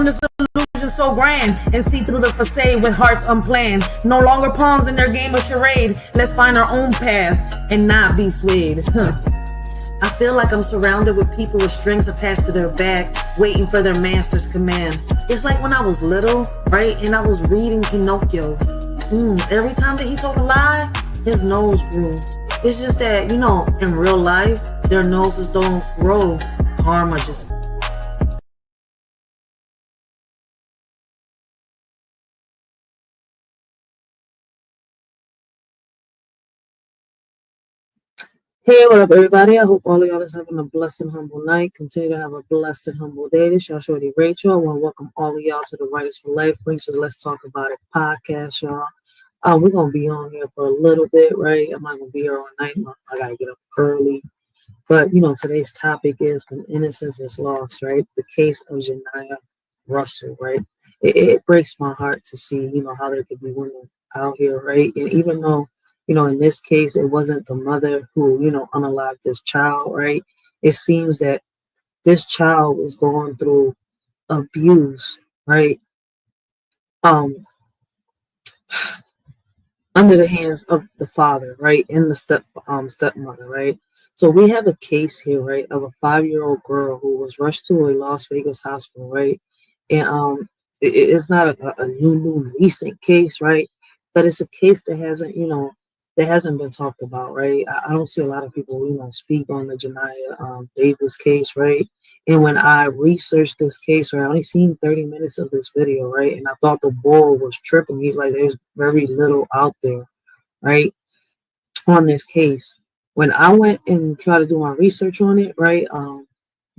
this illusion so grand and see through the facade with hearts unplanned. No longer pawns in their game of charade. Let's find our own path and not be swayed. I feel like I'm surrounded with people with strings attached to their back, waiting for their master's command. It's like when I was little, right, and I was reading Pinocchio. Every time that he told a lie, his nose grew. It's just that, in real life, their noses don't grow. Karma just... Hey, what up, everybody? I hope all of y'all is having a blessed and humble night. Continue to have a blessed and humble day. This y'all shorty Racheal. I want to welcome all of y'all to the Writers for Life Links to the Let's Talk About It podcast, y'all. We're going to be on here for a little bit, right? I'm not going to be here all night. I got to get up early. But, today's topic is when innocence is lost, right? The case of Janiyah Russell, right? It breaks my heart to see, how there could be women out here, right? And even though, in this case, it wasn't the mother who, unalived this child, right? It seems that this child was going through abuse, right? Under the hands of the father, right? And the stepmother, right? So we have a case here, right, of a 5-year-old girl who was rushed to a Las Vegas hospital, right? And it's not a new recent case, right? But it's a case that hasn't been talked about, right? I don't see a lot of people, speak on the Janiyah Davis case, right? And when I researched this case, right, I only seen 30 minutes of this video, right? And I thought the bull was tripping. He's like, there's very little out there, right, on this case. When I went and tried to do my research on it, right,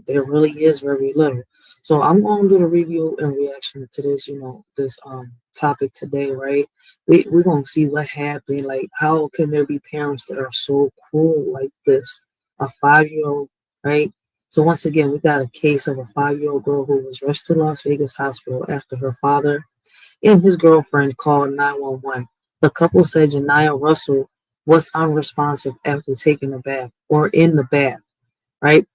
there really is very little. So I'm going to do a review and reaction to this, this topic today, right? We're going to see what happened. Like, how can there be parents that are so cruel like this? A 5-year-old, right? So once again, we got a case of a 5-year-old girl who was rushed to Las Vegas hospital after her father and his girlfriend called 911. The couple said Janiyah Russell was unresponsive after taking a bath or in the bath, right?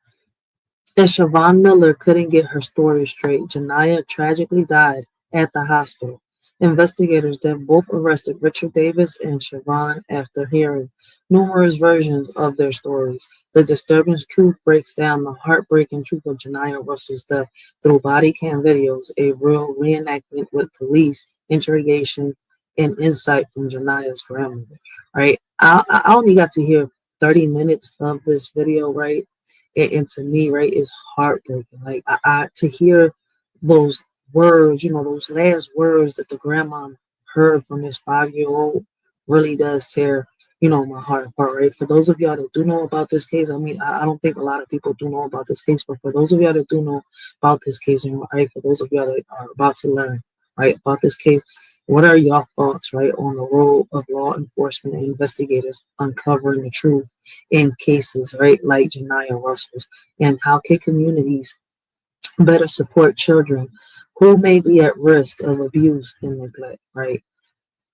And Siobhan Miller couldn't get her story straight. Janiyah tragically died at the hospital. Investigators then both arrested Richard Davis and Siobhan after hearing numerous versions of their stories. The disturbing truth breaks down the heartbreaking truth of Janiyah Russell's death through body cam videos, a real reenactment with police, interrogation, and insight from Janiyah's grandmother. Right? I only got to hear 30 minutes of this video, right? And to me, right, is heartbreaking. Like, I to hear those words, those last words that the grandma heard from this 5-year-old really does tear, my heart apart, right? For those of y'all that do know about this case, I mean, I don't think a lot of people do know about this case, but for those of y'all that do know about this case, right, for those of y'all that are about to learn, right, about this case, what are your thoughts, right, on the role of law enforcement and investigators uncovering the truth in cases, right, like Janiyah Russell's? And how can communities better support children who may be at risk of abuse and neglect, right?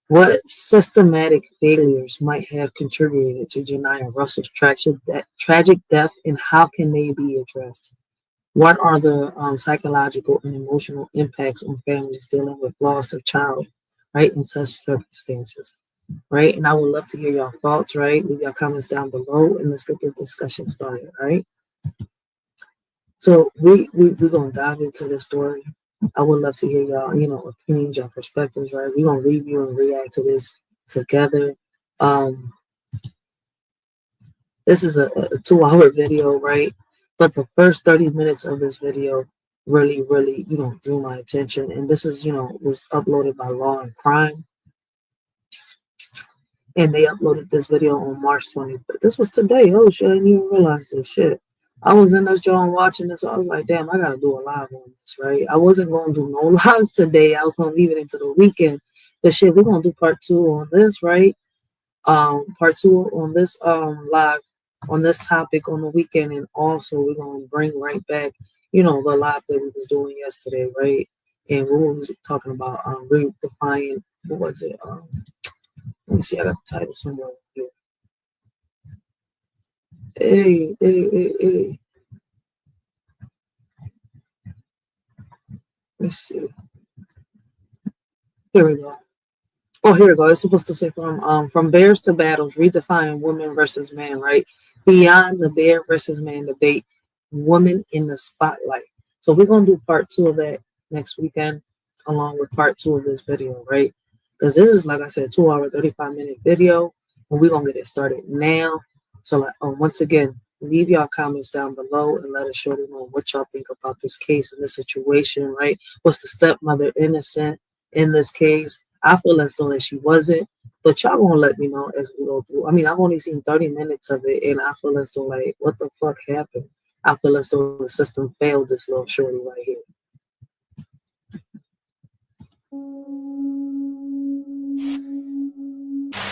What systematic failures might have contributed to Janiyah Russell's tragic death, and how can they be addressed? What are the psychological and emotional impacts on families dealing with loss of child, right, in such circumstances, right? And I would love to hear your thoughts, right? Leave your comments down below, and let's get the discussion started, right? So we're going to dive into this story. I would love to hear y'all, opinions, your perspectives, right? We're going to review and react to this together. This is a 2-hour video, right? But the first 30 minutes of this video really, drew my attention. And this is, was uploaded by Law and Crime. And they uploaded this video on March 20th. This was today. Oh, shit, I didn't even realize this shit. I was in this joint watching this. I was like, damn, I got to do a live on this, right? I wasn't going to do no lives today. I was going to leave it into the weekend. But shit, we're going to do part 2 on this, right? Part 2 on this live, on this topic on the weekend. And also we're going to bring right back, the live that we was doing yesterday, right? And we was talking about redefining, what was it? Let me see, I got the title somewhere here. Hey. Let's see. Here we go. Oh, here we go. It's supposed to say from bears to battles, redefine woman versus man, right? Beyond the bear versus man debate, woman in the spotlight. So we're gonna do part 2 of that next weekend, along with part 2 of this video, right? Because this is, like I said, 2-hour, 35-minute video, and we're gonna get it started now. So like, once again, leave y'all comments down below and let us shorty know what y'all think about this case and this situation, right? Was the stepmother innocent in this case? I feel as though that she wasn't, but y'all gonna let me know as we go through. I mean, I've only seen 30 minutes of it, and I feel as though like, what the fuck happened? I feel as though the system failed this little shorty right here.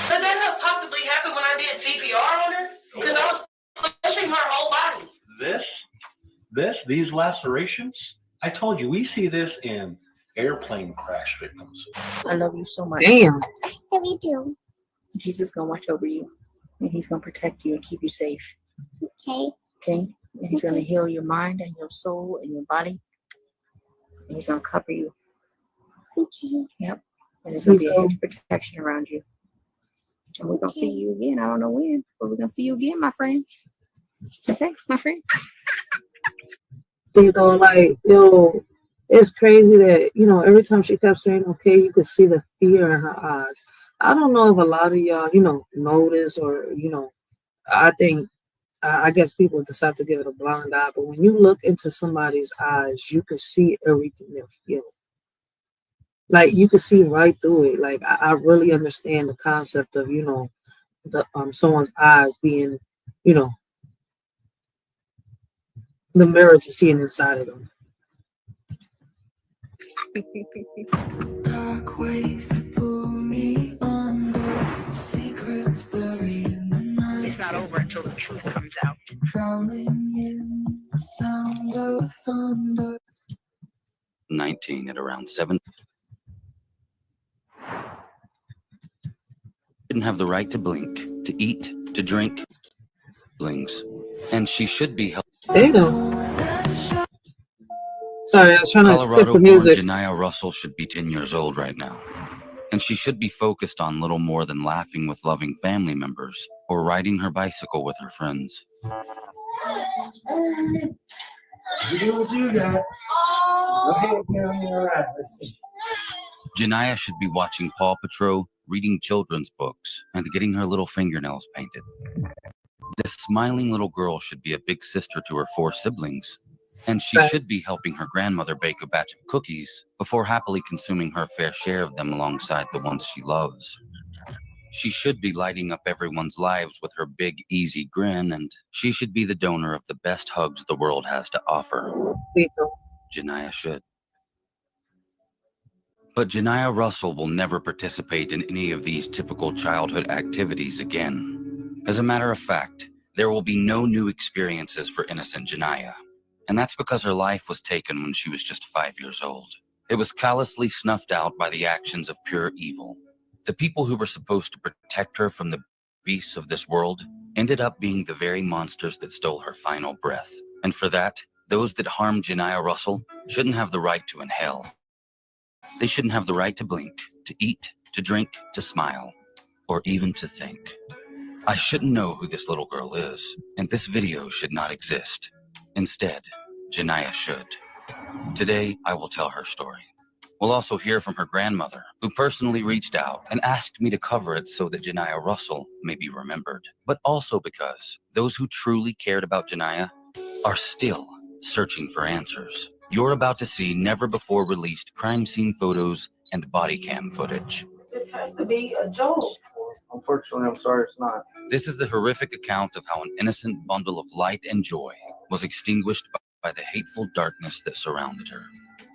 Could that have possibly happened when I did CPR on her? Because I was pushing her whole body. These lacerations, I told you, we see this in airplane crash victims. I love you so much. Damn. I love you too. Jesus gonna watch over you, and he's gonna protect you and keep you safe. Okay. Okay. And he's gonna heal your mind and your soul and your body. And he's gonna cover you. Okay. Yep. And there's gonna be a hedge of protection around you. And we're gonna see you again. I don't know when, but we're gonna see you again, my friend. Okay, my friend. You know, like, yo, it's crazy that, you know, every time she kept saying, okay, you could see the fear in her eyes. I don't know if a lot of y'all, you know this, or, you know, I think, I guess people decide to give it a blind eye, but when you look into somebody's eyes, you can see everything they're feeling. Like, you can see right through it. Like, I really understand the concept of, you know, the someone's eyes being, you know, the mirror to seeing inside of them. Dark waves that pull me under, secrets buried in the night. It's not over until the truth comes out. Drowning in the sound of thunder. 19 at around 7. Didn't have the right to blink, to eat, to drink, blings, and she should be held. Damn. Sorry, I was trying to skip the Colorado-born music. Janiah Russell should be 10 years old right now, and she should be focused on little more than laughing with loving family members or riding her bicycle with her friends. You do what you got. Okay, all right. Let's see. Janiah should be watching Paw Patrol, reading children's books, and getting her little fingernails painted. This smiling little girl should be a big sister to her 4 siblings, and she should be helping her grandmother bake a batch of cookies before happily consuming her fair share of them alongside the ones she loves. She should be lighting up everyone's lives with her big, easy grin, and she should be the donor of the best hugs the world has to offer. Janiah should. But Janiah Russell will never participate in any of these typical childhood activities again. As a matter of fact, there will be no new experiences for innocent Janiah. And that's because her life was taken when she was just 5 years old. It was callously snuffed out by the actions of pure evil. The people who were supposed to protect her from the beasts of this world ended up being the very monsters that stole her final breath. And for that, those that harmed Janiah Russell shouldn't have the right to inhale. They shouldn't have the right to blink, to eat, to drink, to smile, or even to think. I shouldn't know who this little girl is, and this video should not exist. Instead, Janiah should. Today, I will tell her story. We'll also hear from her grandmother, who personally reached out and asked me to cover it so that Janiah Russell may be remembered, but also because those who truly cared about Janiah are still searching for answers. You're about to see never-before-released crime scene photos and body cam footage. This has to be a joke. Unfortunately, I'm sorry it's not. This is the horrific account of how an innocent bundle of light and joy was extinguished by the hateful darkness that surrounded her.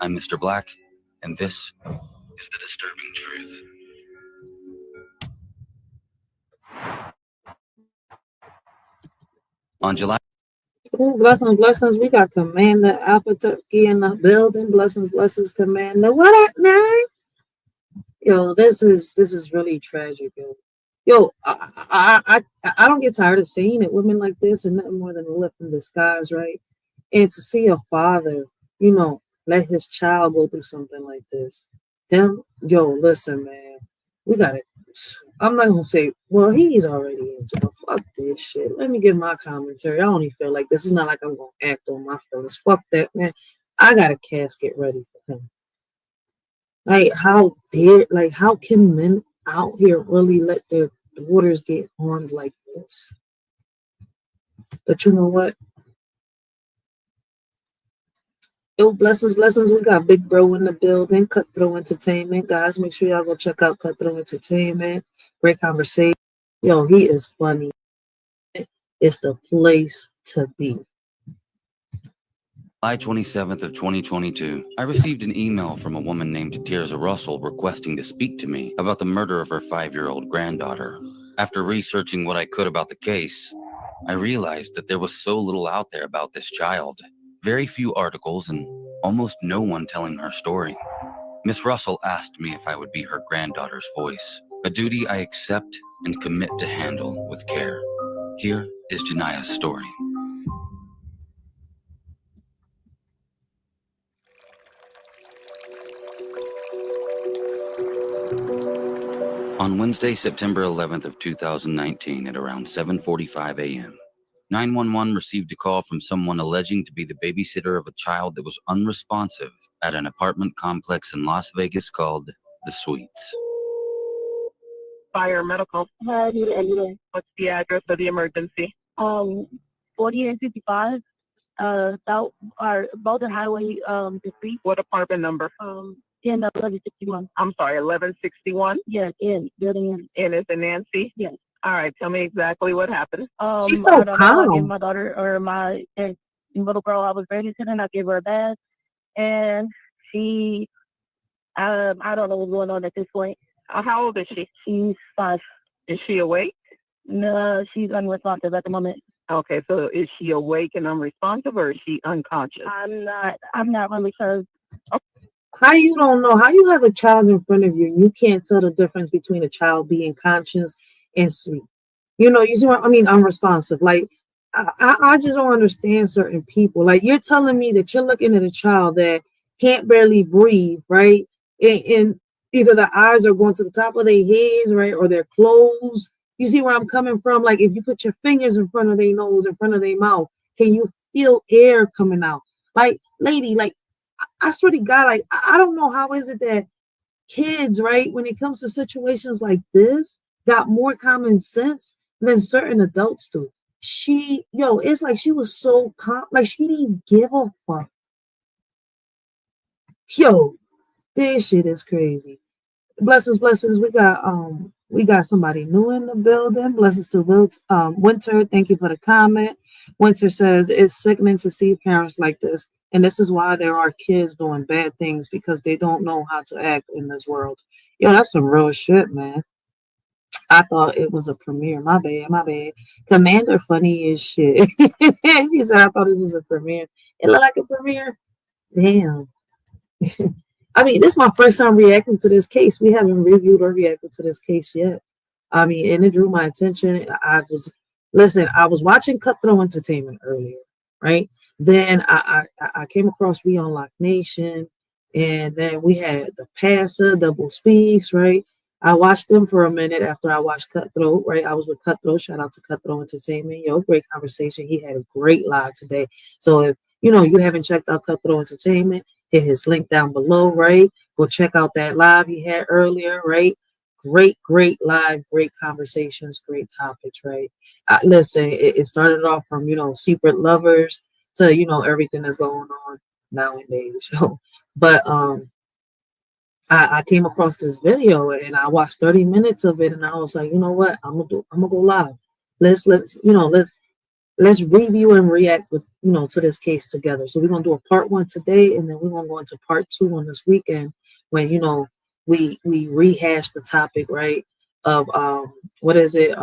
I'm Mr. Black, and this is the disturbing truth. On July... Ooh, blessings, blessings. We got Commander Alpha Turkey in the building. Blessings, blessings, Commander. What up, man? Yo, this is really tragic, yo. Yo, I don't get tired of seeing it. Women like this are nothing more than a lip in disguise, right? And to see a father, you know, let his child go through something like this. Listen, man, we gotta. I'm not gonna say, well, he's already in jail. Fuck this shit. Let me give my commentary. I don't even feel like this is not like I'm gonna act on my feelings. Fuck that, man. I got a casket ready for him. Like, how can men out here really let their daughters get harmed like this? But you know what? Yo, blessings. We got Big Bro in the building. Cutthroat Entertainment, guys. Make sure y'all go check out Cutthroat Entertainment. Great conversation. Yo, he is funny. It's the place to be. July 27th of 2022, I received an email from a woman named Janiyah Russell requesting to speak to me about the murder of her 5-year-old granddaughter. After researching what I could about the case, I realized that there was so little out there about this child. Very few articles and almost no one telling her story. Miss Russell asked me if I would be her granddaughter's voice, a duty I accept and commit to handle with care. Here is Janiyah's story. On Wednesday, September 11th of 2019 at around 7:45 a.m., 911 received a call from someone alleging to be the babysitter of a child that was unresponsive at an apartment complex in Las Vegas called The Suites. Fire medical. Hi, what's the address of the emergency? 40 and 55, South, or Bolton Highway, the street, What apartment number? in 1161. I'm sorry, 1161? Yes, in, building in. And is it Nancy? Yes. All right, tell me exactly what happened. She's so I don't know, I gave calm. my daughter, or my little girl I was babysitting, I gave her a bath, and she, I don't know what's going on at this point. How old is she? She's 5. Is she awake? No, she's unresponsive at the moment. Okay, so is she awake and unresponsive, or is she unconscious? I'm not really sure. How you don't know? How you have a child in front of you and you can't tell the difference between a child being conscious and sleep? You see what I mean? Unresponsive. Like, I just don't understand certain people. Like, you're telling me that you're looking at a child that can't barely breathe, right? And either the eyes are going to the top of their heads, right, or they're closed. You see where I'm coming from? Like, if you put your fingers in front of their nose, in front of their mouth, can you feel air coming out? Like, lady, like, I swear to God, like, I don't know how is it that kids, right, when it comes to situations like this, got more common sense than certain adults do. It's like she was so like she didn't give a fuck. Yo, this shit is crazy. Blessings. We got somebody new in the building. Blessings to Winter. Thank you for the comment. Winter says it's sickening to see parents like this, and this is why there are kids doing bad things, because they don't know how to act in this world. Yo, that's some real shit, man. I thought it was a premiere. My bad. Commander funny as shit. She said I thought this was a premiere. It looked like a premiere. Damn. I mean, this is my first time reacting to this case. We haven't reviewed or reacted to this case yet. I mean, and it drew my attention. I was watching Cutthroat Entertainment earlier, right? Then I came across Re-Unlock Nation, and then we had the Passer, Double Speaks, right? I watched them for a minute after I watched Cutthroat, right? I was with Cutthroat. Shout out to Cutthroat Entertainment. Yo, great conversation. He had a great live today. So if you haven't checked out Cutthroat Entertainment, hit his link down below, right? Go check out that live he had earlier, right? Great live, great conversations, great topics, right? Listen, it started off from, secret lovers to, everything that's going on nowadays. But I came across this video and I watched 30 minutes of it, and I was like, you know what? I'm gonna go live. Let's review and react with to this case together. So we're gonna do a part 1 today, and then we're gonna go into part 2 on this weekend when we rehash the topic, right, of what is it,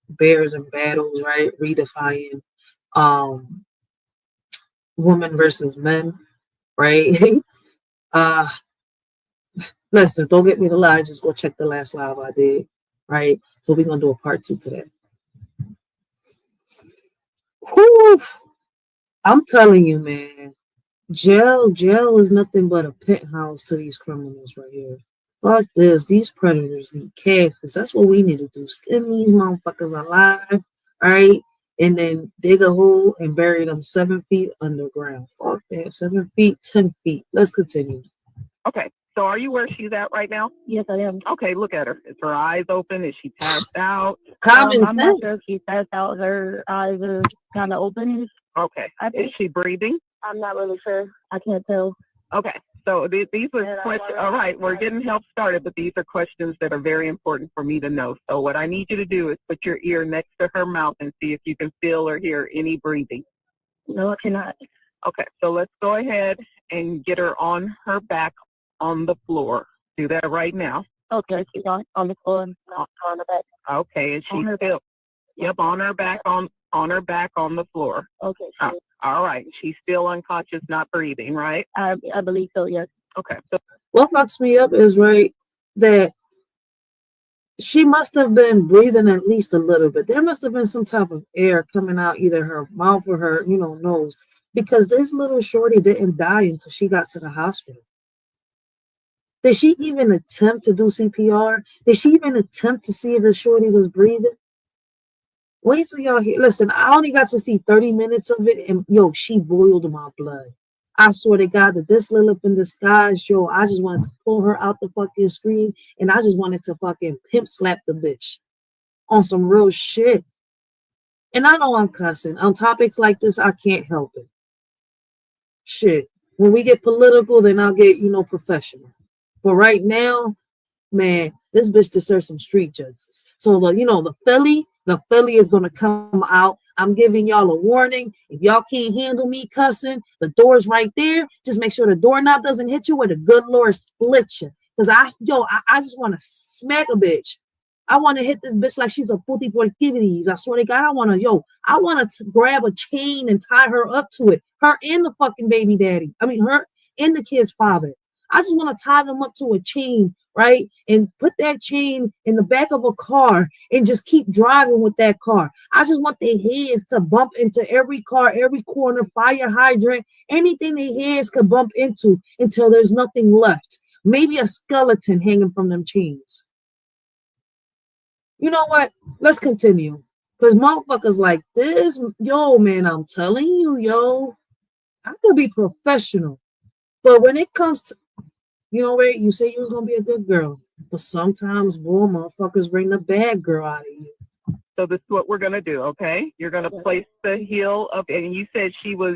bears and battles, right, redefining women versus men, right? Listen, don't get me to lie, just go check the last live I did, right? So we're gonna do a part 2 today. Whew. I'm telling you, man, Jail is nothing but a penthouse to these criminals right here. Fuck this. These predators need caskets. That's what we need to do. Skin these motherfuckers alive, all right? And then dig a hole and bury them 7 feet underground. Fuck that. 7 feet, 10 feet. Let's continue. Okay. So are you where she's at right now? Yes, I am. Okay, look at her. Is her eyes open? Is she passed out? Common I'm not sure sense. if she passed out. Her eyes are kind of open. Okay. I Is think. she breathing? I'm not really sure. I can't tell. Okay. So these are Yeah, questions. All right, we're getting help started, but these are questions that are very important for me to know. So what I need you to do is put your ear next to her mouth and see if you can feel or hear any breathing. No, I cannot. Okay, so let's go ahead and get her on her back on the floor. Do that right now. Okay, she's on the floor. On the back. Okay, and she's On her still, yep, on her back on her back on the floor. Okay, All right, she's still unconscious, not breathing, right? I believe so, yes. Okay, so What fucks me up is, right, that she must have been breathing at least a little bit. There must have been some type of air coming out either her mouth or her, nose, because this little shorty didn't die until she got to the hospital. Did she even attempt to do CPR? Did she even attempt to see if the shorty was breathing? Wait till y'all hear. Listen, I only got to see 30 minutes of it, and she boiled my blood. I swear to God that this Lilith in disguise, I just wanted to pull her out the fucking screen, and I just wanted to fucking pimp slap the bitch on some real shit. And I know I'm cussing. On topics like this, I can't help it. Shit. When we get political, then I'll get, professional. But right now, man, this bitch deserves some street justice. So the Philly is gonna come out. I'm giving y'all a warning. If y'all can't handle me cussing, the door's right there. Just make sure the doorknob doesn't hit you, where the good Lord split you. Cause I just want to smack a bitch. I want to hit this bitch like she's a puti porquivities. I swear to God, I want to grab a chain and tie her up to it. Her and the fucking baby daddy. I mean, her and the kid's father. I just want to tie them up to a chain, right? And put that chain in the back of a car and just keep driving with that car. I just want their heads to bump into every car, every corner, fire hydrant, anything their heads could bump into until there's nothing left. Maybe a skeleton hanging from them chains. You know what? Let's continue. Because motherfuckers like this, man, I'm telling you, I could be professional. But when it comes to, Ray, you say you was going to be a good girl. But sometimes, boy, motherfuckers bring the bad girl out of you. So this is what we're going to do, okay? You're going to place the heel of, and you said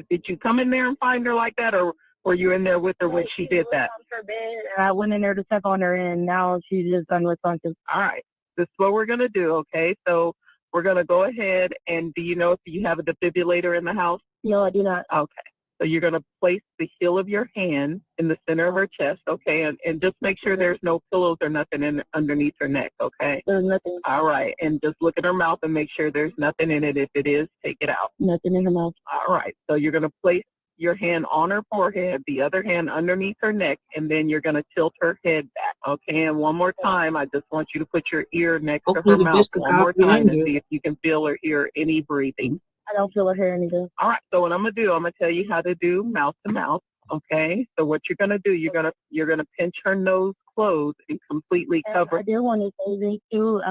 did you come in there and find her like that, or were you in there with her when she did that? Her bed, and I went in there to check on her, and now she's just unresponsive. All right. This is what we're going to do, okay? So we're going to go ahead, and do you know if you have a defibrillator in the house? No, I do not. Okay. So you're going to place the heel of your hand in the center of her chest, okay? And just make sure there's no pillows or nothing underneath her neck, okay? There's nothing. All right. And just look at her mouth and make sure there's nothing in it. If it is, take it out. Nothing in her mouth. All right. So you're going to place your hand on her forehead, the other hand underneath her neck, and then you're going to tilt her head back, okay? And one more time, I just want you to put your ear next to her mouth one more time and see if you can feel or hear any breathing. I don't feel or hear anything. All right. So what I'm going to do, I'm going to tell you how to do mouth to mouth, okay? So what you're going to do, you're going to pinch her nose closed and completely cover. I did want to say this too.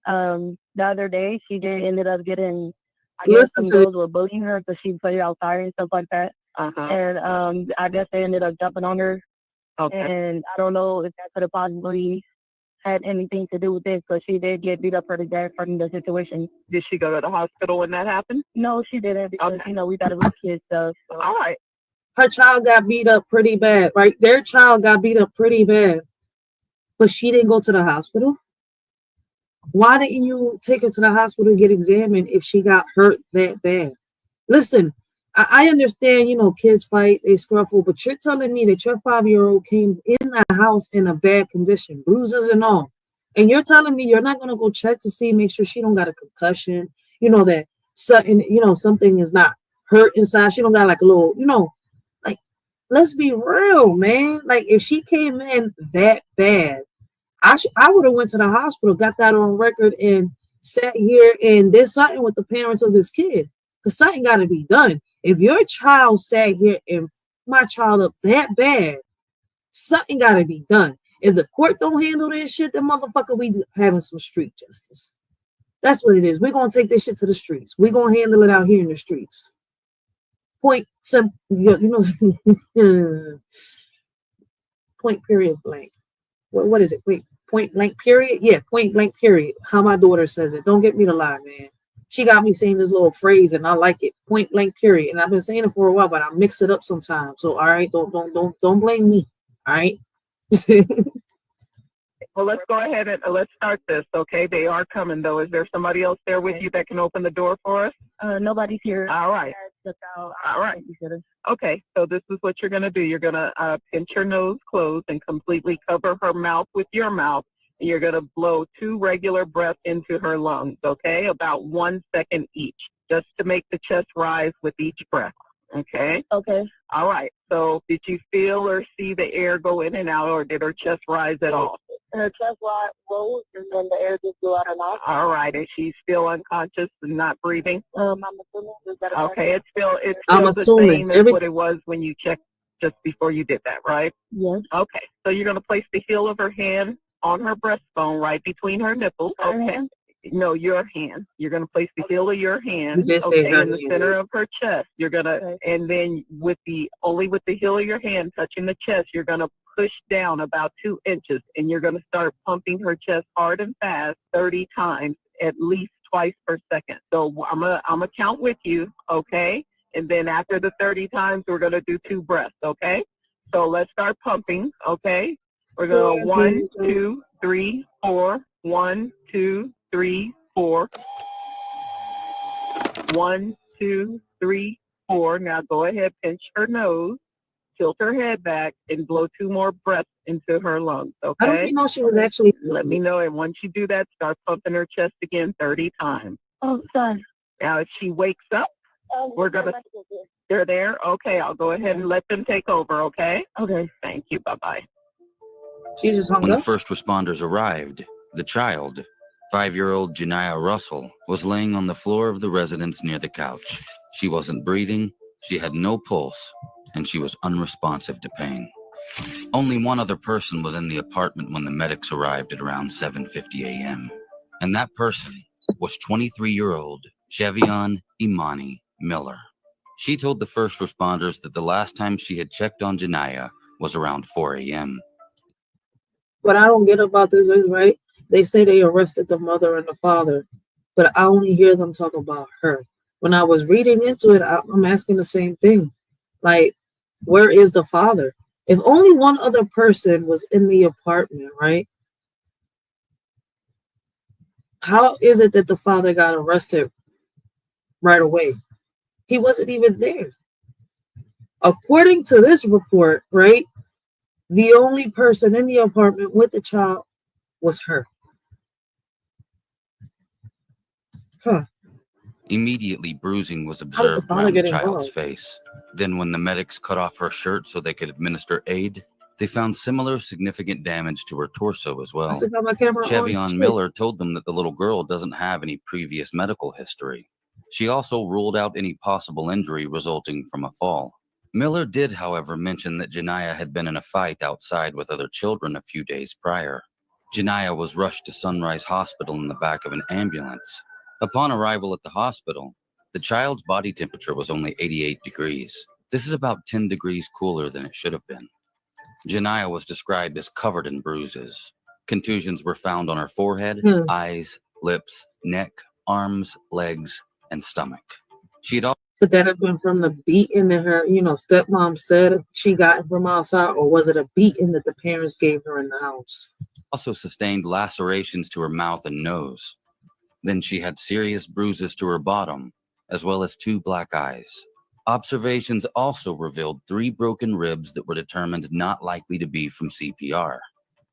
The other day, she ended up getting, I guess some girls were bullying her because she played outside and stuff like that. And I guess they ended up jumping on her. Okay. And I don't know if that could have possibly had anything to do with this, because she did get beat up pretty bad from the situation. Did she go to the hospital when that happened? No, she didn't, because, we got it with kids stuff. So. All right. Her child got beat up pretty bad, right? Their child got beat up pretty bad. But she didn't go to the hospital? Why didn't you take her to the hospital to get examined if she got hurt that bad? Listen, I understand, kids fight, they scuffle, but you're telling me that your 5-year-old came in the house in a bad condition, bruises and all. And you're telling me you're not going to go check to see, make sure she don't got a concussion, that something is not hurt inside. She don't got like a little, like, let's be real, man. Like, if she came in that bad, I would have went to the hospital, got that on record, and sat here and did something with the parents of this kid. Because something got to be done. If your child sat here and, my child up that bad, something got to be done. If the court don't handle this shit, then motherfucker, we having some street justice. That's what it is. We're going to take this shit to the streets. We're going to handle it out here in the streets. Point, point period blank. What is it? Wait, point blank period? Yeah, point blank period. How my daughter says it. Don't get me to lie, man. She got me saying this little phrase and I like it. Point blank period. And I've been saying it for a while, but I mix it up sometimes. So all right, don't blame me. All right. Well, let's go ahead and let's start this, okay? They are coming, though. Is there somebody else there with you that can open the door for us? Nobody's here. All right. All right. Okay, so this is what you're going to do. You're going to pinch her nose closed and completely cover her mouth with your mouth. And you're going to blow 2 regular breaths into her lungs, okay? About 1 second each, just to make the chest rise with each breath, okay? Okay. All right. So did you feel or see the air go in and out, or did her chest rise at all? Her chest rose, and then the air just blew out her mouth. All right. Is she still unconscious and not breathing? I'm assuming that. Okay. It's still I'm the assuming same as what it was when you checked just before you did that, right? Yes. Okay. So you're going to place the heel of her hand on her breastbone right between her nipples. Okay. No, your hand. You're going to place the heel of your hand, okay, in the center of her chest. You're going to, and then only with the heel of your hand touching the chest, you're going to push down about 2 inches, and you're going to start pumping her chest hard and fast 30 times, at least twice per second. So I'm gonna count with you, okay? And then after the 30 times, we're going to do 2 breaths, okay? So let's start pumping, okay? We're going to 1, 2, 3, 4. 1, 2, 3, 4. 1, 2, 3, 4. Now go ahead, pinch her nose, tilt her head back, and blow 2 more breaths into her lungs, okay? I don't know she was actually. Let me know, and once you do that, start pumping her chest again 30 times. Oh, sorry. Now if she wakes up, they're there? Okay, I'll go ahead and let them take over, okay? Okay. Thank you, bye-bye. She just hung When the up. first responders arrived, the child, 5-year-old Janiah Russell, was laying on the floor of the residence near the couch. She wasn't breathing, she had no pulse, and she was unresponsive to pain. Only one other person was in the apartment when the medics arrived at around 7:50 a.m. And that person was 23-year-old Chevion Imani Miller. She told the first responders that the last time she had checked on Janiah was around 4 a.m. What I don't get about this is, right, they say they arrested the mother and the father, but I only hear them talk about her. When I was reading into it, I'm asking the same thing. Like, where is the father? If only one other person was in the apartment, right? How is it that the father got arrested right away? He wasn't even there. According to this report, right, the only person in the apartment with the child was her. Huh. Immediately, bruising was observed around the child's face. Then when the medics cut off her shirt so they could administer aid, they found similar significant damage to her torso as well. Chevion Miller told them that the little girl doesn't have any previous medical history. She also ruled out any possible injury resulting from a fall. Miller did, however, mention that Janiah had been in a fight outside with other children a few days prior. Janiah was rushed to Sunrise Hospital in the back of an ambulance. Upon arrival at the hospital, the child's body temperature was only 88 degrees. This is about 10 degrees cooler than it should have been. Janiah was described as covered in bruises. Contusions were found on her forehead, eyes, lips, neck, arms, legs, and stomach. She had also Could that have been from the beating that her, stepmom said she got from outside, or was it a beating that the parents gave her in the house? Also sustained lacerations to her mouth and nose. Then she had serious bruises to her bottom, as well as 2 black eyes. Observations also revealed 3 broken ribs that were determined not likely to be from CPR.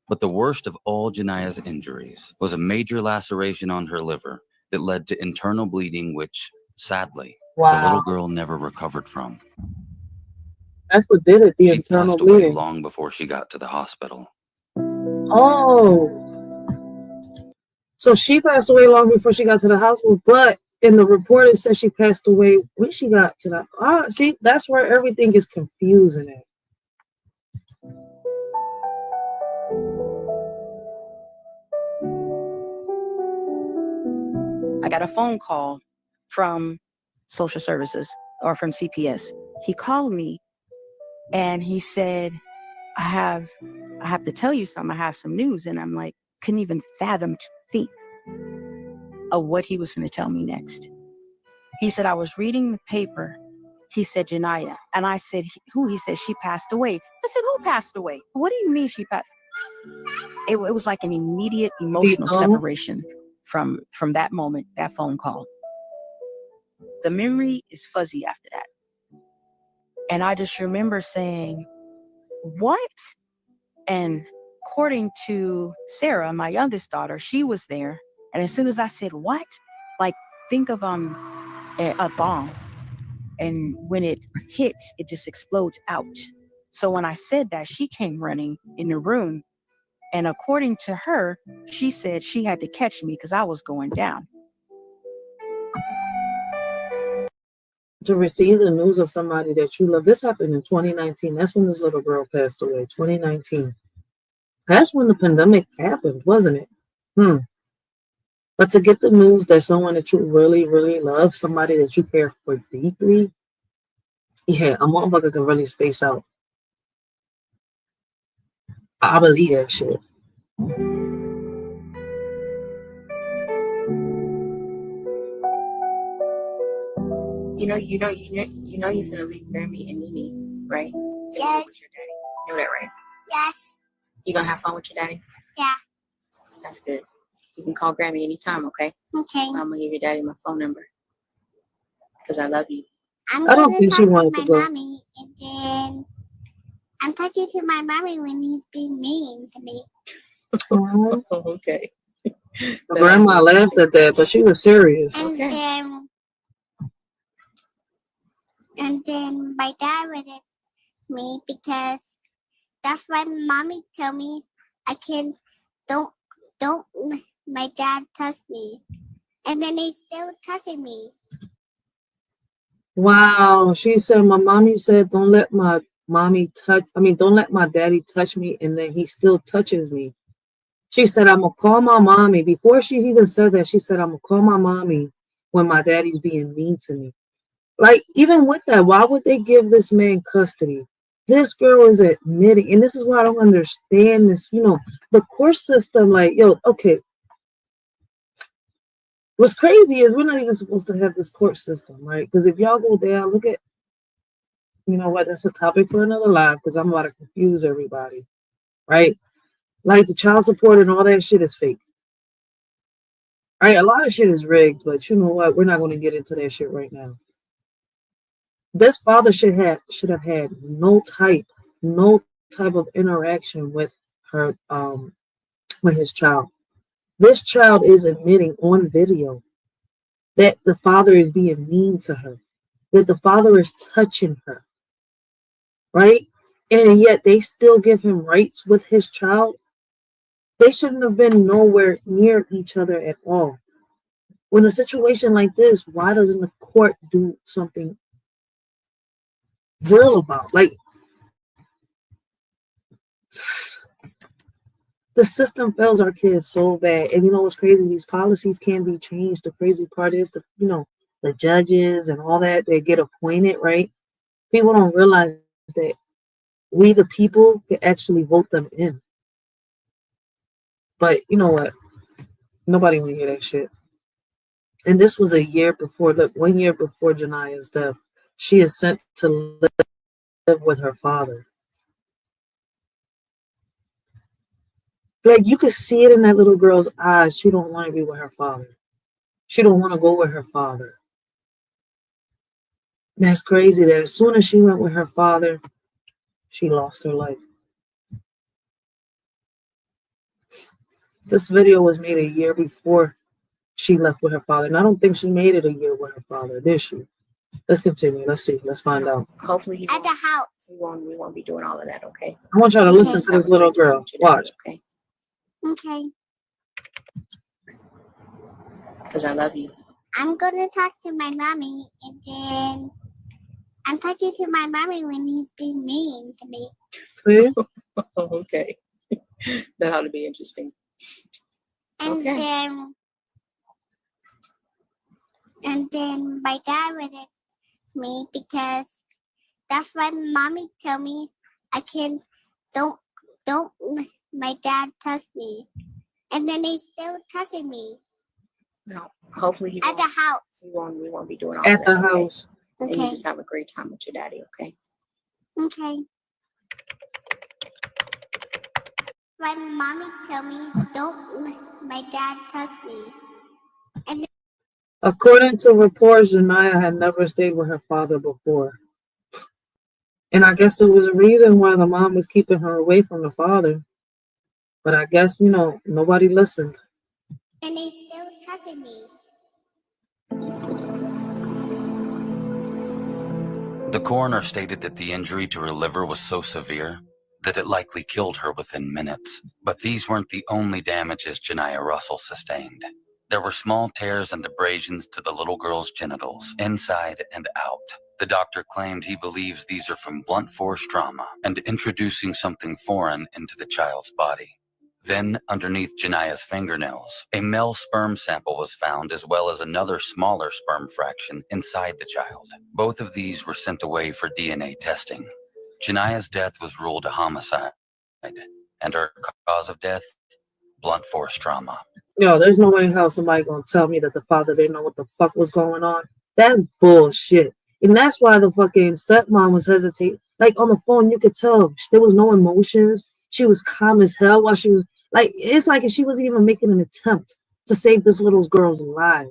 But the worst of all Janiah's injuries was a major laceration on her liver that led to internal bleeding, which, sadly, the little girl never recovered from. That's what did it, the She internal passed away bleeding. long before she got to the hospital. Oh. So she passed away long before she got to the hospital, but And the reporter said she passed away when she got to that. See, that's where everything is confusing at. I got a phone call from social services or from CPS. He called me and he said, I have to tell you something. I have some news. And I'm like, couldn't even fathom to think of what he was going to tell me next. He said, I was reading the paper. He said, Janiyah. And I said, who? He said, she passed away. I said, who passed away? What do you mean she passed? It was like an immediate emotional separation from that moment, that phone call. The memory is fuzzy after that. And I just remember saying, what? And according to Sarah, my youngest daughter, she was there. And as soon as I said, what? Like, think of a bomb. And when it hits, it just explodes out. So when I said that, she came running in the room. And according to her, she said she had to catch me because I was going down. To receive the news of somebody that you love. This happened in 2019. That's when this little girl passed away, 2019. That's when the pandemic happened, wasn't it? But to get the news that someone that you really, really love, somebody that you care for deeply, yeah, a motherfucker can really space out. I believe that shit. You know you're gonna leave Grammy and Nene, right? Yes. With your daddy. You know that, right? Yes. You gonna have fun with your daddy? Yeah. That's good. You can call Grammy anytime, okay? Okay. I'm gonna give your daddy my phone number because I love you. I'm I don't gonna think she talk wanted to to my go. mommy, and then I'm talking to my mommy when he's being mean to me. Oh, Okay. grandma laughed at that, but she was serious. And then my dad would hit me because that's why mommy tell me I can't don't my dad touch me. And then he's still touching me. Wow, she said my mommy said don't let my don't let my daddy touch me, and then he still touches me. She said I'm gonna call my mommy. Before she even said that, she said I'm gonna call my mommy when my daddy's being mean to me. Like, even with that, why would they give this man custody? This girl is admitting, and this is why I don't understand this, the court system, like, yo, okay. What's crazy is we're not even supposed to have this court system, right? Because if y'all go down, look at, you know what, that's a topic for another live, because I'm about to confuse everybody, right? Like, the child support and all that shit is fake. Right? A lot of shit is rigged, but you know what? We're not going to get into that shit right now. This father should have had no type of interaction with her, with his child. This child is admitting on video that the father is being mean to her, that the father is touching her, right? And yet they still give him rights with his child. They shouldn't have been nowhere near each other at all. When a situation like this, why doesn't the court do something real about? Like, the system fails our kids so bad. And you know what's crazy? These policies can be changed. The crazy part is the judges and all that, they get appointed, right? People don't realize that we, the people, can actually vote them in. But you know what? Nobody want to hear that shit. And this was 1 year before Janiyah's death. She is sent to live with her father. Like, you could see it in that little girl's eyes. She don't want to be with her father. She don't want to go with her father. And that's crazy that as soon as she went with her father, she lost her life. This video was made 1 year before she left with her father. And I don't think she made it 1 year with her father, did she? Let's continue. Let's see. Let's find out. Hopefully At the house. we won't be doing all of that, okay? I want y'all to listen to this little girl. Watch. Okay. Okay. Because I love you. I'm gonna talk to my mommy, and then I'm talking to my mommy when he's being mean to me. Okay. That ought to be interesting. And Okay. then my dad would hit me because that's why mommy tell me I can don't my dad touch me. And then they still touching me. No, hopefully he at the house. We won't be doing all At of the that. Okay? house. And Okay. you just have a great time with your daddy, okay? Okay. My mommy tell me don't my dad touch me. According to reports, Janiyah had never stayed with her father before. And I guess there was a reason why the mom was keeping her away from the father. But I guess, nobody listened. And they still touching me. The coroner stated that the injury to her liver was so severe that it likely killed her within minutes. But these weren't the only damages Janiah Russell sustained. There were small tears and abrasions to the little girl's genitals, inside and out. The doctor claimed he believes these are from blunt force trauma and introducing something foreign into the child's body. Then, underneath Janiah's fingernails, a male sperm sample was found, as well as another smaller sperm fraction inside the child. Both of these were sent away for DNA testing. Janiah's death was ruled a homicide, and her cause of death, blunt force trauma. Yo, there's no way in hell somebody gonna tell me that the father didn't know what the fuck was going on. That's bullshit. And that's why the fucking stepmom was hesitating. Like on the phone, you could tell there was no emotions. She was calm as hell while she was like, it's like she wasn't even making an attempt to save this little girl's life.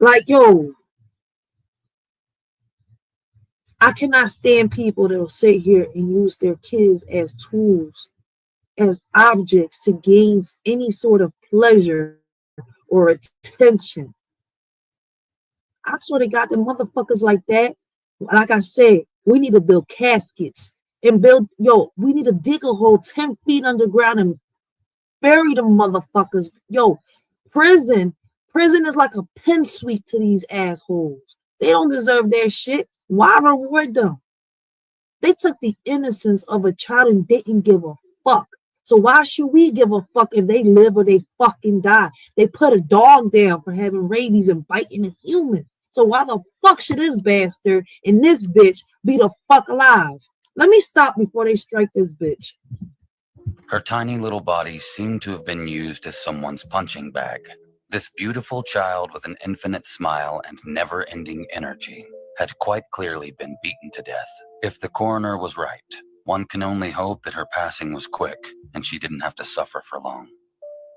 Like, yo, I cannot stand people that will sit here and use their kids as tools, as objects to gain any sort of pleasure or attention. I swear to God, the motherfuckers like that, like I said, we need to build caskets and we need to dig a hole 10 feet underground and bury them motherfuckers. Yo, prison is like a pin sweep to these assholes. They don't deserve their shit. Why reward them? They took the innocence of a child and didn't give a fuck. So why should we give a fuck if they live or they fucking die? They put a dog down for having rabies and biting a human. So why the fuck should this bastard and this bitch be the fuck alive? Let me stop before they strike this bitch. Her tiny little body seemed to have been used as someone's punching bag. This beautiful child with an infinite smile and never-ending energy had quite clearly been beaten to death. If the coroner was right, one can only hope that her passing was quick and she didn't have to suffer for long.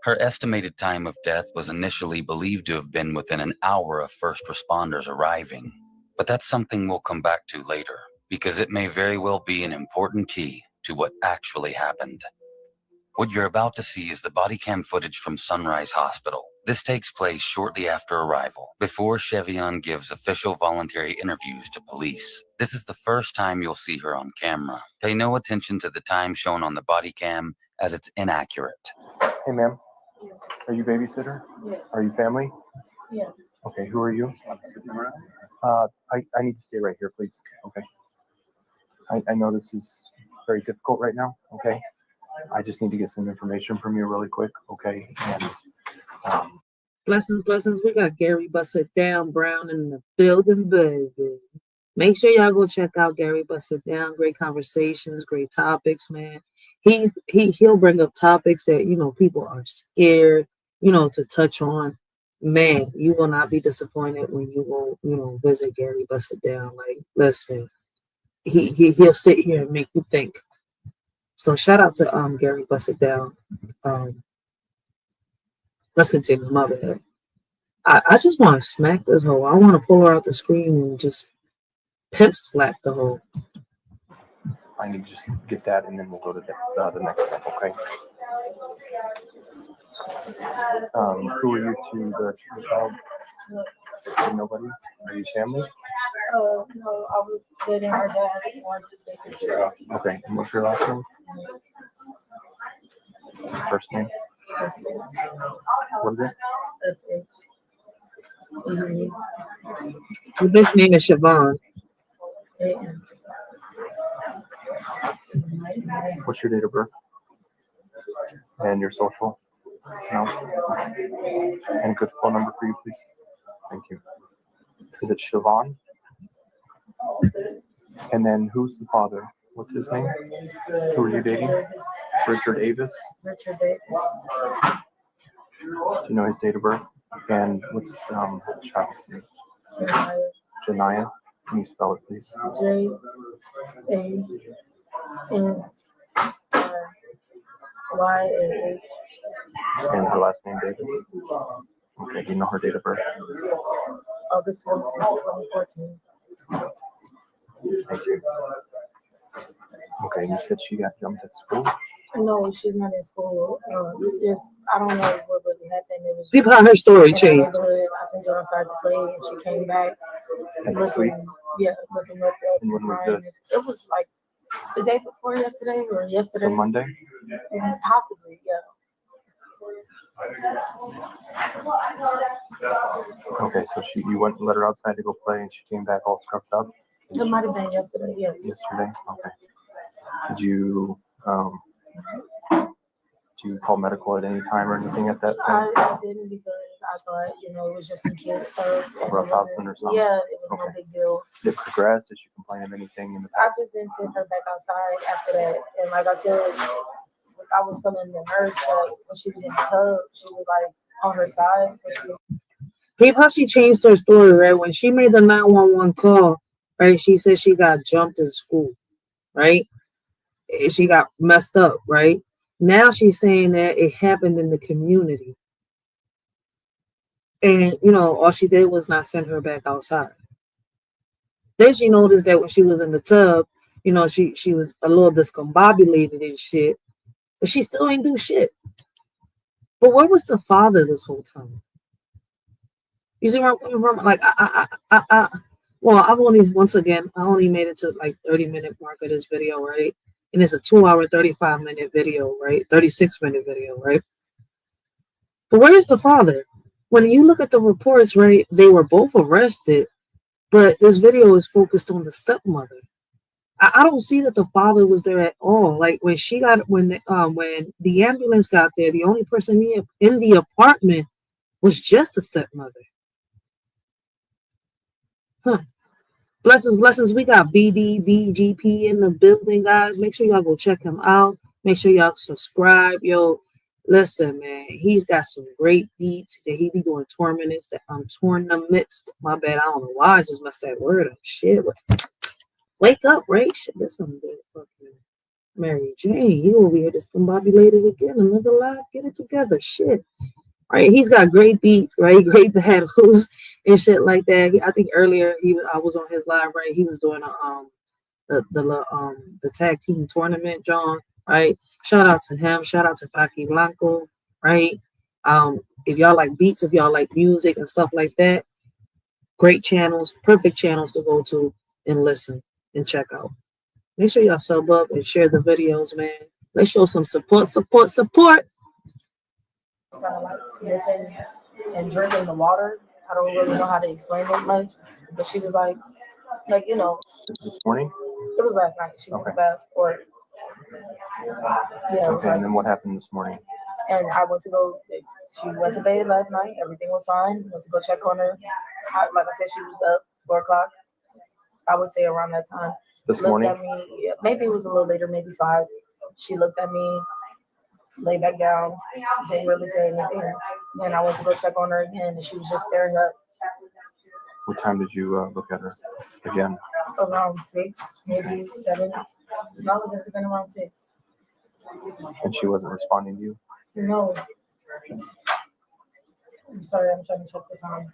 Her estimated time of death was initially believed to have been within an hour of first responders arriving. But that's something we'll come back to later, because it may very well be an important key to what actually happened. What you're about to see is the body cam footage from Sunrise Hospital. This takes place shortly after arrival, before Chevion gives official voluntary interviews to police. This is the first time you'll see her on camera. Pay no attention to the time shown on the body cam, as it's inaccurate. Hey, ma'am. Are you babysitter? Yes. Are you family? Yes. Okay, who are you? I need to stay right here, please. Okay. I know this is very difficult right now, okay? I just need to get some information from you really quick, okay? And Blessings. We got Gary Busted Down Brown in the building, baby. Make sure y'all go check out Gary Busted Down. Great conversations, great topics, man. He'll bring up topics that people are scared, to touch on. Man, you will not be disappointed when you go, visit Gary Busted Down. Like, listen, he'll sit here and make you think. So shout out to Gary Busted Down. Let's continue. My bad. I just want to smack this hoe. I want to pull her out the screen and just pimp slap the hoe. I need to just get that, and then we'll go to the next step, okay? Who are you to the child? Nobody? Are you family? Oh, no, I was dating her dad. Okay, and what's your last name? First name? What is it? S.H. The bitch name is Siobhan. What's your date of birth? And your social? No? And a good phone number for you, please? Thank you. Is it Siobhan? And then who's the father? What's his name? Who are you dating? Richard Avis? Richard Davis. Do you know his date of birth? And what's the child's name? Janiyah. Can you spell it, please? J-A-N-Y-A-H. And her last name, Davis? Okay, do you know her date of birth? August 26, 2014. Thank you. Okay, you said she got jumped at school? No, she's not in school. Just I don't know what really happened. It was People how her story changed. I sent her outside to play, and she came back. At the suites? Yeah, looking up. And when was this? It was like the day before yesterday or yesterday. So Monday? Possibly, yeah. Okay, so you went and let her outside to go play, and she came back all scruffed up? It might have been yesterday, yes. Yesterday? Okay. Did you call medical at any time or anything at that time? I didn't because I thought, it was just some kids stuff. Rough housing or something? Yeah, it was no big deal. Did it progress? Did she complain of anything in the I past? just didn't send her back outside after that. And like I said, I was telling the nurse that when she was in the tub, she was like on her side. So she was. People how she changed her story, right? When she made the 911 call, right? She said she got jumped in school, right? She got messed up, right? Now she's saying that it happened in the community. And, all she did was not send her back outside. Then she noticed that when she was in the tub, she was a little discombobulated and shit. But she still ain't do shit. But where was the father this whole time? You see where I'm coming from? Like, well, I only made it to like 30-minute mark of this video, right? And it's a 2-hour, 35-minute video, right? 36-minute video, right? But where is the father? When you look at the reports, right, they were both arrested, but this video is focused on the stepmother. I don't see that the father was there at all. Like when the ambulance got there, the only person in the apartment was just the stepmother. Huh. Blessings. We got BGP in the building, guys. Make sure y'all go check him out. Make sure y'all subscribe. Yo, listen, man. He's got some great beats that he be doing tournaments. My bad. I don't know why I just messed that word up. Shit. Wake up, Ray. Shit, that's some good fucking Mary Jane. You over here discombobulated again. Another live. Get it together. Shit. Right, he's got great beats, right? Great battles and shit like that. I think earlier I was on his live, right? He was doing the tag team tournament, John, right? Shout out to him. Shout out to Faki Blanco, right? If y'all like beats, if y'all like music and stuff like that, great channels, perfect channels to go to and listen and check out. Make sure y'all sub up and share the videos, man. Let's show some support. Kind of like sniffing and drinking the water. I don't really know how to explain it much, but she was like This morning? It was last night. She was in the bath, or yeah. Okay, and then what happened this morning? And I went to go. She went to bed last night. Everything was fine. Went to go check on her. Like I said, she was up 4 o'clock. I would say around that time. This morning? Looked at me. Maybe it was a little later, maybe 5. She looked at me. Lay back down, didn't really say anything. Then I went to go check on her again, and she was just staring up. What time did you look at her again? Around 6, maybe 7. No, it must have been around 6. And she wasn't responding to you? No. I'm sorry, I'm trying to check the time.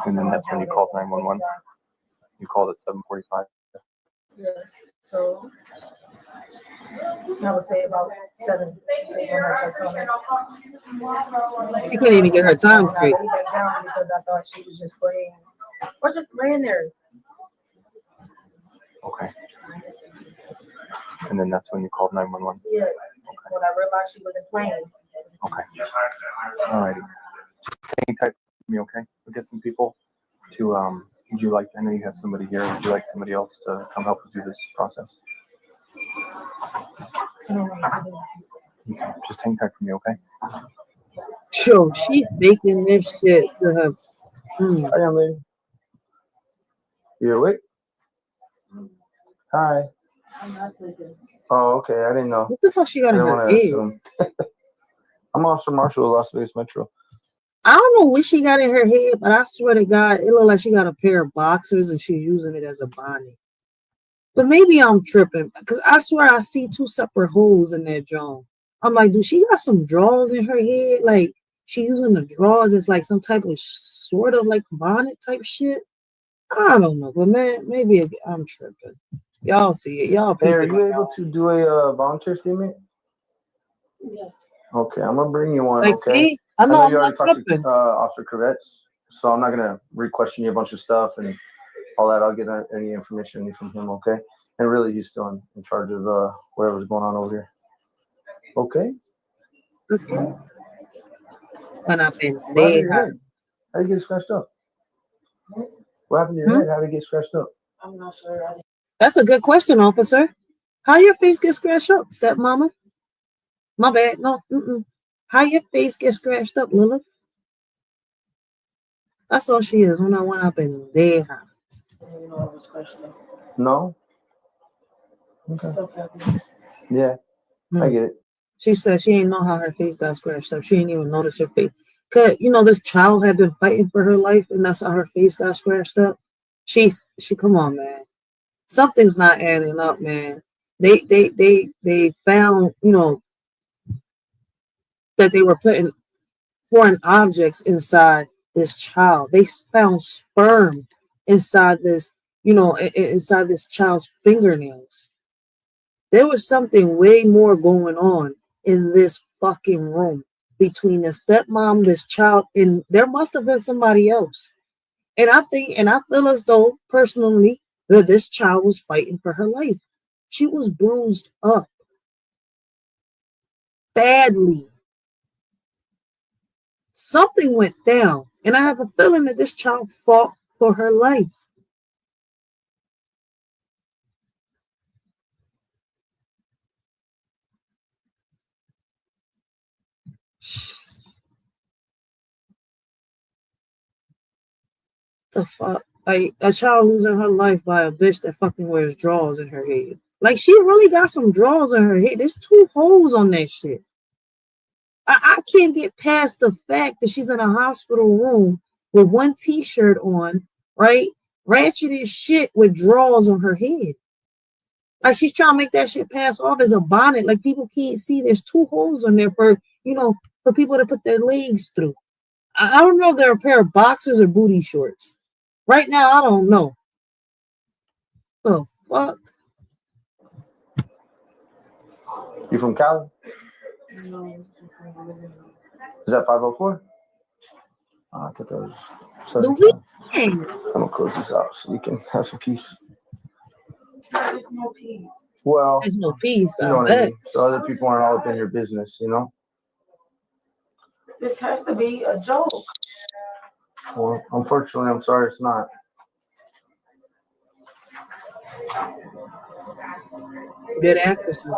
And then that's when you called 911? You called at 7:45? Yes, so I would say about 7 is when I checked on her. She couldn't even get her time straight. I laid back down because I thought she was just playing or just laying there. Okay. And then that's when you called 911? Yes, when I realized she wasn't playing. Okay. All righty. hang tight for me, okay? We'll get some people to, would you like, I know you have somebody here, would you like somebody else to come help you through this process? Okay, just hang tight for me, okay? Yo, she faking this shit to her. Hi, young lady. You awake? Hi. I'm not sleeping. Oh, okay. I didn't know. What the fuck she got I in didn't her want to head? assume. I'm Officer Marshall of Las Vegas Metro. I don't know what she got in her head, but I swear to God, it looked like she got a pair of boxers and she's using it as a bonnet. But maybe I'm tripping because I swear I see two separate holes in that jaw. I'm like, dude, she got some drawers in her head? Like, she using the drawers as like some type of sort of like bonnet type shit? I don't know, but man, maybe I'm tripping. Y'all see it. Y'all Hey, people. are you able to do a volunteer statement? Yes. Okay, I'm gonna bring you one. Like, Okay. see, I know I'm you not already talked tripping. to Officer Cravets, so I'm not gonna re-question you a bunch of stuff and all that. I'll get any information I need from him. Okay. And really, he's still in charge of whatever's going on over here. Okay. Okay. When I've been What happened to your there. head? How did you get scratched up? What happened to your head? How did it get scratched up? I'm not sure. That's a good question, officer. How your face get scratched up, stepmama? My bad. No. How your face get scratched up, Lilith? That's all she is when I went up in there. I didn't know it was questioning. No. Okay. Yeah, I get it. She said she didn't know how her face got scratched up. She didn't even notice her face. Cause this child had been fighting for her life, and that's how her face got scratched up. She come on, man. Something's not adding up, man. They found, that they were putting foreign objects inside this child. They found sperm inside this, inside this child's fingernails. There was something way more going on in this fucking room between the stepmom, this child, and there must have been somebody else. And I feel as though personally that this child was fighting for her life. She was bruised up badly. Something went down, and I have a feeling that this child fought for her life. The fuck? Like a child losing her life by a bitch that fucking wears drawers in her head. Like she really got some drawers in her head. There's 2 holes on that shit. I can't get past the fact that she's in a hospital room with 1 t-shirt on, right? Ratchet as shit with drawers on her head. Like she's trying to make that shit pass off as a bonnet. Like people can't see there's 2 holes on there for people to put their legs through. I don't know if they're a pair of boxers or booty shorts. Right now, I don't know. The fuck? You from Cali? No. Is that 504? I thought that was Southern Cali. I'm gonna close this out so you can have some peace. There's no peace. Well, there's no peace. You know what I mean? So other people aren't all up in your business, This has to be a joke. Well, unfortunately, I'm sorry it's not. Good actresses.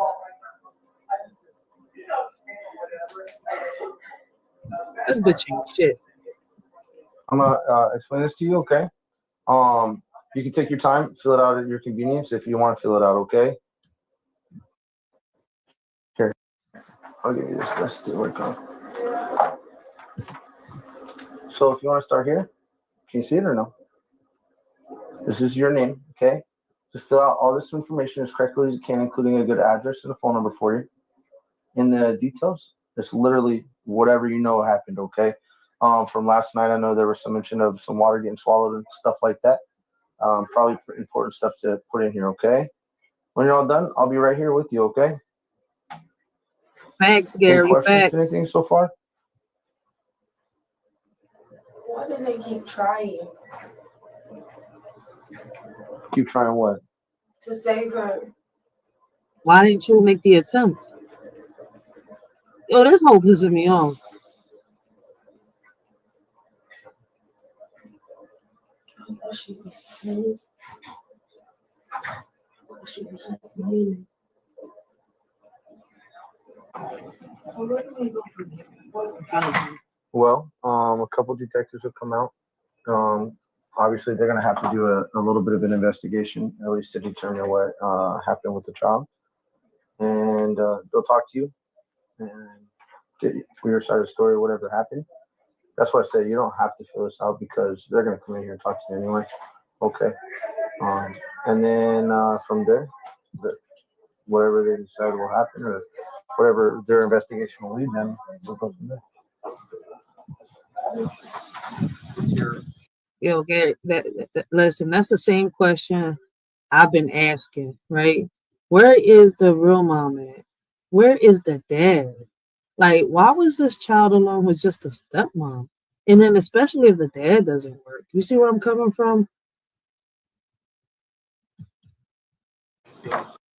This bitch ain't shit. I'm gonna explain this to you, okay? You can take your time, fill it out at your convenience if you want to fill it out, okay? Here, I'll give you this. Let's do it. So if you want to start here, can you see it or no? This is your name, okay? Just fill out all this information as correctly as you can, including a good address and a phone number for you. In the details, it's literally whatever you know happened, okay? From last night, I know there was some mention of some water getting swallowed and stuff like that. Probably important stuff to put in here, okay? When you're all done, I'll be right here with you, okay? Thanks, Gary. Any questions, Facts. anything so far? Why did they keep trying Keep trying what? to save her? Why didn't you make the attempt? Yo, this whole pissing me off. Well, a couple detectives will come out. Obviously, they're going to have to do a little bit of an investigation, at least to determine what happened with the child. And they'll talk to you and get your side of the story, whatever happened. That's why I say you don't have to fill this out because they're going to come in here and talk to you anyway. Okay. And then from there, whatever they decide will happen or whatever their investigation will lead them, we'll go from there. Yo, Gary, listen, that's the same question I've been asking, right? Where is the real mom at? Where is the dad? Like, why was this child alone with just a stepmom? And then especially if the dad doesn't work. You see where I'm coming from?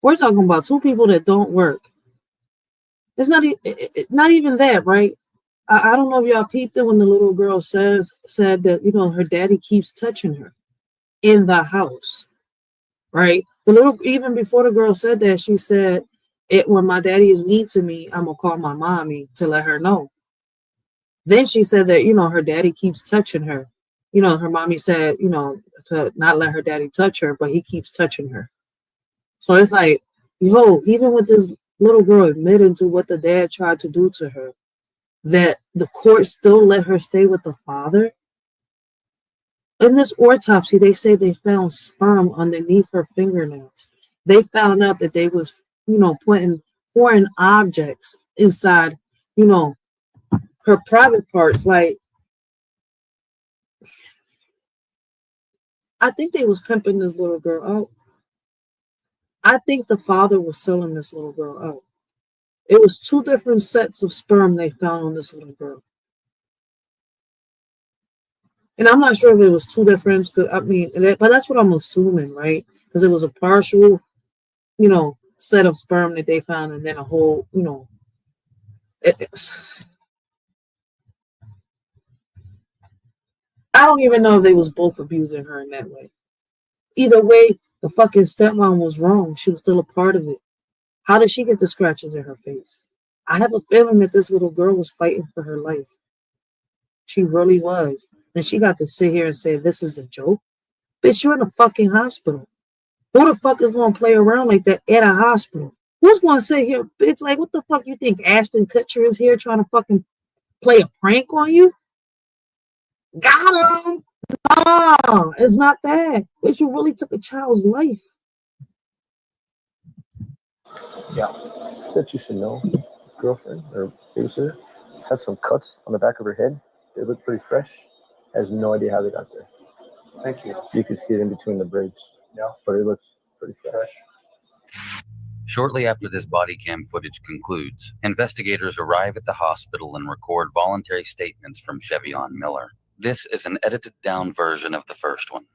We're talking about two people that don't work. It's not even that, right? I don't know if y'all peeped it when the little girl said that, you know, her daddy keeps touching her in the house, right? Even before the girl said that, she said, when my daddy is mean to me, I'm gonna call my mommy to let her know. Then she said that, you know, her daddy keeps touching her. You know, her mommy said, you know, to not let her daddy touch her, but he keeps touching her. So it's like, yo, even with this little girl admitting to what the dad tried to do to her, that the court still let her stay with the father. In this autopsy, they say they found sperm underneath her fingernails. They found out that they was, you know, putting foreign objects inside, you know, her private parts. Like, I think they was pimping this little girl out. I think the father was selling this little girl out. It was two different sets of sperm they found on this little girl. And I'm not sure if it was two different, I mean, but that's what I'm assuming, right? Because it was a partial, you know, set of sperm that they found, and then a whole, you know. I don't even know if they was both abusing her in that way. Either way, the fucking stepmom was wrong. She was still a part of it. How did she get the scratches in her face? I have a feeling that this little girl was fighting for her life. She really was. And she got to sit here and say, this is a joke. Bitch, you're in a fucking hospital. Who the fuck is going to play around like that at a hospital? Who's going to sit here, bitch, like, what the fuck you think Ashton Kutcher is here trying to fucking play a prank on you? Got him! No, it's not that. Bitch, you really took a child's life. Yeah, that you should know, girlfriend or babysitter has some cuts on the back of her head. They look pretty fresh. Has no idea how they got there. Thank you. You can see it in between the braids. Yeah. But it looks pretty fresh. Shortly after this body cam footage concludes, investigators arrive at the hospital and record voluntary statements from Chevion Miller. This is an edited down version of the first one.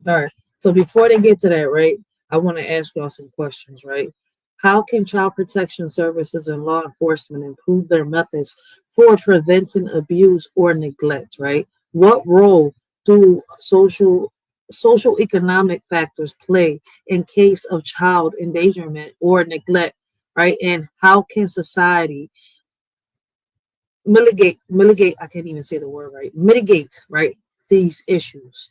All right. So before they get to that, right, I want to ask y'all some questions, right? How can child protection services and law enforcement improve their methods for preventing abuse or neglect, right? What role do social economic factors play in case of child endangerment or neglect, right? And how can society mitigate, I can't even say the word right, mitigate, right, these issues?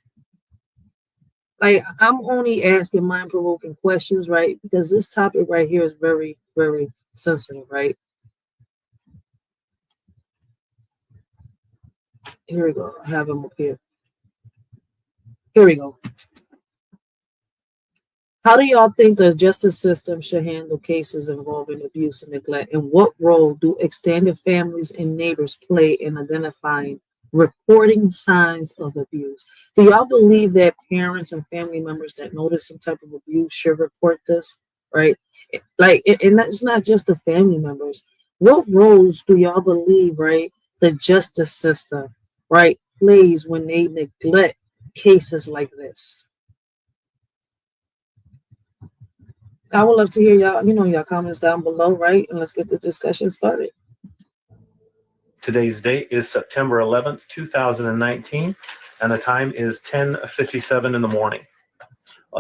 Like, I'm only asking mind-provoking questions, right? Because this topic right here is very, very sensitive, right? Here we go. I have them up here. Here we go. How do y'all think the justice system should handle cases involving abuse and neglect? And what role do extended families and neighbors play in identifying reporting signs of abuse? Do y'all believe that parents and family members that notice some type of abuse should report this, right? Like, and that's not just the family members. What roles do y'all believe, right, the justice system, right, plays when they neglect cases like this? I would love to hear y'all, y'all comments down below, right? And let's get the discussion started. Today's date is September 11th, 2019. and the time is 10:57 in the morning.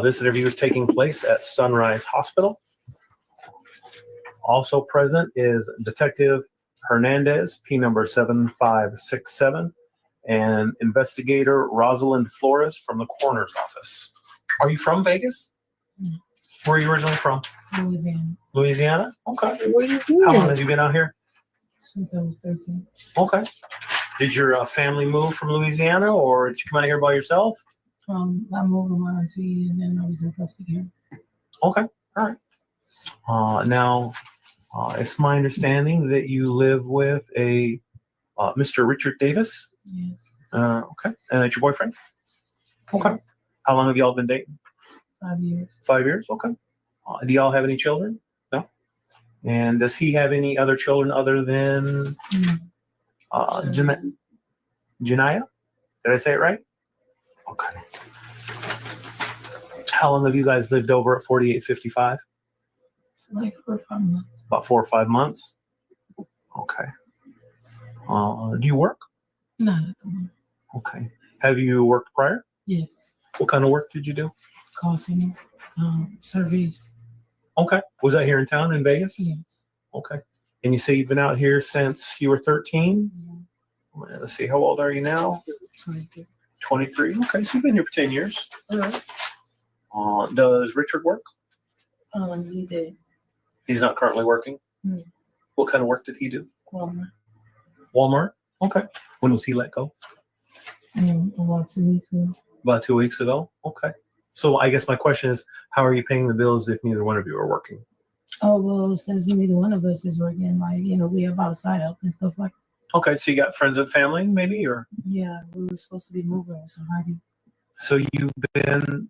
This interview is taking place at Sunrise Hospital. Also present is Detective Hernandez, P number 7567, and investigator Rosalind Flores from the coroner's office. Are you from Vegas? Mm. Where are you originally from? Louisiana. Louisiana? Okay. Louisiana. How long have you been out here? Since I was 13. Okay. Did your family move from Louisiana, or did you come out here by yourself? I moved with my auntie, and then I was in foster care. Okay. All right. Now, it's my understanding that you live with a Mr. Richard Davis. Yes. Okay. And that's your boyfriend? Okay. How long have y'all been dating? 5 years. 5 years? Okay. Do y'all have any children? No? And does he have any other children other than Janiyah? Did I say it right? Okay. How long have you guys lived over at 4855? Like 4 or 5 months. About 4 or 5 months? Okay. Do you work? Not at the moment. Okay. Have you worked prior? Yes. What kind of work did you do? Call center, surveys. Okay. Was that here in town in Vegas? Yes. Okay. And you say you've been out here since you were 13? Yeah. Let's see. How old are you now? 23. 23. Okay. So you've been here for 10 years. All right. Does Richard work? He did. He's not currently working? Hmm. What kind of work did he do? Walmart. Walmart? Okay. When was he let go? About 2 weeks ago. About 2 weeks ago? Okay. So I guess my question is, how are you paying the bills if neither one of you are working? Oh, well, since neither one of us is working, we have outside help and stuff like that. Okay, so you got friends and family maybe, or? Yeah, we were supposed to be moving with somebody. So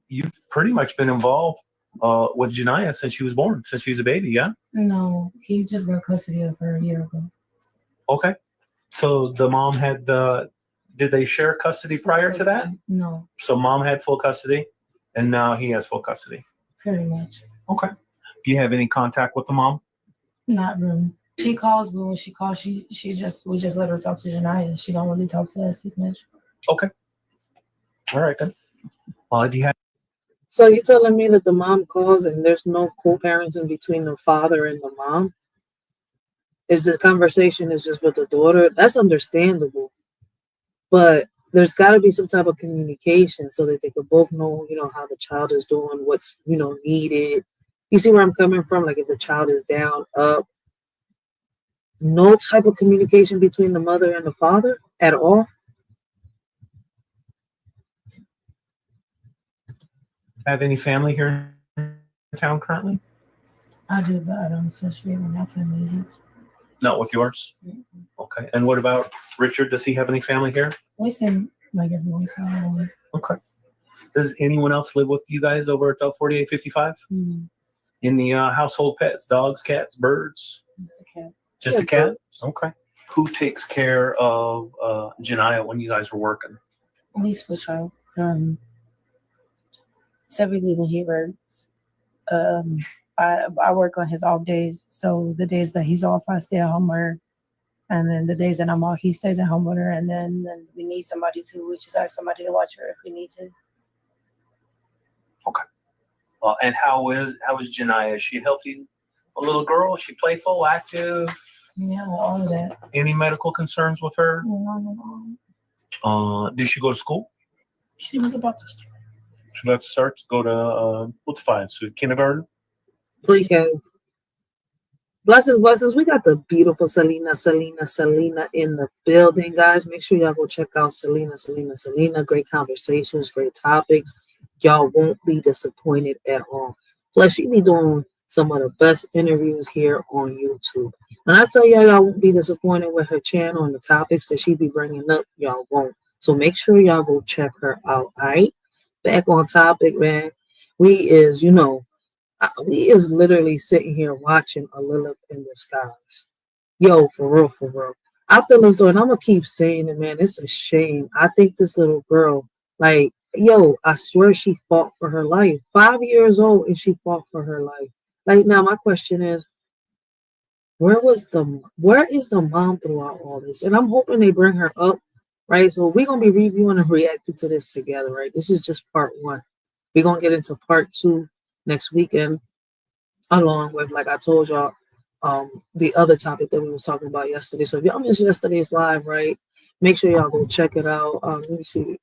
you've pretty much been involved with Janiyah since she was born, since she was a baby, yeah? No, he just got custody of her a year ago. Okay. So the mom had did they share custody prior to that? No. So mom had full custody, and now he has full custody. Pretty much. Okay. Do you have any contact with the mom? Not really. She calls, but when she calls, we just let her talk to Janiyah. She don't really talk to us as much. Okay. All right then. Do you have? So you're telling me that the mom calls and there's no co-parenting between the father and the mom? Is the conversation is just with the daughter? That's understandable, but there's got to be some type of communication so that they could both know, how the child is doing, what's, needed. You see where I'm coming from? Like if the child is down, up, no type of communication between the mother and the father at all. Have any family here in town currently? I do, but I don't associate with my family either. Not with yours? Mm-hmm. Okay. And what about Richard? Does he have any family here? We seem like everyone's family. Okay. Does anyone else live with you guys over at 4855? Mm-hmm. In the household pets, dogs, cats, birds? Just a cat. Just a cat? Okay. Who takes care of Janiyah when you guys were working? We switch out. Typically when he works, I work on his off days. So the days that he's off, I stay at home with her. And then the days that I'm off, he stays at home with her. And then we need somebody to, we just ask somebody to watch her if we need to. Okay. And how is Janiyah? Is she a healthy little girl? Is she playful, active? Yeah, all of that. Any medical concerns with her? No. Did she go to school? She was about to start. She about to start to go to what's fine? So kindergarten? Pre-K. Blessings. We got the beautiful Selena in the building, guys. Make sure y'all go check out Selena. Great conversations, great topics. Y'all won't be disappointed at all. Plus, she be doing some of the best interviews here on YouTube. When I tell y'all won't be disappointed with her channel and the topics that she be bringing up, y'all won't. So make sure y'all go check her out, all right? Back on topic, man. We is literally sitting here watching a Lilith in disguise. Yo, for real. I feel as though, and I'm going to keep saying it, man, it's a shame. I think this little girl, I swear she fought for her life. 5 years old and she fought for her life. Now my question is, where is the mom throughout all this? And I'm hoping they bring her up right? So we're going to be reviewing and reacting to this together, right? This is just part 1. We're going to get into part 2 next weekend, along with, like I told y'all, the other topic that we was talking about yesterday. So if y'all missed yesterday's live, right, make sure y'all go check it out. Let me see.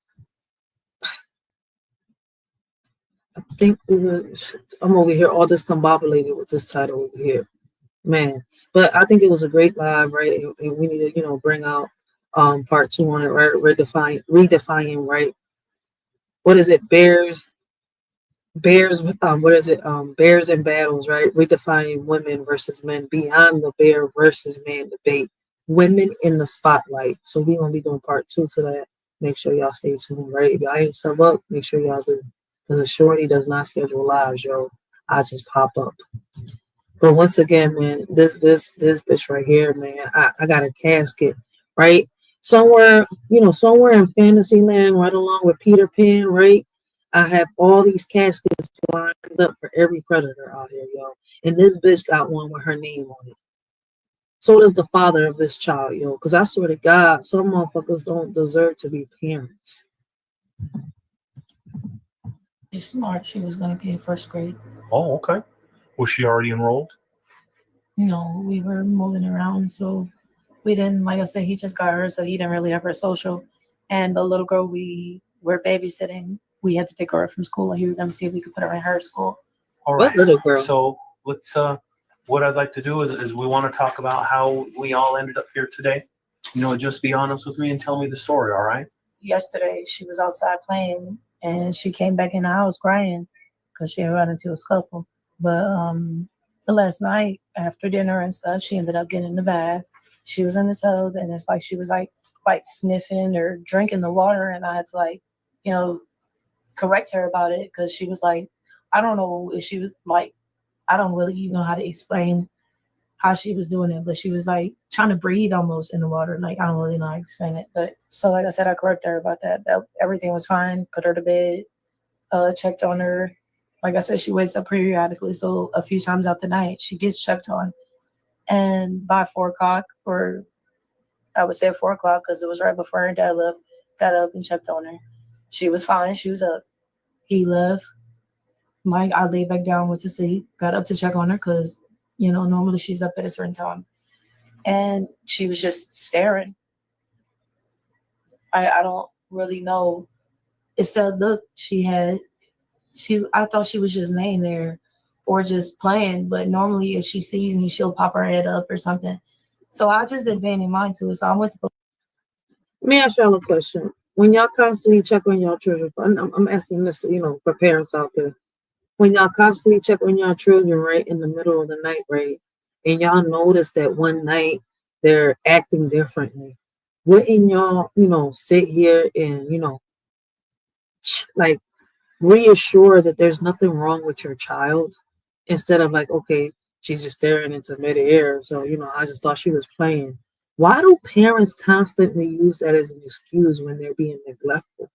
I think I'm over here all discombobulated with this title over here, man. But I think it was a great live, right? And we need to, bring out part 2 on it, right? Redefining, right? What is it? Bears, what is it? Bears and battles, right? Redefining women versus men beyond the bear versus man debate. Women in the spotlight. So we're gonna be doing part 2 to that. Make sure y'all stay tuned, right? If y'all ain't sub up, make sure y'all do. Because a shorty does not schedule lives, yo. I just pop up. But once again, man, this bitch right here, man, I got a casket, right? Somewhere in fantasy land, right along with Peter Pan, right? I have all these caskets lined up for every predator out here, yo. And this bitch got one with her name on it. So does the father of this child, yo. Because I swear to God, some motherfuckers don't deserve to be parents. She's smart. She was going to be in first grade. Oh, okay. Was she already enrolled? No, we were moving around, so we didn't, like I said, he just got her, so he didn't really have her social. And the little girl we were babysitting, we had to pick her up from school, and he was going to see if we could put her in her school. All right. What little girl? So let's, what I'd like to do is we want to talk about how we all ended up here today. Just be honest with me and tell me the story, all right? Yesterday, she was outside playing, and she came back in the house crying because she had run into a scuffle. But last night, after dinner and stuff, she ended up getting in the bath. She was in the tub, and it's like she was like sniffing or drinking the water, and I had to correct her about it because she was like, I don't know if she was like, I don't really know how to explain how she was doing it, but she was like trying to breathe almost in the water. Like, I don't really know how to explain it. But so, like I said, I corrected her about that. Everything was fine. Put her to bed, checked on her. Like I said, she wakes up periodically. So a few times out the night, she gets checked on. And by 4 o'clock, or I would say 4 o'clock, because it was right before her dad left, got up and checked on her. She was fine. She was up. He left. I laid back down, went to sleep, got up to check on her because, normally she's up at a certain time. And she was just staring. I don't really know. It's that look she had. I thought she was just laying there or just playing, but normally if she sees me, she'll pop her head up or something. So I just didn't pay any mind to it. So I went to go. Let me ask y'all a question. When y'all constantly check on y'all children, I'm asking this, for parents out there. When y'all constantly check on y'all children, right, in the middle of the night, right, and y'all notice that one night they're acting differently, wouldn't y'all, sit here and, like reassure that there's nothing wrong with your child instead of like, okay, she's just staring into midair. So, I just thought she was playing. Why do parents constantly use that as an excuse when they're being neglectful?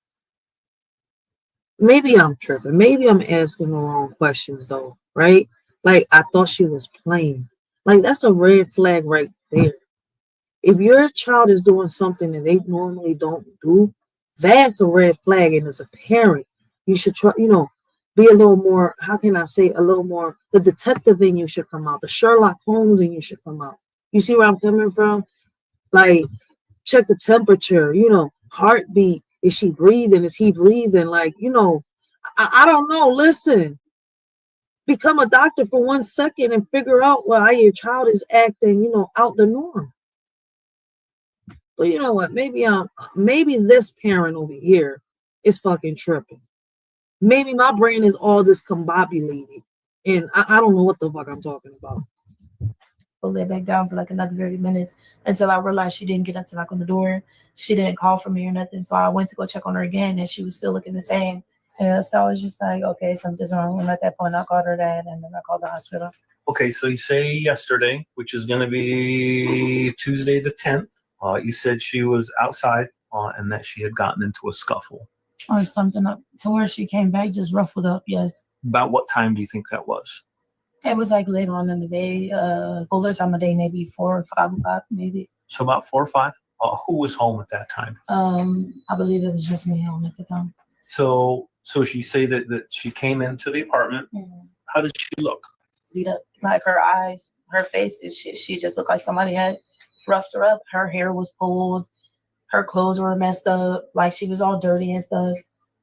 Maybe I'm tripping. Maybe I'm asking the wrong questions though, right? Like, I thought she was playing. Like, that's a red flag right there. If your child is doing something that they normally don't do, that's a red flag. And as a parent, you should try, be a little more, how can I say, a little more, the detective in you should come out. The Sherlock Holmes in you should come out. You see where I'm coming from? Like, check the temperature, heartbeat. Is she breathing? Is he breathing? Like, I don't know. Listen, become a doctor for 1 second and figure out why your child is acting, out the norm. But you know what? Maybe this parent over here is fucking tripping. Maybe my brain is all discombobulated, and I don't know what the fuck I'm talking about. I lay back down for like another 30 minutes until I realized she didn't get up to knock on the door. She didn't call for me or nothing. So I went to go check on her again, and she was still looking the same. And so I was just like, okay, something's wrong. And at that point, I called her dad, and then I called the hospital. Okay, so you say yesterday, which is going to be Tuesday the 10th, you said she was outside and that she had gotten into a scuffle. Or something up to where she came back just ruffled up, yes. About what time do you think that was? It was like later on in the day, older time of day, maybe 4 or 5 o'clock, maybe. So about 4 or 5. Who was home at that time? I believe it was just me home at the time. So she say that she came into the apartment. Mm-hmm. How did she look? Beat up, like her eyes, her face is she just looked like somebody had roughed her up. Her hair was pulled, her clothes were messed up, like she was all dirty and stuff,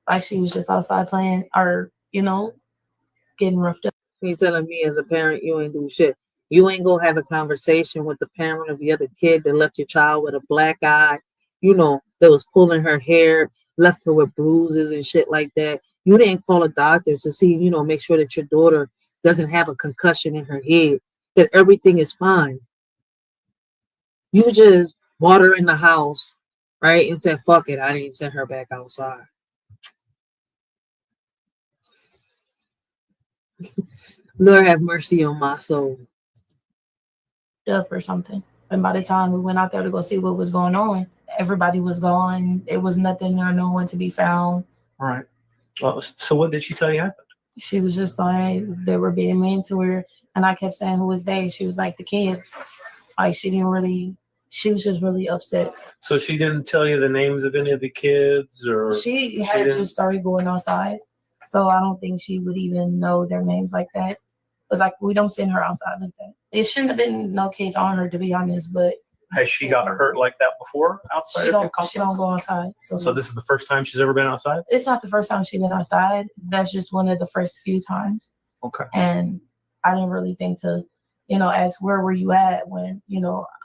like she was just outside playing or getting roughed up. He's telling me as a parent, you ain't do shit. You ain't gonna have a conversation with the parent of the other kid that left your child with a black eye, that was pulling her hair, left her with bruises and shit like that. You didn't call a doctor to see, make sure that your daughter doesn't have a concussion in her head, that everything is fine. You just brought her in the house, right, and said, fuck it, I didn't send her back outside. Lord have mercy on my soul. Up or something. And by the time we went out there to go see what was going on, everybody was gone. There was nothing or no one to be found. All right. Well, so what did she tell you happened? She was just like, they were being mean to her. And I kept saying, who was they? She was like, the kids. Like, she was just really upset. So she didn't tell you the names of any of the kids, or she had just started going outside. So I don't think she would even know their names like that. Because like we don't send her outside like that. It shouldn't have been no kids on her, to be honest. But has she got hurt like that before outside? She don't go outside. So this is the first time she's ever been outside? It's not the first time she's been outside. That's just one of the first few times. Okay. And I didn't really think to, ask where were you at when,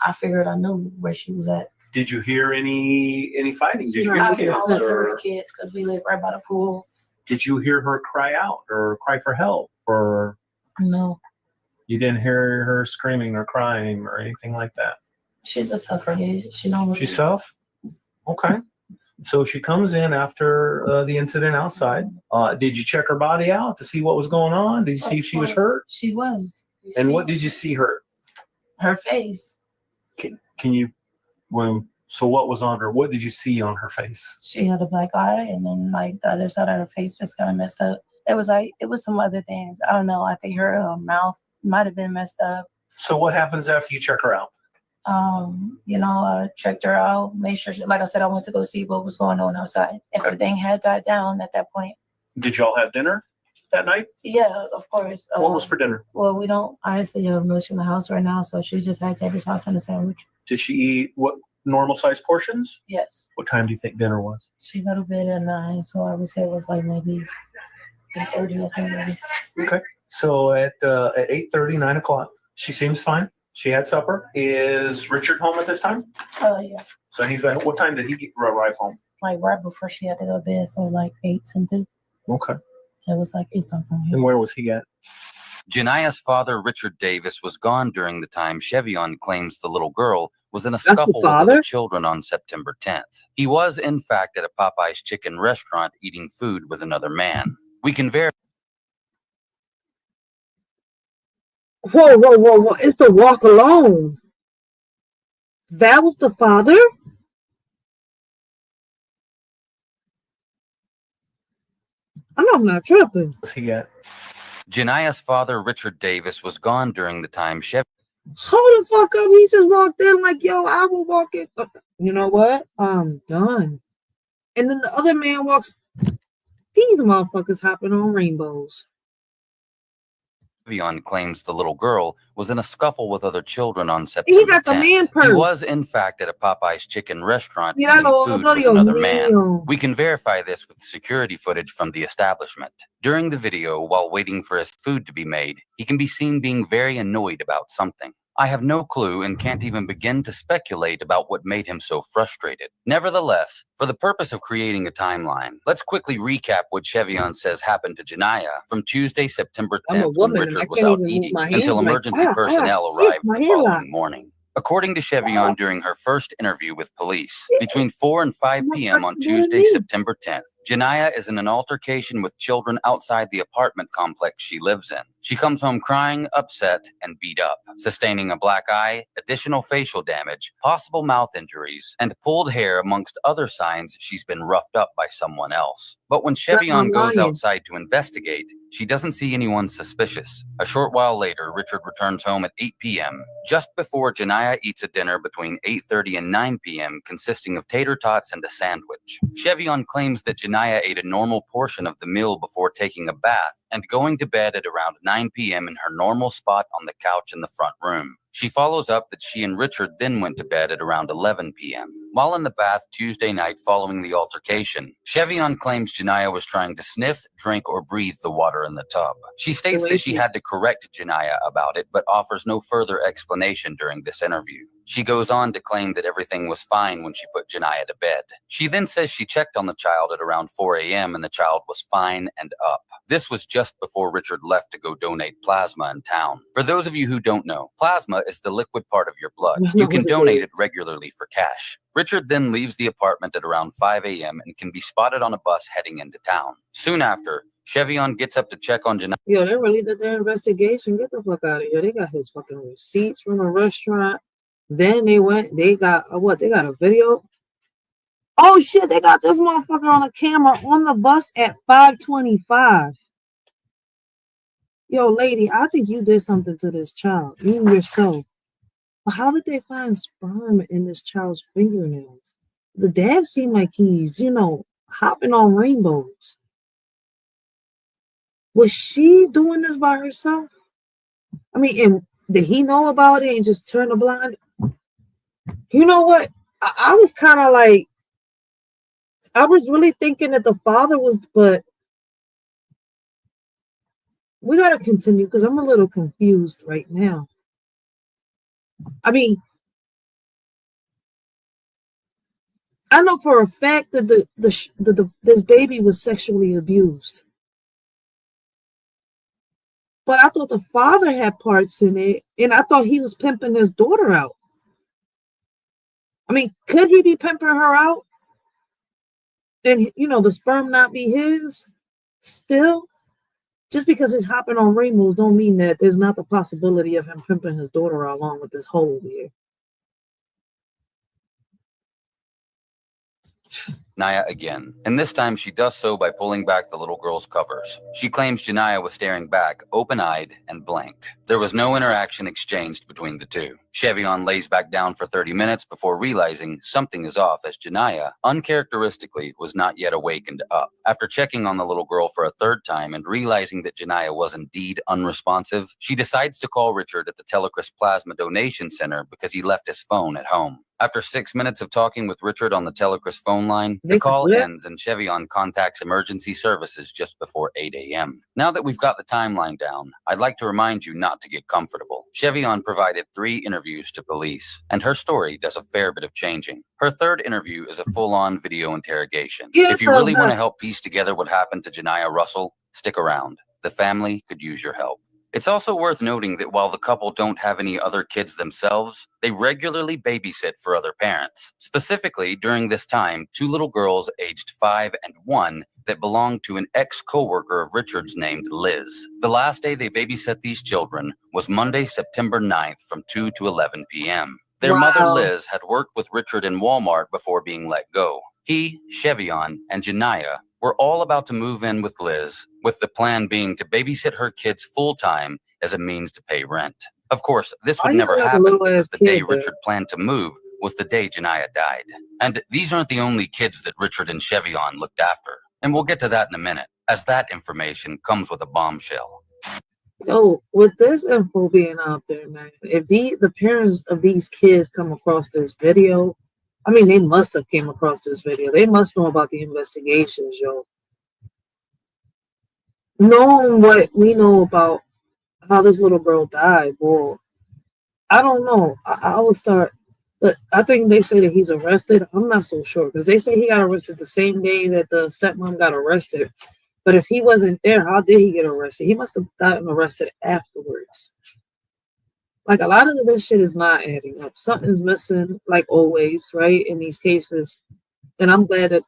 I figured I knew where she was at. Did you hear any fighting? Did you hear kids? I heard kids because we live right by the pool. Did you hear her cry out or cry for help, or? No. You didn't hear her screaming or crying or anything like that? She's a tougher kid. She's tough? Okay. So she comes in after the incident outside. Did you check her body out to see what was going on? Did you see if she was hurt? She was. And what did you see hurt? Her face. Can you, so what was on her? What did you see on her face? She had a black eye, and then like the other side of her face was kind of messed up. It was some other things. I don't know. I think her mouth might have been messed up. So what happens after you check her out? I checked her out, made sure, like I said, I went to go see what was going on outside. Everything had died down at that point. Did y'all have dinner that night? Yeah, of course. What was for dinner? Well, we don't honestly have much in the house right now, so she just had tater sauce and a sandwich. Did she eat what normal size portions? Yes. What time do you think dinner was? She got to bed at 9, so I would say it was like maybe 8:30, I think. Okay. So at 8:30, 9 o'clock, she seems fine. She had supper. Is Richard home at this time? Yeah. So he's been, what time did he arrive home? Like right before she had to go to bed, so like 8 something. Okay. It was like 8 something. And where was he at? Janiah's father, Richard Davis, was gone during the time Chevion claims the little girl was in a scuffle with other children on September 10th. He was, in fact, at a Popeye's chicken restaurant eating food with another man. We can verify. Whoa. It's the walk alone. That was the father? I know I'm not tripping. What's he at? Janiah's father, Richard Davis, was gone during the time Hold the fuck up. He just walked in like, yo, I will walk in. You know what? I'm done. And then the other man walks. These motherfuckers hopping on rainbows. Chevion claims the little girl was in a scuffle with other children on September 10th. He got the man purse. He was, in fact, at a Popeye's chicken restaurant eating food with Dios another mío. man. We can verify this with security footage from the establishment. During the video, while waiting for his food to be made, he can be seen being very annoyed about something. I have no clue and can't even begin to speculate about what made him so frustrated. Nevertheless, for the purpose of creating a timeline, let's quickly recap what Chevion says happened to Janiah from Tuesday, September 10th, when Richard was out eating, until emergency personnel arrived the following morning. According to Chevion, during her first interview with police, between 4 and 5 p.m. on Tuesday, September 10th, Janiah is in an altercation with children outside the apartment complex she lives in. She comes home crying, upset, and beat up, sustaining a black eye, additional facial damage, possible mouth injuries, and pulled hair amongst other signs she's been roughed up by someone else. But when Chevion goes outside to investigate, she doesn't see anyone suspicious. A short while later, Richard returns home at 8 p.m., just before Janiah eats a dinner between 8:30 and 9 p.m. consisting of tater tots and a sandwich. Chevion claims that Janiah ate a normal portion of the meal before taking a bath and going to bed at around 9 p.m. in her normal spot on the couch in the front room. She follows up that she and Richard then went to bed at around 11 p.m. While in the bath Tuesday night following the altercation, Chevion claims Janiah was trying to sniff, drink, or breathe the water in the tub. She states that she had to correct Janiah about it, but offers no further explanation during this interview. She goes on to claim that everything was fine when she put Janiah to bed. She then says she checked on the child at around 4 a.m. and the child was fine and up. This was just before Richard left to go donate plasma in town. For those of you who don't know, plasma is the liquid part of your blood. You can donate it regularly for cash. Richard then leaves the apartment at around 5 a.m. and can be spotted on a bus heading into town. Soon after, Chevion gets up to check on Janiah. Yo, they really did their investigation. Get the fuck out of here. They got his fucking receipts from the restaurant. Then they got a video. Oh shit, they got this motherfucker on the camera on the bus at 5:25. Yo, lady, I think you did something to this child, you yourself. But how did they find sperm in this child's fingernails? The dad seemed like he's, hopping on rainbows. Was she doing this by herself? I mean, and did he know about it and just turn a blind? You know what? I was kind of like, I was really thinking that the father was, but we got to continue because I'm a little confused right now. I mean, I know for a fact that this baby was sexually abused. But I thought the father had parts in it, and I thought he was pimping his daughter out. I mean, could he be pimping her out? And, the sperm not be his still? Just because he's hopping on rainbows don't mean that there's not the possibility of him pimping his daughter out along with this hole here. Janiah again, and this time she does so by pulling back the little girl's covers. She claims Janiah was staring back, open-eyed and blank. There was no interaction exchanged between the two. Chevion lays back down for 30 minutes before realizing something is off as Janiah, uncharacteristically, was not yet awakened up. After checking on the little girl for a third time and realizing that Janiah was indeed unresponsive, she decides to call Richard at the Telecris Plasma Donation Center because he left his phone at home. After 6 minutes of talking with Richard on the Telecris phone line, the call ends and Chevion contacts emergency services just before 8 a.m. Now that we've got the timeline down, I'd like to remind you not to get comfortable. Chevion provided 3 interviews to police, and her story does a fair bit of changing. Her third interview is a full-on video interrogation. If you really want to help piece together what happened to Janiah Russell, stick around. The family could use your help. It's also worth noting that while the couple don't have any other kids themselves, they regularly babysit for other parents. Specifically, during this time, 2 little girls aged 5 and 1 that belonged to an ex-coworker of Richard's named Liz. The last day they babysat these children was Monday, September 9th from 2 to 11 p.m. Their mother, Liz, had worked with Richard in Walmart before being let go. He, Chevion, and Janiah were all about to move in with Liz, with the plan being to babysit her kids full-time as a means to pay rent. Of course, this would never happen because the day Richard planned to move was the day Janiah died. And these aren't the only kids that Richard and Chevion looked after. And we'll get to that in a minute, as that information comes with a bombshell. Yo, with this info being out there, man, if the parents of these kids come across this video, I mean, they must have came across this video. They must know about the investigations, yo. Knowing what we know about how this little girl died, boy, I don't know. I would start, but I think they say that he's arrested. I'm not so sure because they say he got arrested the same day that the stepmom got arrested. But if he wasn't there, how did he get arrested? He must have gotten arrested afterwards. Like, a lot of this shit is not adding up. Something's missing, like always, right, in these cases. And I'm glad that,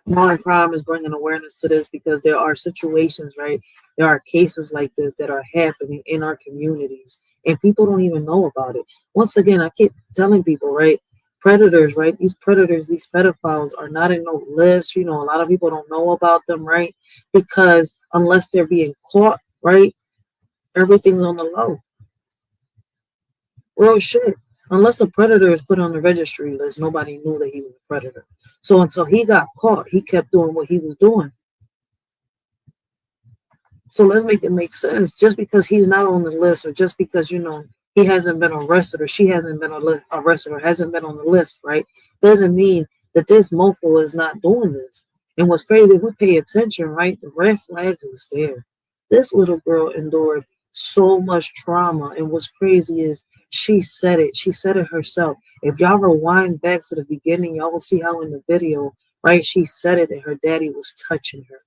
Violent crime is bringing awareness to this because there are situations, right? There are cases like this that are happening in our communities, and people don't even know about it. Once again, I keep telling people, right? Predators, right? These predators, these pedophiles are not in no list. You know, a lot of people don't know about them, right? Because unless they're being caught, right? Everything's on the low. Real shit. Unless a predator is put on the registry list, nobody knew that he was a predator. So until he got caught, he kept doing what he was doing. So let's make it make sense. Just because he's not on the list, or just because, you know, he hasn't been arrested, or she hasn't been arrested, or hasn't been on the list, right, doesn't mean that this mofo is not doing this. And what's crazy, if we pay attention, right, the red flags is there. This little girl endured so much trauma, and what's crazy is she said it herself. If y'all rewind back to the beginning, y'all will see how in the video, right, she said it, that her daddy was touching her.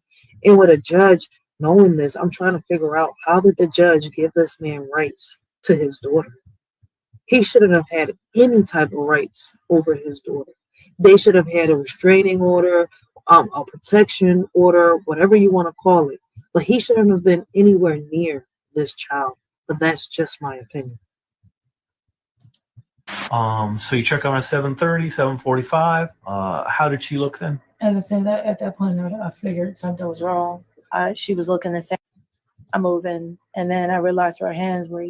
And with a judge knowing this, I'm trying to figure out, how did the judge give this man rights to his daughter? He shouldn't have had any type of rights over his daughter. They should have had a restraining order, a protection order, whatever you want to call it. But he shouldn't have been anywhere near this child. But that's just my opinion. So you check on at 7:30, 7:45. How did she look then? And I said that at that point, I figured something was wrong. She was looking the same. I'm moving, and then I realized her hands were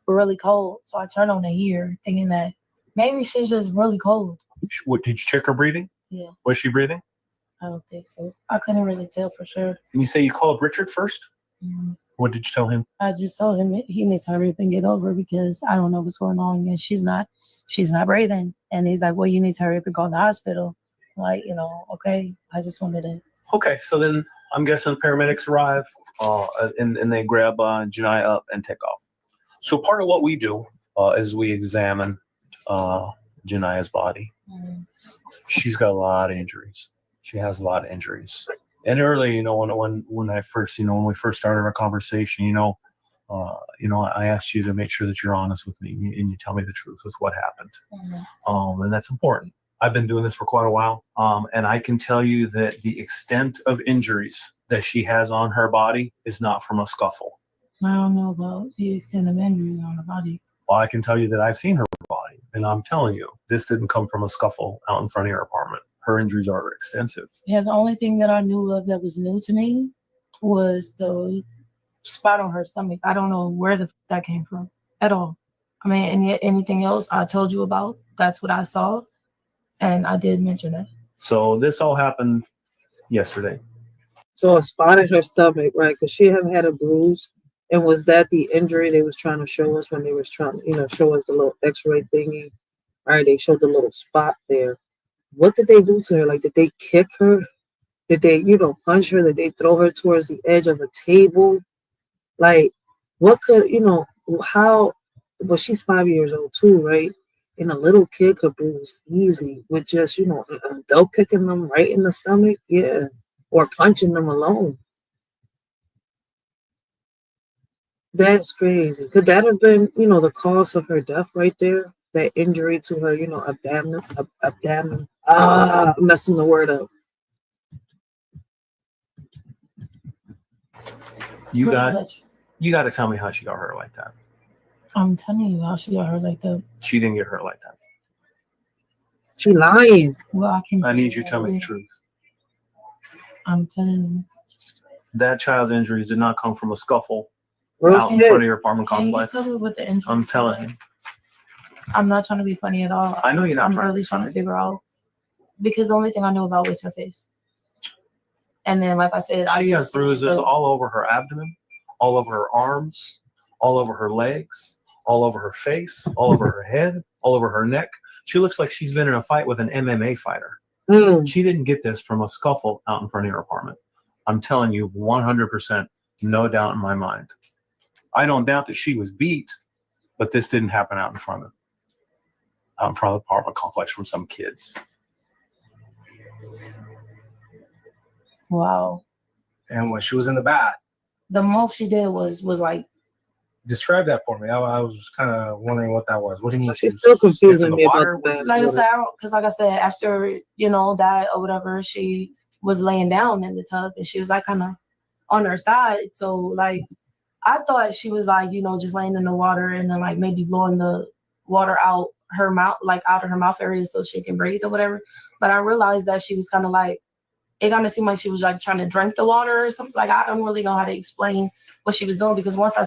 really cold. So I turned on the heater, thinking that maybe she's just really cold. What, did you check her breathing? Yeah. Was she breathing? I don't think so. I couldn't really tell for sure. And you say you called Richard first? Mm-hmm. What did you tell him? I just told him he needs to hurry up and get over, because I don't know what's going on, and she's not breathing. And he's like, well, you need to hurry up and go to the hospital. Like, you know, okay. I just wanted to. Okay, so then I'm guessing paramedics arrive and they grab Janiah up and take off. So part of what we do is we examine Janiah's body. Mm-hmm. She's got a lot of injuries. She has a lot of injuries. And early, you know, when we first started our conversation, I asked you to make sure that you're honest with me and you tell me the truth with what happened. Mm-hmm. And that's important. I've been doing this for quite a while, and I can tell you that the extent of injuries that she has on her body is not from a scuffle. I don't know about the extent of injuries on her body. Well, I can tell you that I've seen her body, and I'm telling you, this didn't come from a scuffle out in front of your apartment. Her injuries are extensive. Yeah, the only thing that I knew of that was new to me was the spot on her stomach. I don't know where that came from at all. I mean, anything else I told you about, that's what I saw. And I did mention it. So this all happened yesterday. So a spot in her stomach, right? Because she had a bruise. And was that the injury they was trying to show us when they was trying to, show us the little x-ray thingy? Right? They showed the little spot there. What did they do to her? Like, did they kick her? Did they, punch her? Did they throw her towards the edge of a table? Like, what could, how, well, she's 5 years old too, right? And a little kid could bruise easily with just, an adult kicking them right in the stomach, yeah, or punching them alone. That's crazy. Could that have been, the cause of her death right there? That injury to her, abdomen. I'm messing the word up. You got to tell me how she got hurt like that. I'm telling you how she got hurt like that. She didn't get hurt like that. She lying. Well, I need you to tell me the truth. I'm telling you. That child's injuries did not come from a scuffle Real out in front of your apartment complex. Tell me what the injury I'm telling you. I'm not trying to be funny at all. I know you're not. I'm really trying to figure out, because the only thing I know about was her face. And then, like I said, she has bruises all over her abdomen, all over her arms, all over her legs, all over her face, all over her head, all over her neck. She looks like she's been in a fight with an MMA fighter. She didn't get this from a scuffle out in front of your apartment. I'm telling you 100%, no doubt in my mind. I don't doubt that she was beat, but this didn't happen out in front of the apartment complex from some kids. Wow. And when she was in the bath, the most she did was like. Describe that for me. I was kind of wondering what that was. What do you mean? She's still confusing me about that. Like I said, because like I said, after that or whatever, she was laying down in the tub, and she was like kind of on her side. So like I thought she was like, you know, just laying in the water and then like maybe blowing the water out her mouth, like out of her mouth area so she can breathe or whatever. But I realized that she was kind of like, it kind of seemed like she was like trying to drink the water or something. Like I don't really know how to explain what she was doing, because once I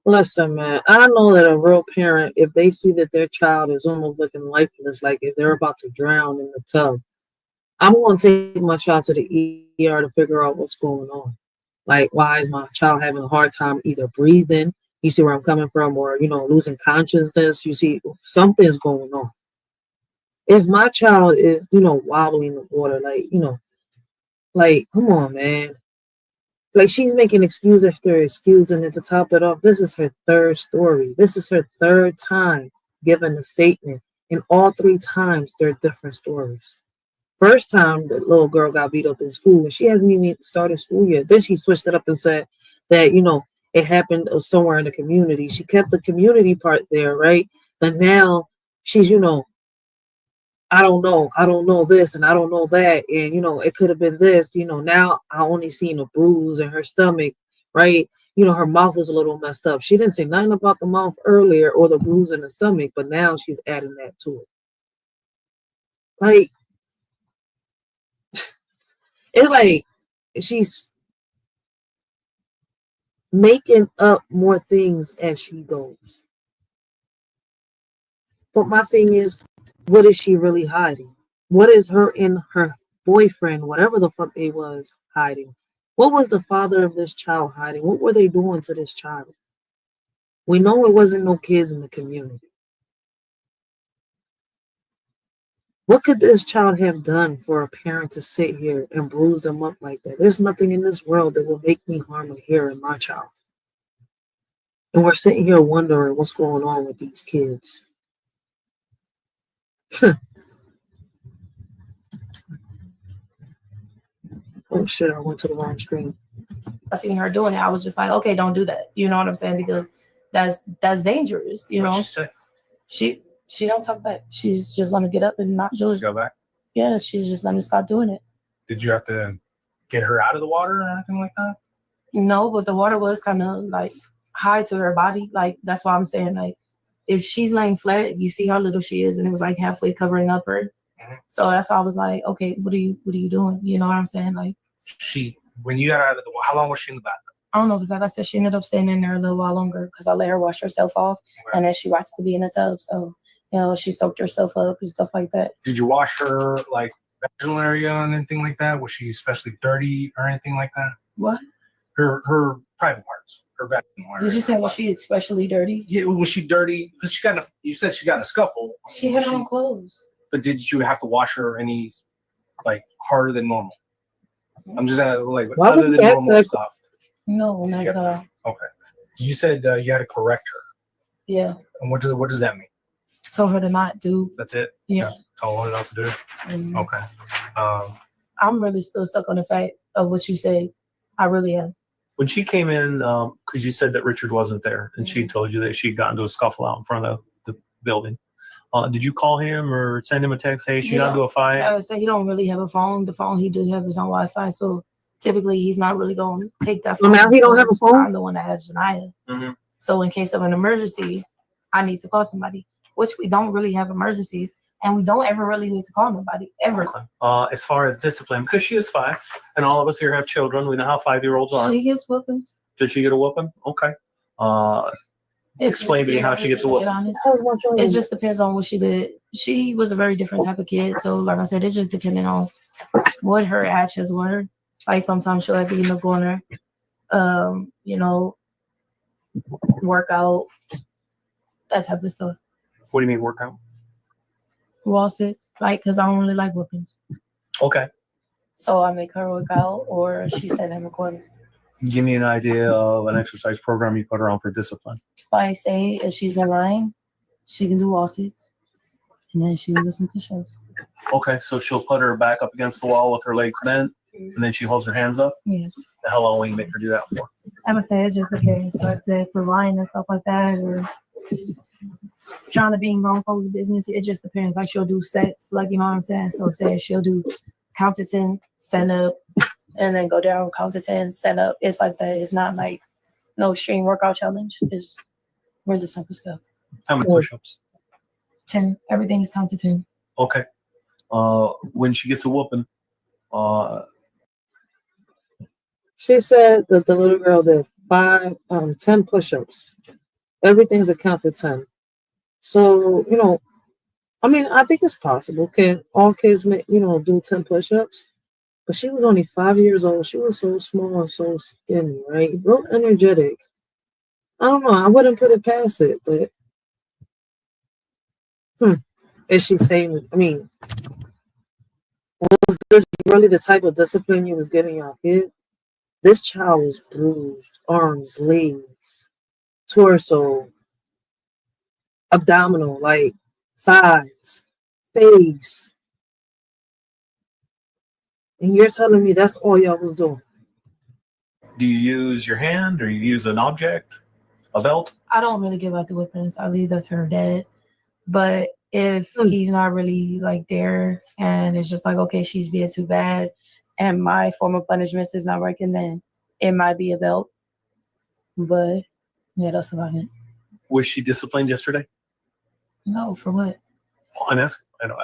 Listen, man, I know that a real parent, if they see that their child is almost looking lifeless, like if they're about to drown in the tub, I'm going to take my child to the ER to figure out what's going on. Like, why is my child having a hard time either breathing? You see where I'm coming from? Or, you know, losing consciousness. You see, something's going on. If my child is, you know, wobbling in the water, like, you know, like, come on, man. Like, she's making excuse after excuse, and then to top it off, this is her third story. This is her third time giving a statement, and all 3 times they're different stories. First time the little girl got beat up in school, and she hasn't even started school yet. Then she switched it up and said that, you know, it happened somewhere in the community. She kept the community part there, right? But now she's, you know, I don't know this and I don't know that, and you know, it could have been this, you know. Now I only seen a bruise in her stomach, right? You know, her mouth was a little messed up. She didn't say nothing about the mouth earlier or the bruise in the stomach, but now she's adding that to it. Like, it's like she's making up more things as she goes. But my thing is, what is she really hiding? What is her and her boyfriend, whatever the fuck they was, hiding? What was the father of this child hiding? What were they doing to this child? We know it wasn't no kids in the community. What could this child have done for a parent to sit here and bruise them up like that? There's nothing in this world that will make me harm a hair in my child. And we're sitting here wondering what's going on with these kids. Oh shit, I went to the wrong screen. I seen her doing it, I was just like, okay, don't do that. You know what I'm saying? Because that's dangerous, you know. She don't talk back. She's just gonna get up and not just go back. Yeah, she's just gonna stop doing it. Did you have to get her out of the water or anything like that? No, but the water was kind of like high to her body. Like that's why I'm saying, like, if she's laying flat, you see how little she is, and it was like halfway covering up her. Mm-hmm. So that's why I was like, okay, what are you doing? You know what I'm saying? Like, when you got out of the water, how long was she in the bathtub? I don't know, because like I said, she ended up staying in there a little while longer because I let her wash herself off, and then she watched to be in the tub. So, you know, she soaked herself up and stuff like that. Did you wash her like vaginal area and anything like that? Was she especially dirty or anything like that? What? Her private parts, her vaginal area. Did you say was she especially dirty? Yeah, was she dirty? Because you said she got a scuffle. She had on clothes. But did you have to wash her any like harder than normal? I'm just like other than normal stuff. No, not at all. Okay. You said you had to correct her. Yeah. And what does that mean? Told her to not do. That's it? Yeah. Told her not to do it? Mm-hmm. Okay. I'm really still stuck on the fact of what you said. I really am. When she came in, because you said that Richard wasn't there, and she told you that she'd gotten into a scuffle out in front of the building. Did you call him or send him a text? Hey, she got into a fight? I would say he don't really have a phone. The phone he do have is on Wi-Fi, so typically he's not really going to take that phone. Well, now he don't have a phone? I'm the one that has Janiyah. Mm-hmm. So in case of an emergency, I need to call somebody, which we don't really have emergencies, and we don't ever really need to call nobody, ever. Okay. As far as discipline, because she is 5, and all of us here have children. We know how 5-year-olds are. She gets whoopings. Did she get a whooping? Okay. Explain to me how she gets a whooping. It just depends on what she did. She was a very different type of kid. So like I said, it just depended on what her actions were. Like sometimes she'll have to end up going to, you know, work out, that type of stuff. What do you mean work out? Wall sits, like, because I don't really like whoopings. Okay. So I make her work out, or she stand in the corner. Give me an idea of an exercise program you put her on for discipline. I say if she's been lying, she can do wall sits, and then she can do some push-ups. Okay, so she'll put her back up against the wall with her legs bent, and then she holds her hands up? Yes. How long will you make her do that for? I would say it just depends. So I'd say for lying and stuff like that, or trying to be in wrong folks' business, it just depends. Like she'll do sets, like, you know what I'm saying? So say she'll do count to 10 stand up, and then go down, count to 10, stand up. It's like that. It's not like no extreme workout challenge. It's really simple stuff. How many push-ups? 10. Everything is count to 10. Okay. When she gets a whooping, she said that the little girl did 10 push-ups. Everything's a count to 10. So, you know, I mean, I think it's possible. Can all kids make, do 10 push-ups? But she was only 5 years old. She was so small and so skinny, right? Real energetic. I don't know. I wouldn't put it past it, but is she saying, I mean, was this really the type of discipline you was getting your kid? This child was bruised, arms, legs, torso, abdominal, like thighs, face. And you're telling me that's all y'all was doing? do you use your hand or you use an object, a belt? I don't really give out the whippings. I leave that to her dad. But if he's not really like there and it's just like, okay, she's being too bad and my form of punishment is not working, then it might be a belt. But yeah, that's about it. Was she disciplined yesterday? No, for what? I'm asking. I know.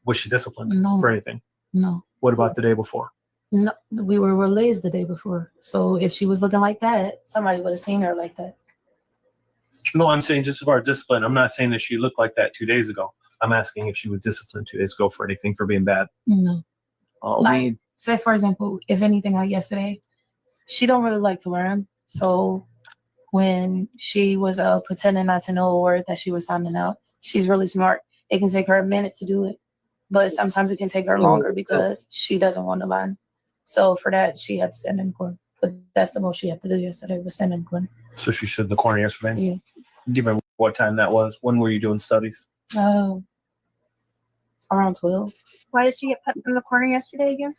Was she disciplined for anything? No. What about the day before? No, we were released the day before. So if she was looking like that, somebody would have seen her like that. No, I'm saying just as far as discipline. I'm not saying that she looked like that 2 days ago. I'm asking if she was disciplined 2 days ago for anything, for being bad. No. Like, say for example, if anything like yesterday, she don't really like to wear them. So when she was pretending not to know a word that she was sounding out, she's really smart. It can take her a minute to do it, but sometimes it can take her longer because she doesn't want to learn. So for that, she had to stand in court. But that's the most she had to do yesterday, was stand in court. So she stood in the corner yesterday? Yeah. Do you remember what time that was? When were you doing studies? Around 12. Why did she get put in the corner yesterday again?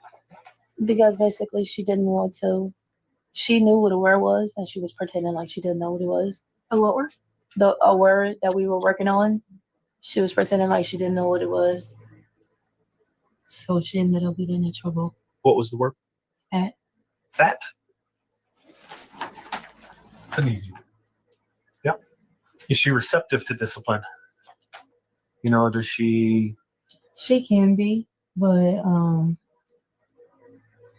Because basically she didn't want to. She knew what a word was, and she was pretending like she didn't know what it was. A what word? A word that we were working on. She was pretending like she didn't know what it was. So she ended up getting in trouble. What was the word? Fat. Fat? It's an easy one. Yeah. Is she receptive to discipline? You know, does she... She can be, but,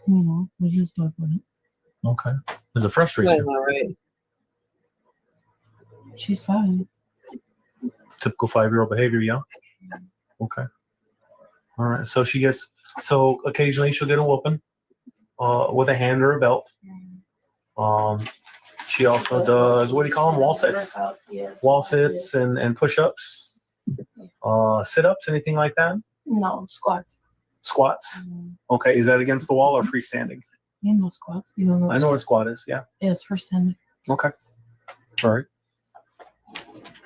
we just work with it. Okay. Does it frustrate you? All right. She's fine. It's typical 5-year-old behavior, yeah? Okay. All right. So so occasionally she'll get a whooping with a hand or a belt. She also does, what do you call them? Wall sits. Wall sits and push-ups. Sit-ups, anything like that? No, squats. Squats? Okay. Is that against the wall or freestanding? You know squats. You know I know what a squat is, yeah. It's freestanding. Okay. All right.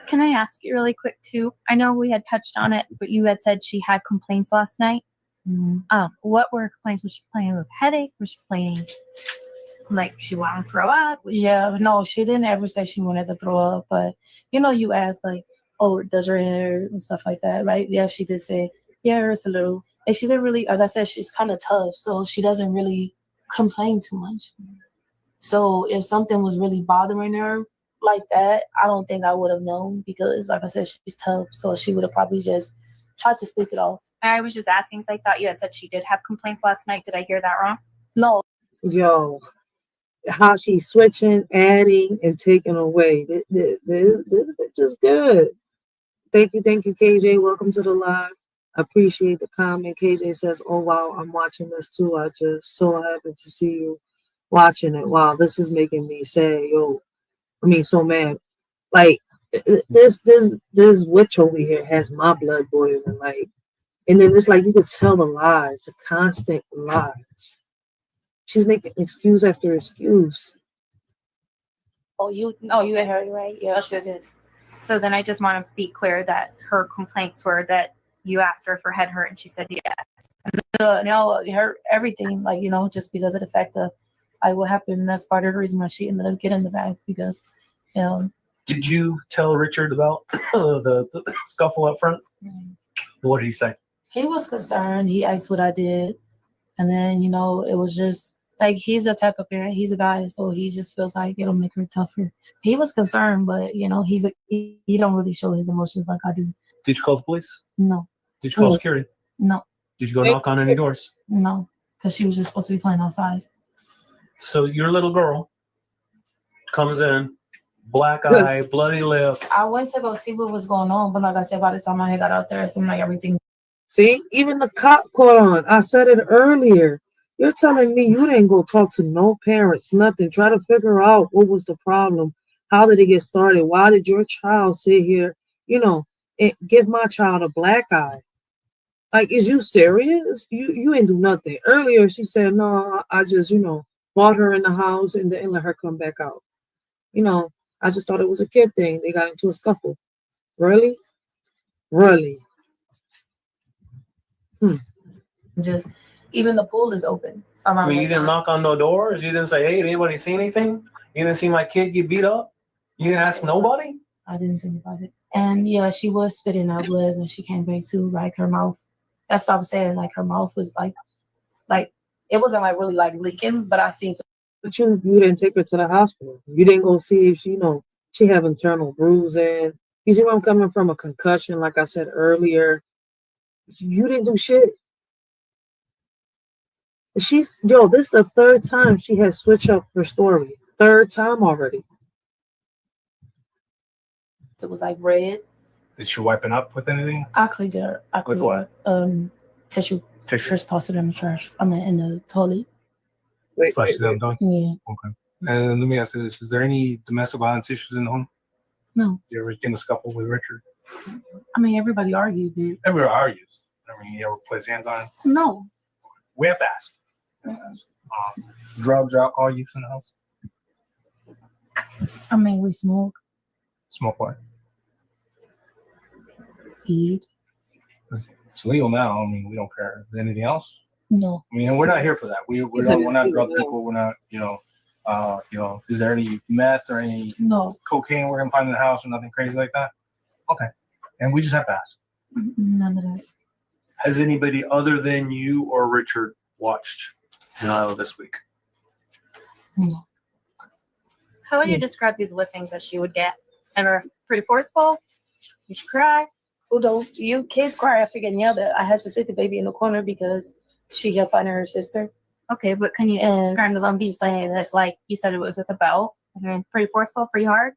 Can I ask you really quick too? I know we had touched on it, but you had said she had complaints last night. What were her complaints? Was she complaining with headache? Was she complaining like she wanted to throw up? Yeah, no, she didn't ever say she wanted to throw up, but you asked like, oh, does her hair and stuff like that, right? Yeah, she did say, yeah, it hurts a little. And she didn't really, like I said, she's kind of tough, so she doesn't really complain too much. So if something was really bothering her like that, I don't think I would have known because, like I said, she's tough, so she would have probably just tried to sleep it off. I was just asking because I thought you had said she did have complaints last night. Did I hear that wrong? No. Yo, how she's switching, adding, and taking away. This is good. Thank you, KJ. Welcome to the live. Appreciate the comment. KJ says, oh, wow, I'm watching this too. I just so happy to see you watching it. Wow, this is making me sad. So mad. Like, this witch over here has my blood boiling. Like, and then it's like you could tell the lies, the constant lies. She's making excuse after excuse. You had heard it right? Yeah, she did. So then I just want to be clear that her complaints were that you asked her for head hurt and she said yes. No, her everything, like, just because of the fact that what happened, that's part of the reason why she ended up getting the bags because, Did you tell Richard about the scuffle up front? What did he say? He was concerned. He asked what I did. And then, you know, it was just like, he's the type of parent, he's a guy, so he just feels like it'll make her tougher. He was concerned, but you know, he don't really show his emotions like I do. Did you call the police? No. Did you call security? No. Did you go knock on any doors? No, because she was just supposed to be playing outside. So your little girl comes in, black eye, bloody lip. I went to go see what was going on, but like I said, by the time I had got out there, it seemed like everything. See, even the cop caught on. I said it earlier. You're telling me you didn't go talk to no parents, nothing. Try to figure out what was the problem. How did it get started? Why did your child sit here, you know, and give my child a black eye? Like, is you serious? You ain't do nothing. Earlier, she said, no, I just, you know, brought her in the house and then let her come back out. You know, I just thought it was a kid thing. They got into a scuffle. Really? Really? Just, even the pool is open. I mean, you didn't knock on no doors? You didn't say, hey, did anybody see anything? You didn't see my kid get beat up? You didn't ask nobody? I didn't think about it. And yeah, she was spitting out blood when she came back too, like her mouth. That's what I was saying, like her mouth was like it wasn't like really like leaking, but I seen. But you didn't take her to the hospital. You didn't go see if she, you know, she have internal bruising. You see where I'm coming from? A concussion, like I said earlier. You didn't do shit. This is the third time she has switched up her story. Third time already. It was like red. Did she wipe it up with anything? I cleaned it. With what? Tissue. Tissue. Just tossed it in the trash. I mean, in the toilet. Flush it down, done? Yeah. Okay. And let me ask you this: is there any domestic violence issues in the home? No. You ever get in a scuffle with Richard? I mean, everybody argued, dude. Everybody argues. I mean, you ever put his hands on him? No. We have to ask. Drugs or alcohol use in the house? I mean, we smoke. Smoke what? Weed. It's legal now. I mean, we don't care. Is there anything else? No. I mean, we're not here for that. We're not drug people. We're not, you know, is there any meth or any cocaine we're gonna find in the house or nothing crazy like that? Okay. And we just have to ask. None of that. Has anybody other than you or Richard watched Janiyah this week? No. How would you describe these whippings that she would get? Ever pretty forceful? You should cry? Who don't? You kids cry after getting yelled at. I had to sit the baby in the corner because she kept fighting her sister. Okay, but can you describe the lumpies that's like you said it was with a belt? I mean, pretty forceful, pretty hard?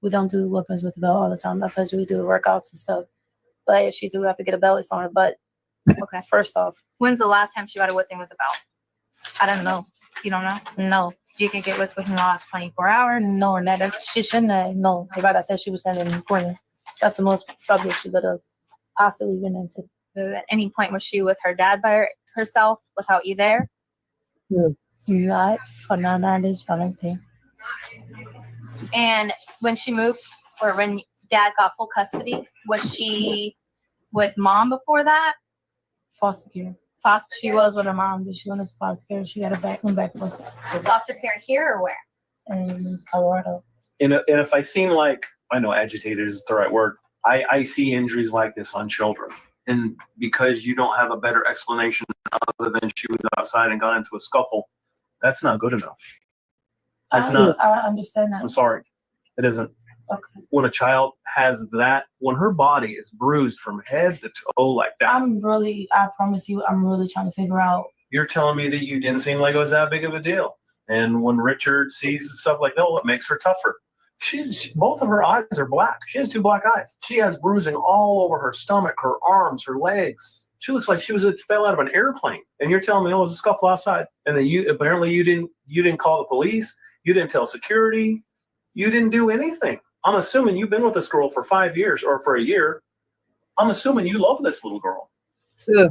We don't do weapons with a belt all the time. That's why we do workouts and stuff. But if she do have to get a belt, it's on her butt. Okay. First off. When's the last time she got a whipping with a belt? I don't know. You don't know? No. You can get whipped within the last 24 hours? No, or not. She shouldn't have. No. Like I said, she was standing in the corner. That's the most trouble she could have possibly been into. At any point was she with her dad by herself? Without you there? Not for non-knowledge, I don't think. And when she moved, or when dad got full custody, was she with mom before that? Foster care. She was with her mom, but she went to foster care. She got a back foster. Foster care here or where? In Colorado. And if I seem like, I know agitated is the right word, I see injuries like this on children. And because you don't have a better explanation other than she was outside and got into a scuffle, that's not good enough. I understand that. I'm sorry. It isn't. Okay. When a child has that, when her body is bruised from head to toe like that. I promise you, I'm really trying to figure out. You're telling me that you didn't seem like it was that big of a deal. And when Richard sees stuff like that, it makes her tougher. Both of her eyes are black. She has 2 black eyes. She has bruising all over her stomach, her arms, her legs. She looks like she fell out of an airplane. And you're telling me, it was a scuffle outside. And then you didn't call the police. You didn't tell security. You didn't do anything. I'm assuming you've been with this girl for 5 years or for a year. I'm assuming you love this little girl. Yeah.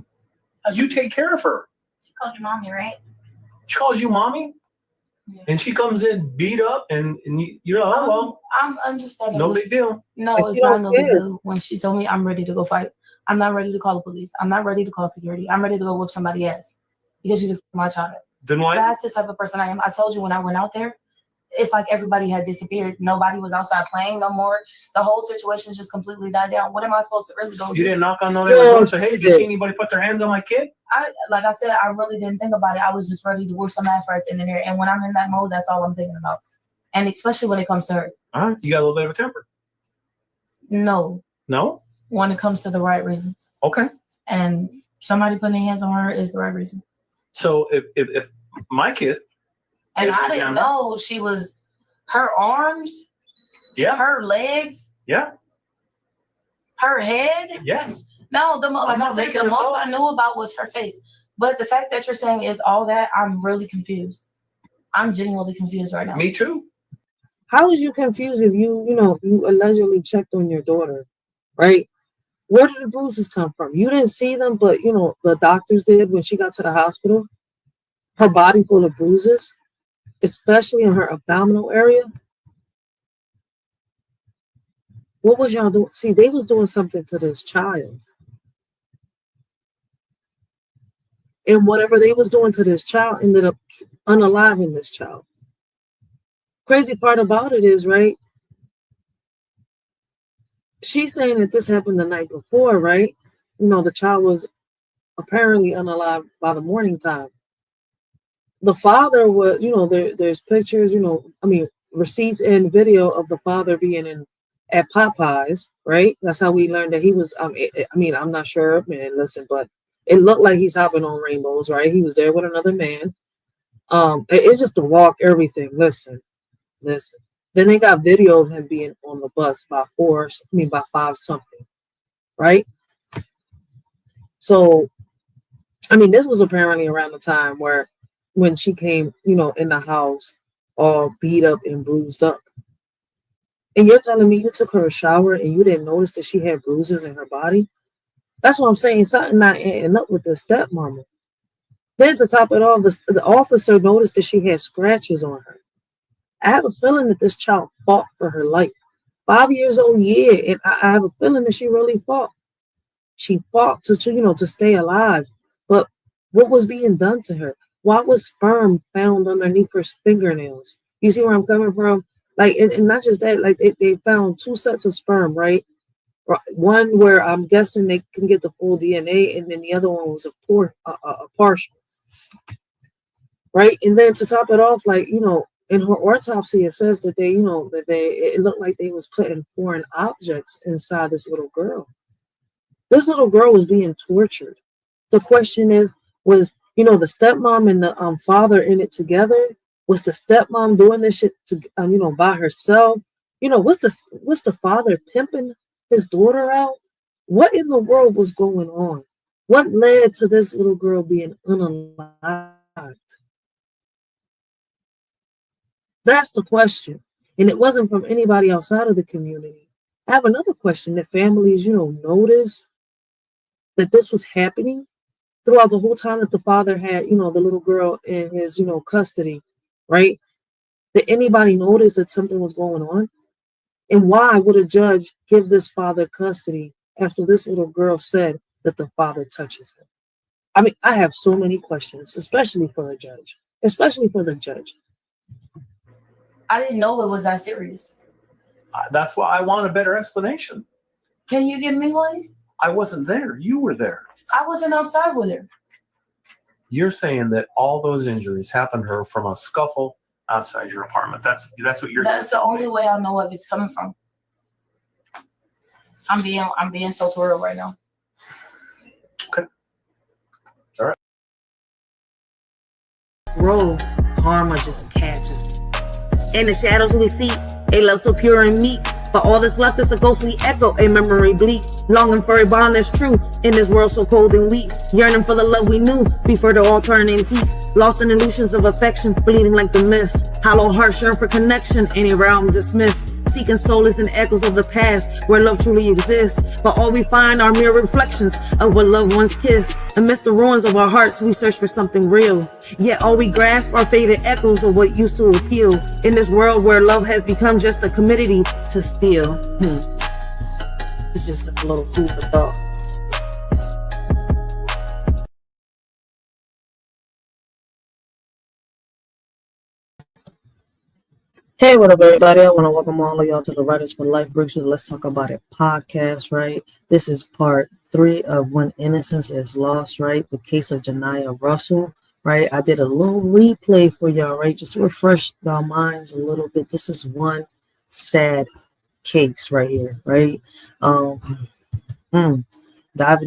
You take care of her. She calls you mommy, right? She calls you mommy? Yeah. And she comes in beat up and you're like, oh, well. I'm understanding. No big deal. No, it's not no big deal. When she told me I'm ready to go fight, I'm not ready to call the police. I'm not ready to call security. I'm ready to go whip somebody else because you did my child. Then why? That's the type of person I am. I told you when I went out there, it's like everybody had disappeared. Nobody was outside playing no more. The whole situation just completely died down. What am I supposed to really go do? You didn't knock on no door and say, hey, did you see anybody put their hands on my kid? Like I said, I really didn't think about it. I was just ready to whip some ass right then and there. And when I'm in that mode, that's all I'm thinking about. And especially when it comes to her. All right, you got a little bit of a temper. No. No? When it comes to the right reasons. Okay. And somebody putting their hands on her is the right reason. So if my kid. And I didn't know she was, her arms. Yeah. Her legs. Yeah. Her head. Yes. No, like I said, the most I knew about was her face. But the fact that you're saying is all that, I'm really confused. I'm genuinely confused right now. Me too. How was you confused if you allegedly checked on your daughter, right? Where did the bruises come from? You didn't see them, but the doctors did when she got to the hospital. Her body full of bruises, especially in her abdominal area. What was y'all doing? See, they was doing something to this child. And whatever they was doing to this child ended up unaliving this child. Crazy part about it is, right? She's saying that this happened the night before, right? The child was apparently unalived by the morning time. The father was, there's pictures, receipts and video of the father being at Popeyes, right? That's how we learned that he was, I'm not sure, man, listen, but it looked like he's hopping on rainbows, right? He was there with another man. It's just the walk, everything. Listen. Then they got video of him being on the bus by 5 something, right? So, this was apparently around the time when she came, in the house, all beat up and bruised up. And you're telling me you took her a shower and you didn't notice that she had bruises in her body? That's what I'm saying. Something not ending up with the stepmama. Then to top it off, the officer noticed that she had scratches on her. I have a feeling that this child fought for her life. 5 years old, yeah, and I have a feeling that she really fought. She fought to stay alive. But what was being done to her? Why was sperm found underneath her fingernails? You see where I'm coming from? Like, and not just that, like they found 2 sets of sperm, right? One where I'm guessing they can get the full DNA, and then the other one was a partial, right? And then to top it off, like, in her autopsy, it says that it looked like they was putting foreign objects inside this little girl. This little girl was being tortured. The question is, was the stepmom and the father in it together? Was the stepmom doing this shit to by herself? What's the father pimping his daughter out? What in the world was going on? What led to this little girl being unalived? That's the question. And it wasn't from anybody outside of the community. I have another question that families, notice that this was happening throughout the whole time that the father had, the little girl in his, custody, right? Did anybody notice that something was going on? And why would a judge give this father custody after this little girl said that the father touches her? I have so many questions, especially for a judge, especially for the judge. I didn't know it was that serious. That's why I want a better explanation. Can you give me one? I wasn't there. You were there. I wasn't outside with her. You're saying that all those injuries happened to her from a scuffle outside your apartment. That's what you're. That's the only way I know if it's coming from. I'm being so thorough right now. Okay. All right. Roll, karma just catches. In the shadows we see a love so pure and meek, but all that's left is a ghostly echo, a memory bleak, longing for a bond that's true in this world so cold and weak, yearning for the love we knew before the all turned antique, lost in illusions of affection, bleeding like the mist, hollow hearts yearn for connection, any realm dismissed, seeking solace in echoes of the past where love truly exists, but all we find are mere reflections of what loved ones kissed. Amidst the ruins of our hearts we search for something real, yet all we grasp are faded echoes of what used to appeal in this world where love has become just a commodity to steal. It's just a little food for thought. Hey, what up, everybody? I want to welcome all of y'all to the Writers for Life Breaks with Let's Talk About It podcast, right? This is part 3 of When Innocence is Lost, right? The case of Janiyah Russell, right? I did a little replay for y'all, right? Just to refresh our minds a little bit. This is one sad case right here, right? Diving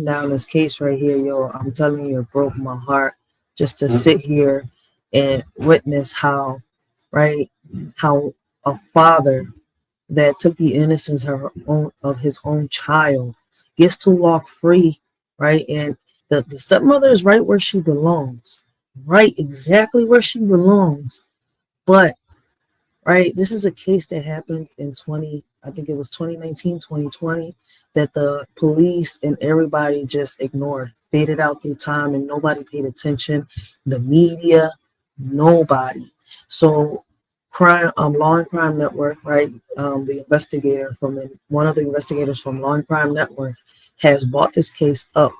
down this case right here, yo, I'm telling you, it broke my heart just to sit here and witness how, right, how a father that took the innocence of his own child gets to walk free, right? And the stepmother is right where she belongs, right, exactly where she belongs. But right, this is a case that happened in 2019, 2020, that the police and everybody just ignored, faded out through time, and nobody paid attention. The media, nobody. So Law and Crime Network, right? One of the investigators from Law and Crime Network has brought this case up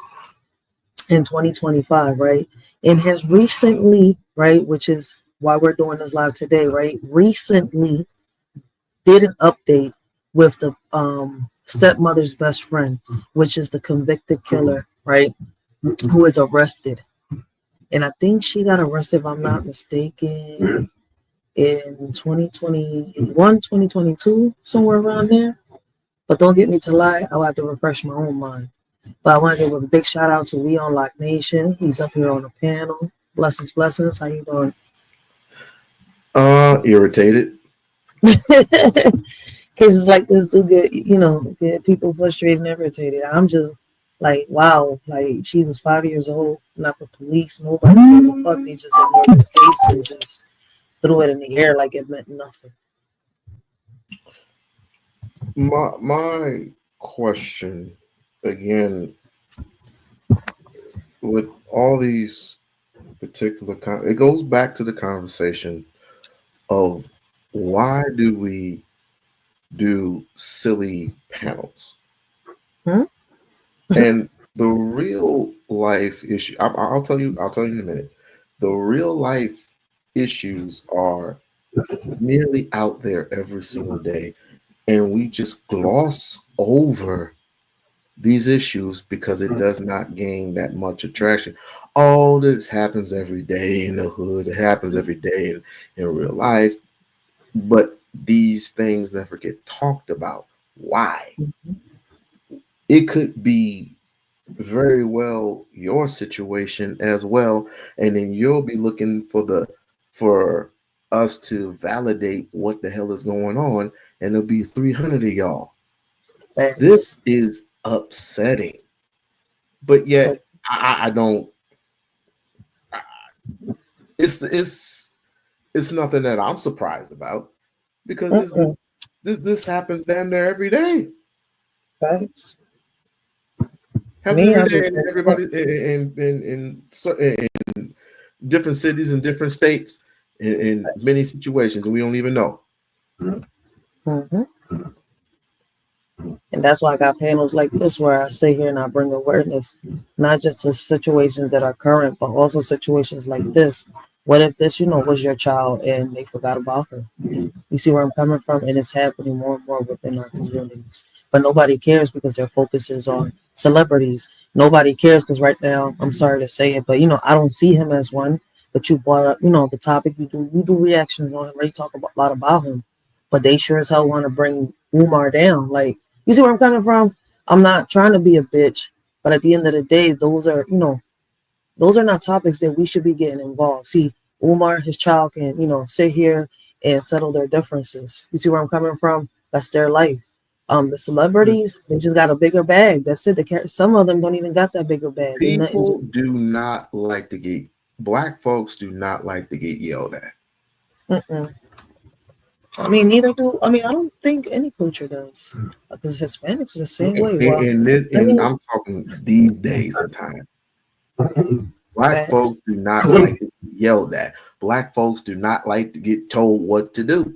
in 2025, right? And has recently, right, which is why we're doing this live today, right? Recently did an update with the stepmother's best friend, which is the convicted killer, right? Who is arrested. And I think she got arrested, if I'm not mistaken, in 2021, 2022, somewhere around there. But don't get me to lie, I'll have to refresh my own mind. But I want to give a big shout out to We on Lock Nation. He's up here on the panel. Blessings, blessings. How you doing? Irritated. Cases like this do get people frustrated and irritated. I'm just like, wow, like she was 5 years old, not the police, nobody gave a fuck. They just ignored this case and just threw it in the air like it meant nothing. My question again, with all these particular it goes back to the conversation of why do we do silly panels? And the real life issue, I'll tell you in a minute. The real life issues are nearly out there every single day, and we just gloss over these issues because it does not gain that much attraction. All this happens every day in the hood. It happens every day in real life, but these things never get talked about. Why? It could be very well your situation as well, and then you'll be looking for us to validate what the hell is going on, and there'll be 300 of y'all. Thanks. This is upsetting, but yet I don't. It's nothing that I'm surprised about because this happens damn near every day. Thanks. Happens every day, and everybody in different cities and different states in many situations, and we don't even know. And that's why I got panels like this where I sit here and I bring awareness, not just to situations that are current, but also situations like this. What if this, was your child and they forgot about her? You see where I'm coming from? And it's happening more and more within our communities. But nobody cares because their focus is on celebrities. Nobody cares because right now, I'm sorry to say it, but, I don't see him as one. But you've brought up, the topic, you do reactions on him, right? You talk a lot about him. But they sure as hell want to bring Umar down. Like, you see where I'm coming from? I'm not trying to be a bitch, but at the end of the day, those are not topics that we should be getting involved. See, Umar, his child can, sit here and settle their differences. You see where I'm coming from? That's their life. The celebrities, they just got a bigger bag. That's it. Some of them don't even got that bigger bag. People do not like to get, black folks do not like to get yelled at. I mean, neither do. I don't think any culture does, because Hispanics are the same way. And I'm talking these days of time. Black folks do not like to get yelled at. Black folks do not like to get told what to do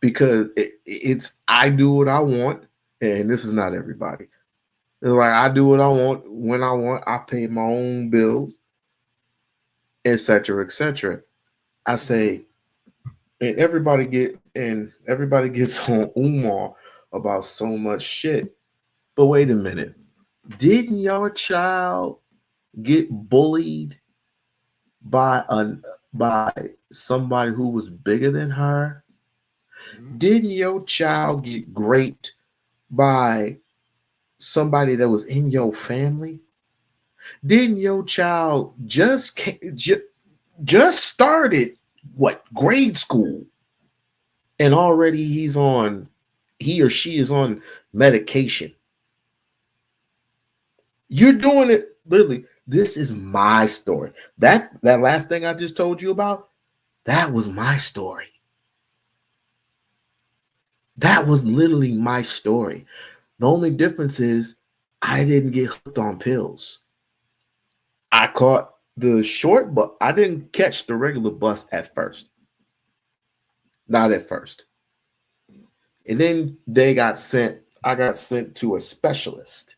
because it's I do what I want, and this is not everybody. It's like I do what I want when I want. I pay my own bills, etc., etc. I say. And everybody get and everybody gets on Umar about so much shit. But wait a minute. Didn't your child get bullied by somebody who was bigger than her? Didn't your child get raped by somebody that was in your family? Didn't your child just started grade school, and already he or she is on medication? You're doing it literally. This is my story. That last thing I just told you about, that was my story. That was literally my story. The only difference is I didn't get hooked on pills. I caught the short bus. I didn't catch the regular bus at first. Not at first. And then I got sent to a specialist.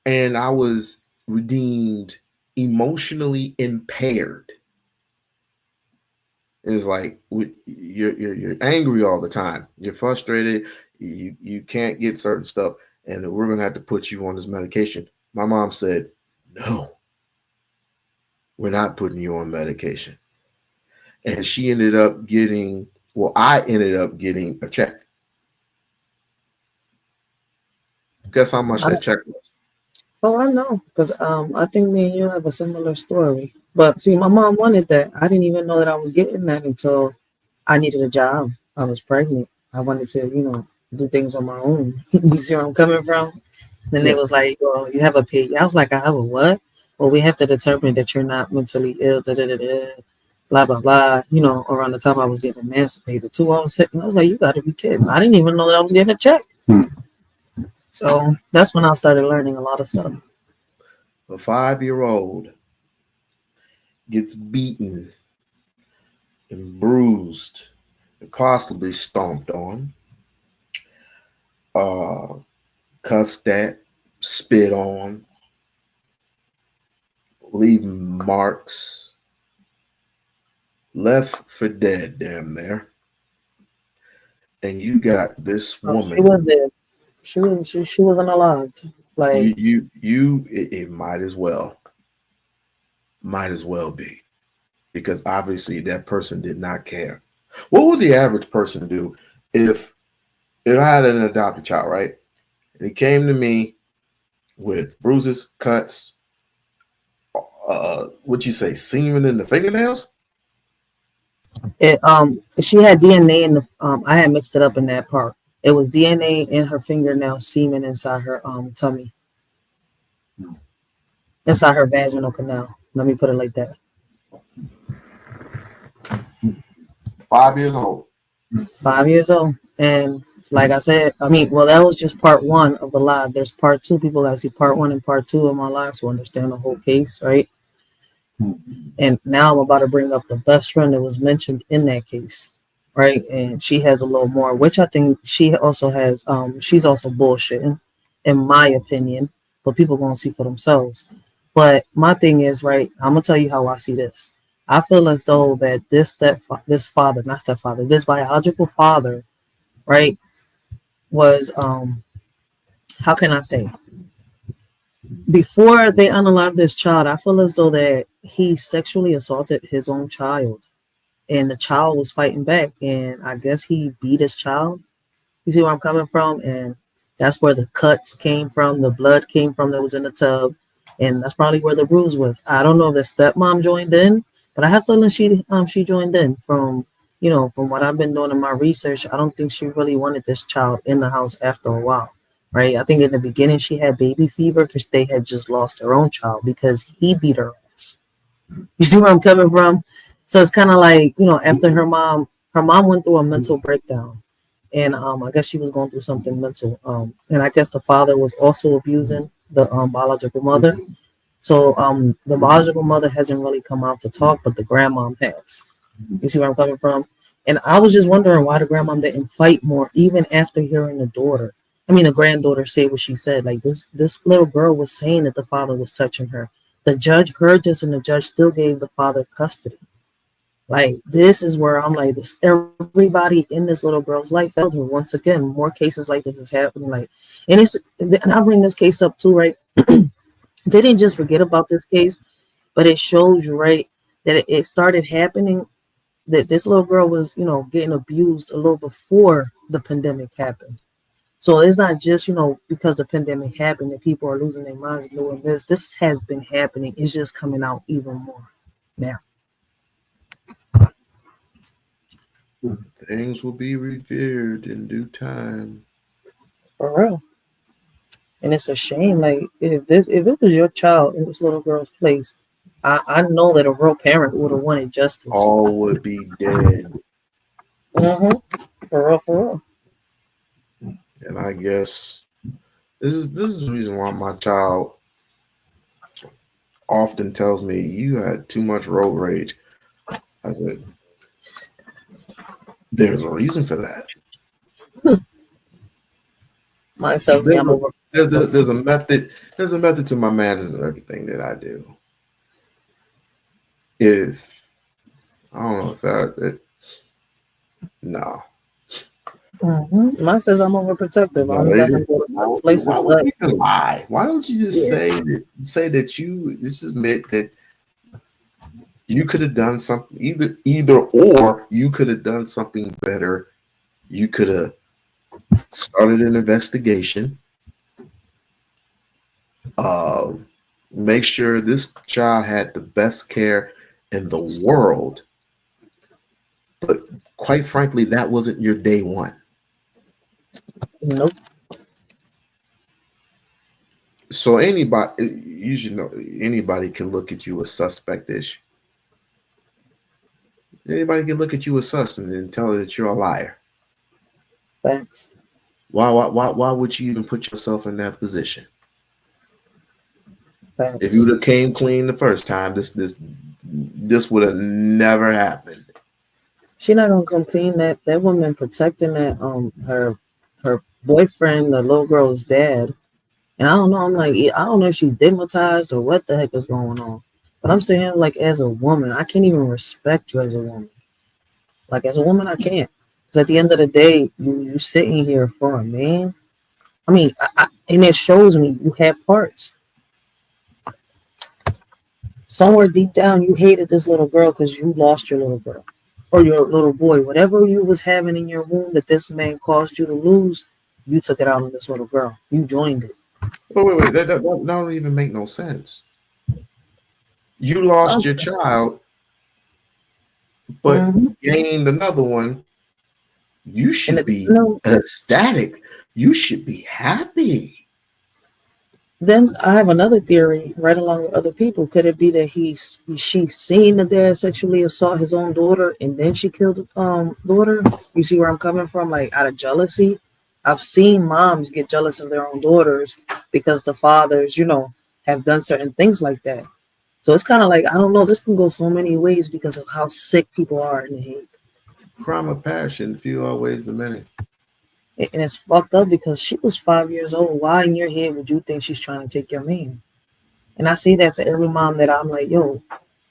And I was deemed emotionally impaired. It's like you're angry all the time. You're frustrated. You can't get certain stuff, and we're gonna have to put you on this medication. My mom said, "No, we're not putting you on medication." And she ended up getting. Well, I ended up getting a check. Guess how much that check was? Oh, I know, because I think me and you have a similar story. But see, my mom wanted that. I didn't even know that I was getting that until I needed a job. I was pregnant. I wanted to, do things on my own. You see where I'm coming from? Then they was like, "Well, you have a pay." I was like, "I have a what?" Well, we have to determine that you're not mentally ill. Blah blah blah. Around the time I was getting emancipated too, I was sitting. I was like, "You got to be kidding!" I didn't even know that I was getting a check. So that's when I started learning a lot of stuff. A 5-year-old gets beaten and bruised and possibly stomped on, cussed at, spit on, leaving marks, left for dead damn near. And you got this woman. She was dead. She wasn't alive. Like it might as well be, because obviously that person did not care. What would the average person do if I had an adopted child, right? And he came to me with bruises, cuts, what'd you say, semen in the fingernails? She had DNA in the I had mixed it up in that part. It was DNA in her fingernail, semen inside her tummy, inside her vaginal canal. Let me put it like that. 5 years old. 5 years old. And like I said, that was just part one of the lie. There's part two. People got to see part one and part two of my life to understand the whole case, right? And now I'm about to bring up the best friend that was mentioned in that case, right? And she has a little more, which I think she also has. She's also bullshitting, in my opinion, but people gonna see for themselves. But my thing is, right, I'm gonna tell you how I see this. I feel as though that this biological father, right, was how can I say? Before they unalive this child, I feel as though that he sexually assaulted his own child, and the child was fighting back, and I guess he beat his child. You see where I'm coming from? And that's where the cuts came from, the blood came from that was in the tub, and that's probably where the bruise was. I don't know if the stepmom joined in, but I have a feeling she joined in. From what I've been doing in my research, I don't think she really wanted this child in the house after a while. Right, I think in the beginning she had baby fever because they had just lost their own child because he beat her ass. You see where I'm coming from? So it's kind of like, after her mom went through a mental breakdown, and I guess she was going through something mental. And I guess the father was also abusing the biological mother. So the biological mother hasn't really come out to talk, but the grandmom has. You see where I'm coming from? And I was just wondering why the grandmom didn't fight more, even after hearing the granddaughter say what she said. Like this little girl was saying that the father was touching her. The judge heard this, and the judge still gave the father custody. Like, this is where I'm like, this everybody in this little girl's life failed her. Once again, more cases like this is happening. Like, and I bring this case up too, right? They didn't just forget about this case, but it shows you, right, that it started happening, that this little girl was, getting abused a little before the pandemic happened. So it's not just, because the pandemic happened that people are losing their minds and doing this. This has been happening. It's just coming out even more now. Things will be revealed in due time. For real. And it's a shame. Like, if it was your child in this little girl's place, I know that a real parent would have wanted justice. All would be dead. Mm-hmm. For real. And I guess this is the reason why my child often tells me, "You had too much road rage." I said, "There's a reason for that." Mine tells me I'm over. There's a method. There's a method to my madness and everything that I do. If I don't know if no. Mm-hmm. Mine says I'm overprotective. Why don't you just say that you just admit that you could have done something either or you could have done something better. You could have started an investigation. Make sure this child had the best care in the world. But quite frankly, that wasn't your day one. Nope. So anybody, you should know, anybody can look at you as suspect-ish. Anybody can look at you as sus and then tell her that you're a liar. Thanks. Why would you even put yourself in that position? Thanks. If you would have came clean the first time, this would have never happened. She's not gonna come clean. That woman protecting that her boyfriend, the little girl's dad. And I don't know. I'm like, I don't know if she's stigmatized or what the heck is going on. But I'm saying, like, as a woman, I can't even respect you as a woman. Like, as a woman, I can't. Because at the end of the day, you sitting here for a man. I mean, and it shows me you have parts. Somewhere deep down, you hated this little girl because you lost your little girl or your little boy. Whatever you was having in your womb that this man caused you to lose, you took it out on this little girl. You joined it. Wait. That don't even make no sense. You lost your child, but gained another one. You should be ecstatic. You should be happy. Then I have another theory right along with other people. Could it be that she seen the dad sexually assault his own daughter and then she killed the daughter? You see where I'm coming from? Like, out of jealousy. I've seen moms get jealous of their own daughters because the fathers, have done certain things like that. So it's kind of like, I don't know, this can go so many ways because of how sick people are in the head. Crime of passion, few ways a minute. And it's fucked up because she was 5 years old. Why in your head would you think she's trying to take your man? And I say that to every mom that I'm like, yo,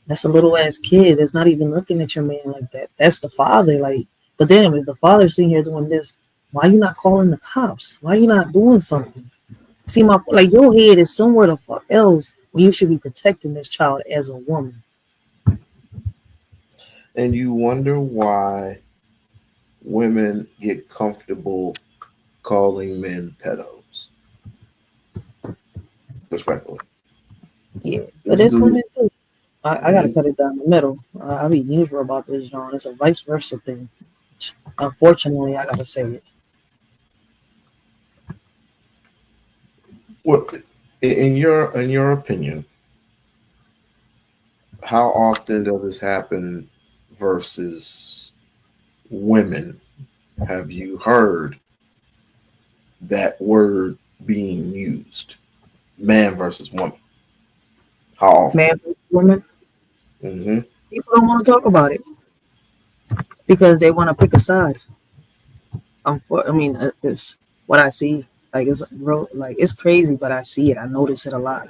that's a little ass kid that's not even looking at your man like that. That's the father. Like, but then if the father's sitting here doing this, why you not calling the cops? Why you not doing something? See, like, your head is somewhere the fuck else when you should be protecting this child as a woman. And you wonder why women get comfortable calling men pedos. Respectfully. Yeah, but there's women too. I gotta cut it down the middle. I be usual about this, John. It's a vice versa thing. Unfortunately, I gotta say it. Well, in your opinion, how often does this happen versus women? Have you heard that word being used? Man versus woman. How often? Man versus woman. Mm-hmm. People don't want to talk about it because they want to pick a side. I mean, it's what I see. Like, it's real, like, it's crazy, but I see it. I notice it a lot.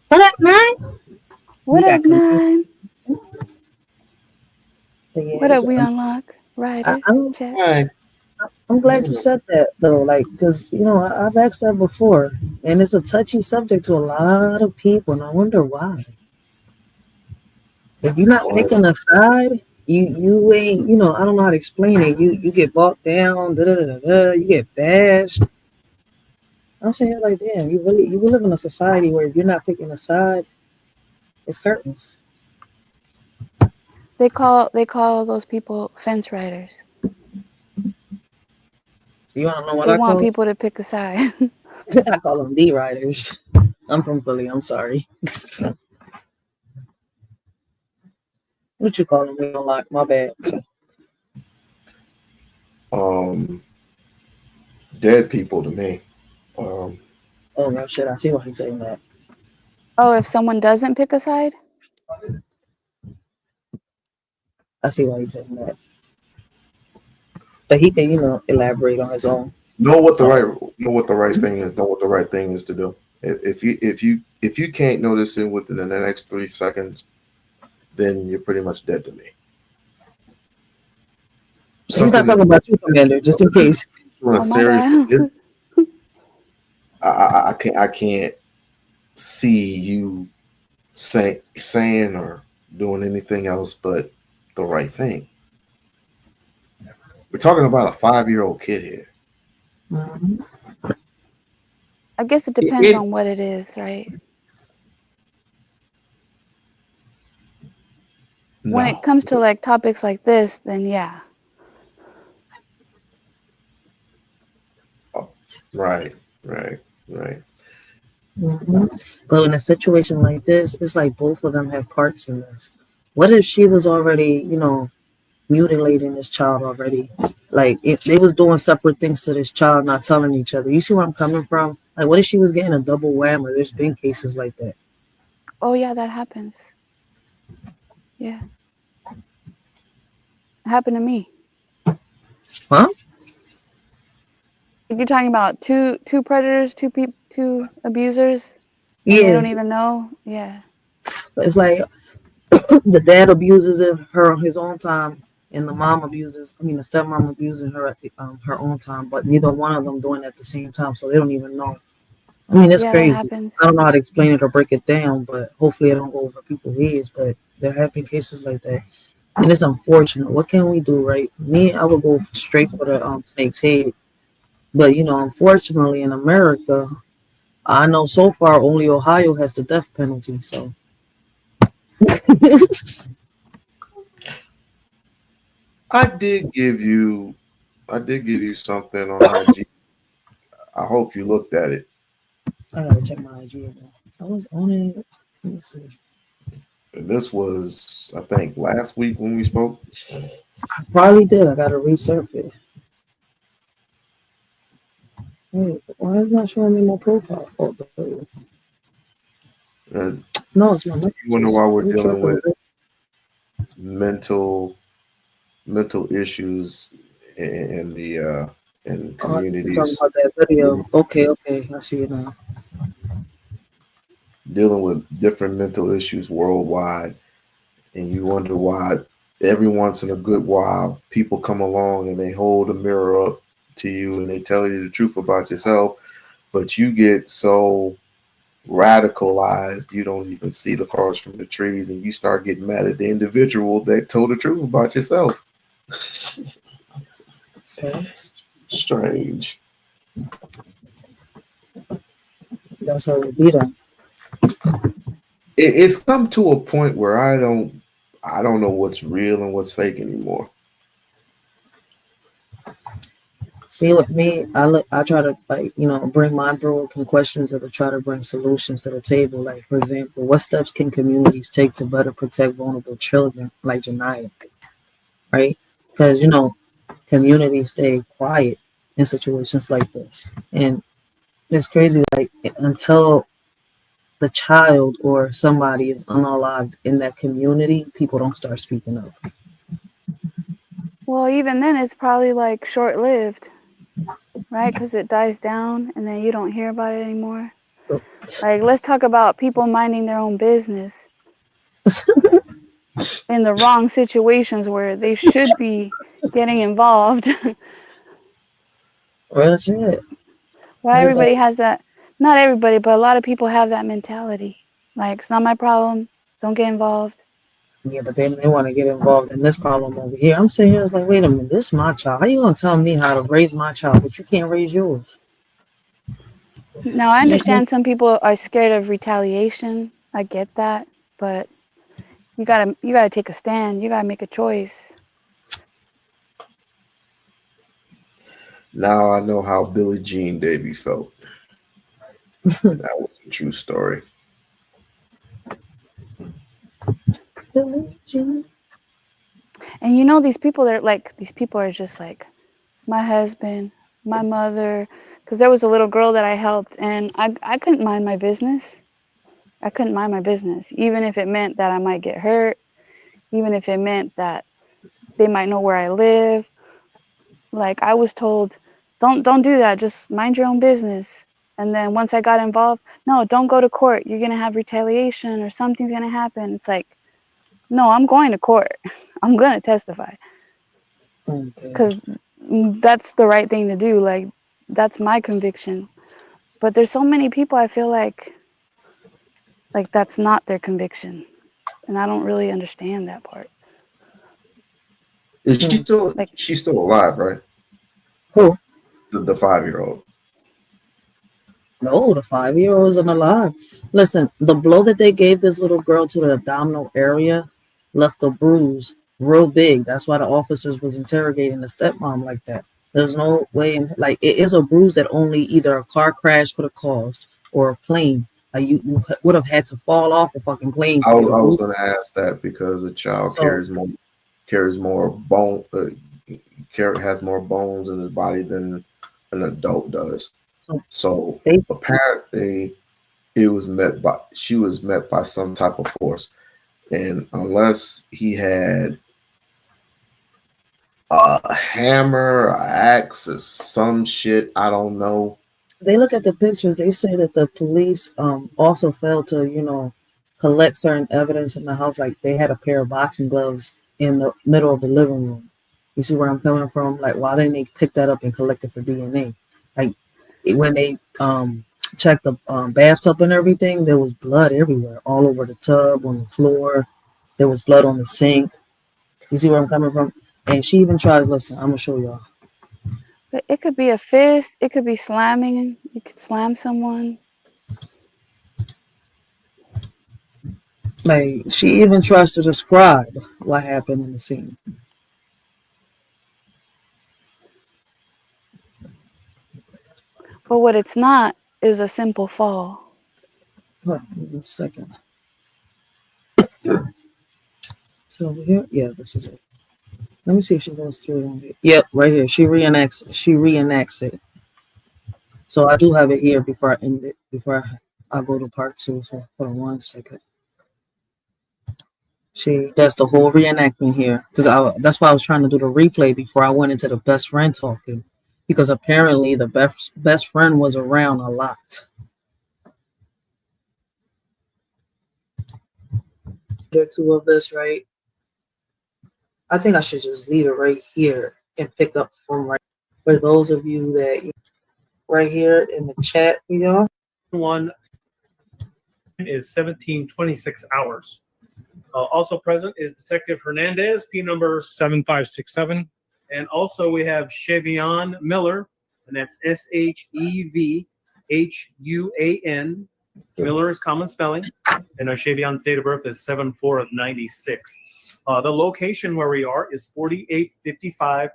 What up, man? What up, man? But yeah, What up, we unlock? Riders, chat. I'm glad you said that though, like, because I've asked that before, and it's a touchy subject to a lot of people, and I wonder why. If you're not picking a side, you ain't, I don't know how to explain it. You get bogged down, you get bashed. I'm saying like, damn, you live in a society where if you're not picking a side, it's curtains. They call those people fence riders. You want to know what They I want call people to pick a side. I call them D riders. I'm from Philly. I'm sorry. What you call them? We don't like. My bad. Dead people to me. Oh no, shit! I see why he's saying that. Oh, if someone doesn't pick a side? I see why he's saying that. But he can, elaborate on his own. Know what the right thing is. Know what the right thing is to do. If you can't notice it within the next 3 seconds, then you're pretty much dead to me. He's not talking about you, Commander, just in case. I can't see you saying or doing anything else but the right thing. We're talking about a 5-year-old kid here. Mm-hmm. I guess it depends on what it is, right? No. When it comes to like topics like this, then yeah. Oh, right. Mm-hmm. But in a situation like this, it's like both of them have parts in this. What if she was already, mutilating this child already? Like if they was doing separate things to this child, not telling each other. You see where I'm coming from? Like what if she was getting a double whammy? There's been cases like that. Oh yeah, that happens. Yeah. It happened to me. Huh? If you're talking about two predators, two abusers, and yeah, they don't even know. Yeah. It's like the dad abuses her on his own time, and the stepmom abusing her at her own time, but neither one of them doing it at the same time, so they don't even know. I mean, it's crazy. I don't know how to explain it or break it down, but hopefully I don't go over people's heads, but there have been cases like that. And it's unfortunate. What can we do, right? Me, I would go straight for the snake's head. But, unfortunately in America, I know so far only Ohio has the death penalty, so. I did give you something on IG. I hope you looked at it. I gotta check my IG again. I was on it. Let me see. And this was, I think, last week when we spoke. I probably did. I gotta resurf it. Wait, why is it not showing me my profile? Oh, no, it's my messages. You wonder why we're dealing with mental issues in the in communities. Talking about that video. Okay, I see it now. Dealing with different mental issues worldwide, and you wonder why every once in a good while people come along and they hold a mirror up to you and they tell you the truth about yourself, but you get so radicalized you don't even see the forest from the trees, and you start getting mad at the individual that told the truth about yourself. That's strange. That's how we beat them. It's come to a point where I don't know what's real and what's fake anymore. See, with me, I try to bring my broken questions or try to bring solutions to the table. Like, for example, what steps can communities take to better protect vulnerable children like Janiyah, right? Because communities stay quiet in situations like this, and it's crazy. Like until the child or somebody is unalived in that community, people don't start speaking up. Well, even then, it's probably like short-lived, right? Because it dies down and then you don't hear about it anymore. Like, let's talk about people minding their own business. in the wrong situations where they should be getting involved. Real shit. Why everybody has that? Not everybody, but a lot of people have that mentality. Like, it's not my problem. Don't get involved. Yeah, but then they want to get involved in this problem over here. I'm sitting here, it's like, wait a minute, this is my child. How you gonna tell me how to raise my child, but you can't raise yours? Now, I understand some people are scared of retaliation. I get that, but you gotta take a stand. You gotta make a choice. Now I know how Billie Jean Davy felt. That was a true story. And you know, these people are just like my husband, my mother, because there was a little girl that I helped, and I couldn't mind my business. I couldn't mind my business, even if it meant that I might get hurt, even if it meant that they might know where I live. Like, I was told, don't do that, just mind your own business. And then once I got involved, no, don't go to court. You're gonna have retaliation or something's gonna happen. It's like, no, I'm going to court. I'm gonna testify. Because that's the right thing to do. Like, that's my conviction. But there's so many people I feel like that's not their conviction, and I don't really understand that part. Is she still she's still alive, right? Who? The 5-year-old. No, the 5-year-old isn't alive. Listen, the blow that they gave this little girl to the abdominal area left a bruise real big. That's why the officers was interrogating the stepmom like that. There's no way, like, it is a bruise that only either a car crash could have caused or a plane. Like, you would have had to fall off a fucking plane to I get a was bruise. going to ask that because a child carries more bone, has more bones in his body than an adult does. So apparently, she was met by some type of force, and unless he had a hammer, an axe, or some shit, I don't know. They look at the pictures. They say that the police also failed to, collect certain evidence in the house. Like, they had a pair of boxing gloves in the middle of the living room. You see where I'm coming from? Like, why didn't they pick that up and collect it for DNA? Like, when they checked the bathtub and everything, there was blood everywhere, all over the tub, on the floor. There was blood on the sink. You see where I'm coming from? And she even tries. Listen, I'm gonna show y'all. But it could be a fist. It could be slamming. You could slam someone. Like, she even tries to describe what happened in the scene. But what it's not is a simple fall. Hold on 1 second. So over here, yeah, this is it. Let me see if she goes through it on here. Yep, right here. She reenacts it. So I do have it here before I end it. Before I go to part 2. So hold on 1 second. She does the whole reenactment here because that's why I was trying to do the replay before I went into the best friend talking, because apparently the best friend was around a lot. There two of this, right? I think I should just leave it right here and pick up from right. For those of you that right here in the chat for y'all. One is 1726 hours. Also present is Detective Hernandez, P number 7567. And also we have Chevian Miller, and that's Shevhuan. Miller is common spelling, and Chevian's date of birth is 7/4/96. The location where we are is 4855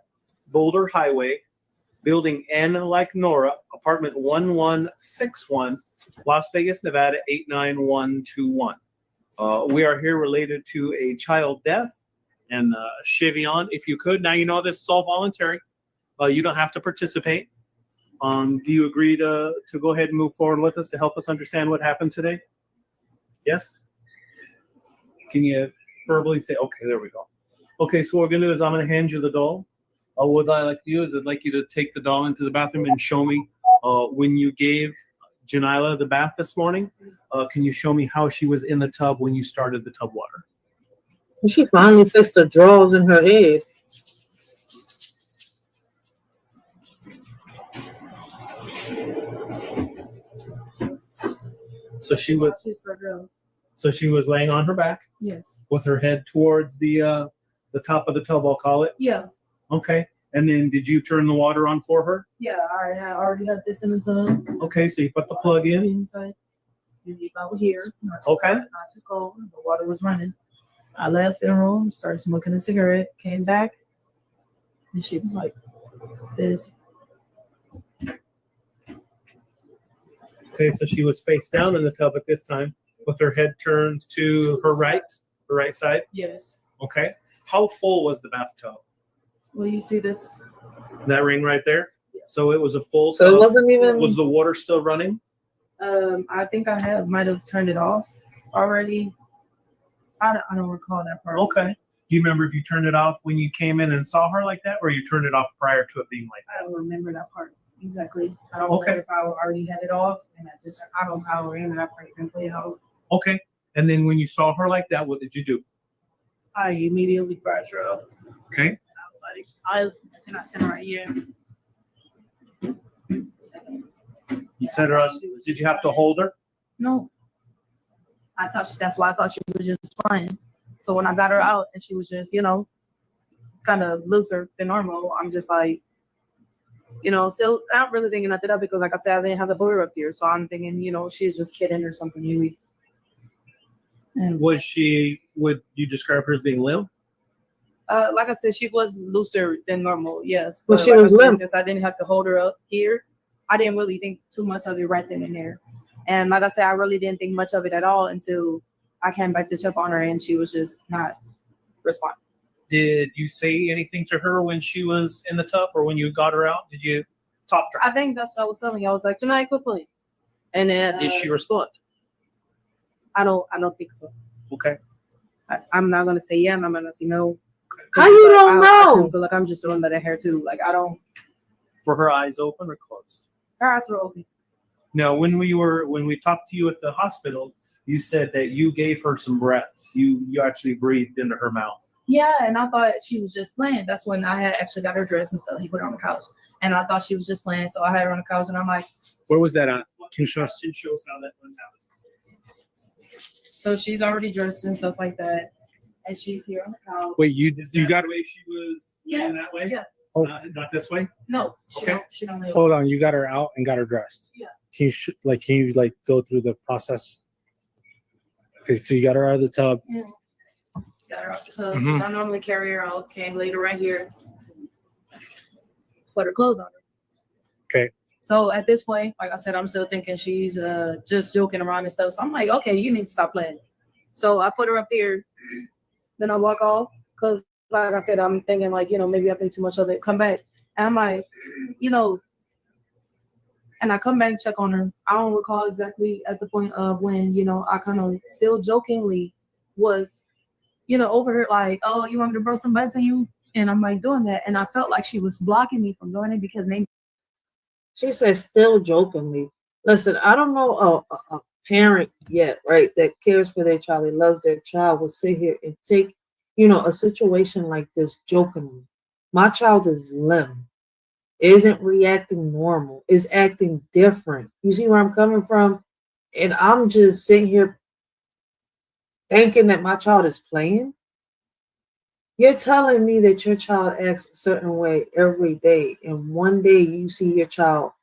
Boulder Highway, Building N like Nora, apartment 1161, Las Vegas, Nevada 89121. We are here related to a child death. And Chevian, if you could, now you know this is all voluntary. You don't have to participate. Do you agree to go ahead and move forward with us to help us understand what happened today? Yes? Can you verbally say, okay, there we go. Okay, so what we're going to do is I'm going to hand you the doll. What I like to do is I'd like you to take the doll into the bathroom and show me when you gave Janiyah the bath this morning. Can you show me how she was in the tub when you started the tub water? She finally fixed the drawers in her head. So she was laying on her back. Yes. With her head towards the top of the tub, I'll call it. Yeah. Okay. And then did you turn the water on for her? Yeah, I already had this in the tub. Okay, so you put the plug in. Inside. You leave out here. Okay. Not too cold. The water was running. I left the room, started smoking a cigarette, came back, and she was like, this. Okay, so she was face down in the tub at this time with her head turned to her right side? Yes. Okay. How full was the bathtub? Well, you see this? That ring right there? So it was a full So tub. it wasn't even... Was the water still running? I think I might have turned it off already. I don't recall that part. Okay. Do you remember if you turned it off when you came in and saw her like that, or you turned it off prior to it being like that? I don't remember that part exactly. I don't Okay. remember if I already had it off, and I don't know how that part even played out. Okay. And then when you saw her like that, what did you do? I immediately brushed her up. Okay. I think I sent her right here. You set her up. Did you have to hold her? No. That's why I thought she was just playing. So when I got her out and she was just, kind of looser than normal, I'm just like, still not really thinking nothing up because, like I said, I didn't have the booger up here. So I'm thinking, she's just kidding or something. Maybe. And would you describe her as being limp? Like I said, she was looser than normal, yes. Well, but she like was I said, limp. since I didn't have to hold her up here, I didn't really think too much of it right then and there. And like I said, I really didn't think much of it at all until I came back to check on her and she was just not responding. Did you say anything to her when she was in the tub or when you got her out? Did you talk to her? I think that's what I was telling you. I was like, Janiah, quit playing. And then Did she respond? I don't think so. Okay. I'm not gonna say yeah, and I'm not gonna say no. How you don't know? I feel like I'm just doing that at her too. Like I don't. Were her eyes open or closed? Her eyes were open. Now, when we talked to you at the hospital, you said that you gave her some breaths. You actually breathed into her mouth. Yeah, and I thought she was just playing. That's when I had actually got her dressed and stuff. He put her on the couch, and I thought she was just playing. So I had her on the couch, and I'm like, where was that at? Can you show us how that went down? So she's already dressed and stuff like that, and she's here on the couch. Wait, you got away? She was laying that way? Yeah. Oh. Not this way? No. Okay. She don't lay Hold on, you got her out and got her dressed. Yeah. Can you go through the process? Okay, so you got her out of the tub. Yeah. Got her out the tub. Mhm. I normally carry her out. Came later right here. Put her clothes on her. Okay. So at this point, like I said, I'm still thinking she's just joking around and stuff. So I'm like, okay, you need to stop playing. So I put her up here. Then I walk off because, like I said, I'm thinking like, maybe I think too much of it. Come back. And I'm like, and I come back and check on her. I don't recall exactly at the point of when, I kind of still jokingly was, over her like, oh, you want me to blow some butts on you? And I'm like doing that. And I felt like she was blocking me from doing it because She said still jokingly. Listen, I don't know a parent yet, right, that cares for their child, that loves their child, will sit here and take, a situation like this jokingly. My child is limp, isn't reacting normal, is acting different. You see where I'm coming from? And I'm just sitting here thinking that my child is playing. You're telling me that your child acts a certain way every day, and one day you see your child,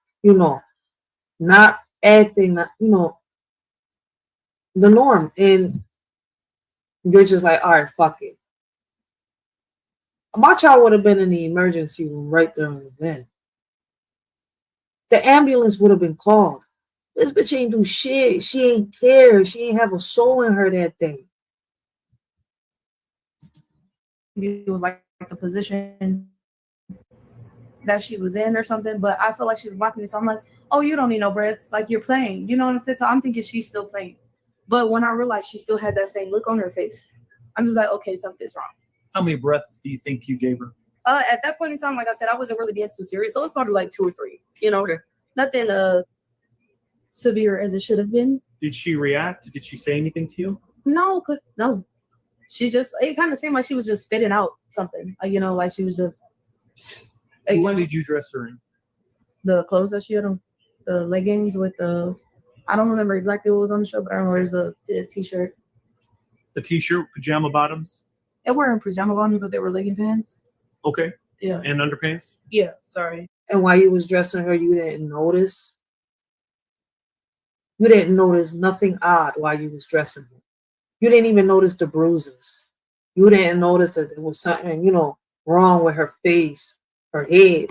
not acting, the norm, and you're just like, all right, fuck it. My child would have been in the emergency room right there and then. The ambulance would have been called. This bitch ain't do shit. She ain't care. She ain't have a soul in her that day. it was like the position that she was in or something, but I feel like she was blocking me. So I'm like, oh, you don't need no breaths. Like, you're playing. You know what I'm saying? So I'm thinking she's still playing. But when I realized she still had that same look on her face, I'm just like, okay, something's wrong. How many breaths do you think you gave her? At that point in time, like I said, I wasn't really being too serious. So it's probably like 2 or 3, nothing severe as it should have been. Did she react? Did she say anything to you? No. She just, it kind of seemed like she was just spitting out something, like, like she was just. When did you dress her in? The clothes that she had on, the leggings with the, I don't remember exactly what was on the show, but I remember it was a t-shirt. A t-shirt, pajama bottoms? It weren't pajama bottoms, but they were legging pants. Okay. Yeah. And underpants? Yeah, sorry. And while you was dressing her, you didn't notice? You didn't notice nothing odd while you was dressing her. You didn't even notice the bruises. You didn't notice that there was something, wrong with her face, her head.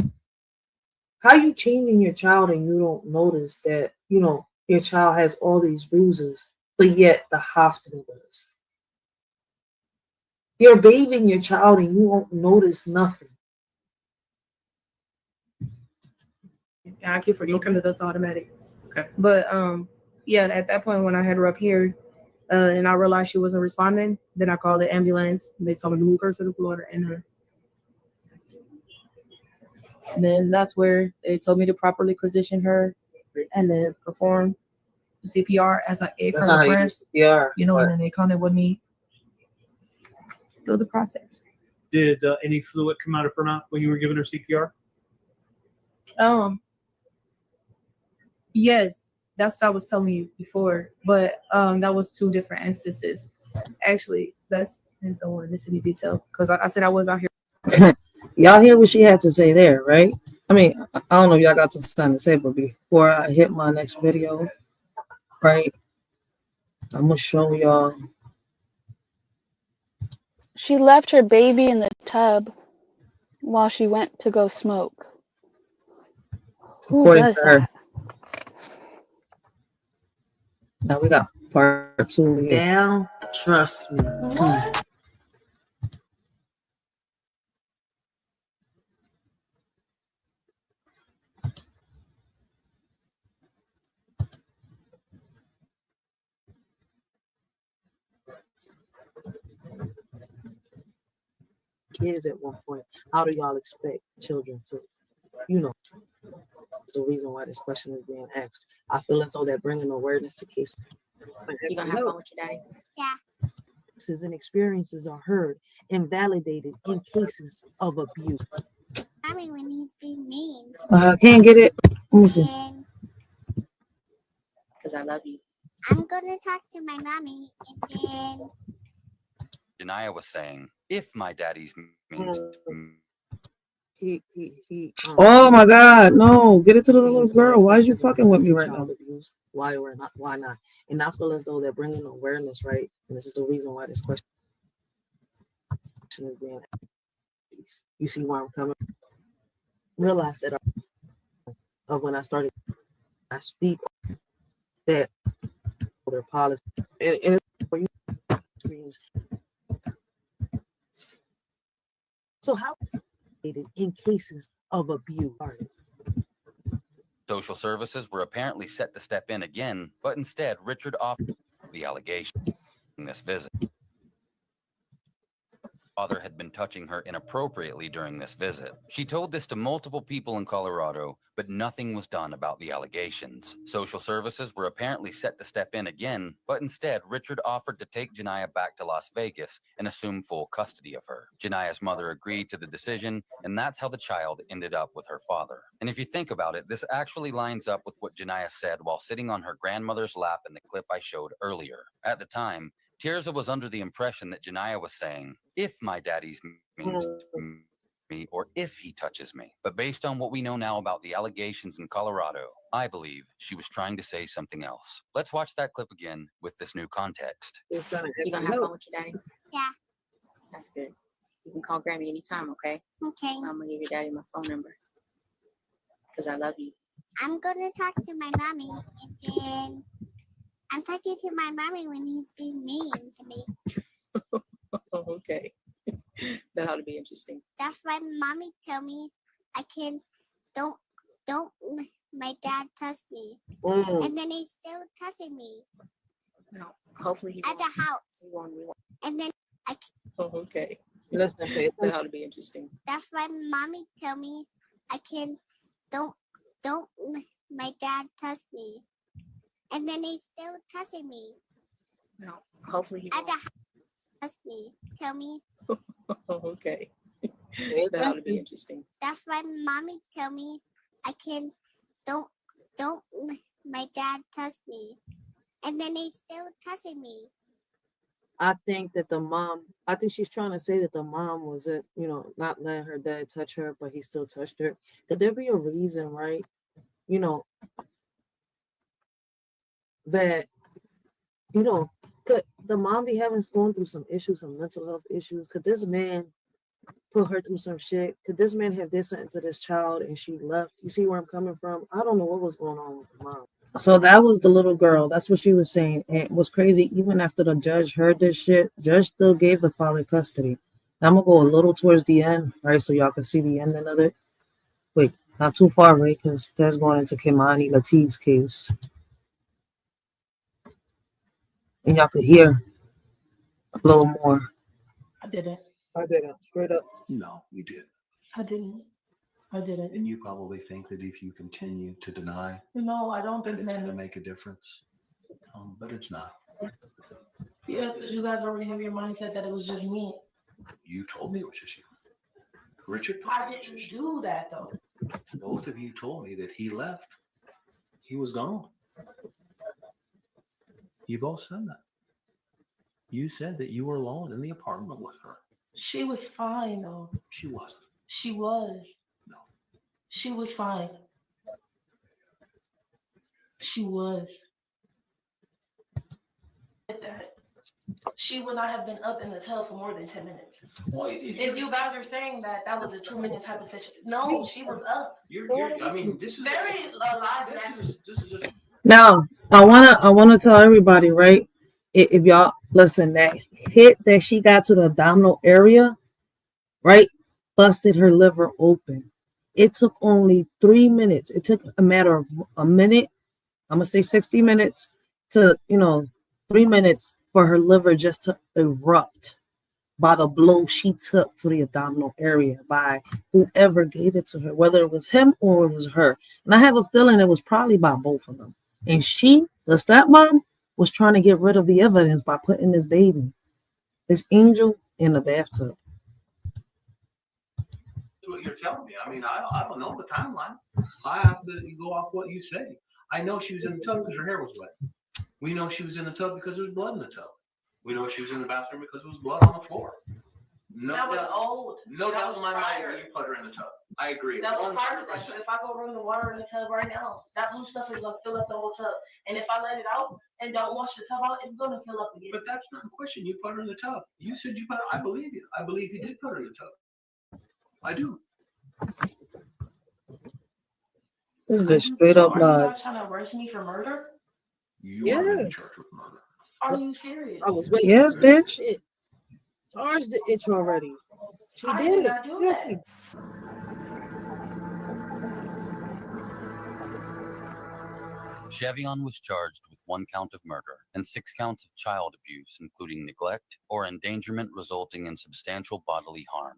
How you changing your child and you don't notice that, your child has all these bruises, but yet the hospital does? You're bathing your child and you won't notice nothing. I keep forgetting because that's automatic. Okay. But yeah, at that point when I had her up here, and I realized she wasn't responding, then I called the ambulance. And they told me to move her to the floor and then that's where they told me to properly position her and then perform CPR as I gave her the breath. CPR, and then they kind of with me through the process. Did any fluid come out of her mouth when you were giving her CPR? Yes, that's what I was telling you before, but that was two different instances. Actually, that's the one this in detail because I said I was out here. Y'all hear what she had to say there, right? I mean, I don't know if y'all got something to say, but before I hit my next video, right, I'm gonna show y'all. She left her baby in the tub while she went to go smoke. Who According does to her. that? Now we got part 2 here. Now, trust me. Kids at one point, how do y'all expect children to, the reason why this question is being asked? I feel as though they're bringing awareness to cases. You gonna have fun with your daddy? Yeah. Cases and experiences are heard and validated in cases of abuse. Mommy, when he's being mean. Can't get it. Let me see. Because I love you. I'm gonna talk to my mommy and then. Janiah was saying, if my daddy's means Oh my God, no! Get it to the little girl. Why is you fucking with me right now? Why or not? Why not? And I feel as though they're bringing awareness, right? And this is the reason why this question is being asked. You see where I'm coming? Realize that when I started, I speak that their policy and for you streams. So how in cases of abuse? social services were apparently set to step in again, but instead Richard offered the allegation in this visit. Father had been touching her inappropriately during this visit. She told this to multiple people in Colorado, but nothing was done about the allegations. Social services were apparently set to step in again, but instead Richard offered to take Janiah back to Las Vegas and assume full custody of her. Janiah's mother agreed to the decision, and that's how the child ended up with her father. And if you think about it, this actually lines up with what Janiah said while sitting on her grandmother's lap in the clip I showed earlier. At the time, Tirza was under the impression that Janiah was saying, if my daddy's means me or if he touches me. But based on what we know now about the allegations in Colorado, I believe she was trying to say something else. Let's watch that clip again with this new context. You gonna have fun with your daddy? Yeah. That's good. You can call Grammy anytime, okay? Okay. I'm gonna give your daddy my phone number. Because I love you. I'm gonna talk to my mommy and then I'm talking to my mommy when he's being mean to me. Okay. That ought to be interesting. That's why mommy tell me I can don't my dad touch me. And then he's still touching me. No, hopefully he at the house. He won't. And then I okay. Listen, that ought to be interesting. That's why mommy tell me I can don't my dad touch me. And then he's still touching me. No, hopefully he at the trust me. Tell me. Okay. That ought to be interesting. That's why mommy tell me I can don't my dad touch me. And then they still touching me. I think she's trying to say that the mom wasn't, not letting her dad touch her, but he still touched her. Could there be a reason, right? That, could the mom be going through some issues, some mental health issues? Could this man put her through some shit? Could this man have did something to this child and she left? You see where I'm coming from? I don't know what was going on with the mom. So that was the little girl. That's what she was saying. And it was crazy. Even after the judge heard this shit, judge still gave the father custody. Now, I'm going to go a little towards the end, right? So y'all can see the ending of it. Wait, not too far, right? Because that's going into Kimani Latigue's case. And y'all could hear a little more. I didn't. Straight up. No, you did. I didn't. And you probably think that if you continue to deny, No, I don't that think it's going to that. make a difference. But it's not. Yeah, you guys already have your mindset that it was just me. You told me it was just you. Richard, I didn't do that though. both of you told me that he left. He was gone. You both said that. You said that you were alone in the apartment with her. She was fine though. She wasn't. She was. No. She was fine. She was. She would not have been up in the tub for more than 10 minutes. Well, If you guys are saying that was a 2-minute type of situation. No, she was up. I mean, this is Very alive. This is just. Now, I wanna tell everybody, right? If y'all listen, that hit that she got to the abdominal area, right, busted her liver open. It took only 3 minutes. It took a matter of a minute. I'm gonna say 60 minutes to 3 minutes for her liver just to erupt by the blow she took to the abdominal area by whoever gave it to her, whether it was him or it was her. And I have a feeling it was probably by both of them. And she, the stepmom, was trying to get rid of the evidence by putting this angel, in the bathtub. That's what you're telling me. I mean, I don't know the timeline. I have to go off what you say. I know she was in the tub because her hair was wet. We know she was in the tub because there was blood in the tub. We know she was in the bathroom because there was blood on the floor. No That was doubt. old. No That doubt was in my mind prior. that you put her in the tub. I agree. That was 100%. part of it. If I go run the water in the tub right now, that blue stuff is gonna fill up the whole tub. And if I let it out and don't wash the tub out, it's gonna fill up again. But that's not a question. You put her in the tub. You said you put her. I believe you. I believe you did put her in the tub. I do. This is just straight up Are you live. guys trying to arrest me for murder? You are in charge with murder. Are you serious? I was waiting. Yes, bitch. Charged the itch already. She I did did it. not do that. Chevion was charged with 1 count of murder and 6 counts of child abuse, including neglect or endangerment resulting in substantial bodily harm.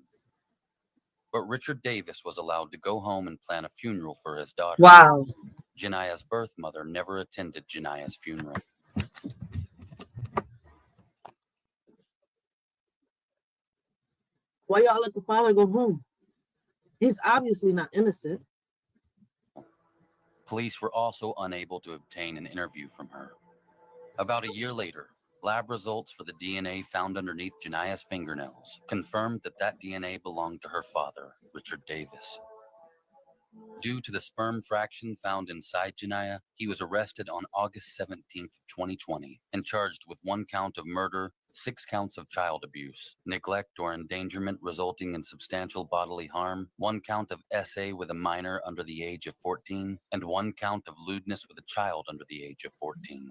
But Richard Davis was allowed to go home and plan a funeral for his daughter. Wow. Janiyah's birth mother never attended Janiyah's funeral. Why y'all let the father go home? He's obviously not innocent. Police were also unable to obtain an interview from her. About a year later, lab results for the DNA found underneath Janiyah's fingernails confirmed that DNA belonged to her father, Richard Davis. Due to the sperm fraction found inside Janiyah, he was arrested on August 17th of 2020 and charged with 1 count of murder, 6 counts of child abuse, neglect or endangerment resulting in substantial bodily harm, 1 count of SA with a minor under the age of 14, and 1 count of lewdness with a child under the age of 14.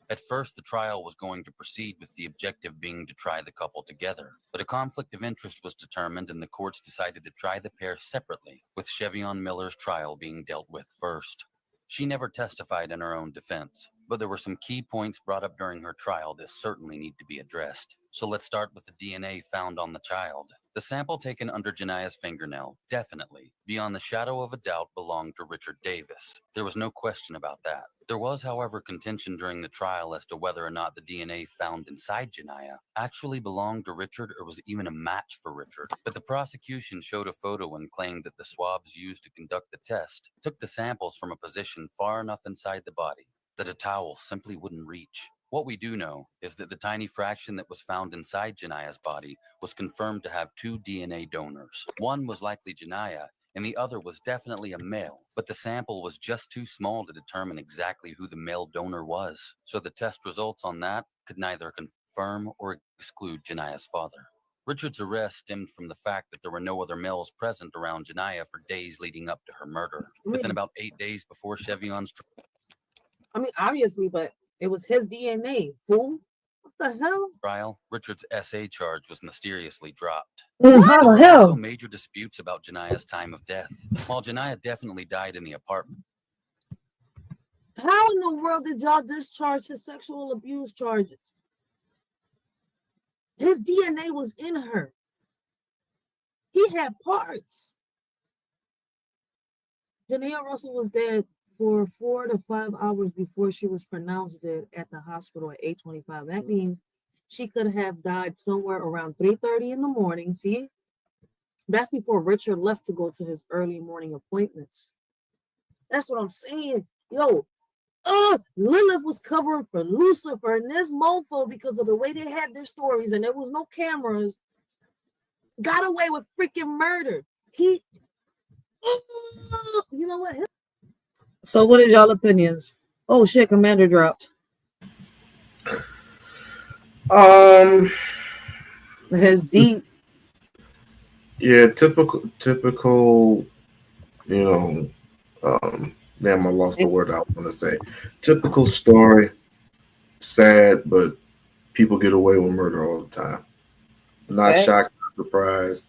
At first, the trial was going to proceed with the objective being to try the couple together, but a conflict of interest was determined and the courts decided to try the pair separately, with Chevion Miller's trial being dealt with first. She never testified in her own defense, But there were some key points brought up during her trial that certainly need to be addressed. So let's start with the DNA found on the child. The sample taken under Janiyah's fingernail definitely, beyond the shadow of a doubt, belonged to Richard Davis. There was no question about that. There was, however, contention during the trial as to whether or not the DNA found inside Janiyah actually belonged to Richard or was even a match for Richard. But the prosecution showed a photo and claimed that the swabs used to conduct the test took the samples from a position far enough inside the body that a towel simply wouldn't reach. What we do know is that the tiny fraction that was found inside Janiyah's body was confirmed to have 2 DNA donors. One was likely Janiyah, and the other was definitely a male, but the sample was just too small to determine exactly who the male donor was. So the test results on that could neither confirm or exclude Janiyah's father. Richard's arrest stemmed from the fact that there were no other males present around Janiyah for days leading up to her murder. Within about 8 days before Chevion's obviously, but it was his DNA, fool. What the hell? trial, Richard's SA charge was mysteriously dropped. How the There were hell? also major disputes about Janiyah's time of death. While Janiyah definitely died in the apartment, How in the world did y'all discharge his sexual abuse charges? His DNA was in her. He had parts. Janiyah Russell was dead for 4 to 5 hours before she was pronounced dead at the hospital at 8:25. That means she could have died somewhere around 3:30 in the morning. See? That's before Richard left to go to his early morning appointments. That's what I'm saying. Yo, Lilith was covering for Lucifer and this mofo because of the way they had their stories and there was no cameras. Got away with freaking murder. You know what? So what is y'all opinions? Oh shit, Commander dropped. His deep. Yeah, typical, damn, I lost the word I was gonna say. Typical story, sad, but people get away with murder all the time. Not shocked, not surprised,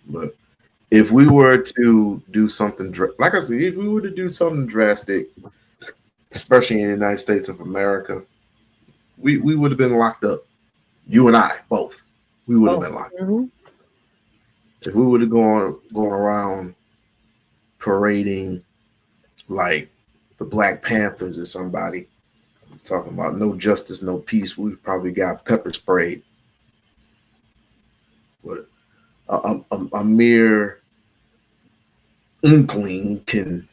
but if we were to do something, like I said, if we were to do something drastic, especially in the United States of America, we would have been locked up. You and I, both. We would have been locked up. If we would have gone around parading like the Black Panthers or somebody, talking about no justice, no peace, we probably got pepper sprayed. But a mere inkling can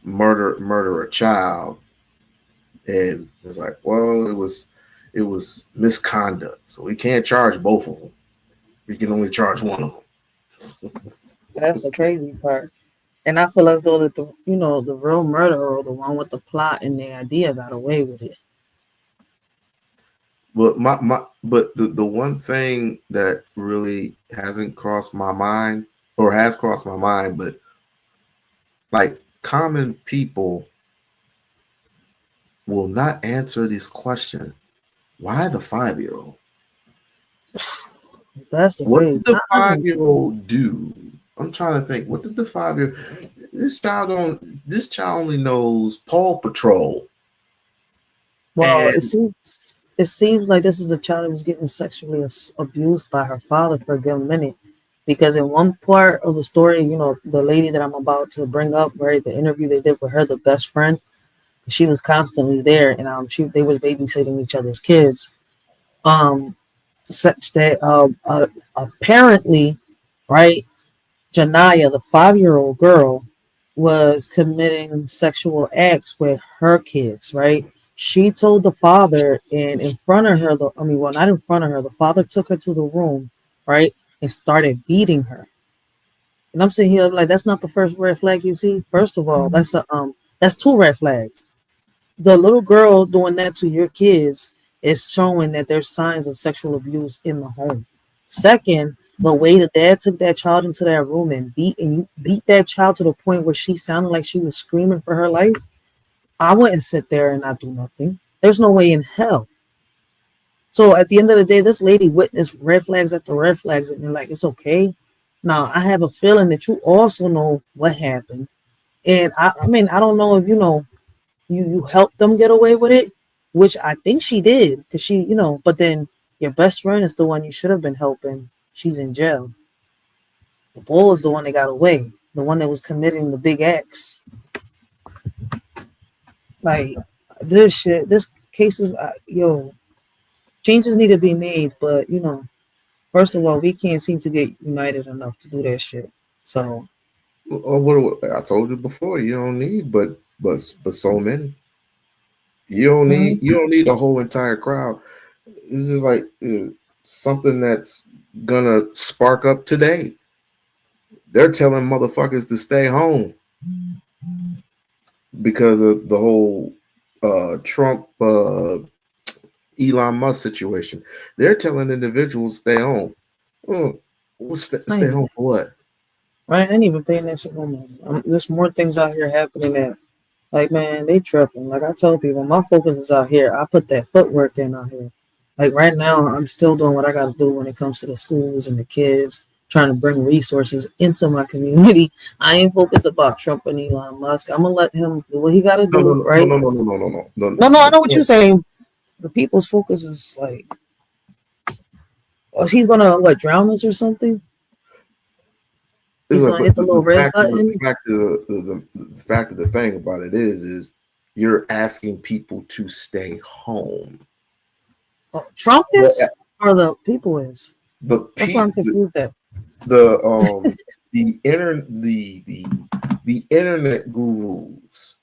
murder a child, and it's like, well, it was misconduct, so we can't charge both of them. We can only charge one of them. That's the crazy part. And I feel as though that the real murderer or the one with the plot and the idea got away with it. But the one thing that really hasn't crossed my mind, or has crossed my mind, but like common people will not answer this question. Why the 5-year-old? That's what did the 5-year-old do? I'm trying to think. What did the 5-year-old? This child only knows Paw Patrol. Well, it seems like this is a child who was getting sexually abused by her father for a good minute. Because in one part of the story, the lady that I'm about to bring up, right, the interview they did with her, the best friend, she was constantly there, and they was babysitting each other's kids, such that apparently, right, Janiyah, the 5-year-old girl, was committing sexual acts with her kids, right? She told the father, and in front of her, not in front of her, the father took her to the room, right, and started beating her. And I'm sitting here like, that's not the first red flag you see. First of all, that's 2 red flags. The little girl doing that to your kids is showing that there's signs of sexual abuse in the home. Second, the way the dad took that child into that room and beat that child to the point where she sounded like she was screaming for her life, I wouldn't sit there and not do nothing. There's no way in hell. So at the end of the day, this lady witnessed red flags after red flags, and like, it's okay. Now, I have a feeling that you also know what happened. And I don't know if you helped them get away with it, which I think she did, because she, but then your best friend is the one you should have been helping. She's in jail. The bull is the one that got away, the one that was committing the big X. Like, this case is, changes need to be made, but, first of all, we can't seem to get united enough to do that shit. So, what I told you before, you don't need but so many. You don't need a whole entire crowd. It's just like something that's gonna spark up today. They're telling motherfuckers to stay home because of the whole Trump Elon Musk situation. They're telling individuals stay home. Stay home for what? Right, I ain't even paying that shit no more. There's more things out here happening that, like, man, they tripping. Like I tell people, my focus is out here. I put that footwork in out here. Like right now, I'm still doing what I got to do when it comes to the schools and the kids, trying to bring resources into my community. I ain't focused about Trump and Elon Musk. I'm gonna let him do what he got to do, right? No. No, I know what you're saying. The people's focus is like, he's gonna drown us or something. He's gonna hit the little red button. The fact of the thing about it is you're asking people to stay home. Trump is, or the people is. That's why I'm confused at. The internet gurus.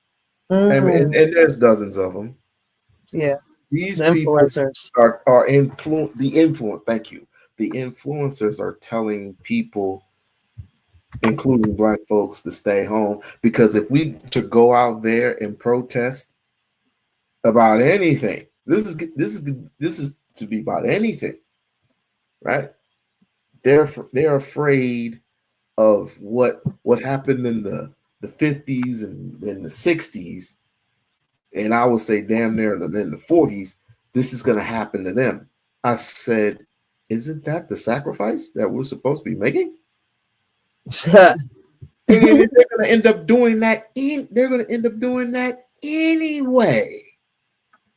I mean, and there's dozens of them. Yeah. These people are influence. Thank you. The influencers are telling people, including Black folks, to stay home, because if we to go out there and protest about anything, this is to be about anything, right? They're afraid of what happened in the 50s and in the 60s, and I would say damn near in the 40s. This is going to happen to them. I said, isn't that the sacrifice that we're supposed to be making? And if they're going to end up doing that, they're going to end up doing that anyway.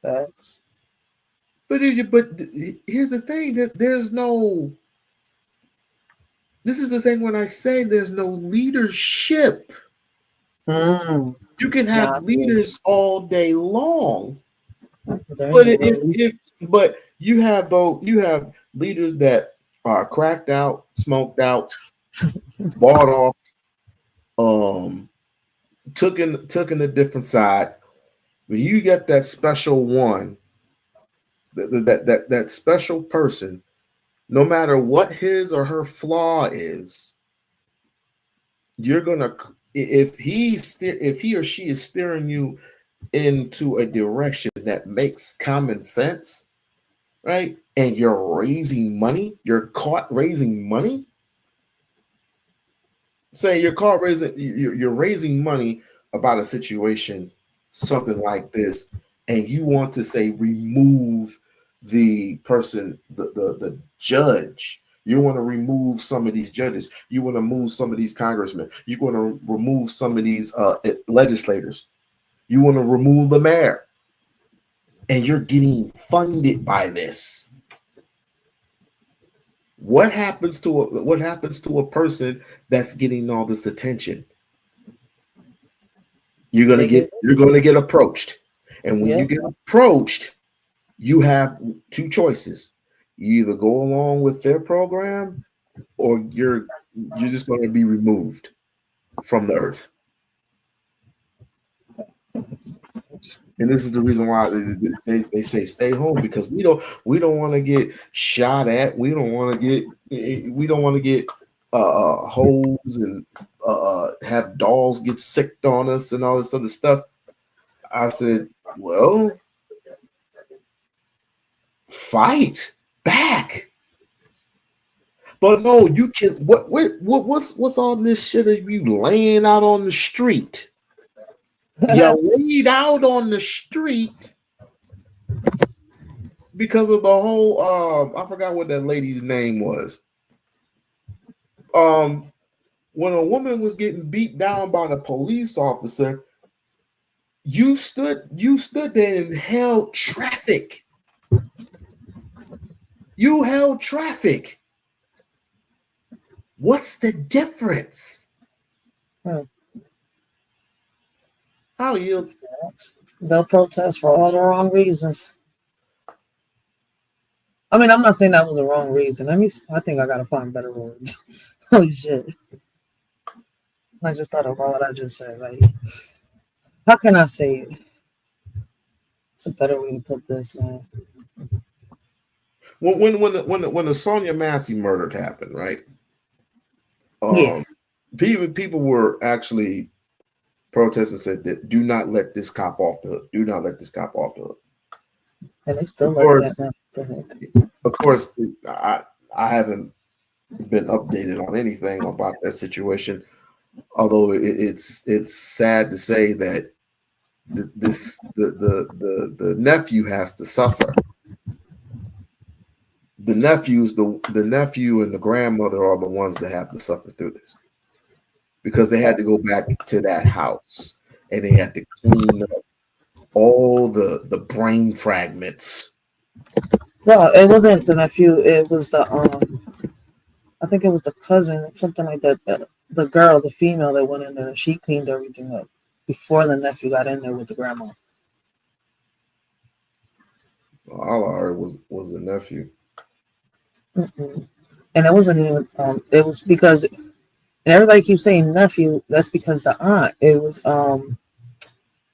Facts. But here's the thing: that there's no. This is the thing when I say there's no leadership. You can have leaders all day long, but you have leaders that are cracked out, smoked out, bought off, took in a different side. But you get that special one, that special person, no matter what his or her flaw is, you're gonna, if he or she is steering you into a direction that makes common sense, right? And you're raising money, you're caught raising money. Say you're raising money about a situation, something like this, and you want to say remove the person, the judge. You want to remove some of these judges. You want to move some of these congressmen. You want to remove some of these legislators. You want to remove the mayor. And you're getting funded by this. What happens to a person that's getting all this attention? You're gonna get approached. And when you get approached, you have two choices. You either go along with their program, or you're just going to be removed from the earth. And this is the reason why they say stay home, because we don't want to get shot at. We don't want to get holes and have dolls get sicked on us and all this other stuff. I said, well, fight back. But no, you can. What's all this shit of you laying out on the street? You laid out on the street because of the whole. I forgot what that lady's name was. When a woman was getting beat down by the police officer, You stood there and held traffic. You held traffic. What's the difference? I'll yield. They'll protest for all the wrong reasons. I mean, I'm not saying that was the wrong reason. I think I gotta find better words. Holy shit. I just thought about what I just said. Like, how can I say it? It's a better way to put this, man. When the Sonia Massey murder happened, right? Yeah. People were actually protesting, said that do not let this cop off the hook. Do not let this cop off the hook. And they still like that, man. Of course, I haven't been updated on anything about that situation. Although it's sad to say that the nephew has to suffer. The nephew and the grandmother are the ones that have to suffer through this, because they had to go back to that house and they had to clean up all the brain fragments. No, it wasn't the nephew. It was the I think it was the cousin, something like that. The girl, the female that went in there, she cleaned everything up before the nephew got in there with the grandma. All I heard was the nephew. Mm-mm. And it wasn't even. It was because, and everybody keeps saying nephew. That's because the aunt. It was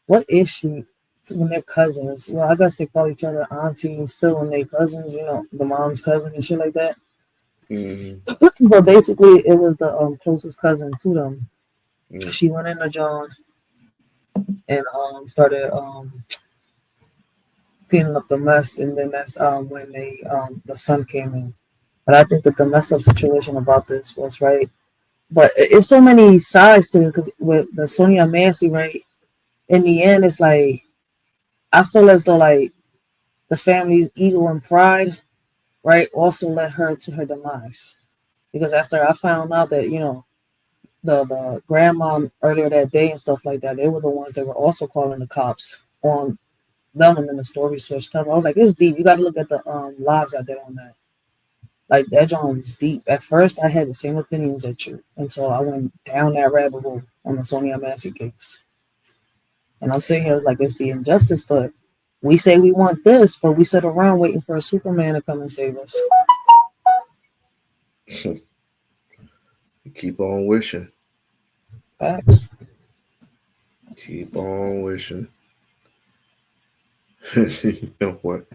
what is she? When they're cousins. Well, I guess they call each other auntie still when they cousins. You know, the mom's cousin and shit like that. Mm-hmm. But basically, it was the closest cousin to them. Mm-hmm. She went into John and started cleaning up the mess, and then that's when they the son came in. But I think that the messed up situation about this was right. But it's so many sides to it, because with the Sonia Massey, right? In the end, it's like I feel as though like the family's ego and pride, right, also led her to her demise. Because after I found out that, you know, the grandma earlier that day and stuff like that, they were the ones that were also calling the cops on them, and then the story switched up. I was like, it's deep. You got to look at the lives out there on that. Like, that John is deep. At first, I had the same opinions as you until I went down that rabbit hole on the Sonia Massey case. And I'm sitting here, like, it's the injustice, but we say we want this, but we sit around waiting for a Superman to come and save us. Keep on wishing. Facts. Keep on wishing. You know what?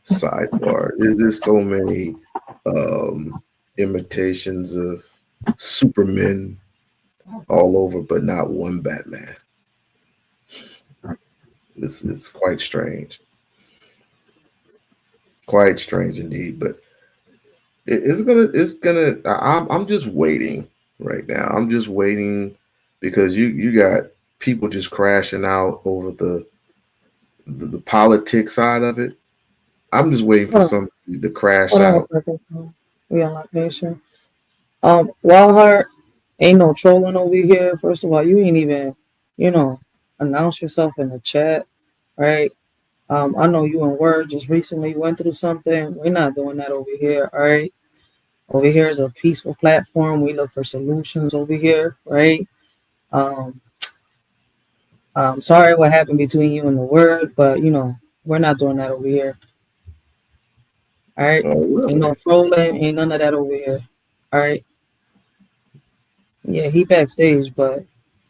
Sidebar. There's so many imitations of Superman all over, but not one Batman. It's quite strange. Quite strange indeed, but it's gonna I'm just waiting right now. I'm just waiting because you got people just crashing out over the politics side of it. I'm just waiting for somebody to crash out. We unlock nation. Wildheart, ain't no trolling over here. First of all, you ain't even, announce yourself in the chat, right? I know you and Word just recently went through something. We're not doing that over here, all right? Over here is a peaceful platform. We look for solutions over here, right? I'm sorry what happened between you and the Word, but, we're not doing that over here. All right? Oh, really? Ain't no trolling, ain't none of that over here. All right? Yeah, he backstage, but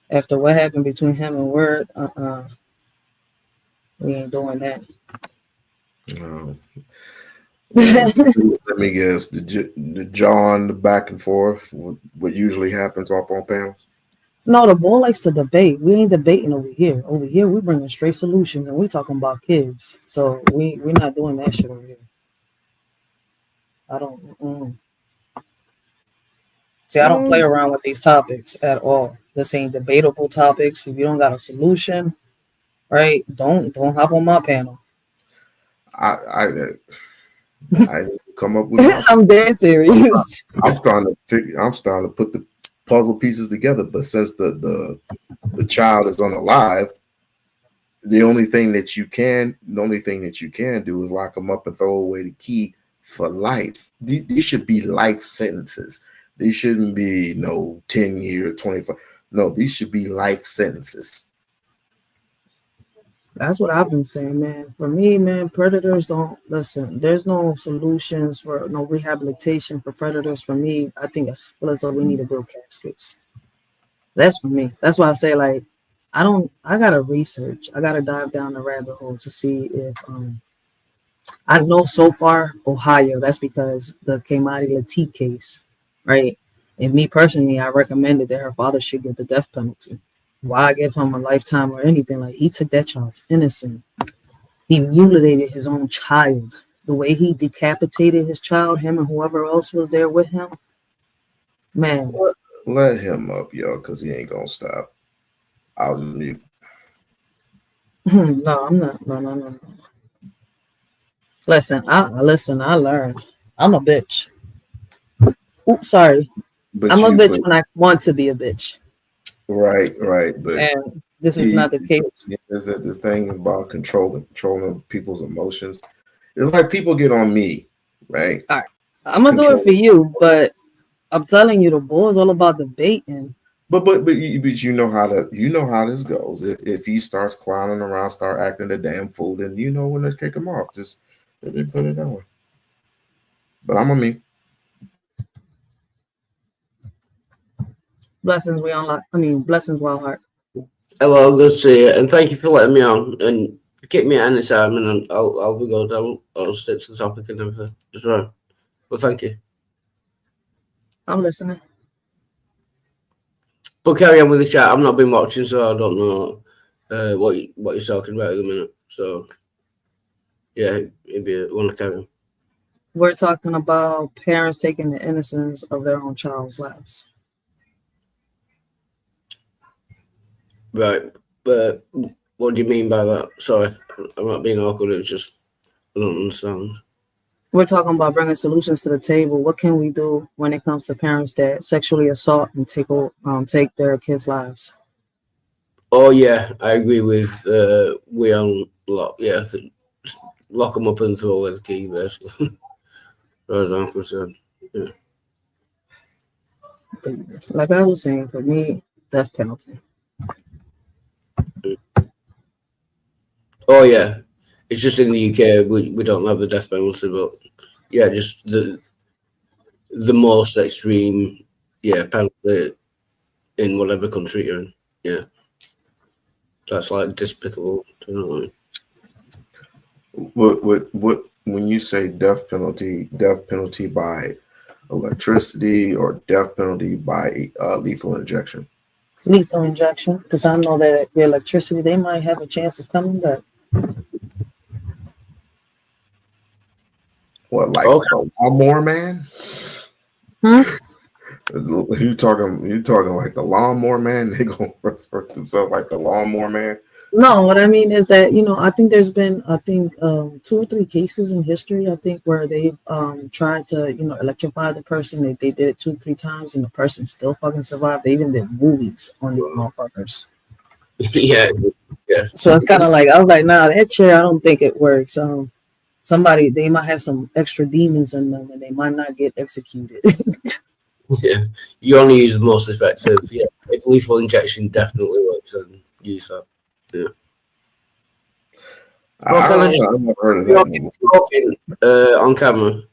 after what happened between him and Word, we ain't doing that. No. Let me guess. The John, the back and forth, what usually happens up on panels? No, the boy likes to debate. We ain't debating over here. Over here, we bringing straight solutions, and we talking about kids. So we're not doing that shit over here. I don't. See, I don't play around with these topics at all. This ain't debatable topics. If you don't got a solution, right? Don't hop on my panel. I come up with. I'm dead serious. I'm starting to put the puzzle pieces together. But since the child is unalive, The only thing that you can do is lock them up and throw away the key for life. These should be life sentences. These shouldn't be no 10 years, 25. No, these should be life sentences. That's what I've been saying, man. For me, man, predators don't listen. There's no solutions for no rehabilitation for predators. For me, I think it's as though we need to build caskets. That's for me. That's why I say, like, I gotta research. I gotta dive down the rabbit hole to see if I know so far Ohio. That's because the Kamadi Latif case, right? And me personally, I recommended that her father should get the death penalty. Why give him a lifetime or anything? Like, he took that child's innocent. He mutilated his own child. The way he decapitated his child, him and whoever else was there with him, man. Let him up, yo, because he ain't gonna stop. I'll just mute. No, I'm not. No. Listen, I learned. I'm a bitch. Oops, sorry. But I'm a bitch when I want to be a bitch. Right. But and this is not the case. This thing is about controlling people's emotions. It's like people get on me, right? All right. I'm gonna do it for you, but I'm telling you, the ball is all about debating. But you know how this goes. If he starts clowning around, start acting a damn fool, then you know when to kick him off. Just let me put it that way. But I'm on me. Blessings, blessings, Wild Heart. Hello, good to see you, and thank you for letting me on. And kick me at any time, and I'll be good. I'll stick to the topic and everything. That's right. Well, thank you. I'm listening. But carry on with the chat. I've not been watching, so I don't know what you're talking about at the minute. So yeah, if you want to carry on. We're talking about parents taking the innocence of their own child's lives. Right, but what do you mean by that? Sorry, I'm not being awkward. It's just I don't understand. We're talking about bringing solutions to the table. What can we do when it comes to parents that sexually assault and take their kids' lives? Oh yeah, I agree with lock them up and throw away the key, basically. As I'm concerned, yeah. Like I was saying, for me, death penalty. Oh yeah, it's just in the UK we don't have the death penalty, but yeah, just the most extreme penalty in whatever country you're in. Yeah, that's like despicable. Do you know what I mean? What when you say death penalty by electricity or death penalty by lethal injection? Lethal injection, because I know that the electricity, they might have a chance of coming back. What, like a lawnmower man? Huh? You talking like the lawnmower man? They gonna resurrect themselves like the lawnmower man? No, what I mean is that, I think there's been 2 or 3 cases in history, I think, where they tried to, electrify the person. They did it 2 or 3 times and the person still fucking survived. They even did movies on these motherfuckers. Yeah. So it's kind of like, I was like, nah, that chair, I don't think it works. Somebody, they might have some extra demons in them and they might not get executed. Yeah, you only use the most effective. Yeah, if lethal injection definitely works, then use that. Yeah. I've never heard of that. On camera,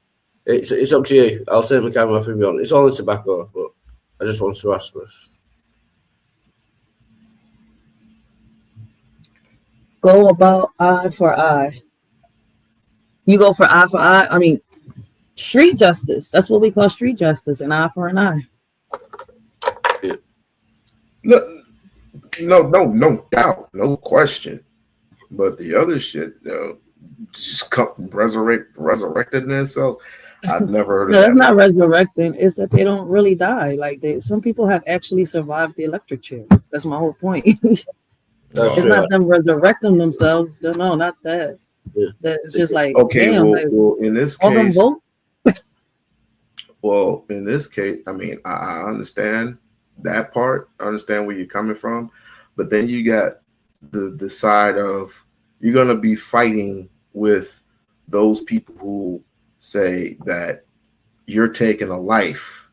it's up to you. I'll turn my camera off if you want. It's only tobacco, but I just wanted to ask this. Go about eye for eye. You go for eye for eye. I mean, street justice. That's what we call street justice, an eye for an eye. Yeah. No doubt, no question. But the other shit, just come resurrected themselves. I've never heard of that. No, that's not resurrecting. It's that they don't really die. Like some people have actually survived the electric chair. That's my whole point. It's not them resurrecting themselves. No, not that. Yeah. It's just like, okay, damn, well, in this all them case, votes. well, in this case, I mean, I understand that part. I understand where you're coming from, but then you got the side of you're gonna be fighting with those people who say that you're taking a life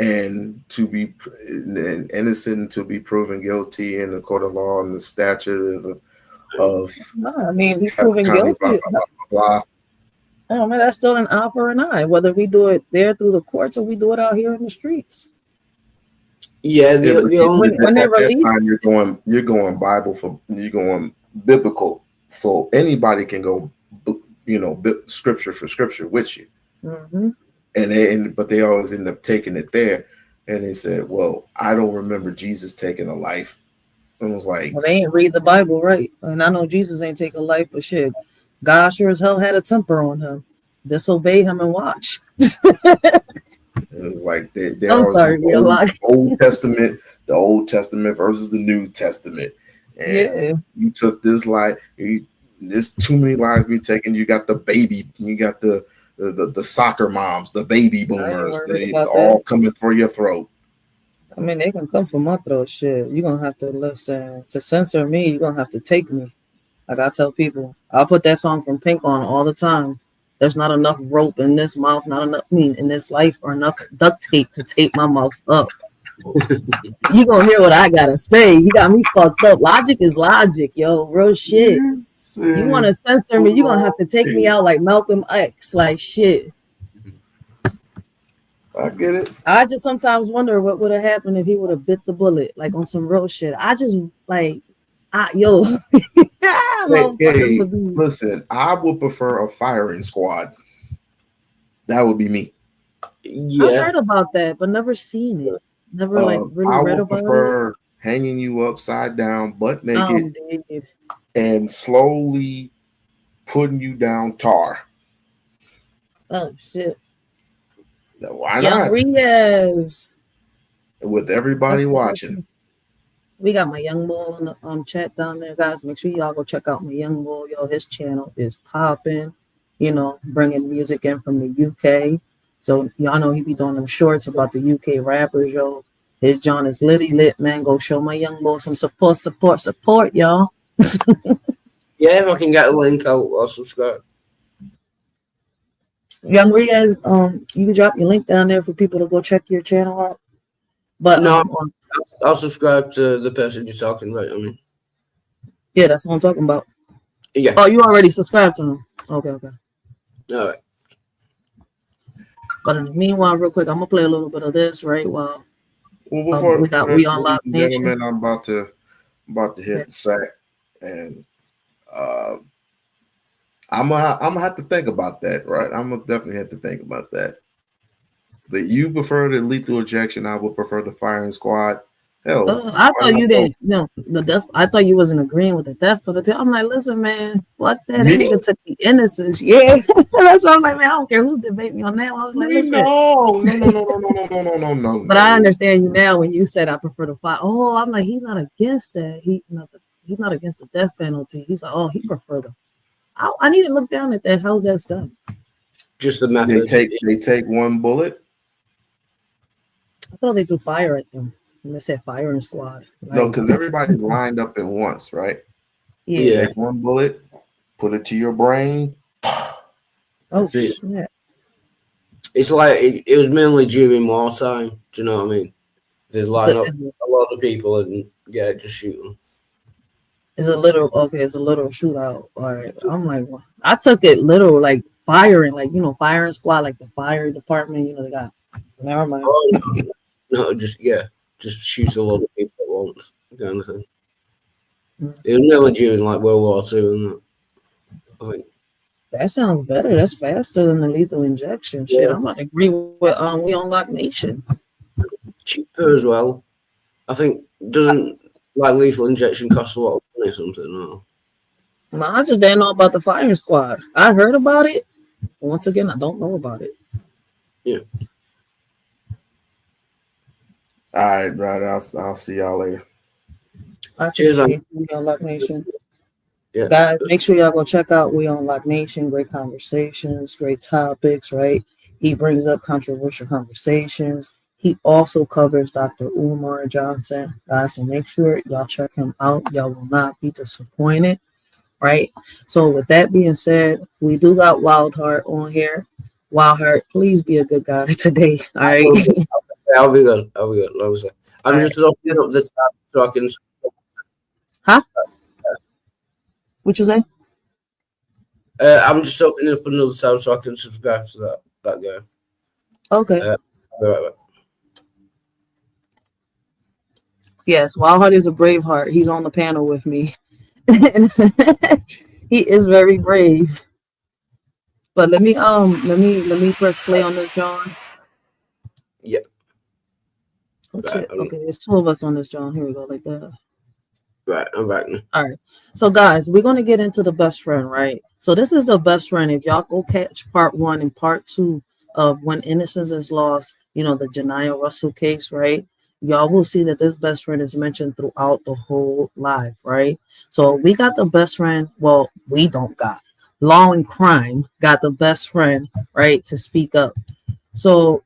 and to be innocent to be proven guilty in the court of law and the statute of no, I mean he's proven guilty. Blah, blah, blah. Oh man, that's still an eye for an eye, whether we do it there through the courts or we do it out here in the streets. Yeah, when they're released, you're going biblical, so anybody can go, scripture for scripture with you. Mm-hmm. But they always end up taking it there, and they said, "Well, I don't remember Jesus taking a life." And it was like, well, they ain't read the Bible right, and I know Jesus ain't take a life, but shit, God sure as hell had a temper on him. Disobey him and watch. It was like I'm sorry, the Old Testament versus the New Testament. And you took this lie. There's too many lies be taken. You got the baby. You got the soccer moms, the baby boomers. They all coming for your throat. I mean, they can come for my throat. Shit, you're gonna have to listen. To censor me, you're gonna have to take me. Like I tell people, I'll put that song from Pink on all the time. There's not enough rope in this mouth, not enough in this life, or enough duct tape to tape my mouth up. You gonna hear what I gotta say. You got me fucked up. Logic is logic, yo. Real shit. You want to censor me, you're gonna have to take me out like Malcolm X. Like shit. I get it. I just sometimes wonder what would have happened if he would have bit the bullet, like on some real shit. I just like, Hey, listen, I would prefer a firing squad. That would be me. Yeah, I've heard about that, but never seen it. Never really read about it. Hanging you upside down, butt naked, and slowly putting you down tar. Oh shit! Why not? Riaz. With everybody watching. We got my young boy on the chat down there, guys. Make sure y'all go check out my young boy. Yo, his channel is popping. Bringing music in from the UK. So y'all know he be doing them shorts about the UK rappers, yo. His John is litty lit, man. Go show my young boy some support, y'all. Yeah, if I can get a link, I'll subscribe. Young Riaz, you can drop your link down there for people to go check your channel out. But no, I'll subscribe to the person you're talking about. I mean, yeah, that's what I'm talking about. Yeah. Oh, you already subscribed to him. Okay. All right. But in the meanwhile, real quick, I'm gonna play a little bit of this, right? Well, before we unlock nation. Gentlemen, I'm about to hit the sack, and I'm gonna have to think about that, right? I'm gonna definitely have to think about that. But you prefer the lethal injection. I would prefer the firing squad. Hell, I thought you didn't. No, the death. I thought you wasn't agreeing with the death penalty. I'm like, listen, man, fuck that. That nigga took the innocence. Yeah, that's what I'm like, man. I don't care who debate me on that. I was like, listen. No. But I understand you now when you said I prefer the fight. Oh, I'm like, he's not against that. He's not against the death penalty. He's like, oh, he prefer the. I need to look down at that. How's that's done? Just the method. They take one bullet. I thought they threw fire at them. And they said firing squad. No, because everybody's lined up at once, right? Yeah. You take one bullet, put it to your brain. Oh shit! It's like it was mainly during wartime. Do you know what I mean? There's line up a lot of people and just shoot them. It's a little shootout. All right. I'm like, well, I took it literal, like firing, like firing squad, like the fire department. They got. Never mind. No, just shoots a lot of people at once, kind of thing. It was mainly during like World War II, and I think. That sounds better. That's faster than the lethal injection. Shit, Yeah. I'm about to agree with We Unlock Nation. Cheaper as well. I think doesn't like lethal injection cost a lot of money or something? No, I just didn't know about the firing squad. I heard about it. But once again, I don't know about it. Yeah. All right, right. I'll see y'all later. Cheers, We Unlock Nation. Yeah. Guys, make sure y'all go check out We Unlock Nation. Great conversations, great topics, right? He brings up controversial conversations. He also covers Dr. Umar Johnson, guys, so make sure y'all check him out. Y'all will not be disappointed, right? So with that being said, we do got Wildheart on here. Wildheart, please be a good guy today, all right? I'll be good. I'm just looking up the tab so I can. Huh? What you say? I'm just opening up another tab so I can subscribe to that guy. Okay. Right. Yes, Wildheart is a brave heart. He's on the panel with me. He is very brave. But let me press play on this, John. Yeah. Okay, okay, there's two of us on this, John. Here we go, like that. Right, I'm back now. All right. So guys, we're gonna get into the best friend, right? So this is the best friend. If y'all go catch part 1 and part 2 of When Innocence is Lost, you know, the Janiyah Russell case, right? Y'all will see that this best friend is mentioned throughout the whole live, right? So we got the best friend. Well, we don't got. Law and Crime got the best friend, right, to speak up. So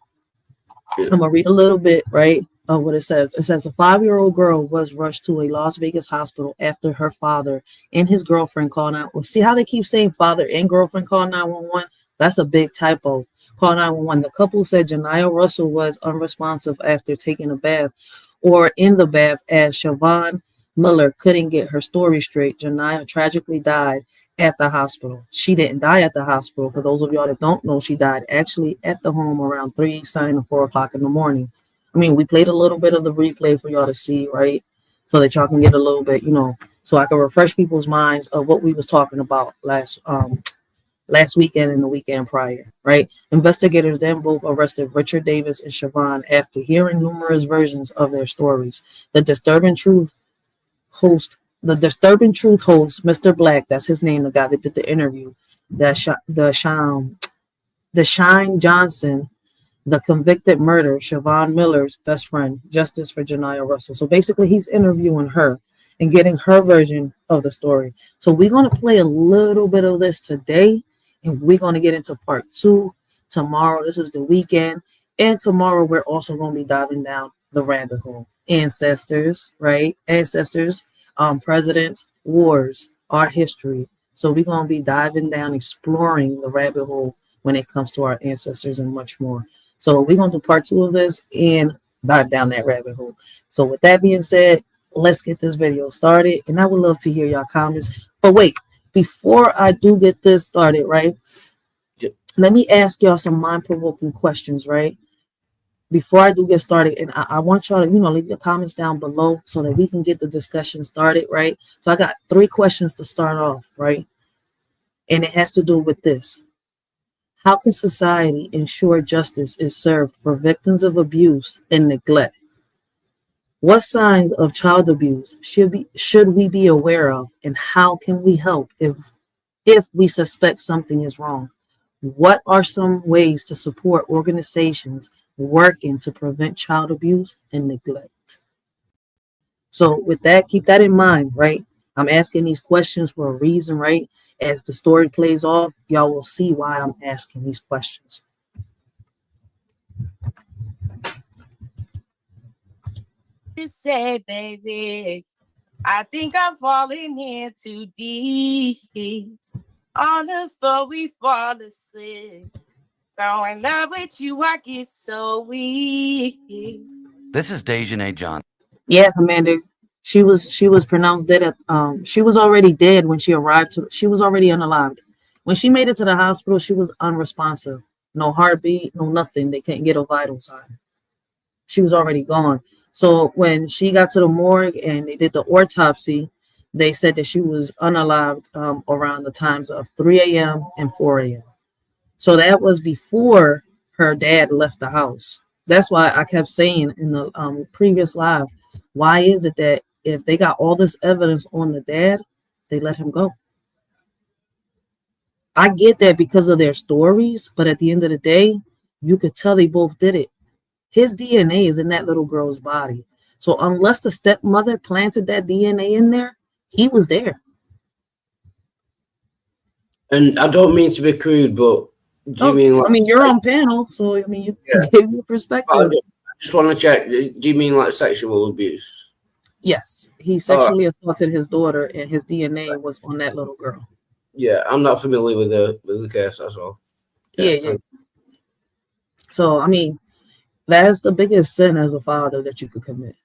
I'm gonna read a little bit, right, of what it says. It says a 5-year-old girl was rushed to a Las Vegas hospital after her father and his girlfriend called out. Well, see how they keep saying father and girlfriend called 911? That's a big typo. Call 911. The couple said Janiah Russell was unresponsive after taking a bath or in the bath as Siobhan Miller couldn't get her story straight. Janiah tragically died at the hospital. She didn't die at the hospital. For those of y'all that don't know, she died actually at the home around 3, 4 o'clock in the morning. I mean, we played a little bit of the replay for y'all to see, right? So that y'all can get a little bit, you know, so I can refresh people's minds of what we was talking about last weekend and the weekend prior, right? Investigators then both arrested Richard Davis and Siobhan after hearing numerous versions of their stories. The Disturbing Truth host, Mr. Black, that's his name, the guy that did the interview, Shine Johnson, the convicted murderer, Siobhan Miller's best friend, Justice for Janiah Russell. So basically, he's interviewing her and getting her version of the story. So we're going to play a little bit of this today, and we're going to get into part 2 tomorrow. This is the weekend. And tomorrow, we're also going to be diving down the rabbit hole. Ancestors, right? Ancestors, presidents, wars, our history. So we're going to be diving down, exploring the rabbit hole when it comes to our ancestors and much more. So we're going to do part 2 of this and dive down that rabbit hole. So with that being said, let's get this video started. And I would love to hear y'all comments. But wait, before I do get this started, right? Let me ask y'all some mind-provoking questions, right? Before I do get started, and I want y'all to, you know, leave your comments down below so that we can get the discussion started, right? So I got 3 questions to start off, right? And it has to do with this. How can society ensure justice is served for victims of abuse and neglect? What signs of child abuse should we be aware of, and how can we help if we suspect something is wrong? What are some ways to support organizations working to prevent child abuse and neglect? So with that, keep that in mind, right? I'm asking these questions for a reason, right? As the story plays off, y'all will see why I'm asking these questions. To say, baby, I think I'm falling in too deep. On the floor we fall asleep. So in love with you, I get so weak. This is Deja John. Yeah, Commander. She was pronounced dead at she was already dead when she arrived she was already unalived. When she made it to the hospital, she was unresponsive. No heartbeat, no nothing. They couldn't get a vital sign. She was already gone. So when she got to the morgue and they did the autopsy, they said that she was unalived around the times of 3 a.m. and 4 a.m. So that was before her dad left the house. That's why I kept saying in the previous live, why is it that if they got all this evidence on the dad, they let him go? I get that because of their stories, but at the end of the day, you could tell they both did it. His DNA is in that little girl's body. So unless the stepmother planted that DNA in there, he was there. And I don't mean to be crude, but do you mean like, I mean, you're on panel, so I mean, you give your perspective. Just want to check. Do you mean like sexual abuse? Yes, he sexually assaulted his daughter, and his DNA was on that little girl. Yeah, I'm not familiar with the case. That's all. Yeah. So I mean, that's the biggest sin as a father that you could commit.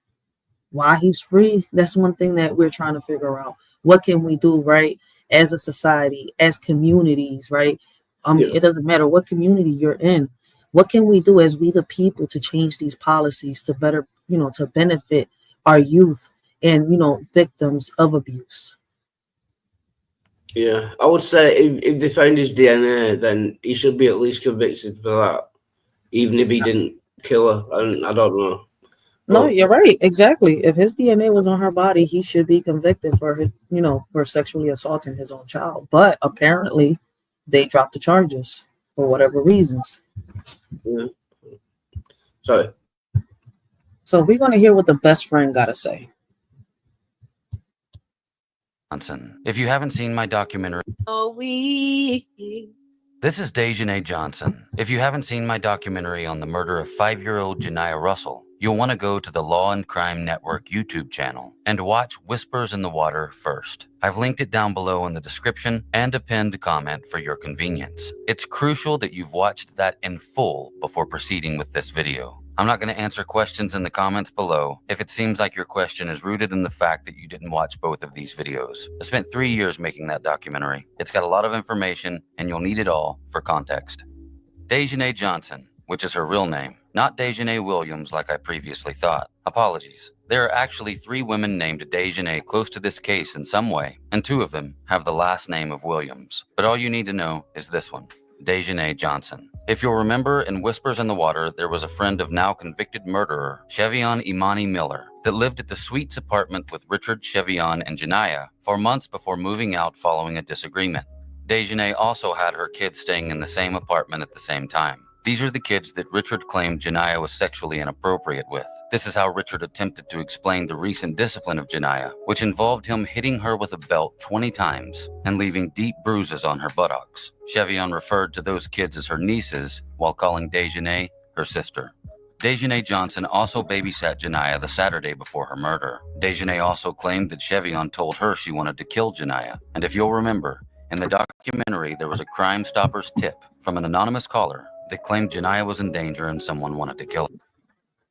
Why he's free, that's one thing that we're trying to figure out. What can we do, right, as a society, as communities, right? It doesn't matter what community you're in. What can we do as we the people to change these policies to better, to benefit our youth and, victims of abuse? Yeah, I would say if they found his DNA, then he should be at least convicted for that, even if he didn't kill her. I don't know. No, you're right. Exactly. If his DNA was on her body, he should be convicted for his, for sexually assaulting his own child. But apparently, they dropped the charges for whatever reasons. Yeah. Sorry. So we're going to hear what the best friend got to say. Johnson. If you haven't seen my documentary, this is Deja Johnson. If you haven't seen my documentary on the murder of 5-year-old Janiah Russell, you'll want to go to the Law and Crime Network YouTube channel and watch Whispers in the Water first. I've linked it down below in the description and a pinned comment for your convenience. It's crucial that you've watched that in full before proceeding with this video. I'm not going to answer questions in the comments below if it seems like your question is rooted in the fact that you didn't watch both of these videos. I spent 3 years making that documentary. It's got a lot of information and you'll need it all for context. Deja Johnson, which is her real name, not Deja Williams like I previously thought. Apologies. There are actually 3 women named Deja close to this case in some way, and 2 of them have the last name of Williams. But all you need to know is this one, Deja Johnson. If you'll remember, in Whispers in the Water, there was a friend of now convicted murderer, Chevion Imani Miller, that lived at the Suites apartment with Richard, Chevion, and Janiah for months before moving out following a disagreement. Deja also had her kids staying in the same apartment at the same time. These are the kids that Richard claimed Janiah was sexually inappropriate with. This is how Richard attempted to explain the recent discipline of Janiah, which involved him hitting her with a belt 20 times and leaving deep bruises on her buttocks. Chevion referred to those kids as her nieces while calling Deja her sister. Deja Johnson also babysat Janiah the Saturday before her murder. Deja also claimed that Chevion told her she wanted to kill Janiah. And if you'll remember, in the documentary, there was a Crime Stoppers tip from an anonymous caller that claimed Janiah was in danger and someone wanted to kill her.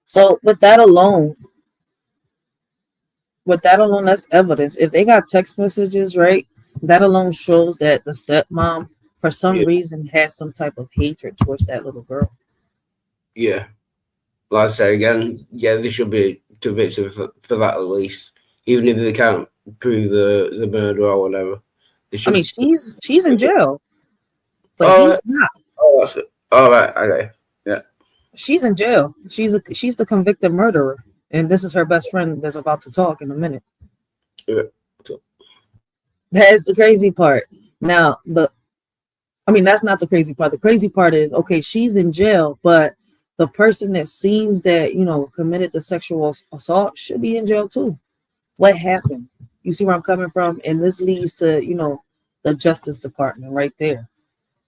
So with that alone, that's evidence. If they got text messages, right, that alone shows that the stepmom, for some reason, has some type of hatred towards that little girl. Yeah. Like I say again, yeah, they should be convicted for that at least, even if they can't prove the murder or whatever. I mean, she's in jail, but he's not. Oh, that's it. All right, okay, yeah. She's in jail. She's the convicted murderer, and this is her best friend that's about to talk in a minute. Yeah. That's the crazy part. Now, that's not the crazy part. The crazy part is, okay, she's in jail, but the person that seems that, committed the sexual assault should be in jail too. What happened? You see where I'm coming from? And this leads to, the Justice Department right there.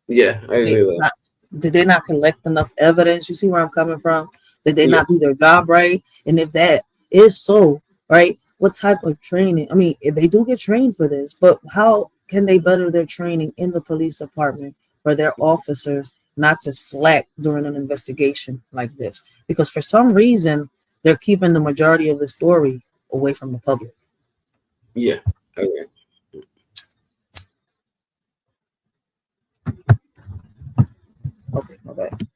Yeah, I agree with that. Did they not collect enough evidence? You see where I'm coming from? Did they not do their job right? And if that is so, right, what type of training? I mean, if they do get trained for this, but how can they better their training in the police department for their officers not to slack during an investigation like this? Because for some reason, they're keeping the majority of the story away from the public. Yeah, okay. Okay, my bad.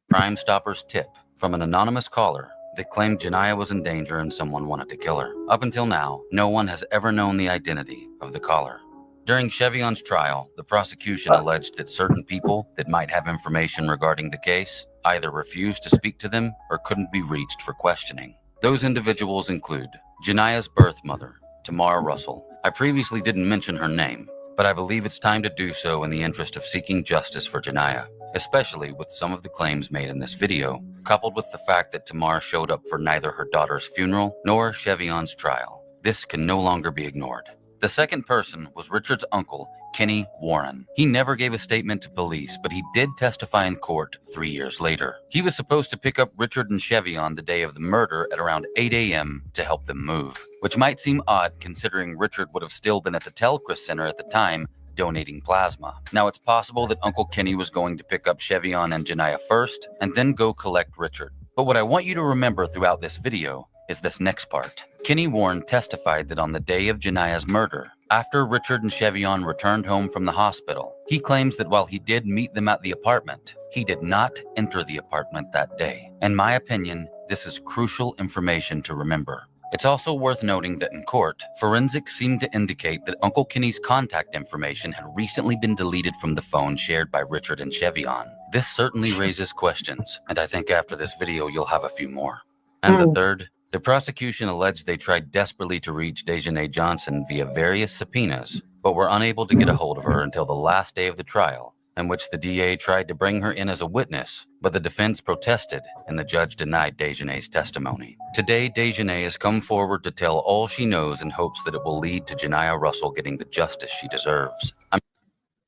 Crime Stoppers tip from an anonymous caller that claimed Janiah was in danger and someone wanted to kill her. Up until now, no one has ever known the identity of the caller. During Chevion's trial, the prosecution alleged that certain people that might have information regarding the case either refused to speak to them or couldn't be reached for questioning. Those individuals include Janiah's birth mother, Janiyah Russell. I previously didn't mention her name, but I believe it's time to do so in the interest of seeking justice for Janiah, especially with some of the claims made in this video, coupled with the fact that Tamar showed up for neither her daughter's funeral nor Chevion's trial. This can no longer be ignored. The second person was Richard's uncle, Kenny Warren. He never gave a statement to police, but he did testify in court 3 years later. He was supposed to pick up Richard and Chevy on the day of the murder at around 8 a.m. to help them move, which might seem odd considering Richard would have still been at the Telcris Center at the time donating plasma. Now, it's possible that Uncle Kenny was going to pick up Chevion and Janiah first and then go collect Richard. But what I want you to remember throughout this video is this next part. Kenny Warren testified that on the day of Janiah's murder, after Richard and Chevion returned home from the hospital, he claims that while he did meet them at the apartment, he did not enter the apartment that day. In my opinion, this is crucial information to remember. It's also worth noting that in court, forensics seemed to indicate that Uncle Kenny's contact information had recently been deleted from the phone shared by Richard and Chevion. This certainly raises questions, and I think after this video you'll have a few more. And the third, the prosecution alleged they tried desperately to reach Deja Johnson via various subpoenas, but were unable to get a hold of her until the last day of the trial, in which the DA tried to bring her in as a witness, but the defense protested and the judge denied Dejanay's testimony. Today, Dejanay has come forward to tell all she knows in hopes that it will lead to Janiah Russell getting the justice she deserves.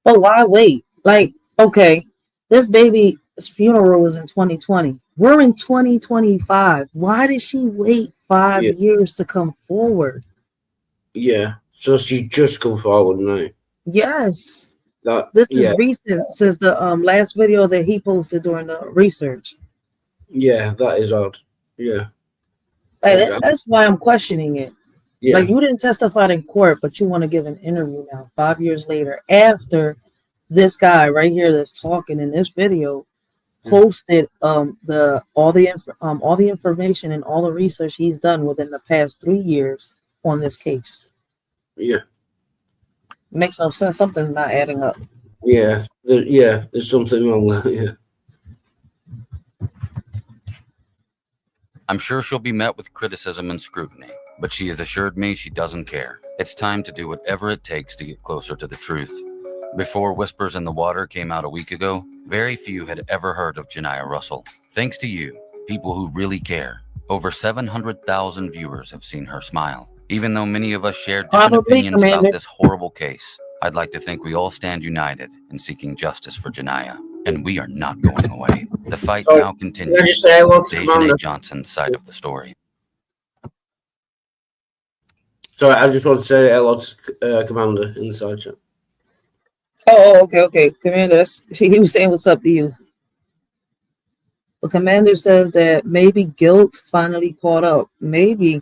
But why wait? Like, okay, this baby's funeral was in 2020. We're in 2025. Why did she wait 5 years to come forward? Yeah, so she just come forward now. Yes. That, this is recent since the last video that he posted during the research. Yeah, that is odd. Yeah. That's why I'm questioning it. Yeah. Like, you didn't testify in court, but you want to give an interview now, 5 years later, after this guy right here that's talking in this video posted all the information and all the research he's done within the past 3 years on this case. Yeah. Makes no sense. Something's not adding up. Yeah. There's something wrong with it. Yeah. I'm sure she'll be met with criticism and scrutiny, but she has assured me she doesn't care. It's time to do whatever it takes to get closer to the truth. Before Whispers in the Water came out a week ago, very few had ever heard of Janiah Russell. Thanks to you, people who really care, over 700,000 viewers have seen her smile. Even though many of us share different opinions about this horrible case, I'd like to think we all stand united in seeking justice for Janiah, and we are not going away. The fight now continues with Deja Johnson's side of the story. Sorry, I just want to say hello to Commander in the side chat. Oh, okay. Commander, he was saying what's up to you. The Commander says that maybe guilt finally caught up. Maybe.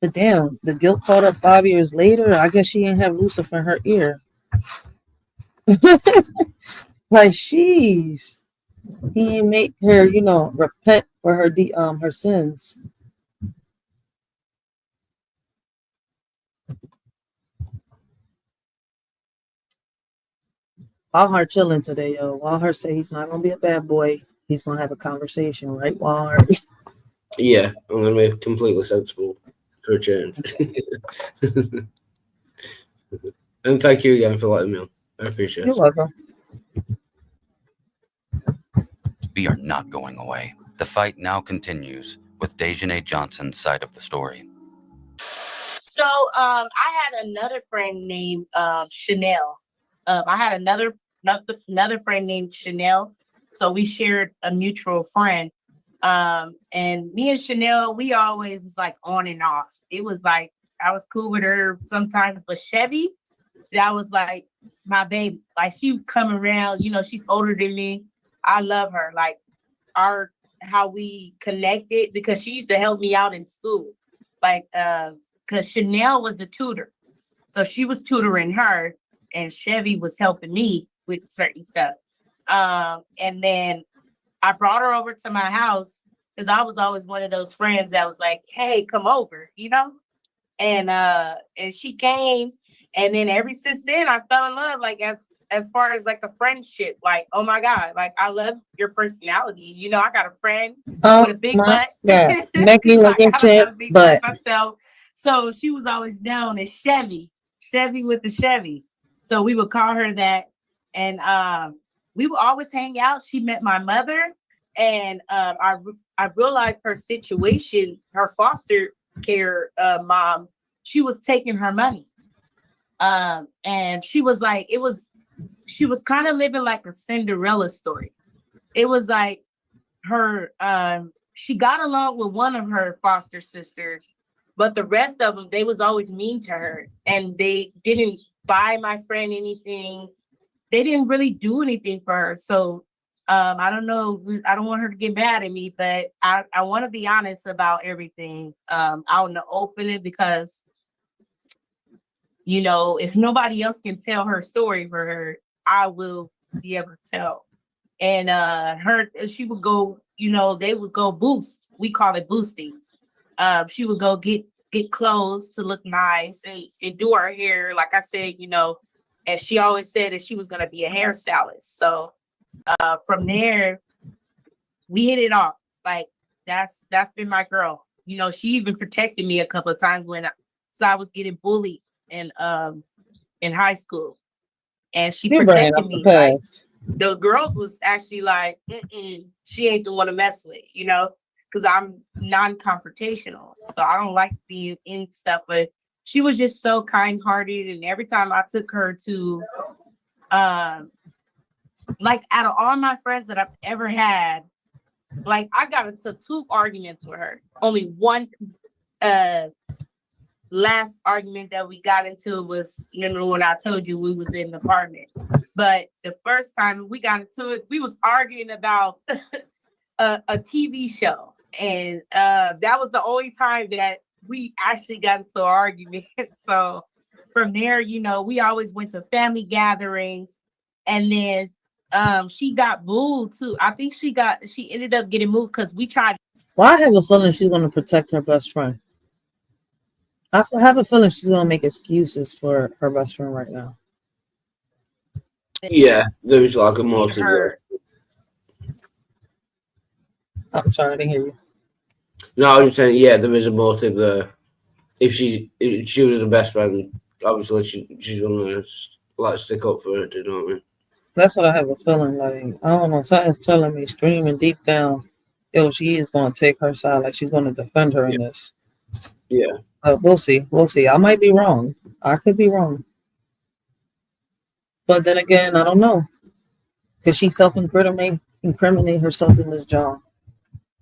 But damn, the guilt caught up 5 years later. I guess she didn't have Lucifer in her ear. Like, she's, he didn't make her, repent for her sins. Walhart chilling today, yo. Walhart say he's not gonna be a bad boy. He's gonna have a conversation, right, Walhart? Yeah, I'm gonna be completely sensible for a change. And thank you again for letting me on. I appreciate it. You're welcome. We are not going away. The fight now continues with Deja Johnson's side of the story. So I had another friend named Chanel. I had another friend named Chanel. So we shared a mutual friend. And me and Chanel, we always was like on and off. It was like I was cool with her sometimes, but Chevy, that was like my baby. Like, she would come around, she's older than me. I love her. Like, how we connected, because she used to help me out in school. Like, because Chanel was the tutor. So she was tutoring her, and Chevy was helping me with certain stuff. And then I brought her over to my house because I was always one of those friends that was like, hey, come over, And she came, and then ever since then I fell in love, like as far as like a friendship. Like, oh my God, like I love your personality. I got a friend with a big butt. Yeah, making like a trip, but myself. So she was always known as Chevy with the Chevy. So we would call her that, and we would always hang out. She met my mother, and I realized her situation. Her foster care mom, she was taking her money. And she was like, she was kind of living like a Cinderella story. It was like her, she got along with one of her foster sisters, but the rest of them, they was always mean to her, and they didn't buy my friend anything. They didn't really do anything for her. So I don't know. I don't want her to get mad at me, but I want to be honest about everything out in the open, because, you know, if nobody else can tell her story for her, I will be able to tell. And she would go, you know, they would go boost. We call it boosting. She would go get clothes to look nice and do her hair. Like I said, you know, and she always said that she was going to be a hairstylist. So from there, we hit it off. Like that's been my girl. You know, she even protected me a couple of times when I was getting bullied in high school, and she protected me. Like the girls was actually like, she ain't the one to mess with, you know, because I'm non-confrontational, so I don't like being in stuff. But she was just so kind-hearted, and every time I took her to, like, out of all my friends that I've ever had, like, I got into 2 arguments with her. Only one last argument that we got into was, you know, when I told you we was in the apartment. But the first time we got into it, we was arguing about a TV show. And that was the only time that we actually got into an argument. So from there, you know, we always went to family gatherings. And then she got moved too. I think she ended up getting moved because we tried. Well, I have a feeling she's going to protect her best friend. I have a feeling she's going to make excuses for her best friend right now. Yeah, there was like a most of it. I'm sorry, I didn't hear you. No, I was just saying, yeah, there is a motive there. If she was the best friend, obviously she's gonna like stick up for it. You know what I mean? That's what I have a feeling. Like, I don't know, something's telling me, screaming deep down, she is going to take her side. Like, she's going to defend her in this. Yeah. We'll see. We'll see. I might be wrong. I could be wrong. But then again, I don't know. Because she incriminate herself in this job.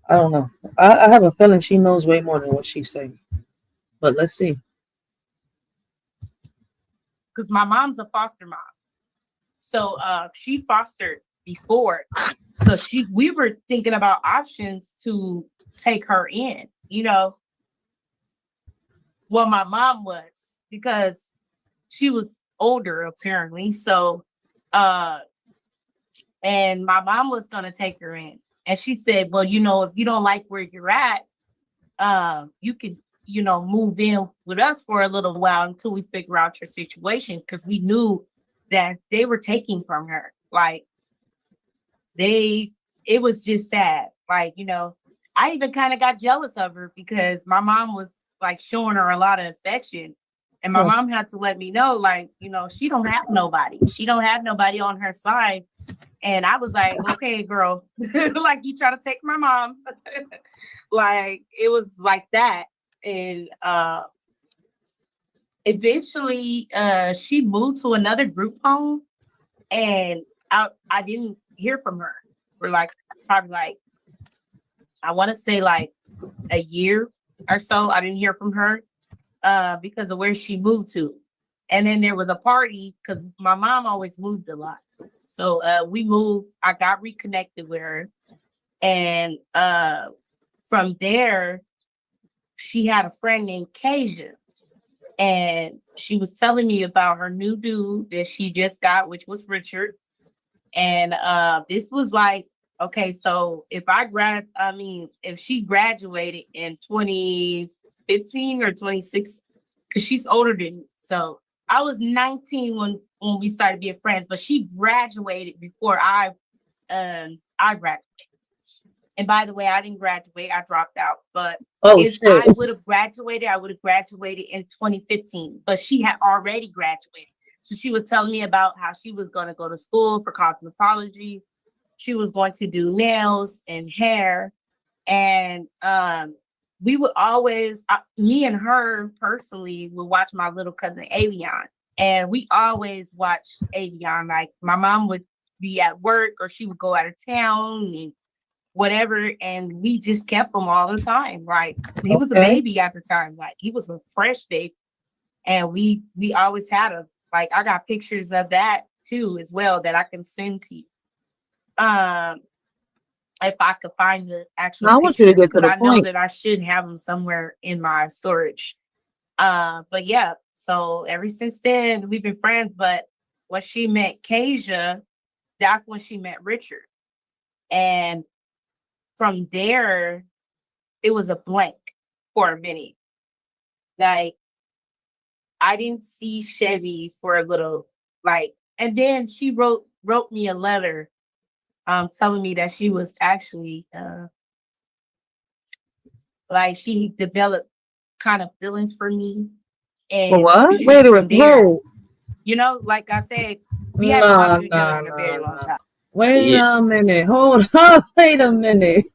I don't know. I have a feeling she knows way more than what she's saying. But let's see. Because my mom's a foster mom. So she fostered before. So we were thinking about options to take her in, you know. Well, my mom was, because she was older apparently. So and my mom was gonna take her in. And she said, well, you know, if you don't like where you're at, you could, you know, move in with us for a little while until we figure out your situation. Because we knew that they were taking from her. Like, it was just sad. Like, you know, I even kind of got jealous of her because my mom was like showing her a lot of affection. And my mom had to let me know, like, you know, she don't have nobody. She don't have nobody on her side. And I was like, okay, girl, like, you try to take my mom. Like, it was like that. And eventually she moved to another group home, and I didn't hear from her for like probably like, I want to say like a year or so. I didn't hear from her because of where she moved to. And then there was a party, because my mom always moved a lot. So we moved, I got reconnected with her. And from there, she had a friend named Deja. And she was telling me about her new dude that she just got, which was Richard. And this was like, okay, so if she graduated in 2015 or 2016, because she's older than me. So I was 19 when we started being friends, but she graduated before I graduated. And by the way, I didn't graduate, I dropped out. But if I would have graduated, I would have graduated in 2015. But she had already graduated. So she was telling me about how she was going to go to school for cosmetology. She was going to do nails and hair. And we would always, me and her personally, would watch my little cousin Avion. And we always watched Avion. Like my mom would be at work or she would go out of town and whatever. And we just kept him all the time. Like he was a baby at the time. Like he was a fresh baby. And we always had him. Like I got pictures of that too as well that I can send to you. If I could find the actual I want you to get to the I know point. that I should have them somewhere in my storage. But yeah, so ever since then we've been friends. But when she met Deja, that's when she met Richard. And from there, it was a blank for a minute. Like I didn't see Chevy for a little, like, and then she wrote me a letter telling me that she was actually like she developed kind of feelings for me. And what? Wait a minute. Whoa. You know, like I said, we hadn't talked to each other in a very long time. Wait a minute. Hold on. Wait a minute.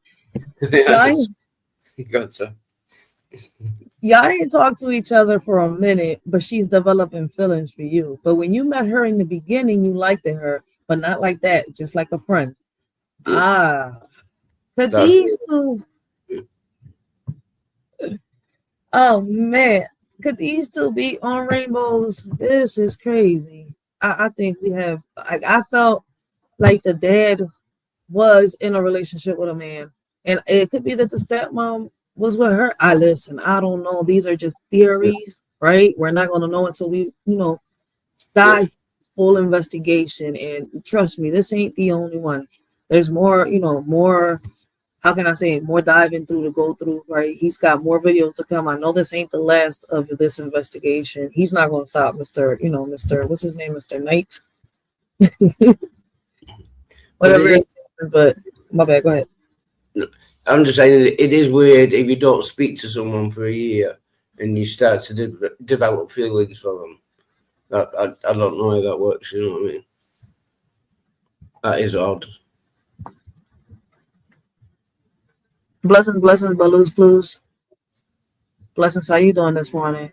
Y'all didn't talk to each other for a minute, but she's developing feelings for you. But when you met her in the beginning, you liked her, but not like that, just like a friend. But these two, oh man, could these two be on rainbows? This is crazy. I think we have, I felt like the dad was in a relationship with a man, and it could be that the stepmom was with her. I don't know. These are just theories, right? We're not going to know until we, dive full investigation. And trust me, this ain't the only one. There's more, more, how can I say it? More diving through to go through, right? He's got more videos to come. I know this ain't the last of this investigation. He's not going to stop Mr. What's his name? Mr. Knight. Whatever it is, but my bad, go ahead. I'm just saying it is weird if you don't speak to someone for a year and you start to develop feelings for them. I don't know how that works, you know what I mean? That is odd. Blessings, Baloo's Blues. Blessings, how you doing this morning?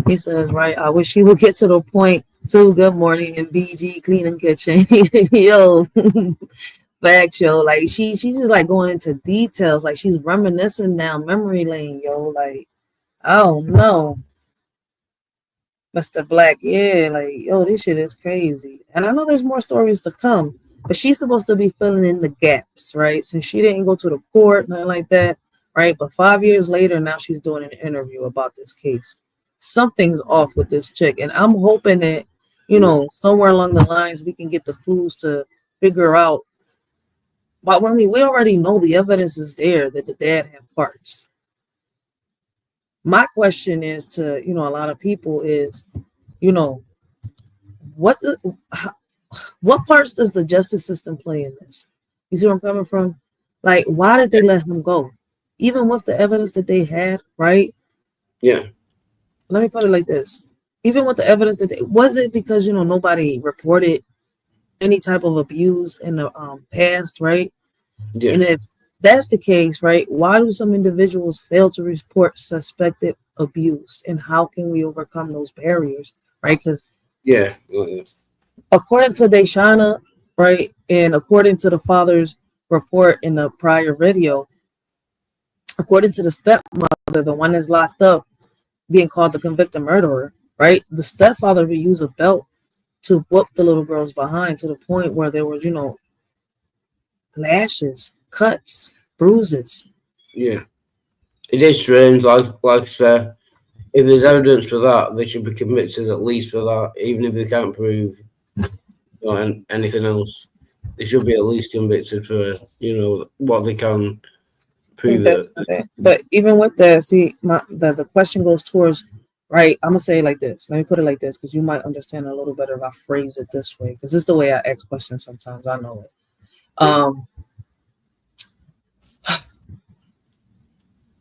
He says, right, I wish he would get to the point too. Good morning and BG cleaning kitchen. Yo. Facts, yo, like she's just like going into details, like she's reminiscing now, memory lane, yo, like, oh no, Mr. Black, yeah, like, yo, this shit is crazy. And I know there's more stories to come, but she's supposed to be filling in the gaps, right? Since she didn't go to the court, nothing like that, right? But 5 years later, now she's doing an interview about this case. Something's off with this chick, and I'm hoping that, somewhere along the lines we can get the clues to figure out. But when we already know the evidence is there that the dad had parts. My question is to, a lot of people is, what parts does the justice system play in this? You see where I'm coming from? Like, why did they let him go? Even with the evidence that they had, right? Yeah. Let me put it like this. Even with the evidence that was it because, nobody reported any type of abuse in the past, right? Yeah. And if that's the case, right, why do some individuals fail to report suspected abuse, and how can we overcome those barriers, right? Because according to Deja, right, and according to the father's report in the prior video, according to the stepmother, the one that's locked up, being called the convicted murderer, right, the stepfather would use a belt to whoop the little girls behind to the point where there was, lashes, cuts, bruises. Yeah. It is strange, like I said, if there's evidence for that, they should be convicted at least for that, even if they can't prove anything else. They should be at least convicted for, what they can prove. But even with that, see, the question goes towards, right, I'm going to say it like this. Let me put it like this, because you might understand a little better if I phrase it this way, because this is the way I ask questions sometimes. I know it.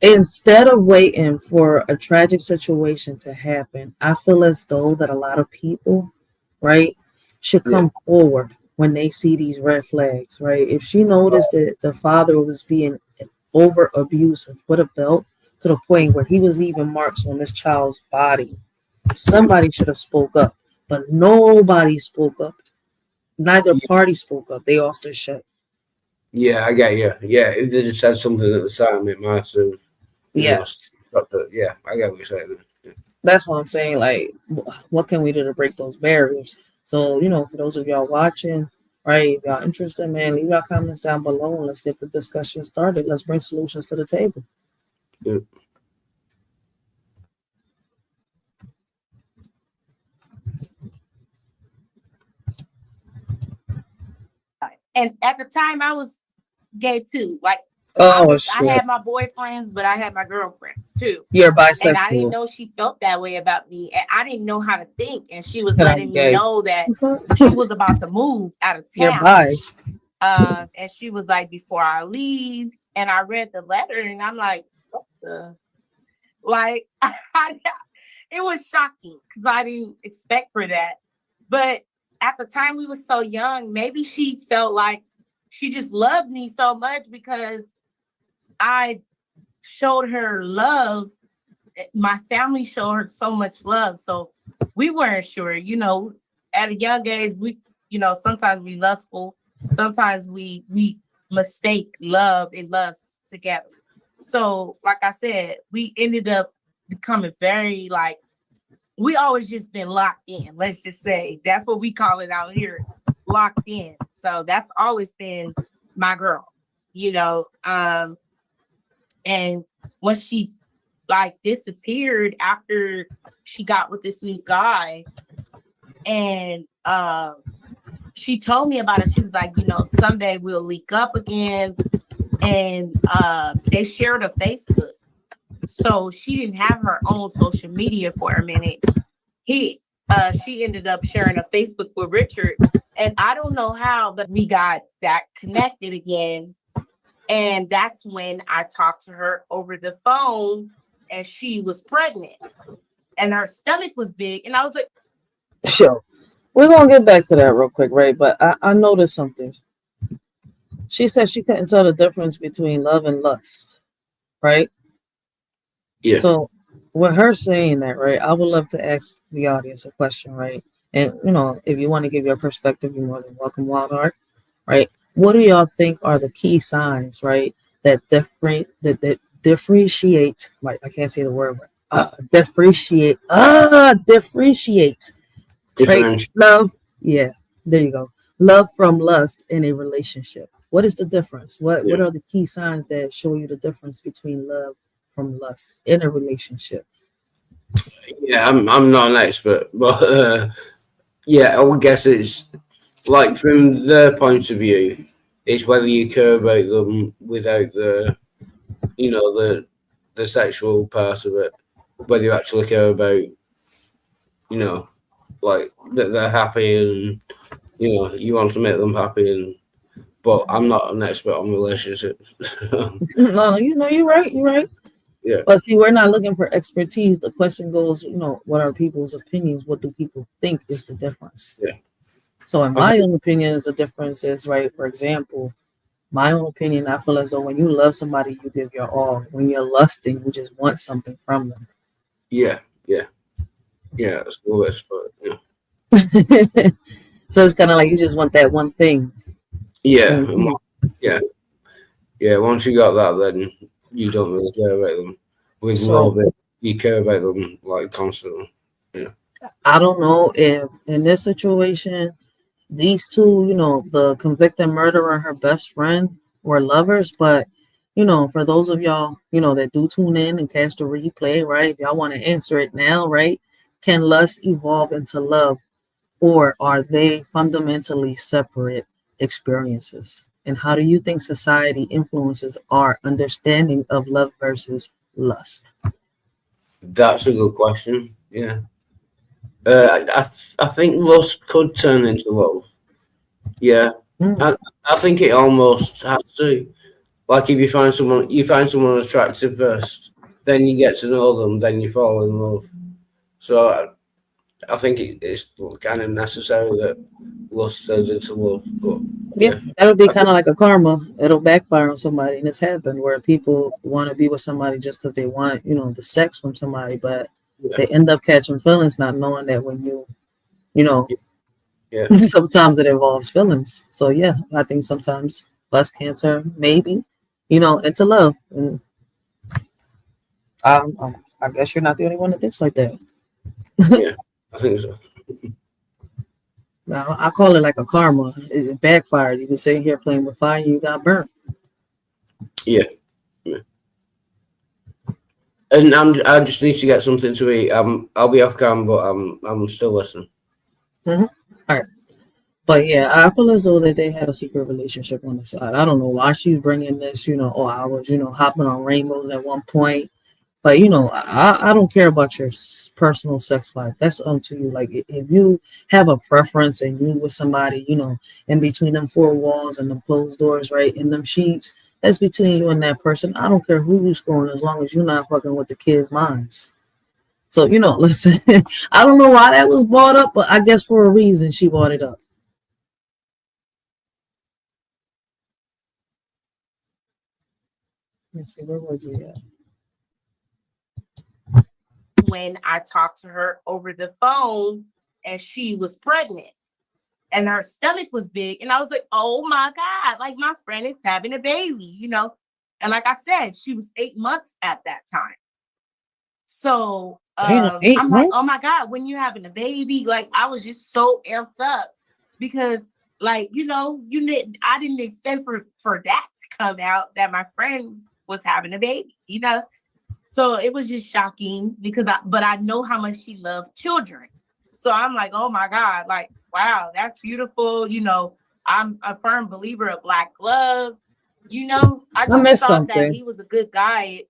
Instead of waiting for a tragic situation to happen, I feel as though that a lot of people, right, should come forward when they see these red flags, right? If she noticed that the father was being over abusive with a belt to to the point where he was leaving marks on this child's body. Somebody should have spoke up. but nobody spoke up. Neither party spoke up. They all stood shut. Yeah, I get you. Yeah, if they just said something at the time, it might have. Yes. Yeah, I get what you're saying. Yeah. That's what I'm saying. Like, what can we do to break those barriers? So, for those of y'all watching, right, if y'all interested, man, leave your comments down below and let's get the discussion started. Let's bring solutions to the table. Yeah. And at the time, I was gay too. Like, I had my boyfriends, but I had my girlfriends too. You're bisexual. And I didn't know she felt that way about me. And I didn't know how to think. And she was said I'm letting me gay. know that she was about to move out of You're town. bi. And she was like, before I leave, and I read the letter, and I'm like, what the? Like, it was shocking because I didn't expect for that. But at the time we were so young, maybe she felt like she just loved me so much because I showed her love. My family showed her so much love. So we weren't sure, at a young age, we, sometimes we lustful. Sometimes we mistake love and lust together. So like I said, we ended up becoming very we always just been locked in. Let's just say that's what we call it out here, locked in. So that's always been my girl, and when she disappeared after she got with this new guy, and she told me about it. She was like, someday we'll link up again. And they shared a Facebook. So she didn't have her own social media for a minute. She ended up sharing a Facebook with Richard. And I don't know how, but we got back connected again. And that's when I talked to her over the phone, and she was pregnant. And her stomach was big. And I was like, Sure. We're going to get back to that real quick, right? But I noticed something. She said she couldn't tell the difference between love and lust, right? Yeah. So with her saying that, right, I would love to ask the audience a question, right? And, if you want to give your perspective, you're more than welcome, Wild Heart, right? What do y'all think are the key signs, right, that differentiate, like, I can't say the word, differentiate, right? Love, yeah, there you go. Love from lust in a relationship. What is the difference? What are the key signs that show you the difference between love from lust in a relationship? Yeah, I'm not an expert, but I would guess it's like from their point of view, it's whether you care about them without the sexual part of it, whether you actually care about, like that they're happy and you want to make them happy. But I'm not an expert on relationships. No, you're right. You're right. Yeah. But see, we're not looking for expertise. The question goes, what are people's opinions? What do people think is the difference? Yeah. So in my own opinion, the difference is, right, for example, my own opinion, I feel as though when you love somebody, you give your all. When you're lusting, you just want something from them. Yeah. That's the worst part. Yeah. So it's kind of like you just want that one thing. Yeah. Once you got that, then you don't really care about them. With love, you care about them like constantly. Yeah. I don't know if in this situation, these two, the convicted murderer and her best friend were lovers, but for those of y'all, that do tune in and catch the replay, right? If y'all want to answer it now, right? Can lust evolve into love, or are they fundamentally separate experiences? And how do you think society influences our understanding of love versus lust? That's a good question. Yeah. I think lust could turn into love. Yeah. I think it almost has to. Like if you find someone attractive first, then you get to know them, then you fall in love. So I think it's kind of necessary that lust turns into love. But, yeah, that'll be kind of like a karma. It'll backfire on somebody, and it's happened where people want to be with somebody just because they want, the sex from somebody, but they end up catching feelings, not knowing that when you You know, Yeah. sometimes it involves feelings. So yeah, I think sometimes lust can turn maybe, you know, into love. And I guess you're not the only one that thinks like that. Yeah, I think so. Now I call it like a karma. It backfired. You've been sitting here playing with fire, you got burnt. Yeah. Yeah. And I just need to get something to eat. I'll be off cam, but I'm still listening. Mm-hmm. All right. But yeah, I feel as though that they had a secret relationship on the side. I don't know why she's bringing this, you know, oh, I was, you know, hopping on rainbows at one point. But, you know, I don't care about your personal sex life. That's up to you. Like, if you have a preference and you with somebody, you know, in between them four walls and them closed doors, right, in them sheets, that's between you and that person. I don't care who you're scoring as long as you're not fucking with the kids' minds. So, you know, listen, I don't know why that was brought up, but I guess for a reason she brought it up. Let's see, where was he at? When I talked to her over the phone and she was pregnant and her stomach was big. And I was like, oh my God, like my friend is having a baby, you know? And like I said, she was 8 months at that time. So Damn, I'm like, oh my God, when you having a baby, like I was just so amped up because like, you know, I didn't expect for that to come out that my friend was having a baby, you know? So it was just shocking because I know how much she loved children. So I'm like, oh my God, like, wow, that's beautiful. You know, I'm a firm believer of Black love. You know, I just thought that he was a good guy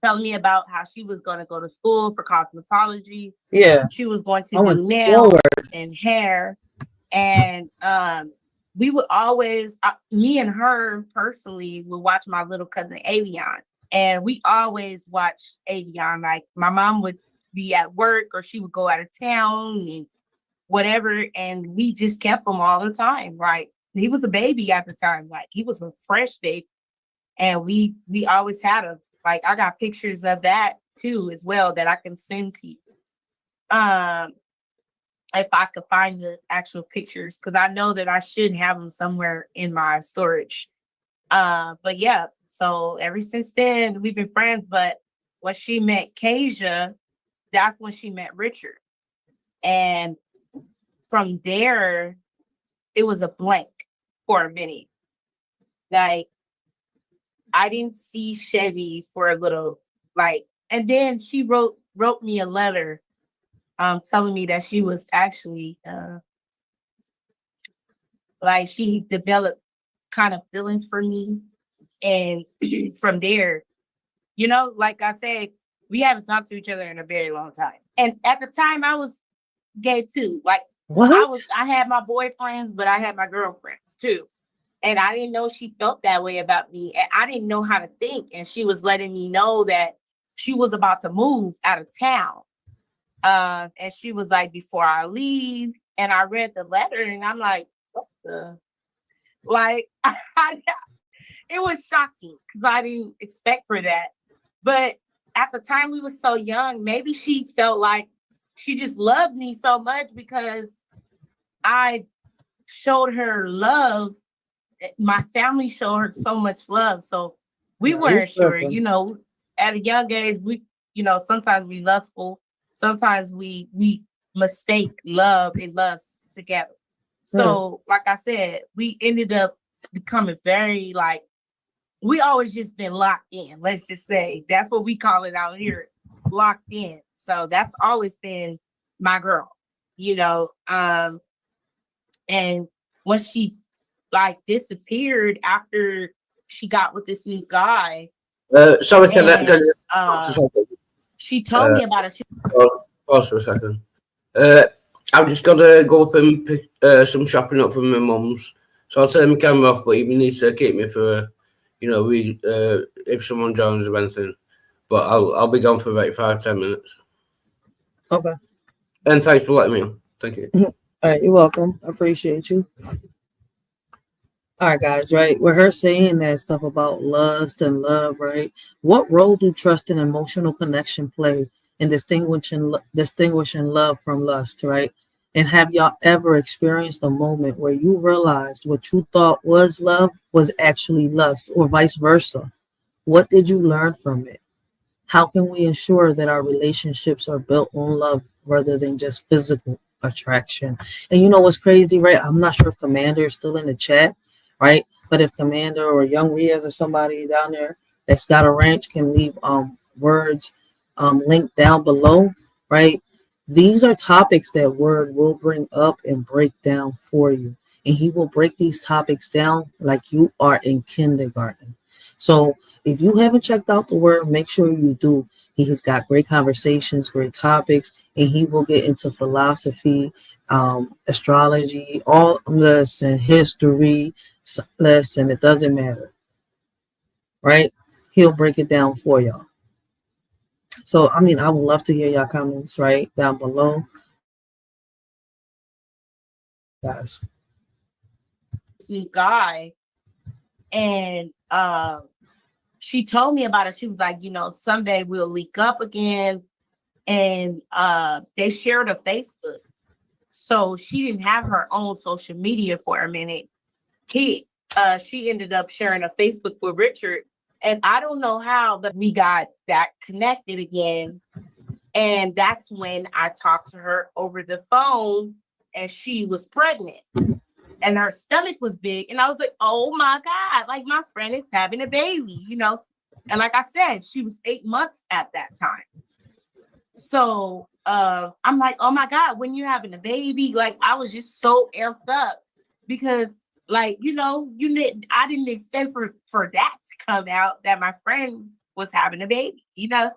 telling me about how she was going to go to school for cosmetology. Yeah. She was going to do nails and hair. And we would always, me and her personally would watch my little cousin Avion. And we always watched Avion. Like my mom would be at work or she would go out of town and whatever. And we just kept him all the time. Like he was a baby at the time. Like he was a fresh baby. And we always had him. Like I got pictures of that too as well that I can send to you. If I could find the actual pictures, because I know that I should have them somewhere in my storage. But yeah. So ever since then, we've been friends. But when she met Deja, that's when she met Richard. And from there, it was a blank for a minute. Like, I didn't see Chevy for a little, like, and then she wrote me a letter telling me that she was actually, like, she developed kind of feelings for me. And from there, you know, like I said, we haven't talked to each other in a very long time. And at the time I was gay too. Like I had my boyfriends, but I had my girlfriends too. And I didn't know she felt that way about me. And I didn't know how to think. And she was letting me know that she was about to move out of town. And she was like, before I leave. And I read the letter and I'm like, what the? Like, it was shocking because I didn't expect for that. But at the time we were so young, maybe she felt like she just loved me so much because I showed her love. My family showed her so much love. So we weren't sure, you know, at a young age, we, you know, sometimes we lustful. Sometimes we mistake love and lust together. So like I said, we ended up becoming very like, we always just been locked in. Let's just say that's what we call it out here, locked in. So that's always been my girl, you know. And when she like disappeared after she got with this new guy, Sorry, can she told me about it. Pause for a second. I've just got to go up and pick some shopping up from my mum's. So I'll turn my camera off, but you need to keep me for, you know, if someone joins or anything. But I'll be gone for about 5-10 minutes. Okay. And thanks for letting me on. Thank you. All right, you're welcome. I appreciate you. All right, guys, right? With her saying that stuff about lust and love, right? What role do trust and emotional connection play in distinguishing love from lust, right? And have y'all ever experienced a moment where you realized what you thought was love was actually lust, or vice versa? What did you learn from it? How can we ensure that our relationships are built on love rather than just physical attraction? And you know what's crazy, right? I'm not sure if Commander is still in the chat, right? But if Commander or Young Riaz or somebody down there that's got a ranch can leave words linked down below, right? These are topics that Word will bring up and break down for you. And he will break these topics down like you are in kindergarten. So if you haven't checked out the Word, make sure you do. He has got great conversations, great topics, and he will get into philosophy, astrology, all lesson, history, lesson, it doesn't matter, right? He'll break it down for y'all. So, I mean, I would love to hear y'all comments right down below. Guys. Guy, and she told me about it. She was like, you know, someday we'll link up again. And they shared a Facebook. So she didn't have her own social media for a minute. She ended up sharing a Facebook with Richard. And I don't know how, but we got that connected again. And that's when I talked to her over the phone, and she was pregnant. And her stomach was big. And I was like, oh my God, like my friend is having a baby, you know? And like I said, she was 8 months at that time. So I'm like, oh my God, when you're having a baby, like I was just so amped up because, like, you know, I didn't expect for that to come out that my friend was having a baby, you know?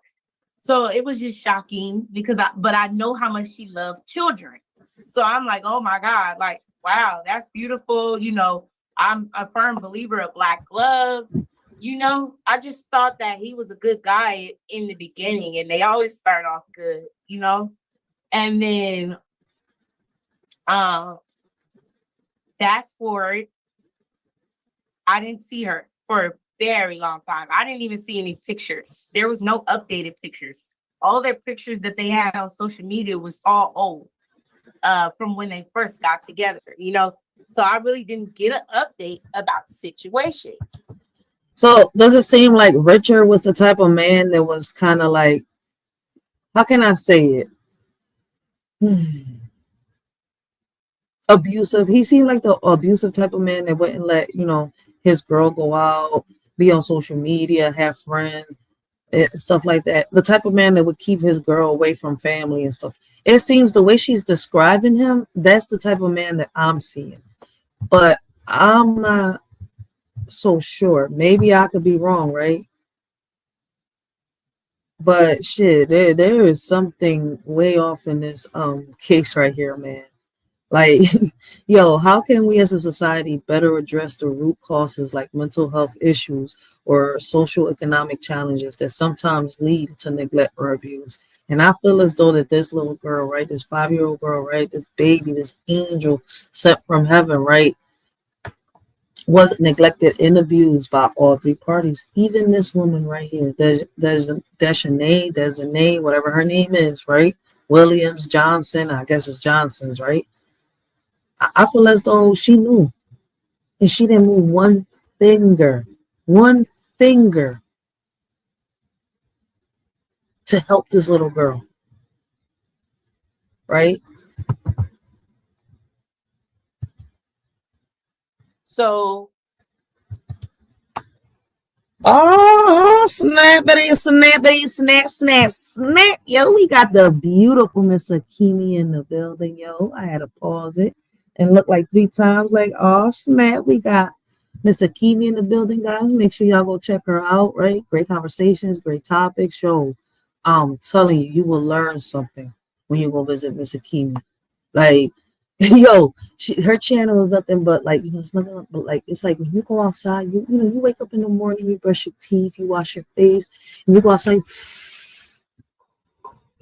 So it was just shocking because I know how much she loved children. So I'm like, oh my God, like, wow, that's beautiful. You know, I'm a firm believer of Black love. You know, I just thought that he was a good guy in the beginning, and they always start off good, you know? And then fast forward, I didn't see her for a very long time. I didn't even see any pictures. There was no updated pictures. All their pictures that they had on social media was all old from when they first got together, you know? So I really didn't get an update about the situation. So does it seem like Richard was the type of man that was kind of like, how can I say it? Abusive. He seemed like the abusive type of man that wouldn't let, you know, his girl go out, be on social media, have friends, and stuff like that. The type of man that would keep his girl away from family and stuff. It seems the way she's describing him, that's the type of man that I'm seeing. But I'm not so sure. Maybe I could be wrong, right? But shit, there is something way off in this case right here, man. Like, yo, how can we as a society better address the root causes like mental health issues or social economic challenges that sometimes lead to neglect or abuse? And I feel as though that this little girl, right, this 5-year-old girl, right, this baby, this angel sent from heaven, right, was neglected and abused by all three parties. Even this woman right here, Deja, whatever her name is, right? Williams, Johnson, I guess it's Johnson's, right? I feel as though she knew. And she didn't move one finger to help this little girl. Right? So snappity, snap. Yo, we got the beautiful Miss Akimi in the building, yo. I had to pause it and look like 3 times like, oh, snap. We got Miss Akimi in the building, guys. Make sure y'all go check her out, right? Great conversations, great topics. Show. I'm telling you, you will learn something when you go visit Miss Akimi. Like, yo, her channel is nothing but like, you know, it's nothing but like, it's like when you go outside, you know, you wake up in the morning, you brush your teeth, you wash your face, and you go outside.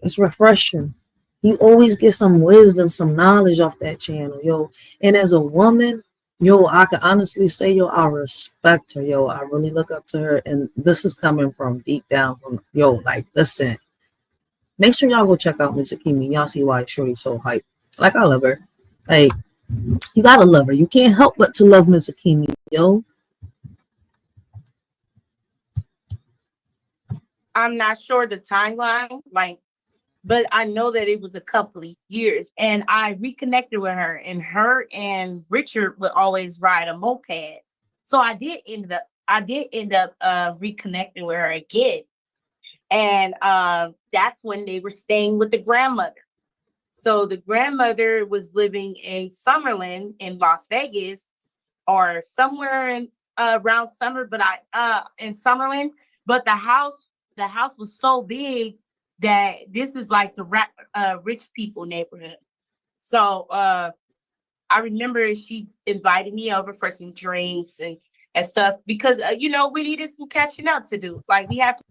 It's refreshing. You always get some wisdom, some knowledge off that channel, yo. And as a woman, yo, I can honestly say, yo, I respect her, yo. I really look up to her, and this is coming from deep down from, yo, like, listen. Make sure y'all go check out Miss Akimi. Y'all see why Shorty's so hype. Like, I love her. Like, you gotta love her. You can't help but to love Miss Akemi, yo. I'm not sure the timeline, like, but I know that it was a couple of years, and I reconnected with her, and her and Richard would always ride a moped. So I did end up reconnecting with her again. And that's when they were staying with the grandmother. So the grandmother was living in Summerlin in Las Vegas, or somewhere in around Summer, but in Summerlin. But the house was so big that this is like the rich people neighborhood. So I remember she invited me over for some drinks and stuff because we needed some catching up to do. Like, we have to.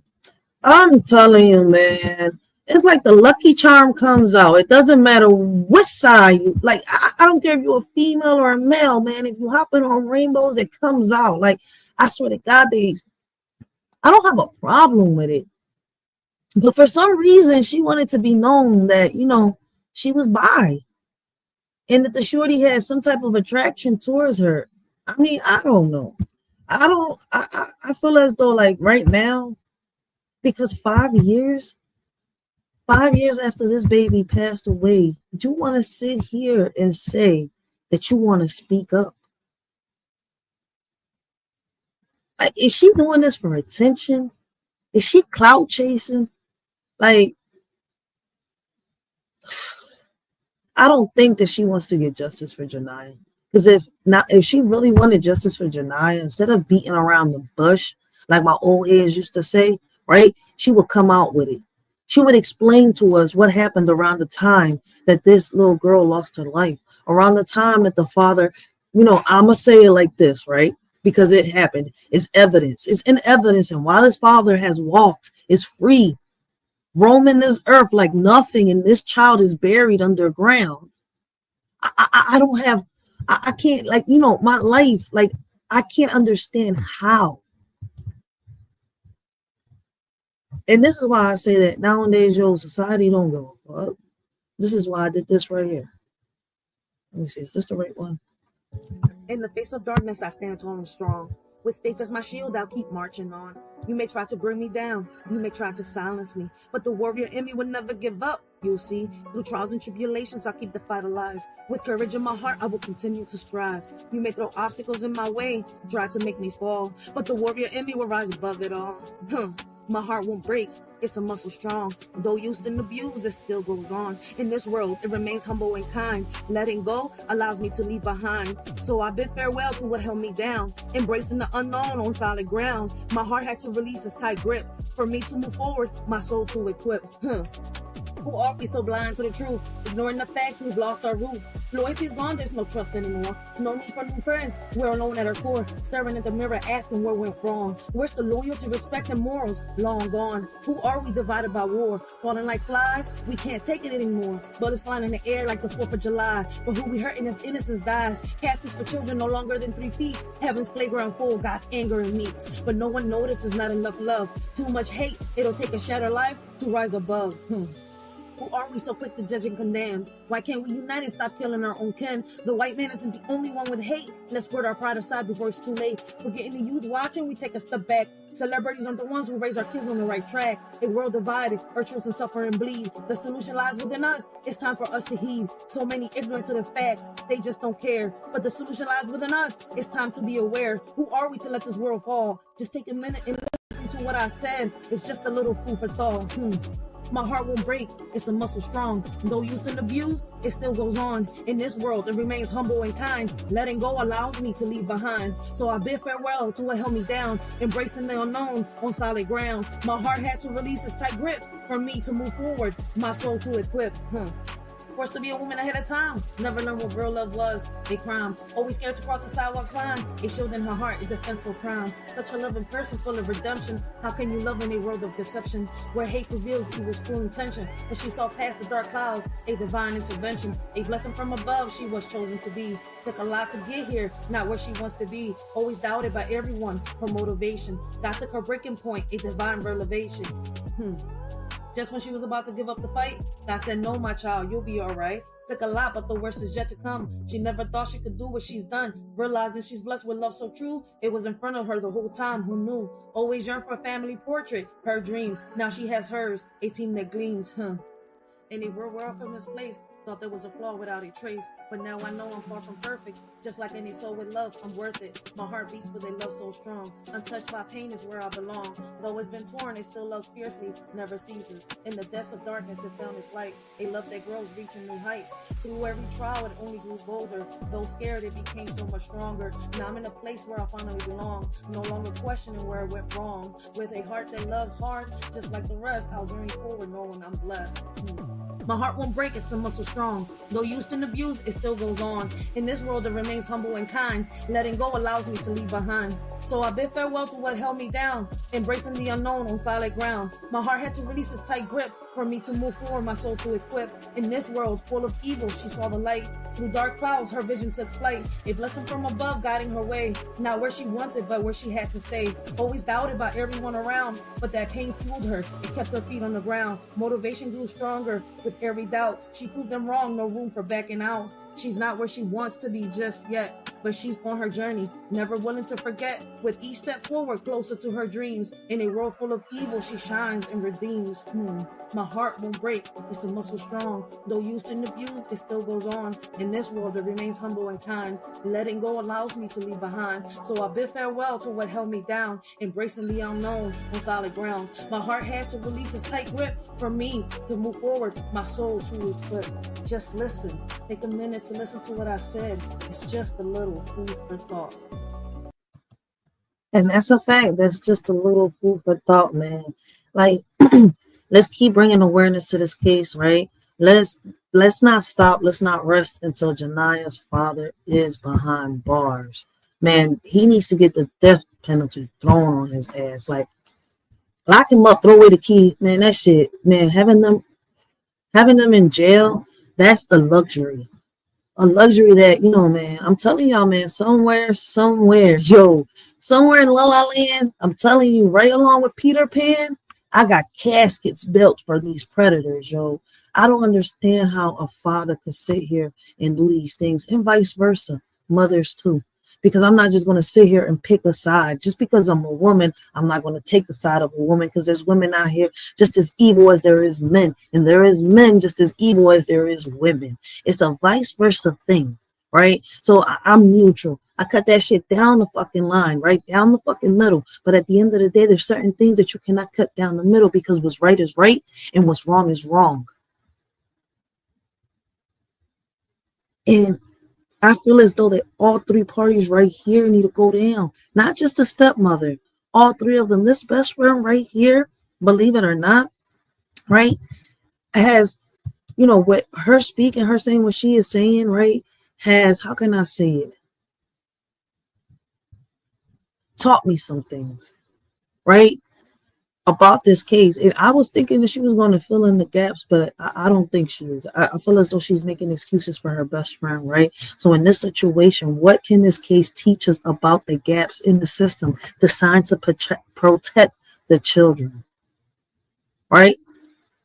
I'm telling you, man. It's like the lucky charm comes out. It doesn't matter which side you like. I don't care if you're a female or a male, man. If you hop in on rainbows, it comes out. Like, I swear to God, I don't have a problem with it. But for some reason, she wanted to be known that, she was bi. And that the shorty had some type of attraction towards her. I mean, I don't know. I feel as though, like, right now, because 5 years after this baby passed away, you want to sit here and say that you want to speak up. Like, is she doing this for attention? Is she clout chasing? Like, I don't think that she wants to get justice for Janiah. Because if she really wanted justice for Janiah, instead of beating around the bush, like my old heads used to say, right, she would come out with it. She would explain to us what happened around the time that this little girl lost her life, around the time that the father, I'm going to say it like this, right? Because it happened. It's evidence. It's in evidence. And while this father has walked, is free, roaming this earth like nothing, and this child is buried underground. I can't, like, my life, like, I can't understand how. And this is why I say that nowadays, society don't give a fuck. This is why I did this right here. Let me see, is this the right one? In the face of darkness, I stand tall and strong. With faith as my shield, I'll keep marching on. You may try to bring me down, you may try to silence me, but the warrior in me will never give up. You'll see, through trials and tribulations, I'll keep the fight alive. With courage in my heart, I will continue to strive. You may throw obstacles in my way, try to make me fall, but the warrior in me will rise above it all. My heart won't break, it's a muscle strong. Though used and abused, it still goes on. In this world, it remains humble and kind. Letting go allows me to leave behind. So I bid farewell to what held me down. Embracing the unknown on solid ground. My heart had to release its tight grip. For me to move forward, my soul to equip. Who are we so blind to the truth? Ignoring the facts, we've lost our roots. Loyalty's gone, there's no trust anymore. No need for new friends, we're alone at our core. Staring at the mirror, asking where went wrong. Where's the loyalty, respect, and morals? Long gone. Who are we divided by war? Falling like flies, we can't take it anymore. Bullets flying in the air like the 4th of July. But who we hurting as innocence dies. Caskets for children no longer than 3 feet. Heaven's playground full, God's anger and meats. But no one notices, not enough love. Too much hate, it'll take a shattered life to rise above. Who are we so quick to judge and condemn? Why can't we unite and stop killing our own kin? The white man isn't the only one with hate. Let's put our pride aside before it's too late. Forgetting the youth watching, we take a step back. Celebrities aren't the ones who raise our kids on the right track. A world divided, virtuous and suffer and bleed. The solution lies within us. It's time for us to heed. So many ignorant to the facts, they just don't care. But the solution lies within us. It's time to be aware. Who are we to let this world fall? Just take a minute and listen to what I said. It's just a little food for thought. My heart won't break, it's a muscle strong. Though used and abused, it still goes on. In this world, it remains humble and kind. Letting go allows me to leave behind. So I bid farewell to what held me down. Embracing the unknown on solid ground. My heart had to release its tight grip. For me to move forward, my soul to equip. Forced to be a woman ahead of time. Never learned what real love was. A crime. Always scared to cross the sidewalk line. A shield in her heart, a defense so proud. Such a loving person full of redemption. How can you love in a world of deception? Where hate reveals evil's cruel intention. But she saw past the dark clouds, a divine intervention. A blessing from above she was chosen to be. Took a lot to get here, not where she wants to be. Always doubted by everyone, her motivation. God took her breaking point, a divine revelation. Just when she was about to give up the fight, God said, no, my child, you'll be all right. Took a lot, but the worst is yet to come. She never thought she could do what she's done. Realizing she's blessed with love so true, it was in front of her the whole time. Who knew? Always yearned for a family portrait, her dream. Now she has hers, a team that gleams. In a real world from misplaced, thought there was a flaw without a trace. But now I know I'm far from perfect. Just like any soul with love, I'm worth it. My heart beats with a love so strong. Untouched by pain is where I belong. Though it's been torn, it still loves fiercely, never ceases. In the depths of darkness, it found its light. A love that grows, reaching new heights. Through every trial, it only grew bolder. Though scared, it became so much stronger. Now I'm in a place where I finally belong. No longer questioning where it went wrong. With a heart that loves hard, just like the rest, I'll journey forward knowing I'm blessed. My heart won't break, it's a muscle strong. Though used and abused, it still goes on. In this world, it remains humble and kind. Letting go allows me to leave behind. So I bid farewell to what held me down, embracing the unknown on solid ground. My heart had to release its tight grip for me to move forward, my soul to equip. In this world full of evil, she saw the light. Through dark clouds, her vision took flight. A blessing from above guiding her way. Not where she wanted, but where she had to stay. Always doubted by everyone around, but that pain fueled her. It kept her feet on the ground. Motivation grew stronger with every doubt. She proved them wrong, no room for backing out. She's not where she wants to be just yet, but she's on her journey, never willing to forget. With each step forward, closer to her dreams. In a world full of evil, she shines and redeems. My heart won't break, it's a muscle strong. Though used and abused, it still goes on. In this world, it remains humble and kind. Letting go allows me to leave behind. So I bid farewell to what held me down, embracing the unknown on solid grounds. My heart had to release its tight grip for me to move forward, my soul to equip. Just listen, take a minute to listen to what I said. It's just a little food for thought. And that's a fact. That's just a little food for thought, man. Like, let's keep bringing awareness to this case, right? Let's not stop. Let's not rest until Janiah's father is behind bars. Man, he needs to get the death penalty thrown on his ass. Like, lock him up, throw away the key. Man, that shit, man, having them in jail, that's the luxury. A luxury that, man, I'm telling y'all, man, somewhere, yo, somewhere in La La Land, I'm telling you, right along with Peter Pan, I got caskets built for these predators, yo. I don't understand how a father could sit here and do these things, and vice versa, mothers too. Because I'm not just going to sit here and pick a side. Just because I'm a woman, I'm not going to take the side of a woman, because there's women out here just as evil as there is men. And there is men just as evil as there is women. It's a vice versa thing, right? So I'm neutral. I cut that shit down the fucking line, right? Down the fucking middle. But at the end of the day, there's certain things that you cannot cut down the middle, because what's right is right and what's wrong is wrong. And I feel as though that all three parties right here need to go down. Not just the stepmother. All three of them. This best friend right here, believe it or not, right, has, with her speaking, her saying what she is saying, right, has, how can I say it? Taught me some things, right, about this case. And I was thinking that she was going to fill in the gaps, but I don't think she is. I feel as though she's making excuses for her best friend, right? So in this situation, what can this case teach us about the gaps in the system designed to protect the children, right?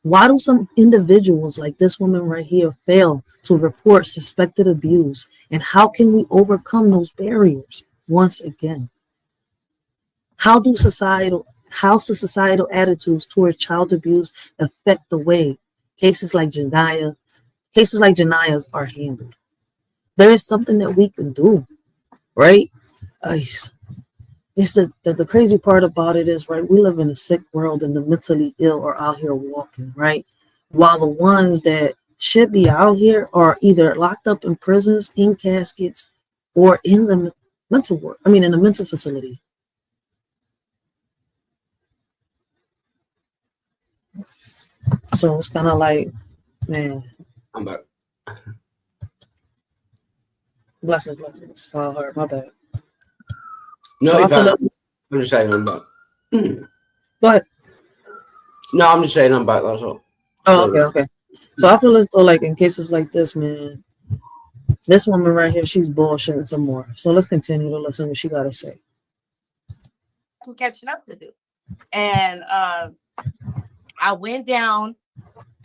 Why do some individuals like this woman right here fail to report suspected abuse? And how can we overcome those barriers once again? How do societal attitudes toward child abuse affect the way cases like Janiyah's are handled? There is something that we can do, right? It's the crazy part about it is, right, we live in a sick world and the mentally ill are out here walking, right? While the ones that should be out here are either locked up in prisons, in caskets, or in the in a mental facility. So it's kind of like, man. I'm back. Blessings. Follow her. My bad. No, so I'm just saying I'm back. Go ahead. No, I'm just saying I'm back. That's all. Oh, okay. So I feel as though, like, in cases like this, man, this woman right here, she's bullshitting some more. So let's continue to listen to what she got to say. Some catching up to do. And I went down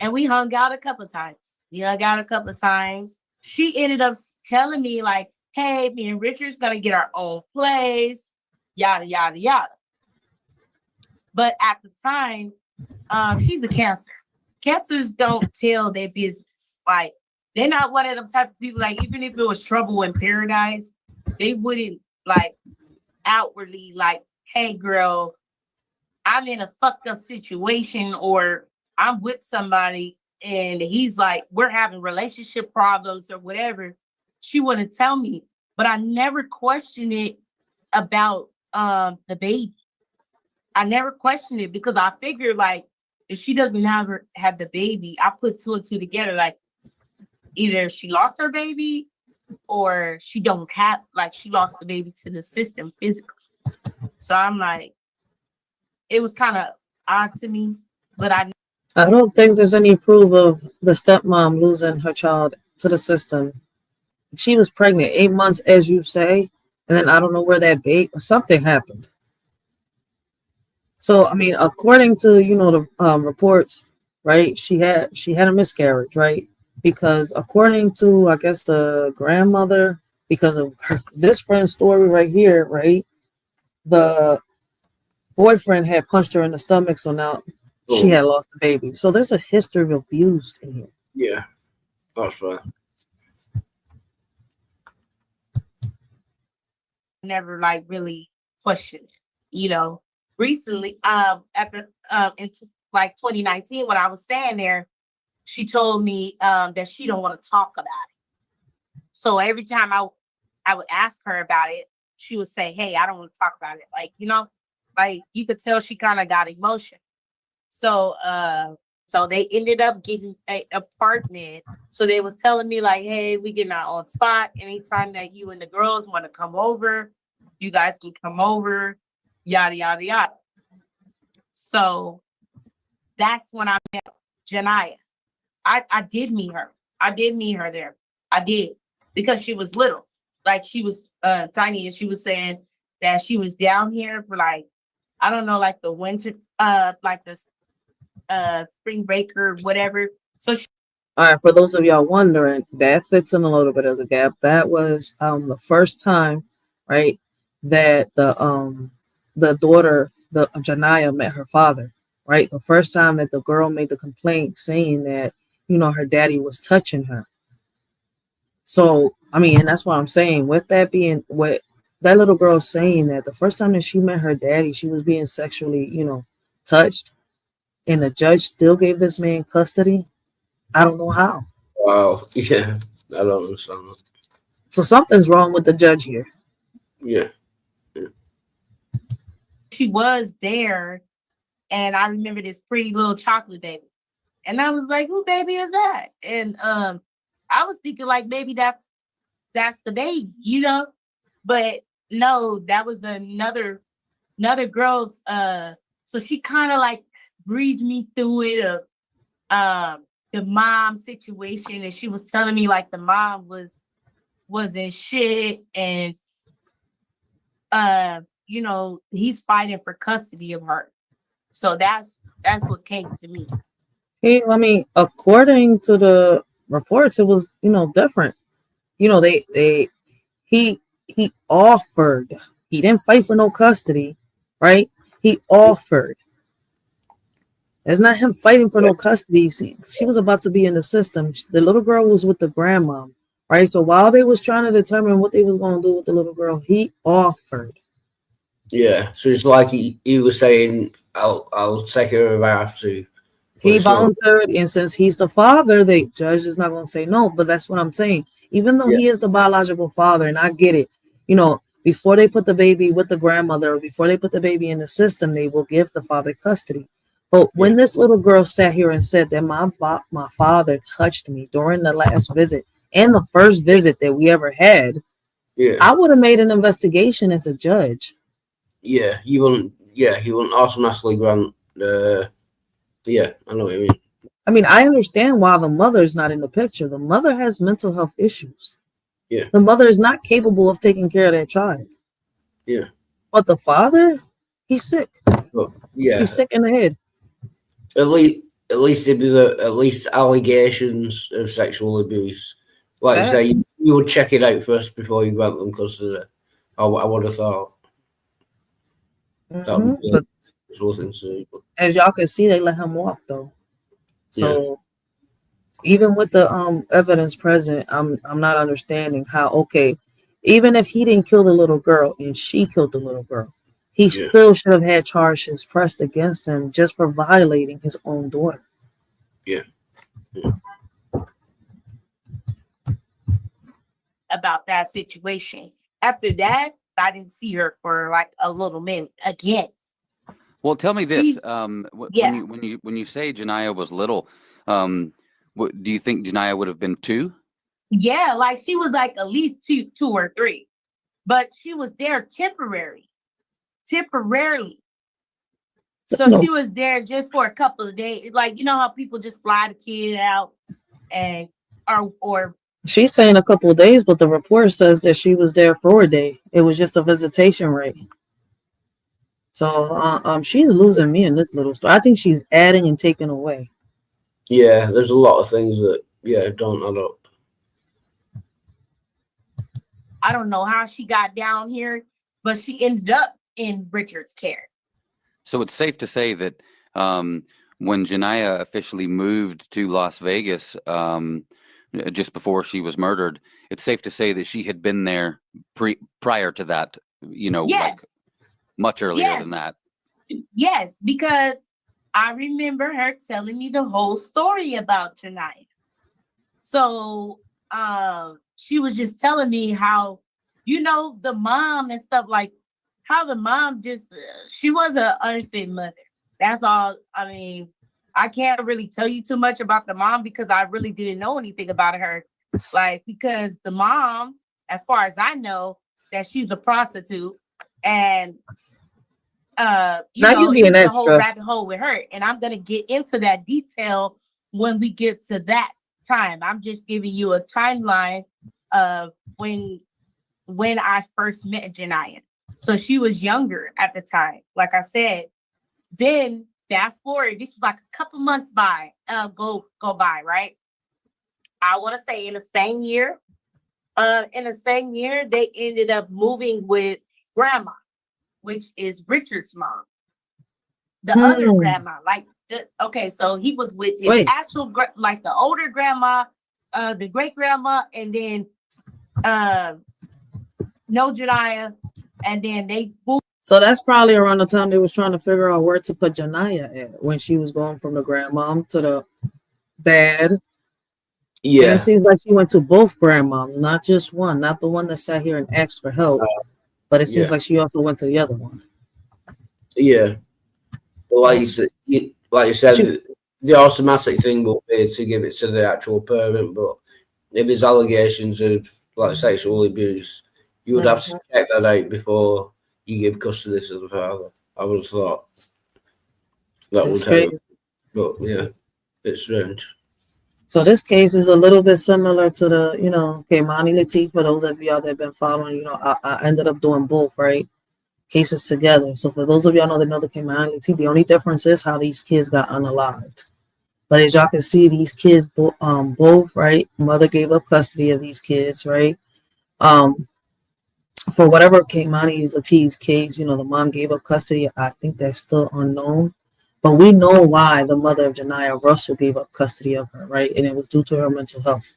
and we hung out a couple times. She ended up telling me like, hey, me and Richard's gonna get our own place, yada, yada, yada. But at the time, she's a Cancer. Cancers don't tell their business. Like, they're not one of them type of people, like, even if it was trouble in paradise, they wouldn't, like, outwardly, like, hey, girl, I'm in a fucked up situation, or I'm with somebody, and he's like, we're having relationship problems or whatever. She wouldn't tell me, but I never questioned it about the baby. I never questioned it because I figured, like, if she doesn't have the baby, I put two and two together. Like, either she lost her baby or she don't have, like, she lost the baby to the system physically. So I'm like, it was kind of odd to me, but I don't think there's any proof of the stepmom losing her child to the system. She was pregnant 8 months, as you say, and then I don't know where that baby, something happened. So, I mean, according to, the reports, right, she had a miscarriage, right? Because according to, I guess, the grandmother, because of this friend's story right here, right, the boyfriend had punched her in the stomach, so now she had lost the baby. So there's a history of abuse in here. Yeah, that's right. Never like really questioned, recently, after in like 2019, when I was staying there, she told me that she don't want to talk about it. So every time I would ask her about it, she would say, hey, I don't want to talk about it. Like, like you could tell she kind of got emotion. So so they ended up getting an apartment. So they was telling me like, hey, we getting our own spot. Anytime that you and the girls want to come over, you guys can come over, yada, yada, yada. So that's when I met Janiyah. I did meet her. I did meet her there. I did, because she was little. Like, she was tiny, and she was saying that she was down here for like, I don't know, like the winter, like the spring break or whatever. So all right, for those of y'all wondering, that fits in a little bit of the gap. That was the first time, right, that the daughter, the Janiyah, met her father, right? The first time that the girl made the complaint saying that, her daddy was touching her. So, I mean, and that's what I'm saying. With that being, what that little girl saying, that the first time that she met her daddy, she was being sexually, touched, and the judge still gave this man custody. I don't know how. Wow. Yeah, I don't understand. So something's wrong with the judge here. Yeah. She was there, and I remember this pretty little chocolate baby. And I was like, who baby is that? And I was thinking like, maybe that's the baby, But no, that was another girl's. So she kind of like breezed me through it of the mom situation, and she was telling me like the mom wasn't shit, and he's fighting for custody of her. So that's what came to me. Hey, I mean, according to the reports, it was, different. He offered. He didn't fight for no custody, right? He offered. It's not him fighting for no custody. See, she was about to be in the system. The little girl was with the grandma, right? So while they was trying to determine what they was going to do with the little girl, he offered. Yeah, so it's like he was saying, I'll take her if I have to. He volunteered, and since he's the father, the judge is not going to say no. But that's what I'm saying. Even though he is the biological father, and I get it, before they put the baby with the grandmother, before they put the baby in the system, they will give the father custody. But when this little girl sat here and said that my father touched me during the last visit and the first visit that we ever had, I would have made an investigation as a judge. Yeah, he wouldn't automatically grant. Yeah, I know what you mean. I mean, I understand why the mother is not in the picture. The mother has mental health issues. Yeah. The mother is not capable of taking care of that child. Yeah. But the father, he's sick. Oh, yeah. He's sick in the head. At least it'd be at least allegations of sexual abuse. Like you say, you would check it out first before you grant them custody. I would have thought. That would be But thing to do. as y'all can see, they let him walk though. So even with the evidence present, I'm not understanding how, even if he didn't kill the little girl and she killed the little girl, he still should have had charges pressed against him just for violating his own daughter. Yeah. About that situation. After that, I didn't see her for like a little minute again. Well, tell me this. When you say Janiyah was little, do you think Janiyah would have been 2? Yeah, like she was like at least two or 3, but she was there temporarily. So she was there just for a couple of days. Like, you know how people just fly the kid out and or She's saying a couple of days, but the report says that she was there for a day. It was just a visitation rate. So she's losing me in this little story. I think she's adding and taking away. Yeah, there's a lot of things that don't add up. I don't know how she got down here, but she ended up in Richard's care. So it's safe to say that when Janiyah officially moved to Las Vegas, just before she was murdered, it's safe to say that she had been there prior to that, like much earlier than that. Yes, because I remember her telling me the whole story about Janiyah. So she was just telling me how, the mom and stuff, like how the mom just, she was an unfit mother. That's all. I mean, I can't really tell you too much about the mom because I really didn't know anything about her. Like, because the mom, as far as I know, that she's a prostitute, and you being it's a extra. whole rabbit hole with her. And I'm gonna get into that detail when we get to that time. I'm just giving you a timeline of when I first met Janiyah. So she was younger at the time, like I said. Then fast forward, this was like a couple months go by, right? I want to say in the same year, they ended up moving with grandma, which is Richard's mom. The other grandma, so he was with his actual, like the older grandma, the great grandma, and then no Janiyah, and then they moved. So that's probably around the time they was trying to figure out where to put Janiyah at, when she was going from the grandmom to the dad. Yeah. And it seems like she went to both grandmoms, not just one, not the one that sat here and asked for help, but it seems like she also went to the other one. Yeah. Well, like you said, the automatic thing will be to give it to the actual parent, but if there's allegations of like sexual abuse, you would have to check that out before you give custody to the father. I would have thought that would help. But yeah, it's strange. So this case is a little bit similar to the, Keimani Latif. For those of y'all that have been following, I ended up doing both, right? Cases together. So for those of y'all that know the Keimani Latif, the only difference is how these kids got unalived. But as y'all can see, these kids both, right? Mother gave up custody of these kids, right? For whatever Keimani Latif's case, the mom gave up custody. I think that's still unknown. But we know why the mother of Janiyah Russell gave up custody of her, right? And it was due to her mental health,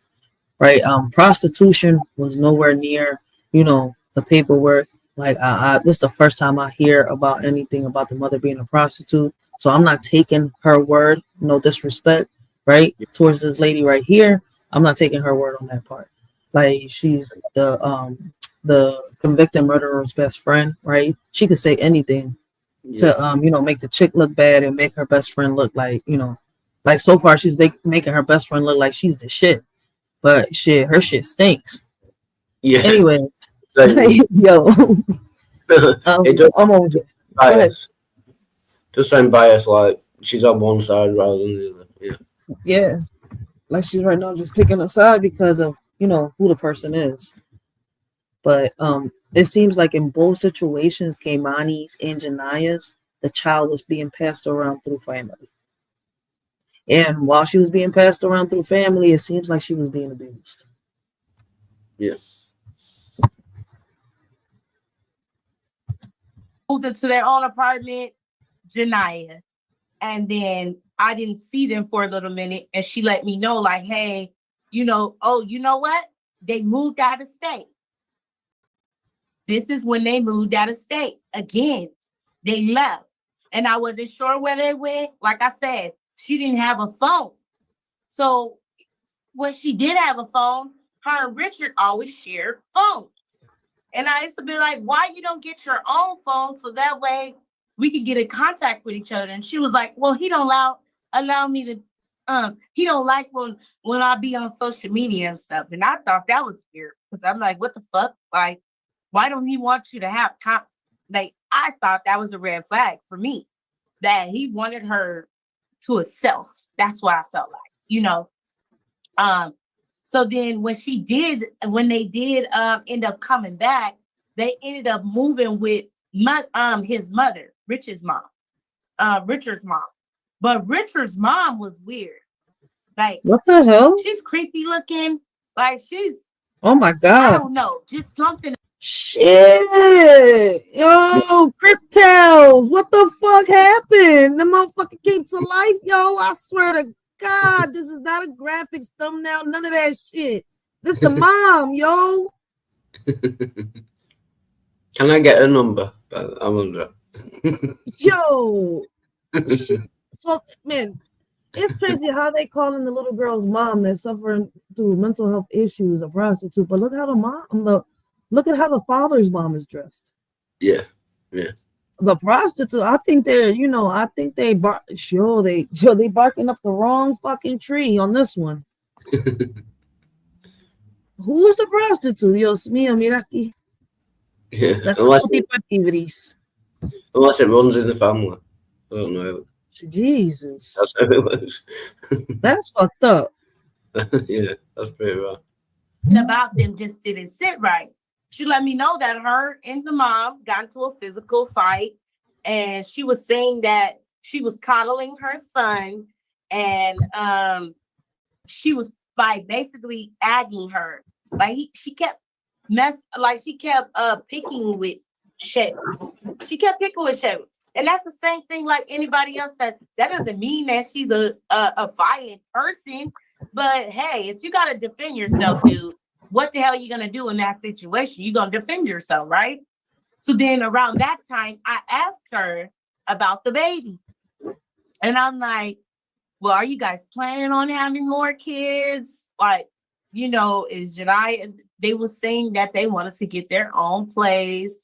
right? Prostitution was nowhere near, the paperwork. Like, this is the first time I hear about anything about the mother being a prostitute. So I'm not taking her word, no disrespect, right? Towards this lady right here. I'm not taking her word on that part. Like, she's the convicted murderer's best friend, right? She could say anything to make the chick look bad and make her best friend look like, like so far she's making her best friend look like she's the shit, but her shit stinks. Yeah. Anyways, yo, it does bias. Does sound biased, like she's on one side rather than the other. Yeah, like she's right now just picking a side because of who the person is. But it seems like in both situations, Keimani's and Janiyah's, the child was being passed around through family. And while she was being passed around through family, it seems like she was being abused. Yeah. Moved into their own apartment, Janiyah. And then I didn't see them for a little minute. And she let me know, like, hey, you know what? They moved out of state. This is when they moved out of state. Again, they left. And I wasn't sure where they went. Like I said, she didn't have a phone. So when she did have a phone, her and Richard always shared phones. And I used to be like, why you don't get your own phone so that way we could get in contact with each other? And she was like, well, he don't allow me to, he don't like when I be on social media and stuff. And I thought that was weird because I'm like, what the fuck? Like, why don't he want you to have like, I thought that was a red flag for me, that he wanted her to himself. That's what I felt like, you know. So then when they did end up coming back, they ended up moving with his mother, Richard's mom. But Richard's mom was weird. Like, what the hell? She's creepy looking. Like, she's, oh my God. I don't know, just something. Shit. Yo, Cryptels. What the fuck happened? The motherfucker came to life, yo. I swear to God, this is not a graphics thumbnail, none of that shit. This the mom, yo. Can I get a number? I wonder. Yo. So, man, it's crazy how they calling the little girl's mom that's suffering through mental health issues a prostitute. But look how look at how the father's mom is dressed. Yeah. The prostitute, I think they're, they barking up the wrong fucking tree on this one. Who's the prostitute? Dios mío, mira aquí. Yeah. That's Unless it runs in the family. I don't know. Jesus. That's how it works. That's fucked up. Yeah, that's pretty rough. About them just didn't sit right. She let me know that her and the mom got into a physical fight, and she was saying that she was coddling her son, and she was basically agging her. Like she kept picking with Chevy. She kept picking with Chevy. And that's the same thing like anybody else. That doesn't mean that she's a violent person. But hey, if you gotta defend yourself, dude, what the hell are you gonna do in that situation? You're gonna defend yourself, right? So then around that time, I asked her about the baby. And I'm like, well, are you guys planning on having more kids? Like, is Janiyah, they were saying that they wanted to get their own place,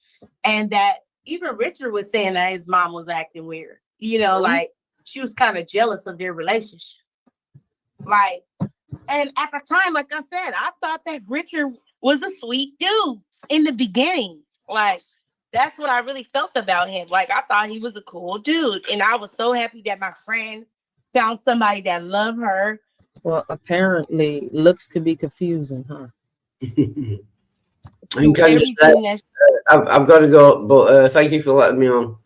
and that even Richard was saying that his mom was acting weird. Like she was kind of jealous of their relationship. Like, and at the time, like I said, I thought that Richard was a sweet dude in the beginning. Like, that's what I really felt about him. Like, I thought he was a cool dude. And I was so happy that my friend found somebody that loved her. Well, apparently looks could be confusing, huh? And can just I've got to go, but thank you for letting me on.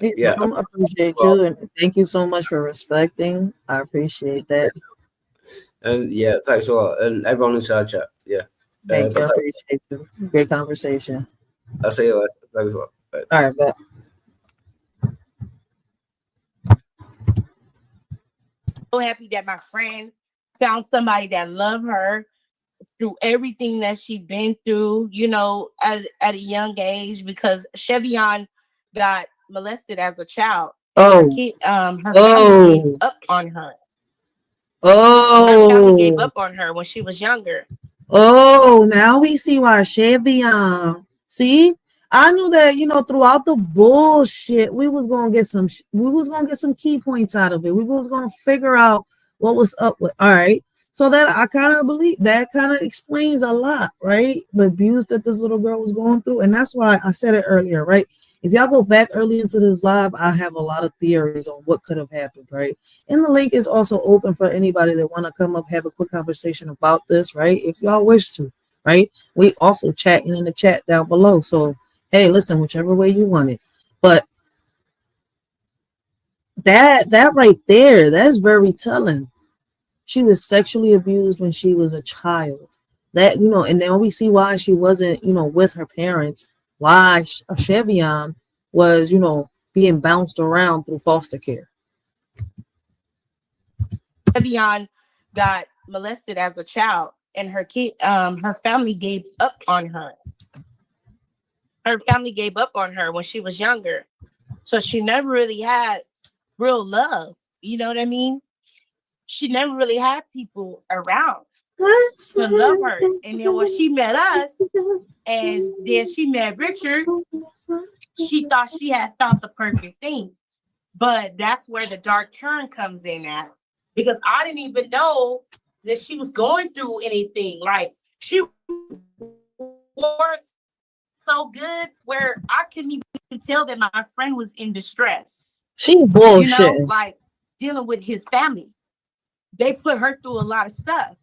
Yeah, I appreciate you, and thank you so much for respecting. I appreciate that. And yeah, thanks a lot, and everyone inside chat. Yeah, thank you. I appreciate you. Great conversation. I'll see you later. Thanks a lot. Bye. All right, bet. So happy that my friend found somebody that loved her through everything that she'd been through, at a young age, because Chevion got molested as a child. Oh, her family gave up on her. Her family gave up on her when she was younger. Oh, now we see why Chevion. See, I knew that throughout the bullshit, we was gonna get some key points out of it. We was gonna figure out what was up with. All right. So that I kind of believe that kind of explains a lot, right? The abuse that this little girl was going through. And that's why I said it earlier, right? If y'all go back early into this live, I have a lot of theories on what could have happened, right? And the link is also open for anybody that want to come up, have a quick conversation about this, right? If y'all wish to, right? We also chatting in the chat down below. So, hey, listen, whichever way you want it. But that right there, that's very telling. She was sexually abused when she was a child. That, you know, and then we see why she wasn't, you know, with her parents, why Chevion was, you know, being bounced around through foster care. Chevion got molested as a child, and her family gave up on her. Her family gave up on her when she was younger. So she never really had real love. You know what I mean? She never really had people around to love her. And then when she met us, and then she met Richard, she thought she had found the perfect thing. But that's where the dark turn comes in at. Because I didn't even know that she was going through anything. Like, she worked so good where I couldn't even tell that my friend was in distress. She bullshit. You know, like dealing with his family. They put her through a lot of stuff.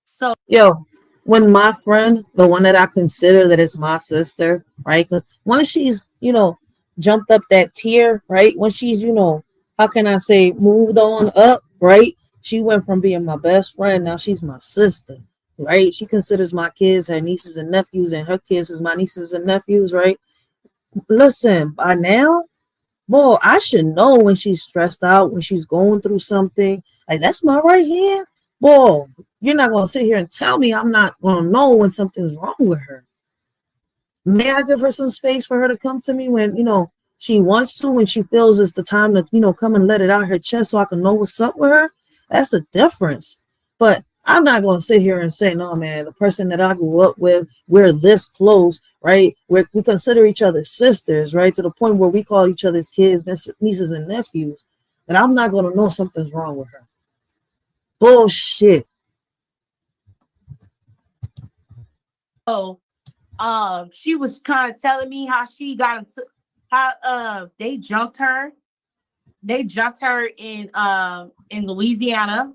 So, yo, when my friend, the one that I consider that is my sister, right? Because once she's, you know, jumped up that tier, right? When she's, you know, how can I say, moved on up, right? She went from being my best friend, now she's my sister, right? She considers my kids her nieces and nephews, and her kids is my nieces and nephews, right? Listen, by now, boy, I should know when she's stressed out, when she's going through something. Like, that's my right hand. Boy, you're not going to sit here and tell me I'm not going to know when something's wrong with her. May I give her some space for her to come to me when, you know, she wants to, when she feels it's the time to, you know, come and let it out her chest so I can know what's up with her? That's a difference. But I'm not going to sit here and say, no, man, the person that I grew up with, we're this close, right? We consider each other sisters, right? To the point where we call each other's kids, nieces and nephews. And I'm not going to know something's wrong with her. Bullshit. Oh, she was kind of telling me how she got into, how they jumped her. They jumped her in Louisiana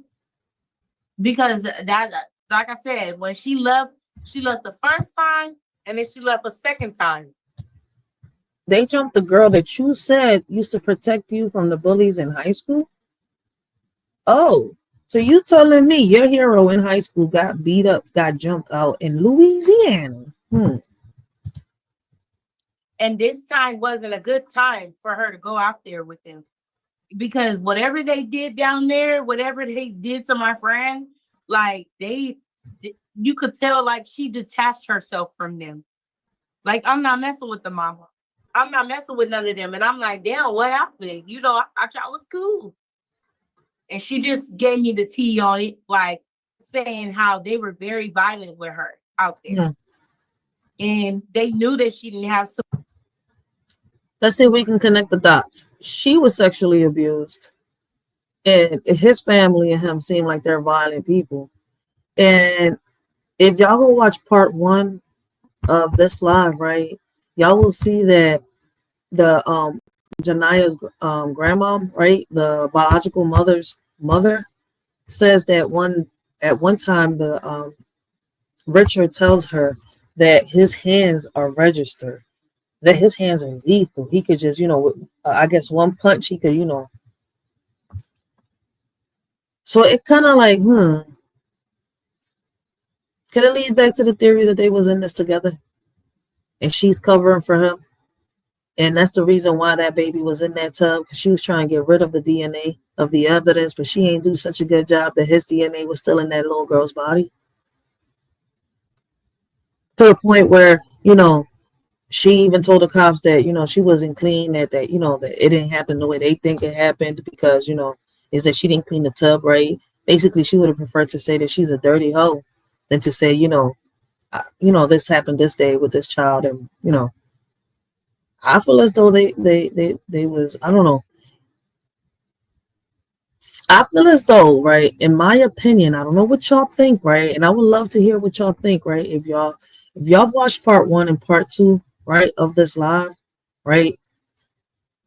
because that, like I said, when she left the first time and then she left a second time. They jumped the girl that you said used to protect you from the bullies in high school? Oh, so you telling me your hero in high school got beat up, got jumped out in Louisiana? And this time wasn't a good time for her to go out there with them. Because whatever they did down there, whatever they did to my friend, like you could tell like she detached herself from them. Like, I'm not messing with the mama. I'm not messing with none of them. And I'm like, damn, what happened? You know, I thought y'all was cool. And she just gave me the tea on it, like saying how they were very violent with her out there. Yeah. And they knew that she didn't have some. Let's see if we can connect the dots. She was sexually abused. And his family and him seem like they're violent people. And if y'all go watch part 1 of this live, right, y'all will see that the Janiyah's grandma, right, the biological mother's mother, says that at one time the Richard tells her that his hands are registered, that his hands are lethal. He could just, you know, I guess one punch, he could, you know. So it kind of like, could it lead back to the theory that they was in this together and she's covering for him? And that's the reason why that baby was in that tub, because she was trying to get rid of the DNA of the evidence, but she ain't do such a good job that his DNA was still in that little girl's body. To the point where, you know, she even told the cops that, you know, she wasn't clean, that you know, that it didn't happen the way they think it happened because, you know, is that she didn't clean the tub right. Basically, she would have preferred to say that she's a dirty hoe than to say, you know, this happened this day with this child. And, you know, I feel as though they was, I don't know. I feel as though, right, in my opinion, I don't know what y'all think, right? And I would love to hear what y'all think, right? If y'all watched part 1 and part 2, right, of this live, right,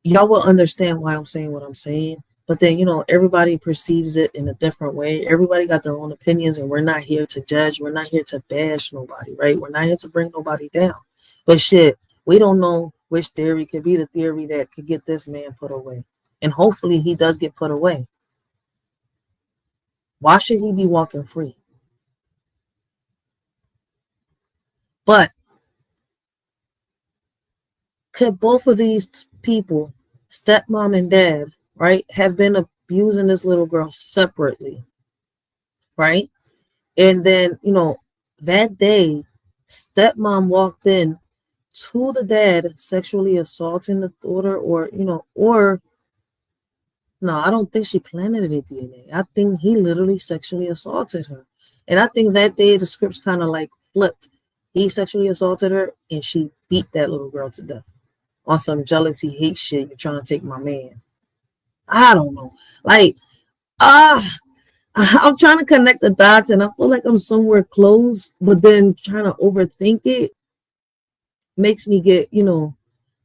y'all will understand why I'm saying what I'm saying. But then, you know, everybody perceives it in a different way. Everybody got their own opinions, and we're not here to judge. We're not here to bash nobody, right? We're not here to bring nobody down. But shit, we don't know which theory could be the theory that could get this man put away. And hopefully he does get put away. Why should he be walking free? But could both of these people, stepmom and dad, right, have been abusing this little girl separately, right? And then, that day, stepmom walked in to the dad sexually assaulting the daughter, or no, I don't think she planted any DNA. I think he literally sexually assaulted her. And I think that day the scripts kind of like flipped. He sexually assaulted her and she beat that little girl to death on some jealousy, hate shit. You're trying to take my man. I don't know. Like, I'm trying to connect the dots and I feel like I'm somewhere close, but then trying to overthink it makes me get,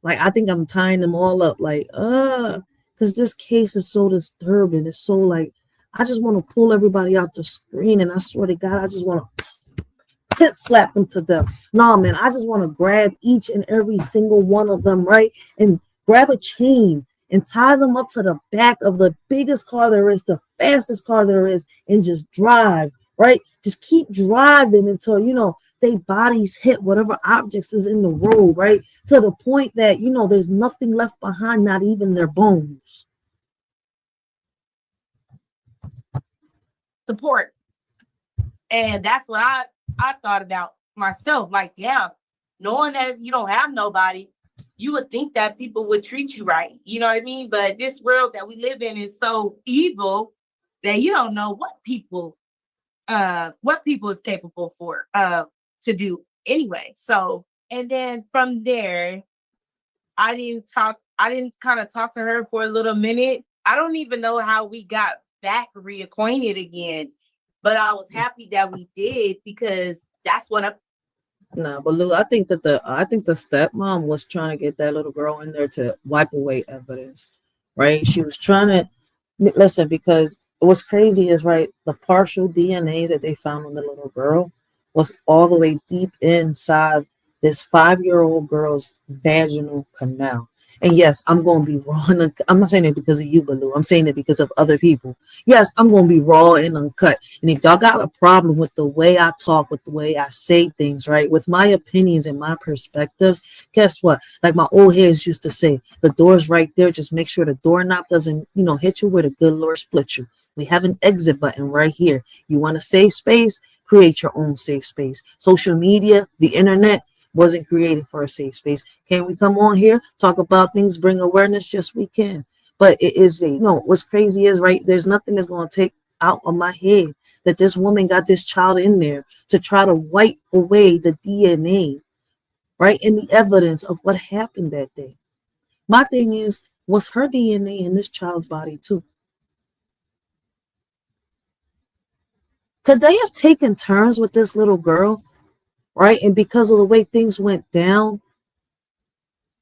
like I think I'm tying them all up. Like, because this case is so disturbing. It's so like, I just want to pull everybody out the screen, and I swear to God, I just want to pit slap them to death. No, man, I just want to grab each and every single one of them, right? And grab a chain and tie them up to the back of the biggest car there is, the fastest car there is, and just drive, right? Just keep driving until, their bodies hit whatever objects is in the road, right? To the point that, there's nothing left behind, not even their bones. Support. And that's what I thought about myself. Like, yeah, knowing that you don't have nobody, you would think that people would treat you right. You know what I mean? But this world that we live in is so evil that you don't know what people is capable for to do anyway. So, and then from there, I didn't kind of talk to her for a little minute. I don't even know how we got back reacquainted again, but I was happy that we did, because that's what Nah, but Lou, I think the stepmom was trying to get that little girl in there to wipe away evidence, right? She was trying to listen, because what's crazy is, right, the partial DNA that they found on the little girl was all the way deep inside this 5-year-old girl's vaginal canal. And yes, I'm going to be raw. I'm not saying it because of you, Baloo. I'm saying it because of other people. Yes, I'm going to be raw and uncut. And if y'all got a problem with the way I talk, with the way I say things, right, with my opinions and my perspectives, guess what? Like my old heads used to say, the door's right there. Just make sure the doorknob doesn't, hit you where the good Lord split you. We have an exit button right here. You want a safe space? Create your own safe space. Social media, the internet, wasn't created for a safe space. Can we come on here, talk about things, bring awareness? Yes, we can. But it is, what's crazy is, right, there's nothing that's going to take out of my head that this woman got this child in there to try to wipe away the DNA, right, and the evidence of what happened that day. My thing is, was her DNA in this child's body too? Could they have taken turns with this little girl? Right. And because of the way things went down,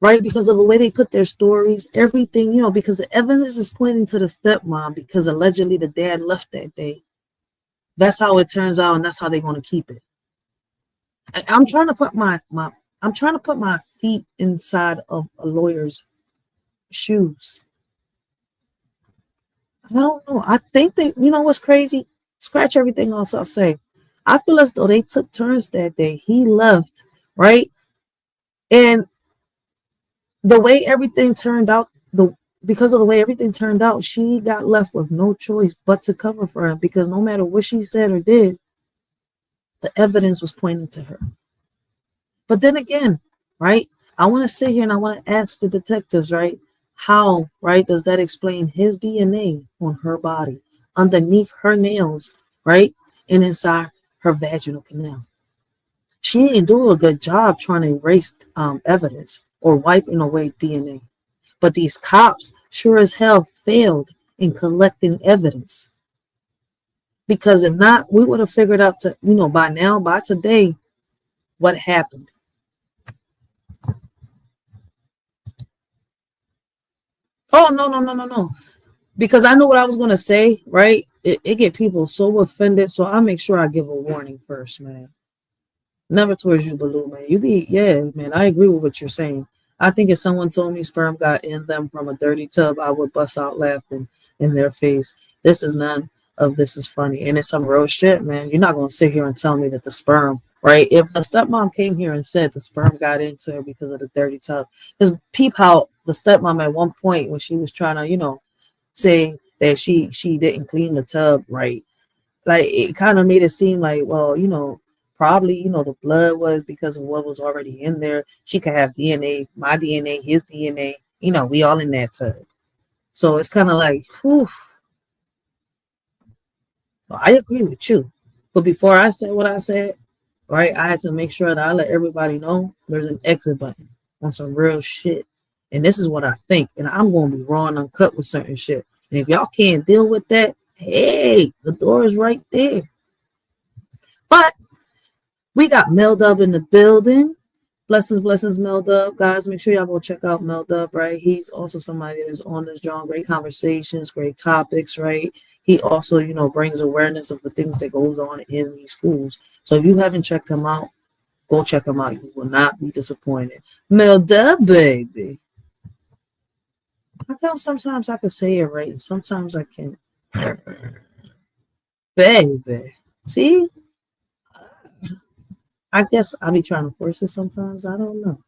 right, because of the way they put their stories, everything, because the evidence is pointing to the stepmom, because allegedly the dad left that day. That's how it turns out, and that's how they're going to keep it. I'm trying to put my feet inside of a lawyer's shoes. I don't know. I think they, what's crazy? Scratch everything else I'll say. I feel as though they took turns that day. He left, right? And the way everything turned out, because of the way everything turned out, she got left with no choice but to cover for him, because no matter what she said or did, the evidence was pointing to her. But then again, right, I want to sit here and I want to ask the detectives, right, how, right, does that explain his DNA on her body, underneath her nails, right, and inside her vaginal canal? She didn't do a good job trying to erase evidence or wiping away DNA. But these cops sure as hell failed in collecting evidence. Because if not, we would have figured out, by now, by today, what happened. Oh, no. Because I know what I was going to say, right? It get people so offended. So I'll make sure I give a warning first, man. Never towards you, Baloo, man. Man, I agree with what you're saying. I think if someone told me sperm got in them from a dirty tub, I would bust out laughing in their face. This is none of this is funny. And it's some real shit, man. You're not going to sit here and tell me that the sperm, right? If a stepmom came here and said the sperm got into her because of the dirty tub, because peep how the stepmom at one point when she was trying to, say that she didn't clean the tub right, like it kind of made it seem like, well, probably, the blood was because of what was already in there. She could have DNA, my DNA, his DNA, we all in that tub. So it's kind of like, whew. Well, I agree with you. But before I said what I said, right, I had to make sure that I let everybody know there's an exit button on some real shit. And this is what I think. And I'm going to be raw and uncut with certain shit. And if y'all can't deal with that, hey, the door is right there. But we got Mel Dub in the building. Blessings, Mel Dub. Guys, make sure y'all go check out Mel Dub, right? He's also somebody that's on this joint. Great conversations, great topics, right? He also, brings awareness of the things that goes on in these schools. So if you haven't checked him out, go check him out. You will not be disappointed. Mel Dub, baby. How come sometimes I can say it right and sometimes I can't? Baby. See? I guess I'll be trying to force it sometimes. I don't know.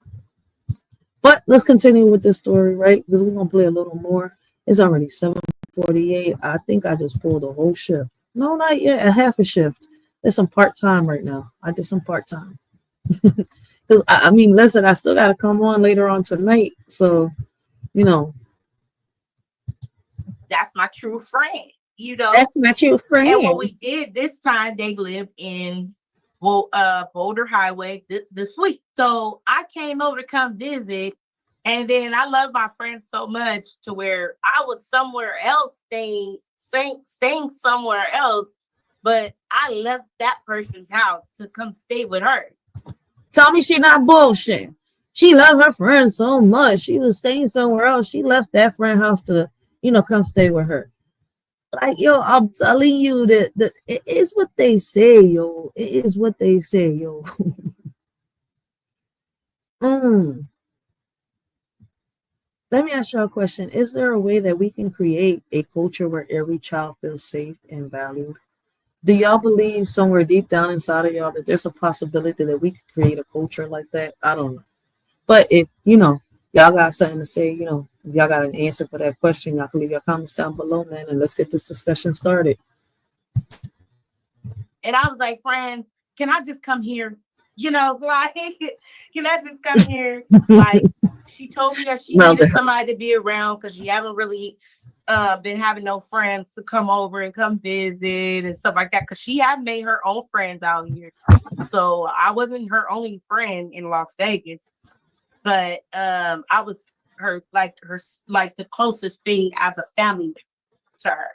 But let's continue with this story, right? Because we're going to play a little more. It's already 7:48. I think I just pulled a whole shift. No, not yet. A half a shift. There's some part-time right now. I did some part-time. I mean, listen, I still got to come on later on tonight. So, That's my true friend. That's my true friend. And what we did this time, they lived in Boulder Highway, the suite. So I came over to come visit, and then I love my friend so much to where I was somewhere else, staying somewhere else, but I left that person's house to come stay with her. Tell me she not bullshit. She loved her friend so much. She was staying somewhere else. She left that friend house to, come stay with her. Like, yo, I'm telling you that it is what they say, yo. It is what they say, yo. Let me ask you a question. Is there a way that we can create a culture where every child feels safe and valued? Do y'all believe somewhere deep down inside of y'all that there's a possibility that we could create a culture like that? I don't know. But if, y'all got something to say, if y'all got an answer for that question, y'all can leave your comments down below, man, and let's get this discussion started. And I was like, friend, can I just come here? Can I just come here? Like, she told me that she needed somebody to be around because she haven't really been having no friends to come over and come visit and stuff like that. Because she had made her own friends out here. So I wasn't her only friend in Las Vegas. But I was her the closest thing as a family to her.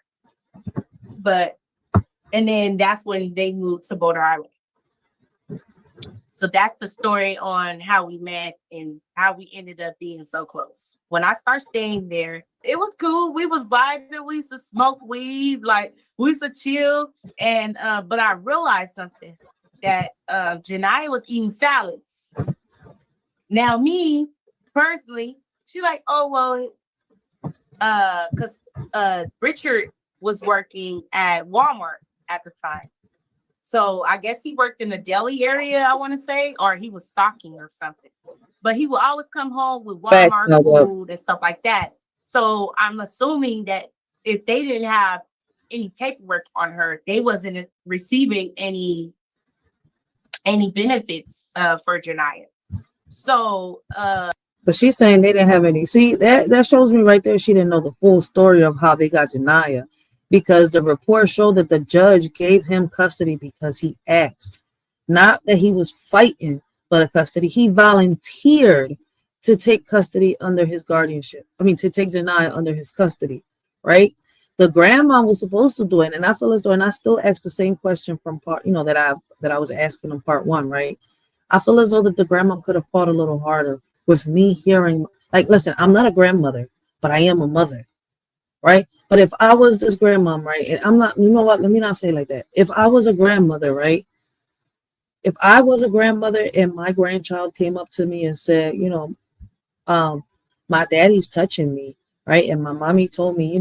And then that's when they moved to Boulder Highway. So that's the story on how we met and how we ended up being so close. When I started staying there, it was cool. We was vibing. We used to smoke weed. Like, we used to chill. And but I realized something, that Janiah was eating salads. Now, me personally, she like, oh, well, because Richard was working at Walmart at the time. So I guess he worked in the deli area, I want to say, or he was stocking or something. But he would always come home with Walmart food and stuff like that. So I'm assuming that if they didn't have any paperwork on her, they wasn't receiving any benefits for Janiyah. So but she's saying they didn't have any. See, that shows me right there she didn't know the full story of how they got Janiyah, because the report showed that the judge gave him custody because he asked, not that he was fighting for the custody. He volunteered to take custody under his guardianship. I mean, to take Janiyah under his custody, right? The grandma was supposed to do it, and I feel as though, and I still ask the same question from part, that I was asking in part one, right? I feel as though that the grandma could have fought a little harder with me hearing, like, listen, I'm not a grandmother, but I am a mother, right? But if I was this grandmom, right, and I'm not, you know what, let me not say it like that. If I was a grandmother, right, if I was a grandmother and my grandchild came up to me and said, my daddy's touching me, right? And my mommy told me,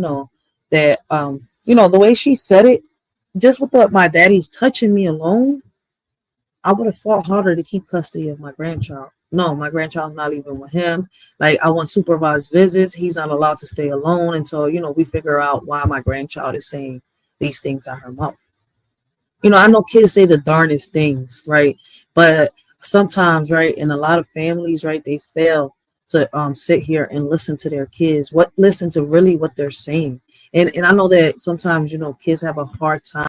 that the way she said it, just with my daddy's touching me alone, I would have fought harder to keep custody of my grandchild. No, my grandchild's not even with him. Like, I want supervised visits. He's not allowed to stay alone until, we figure out why my grandchild is saying these things out her mouth. I know kids say the darndest things, right? But sometimes, right, in a lot of families, right, they fail to sit here and listen to their kids, listen to really what they're saying. And I know that sometimes, kids have a hard time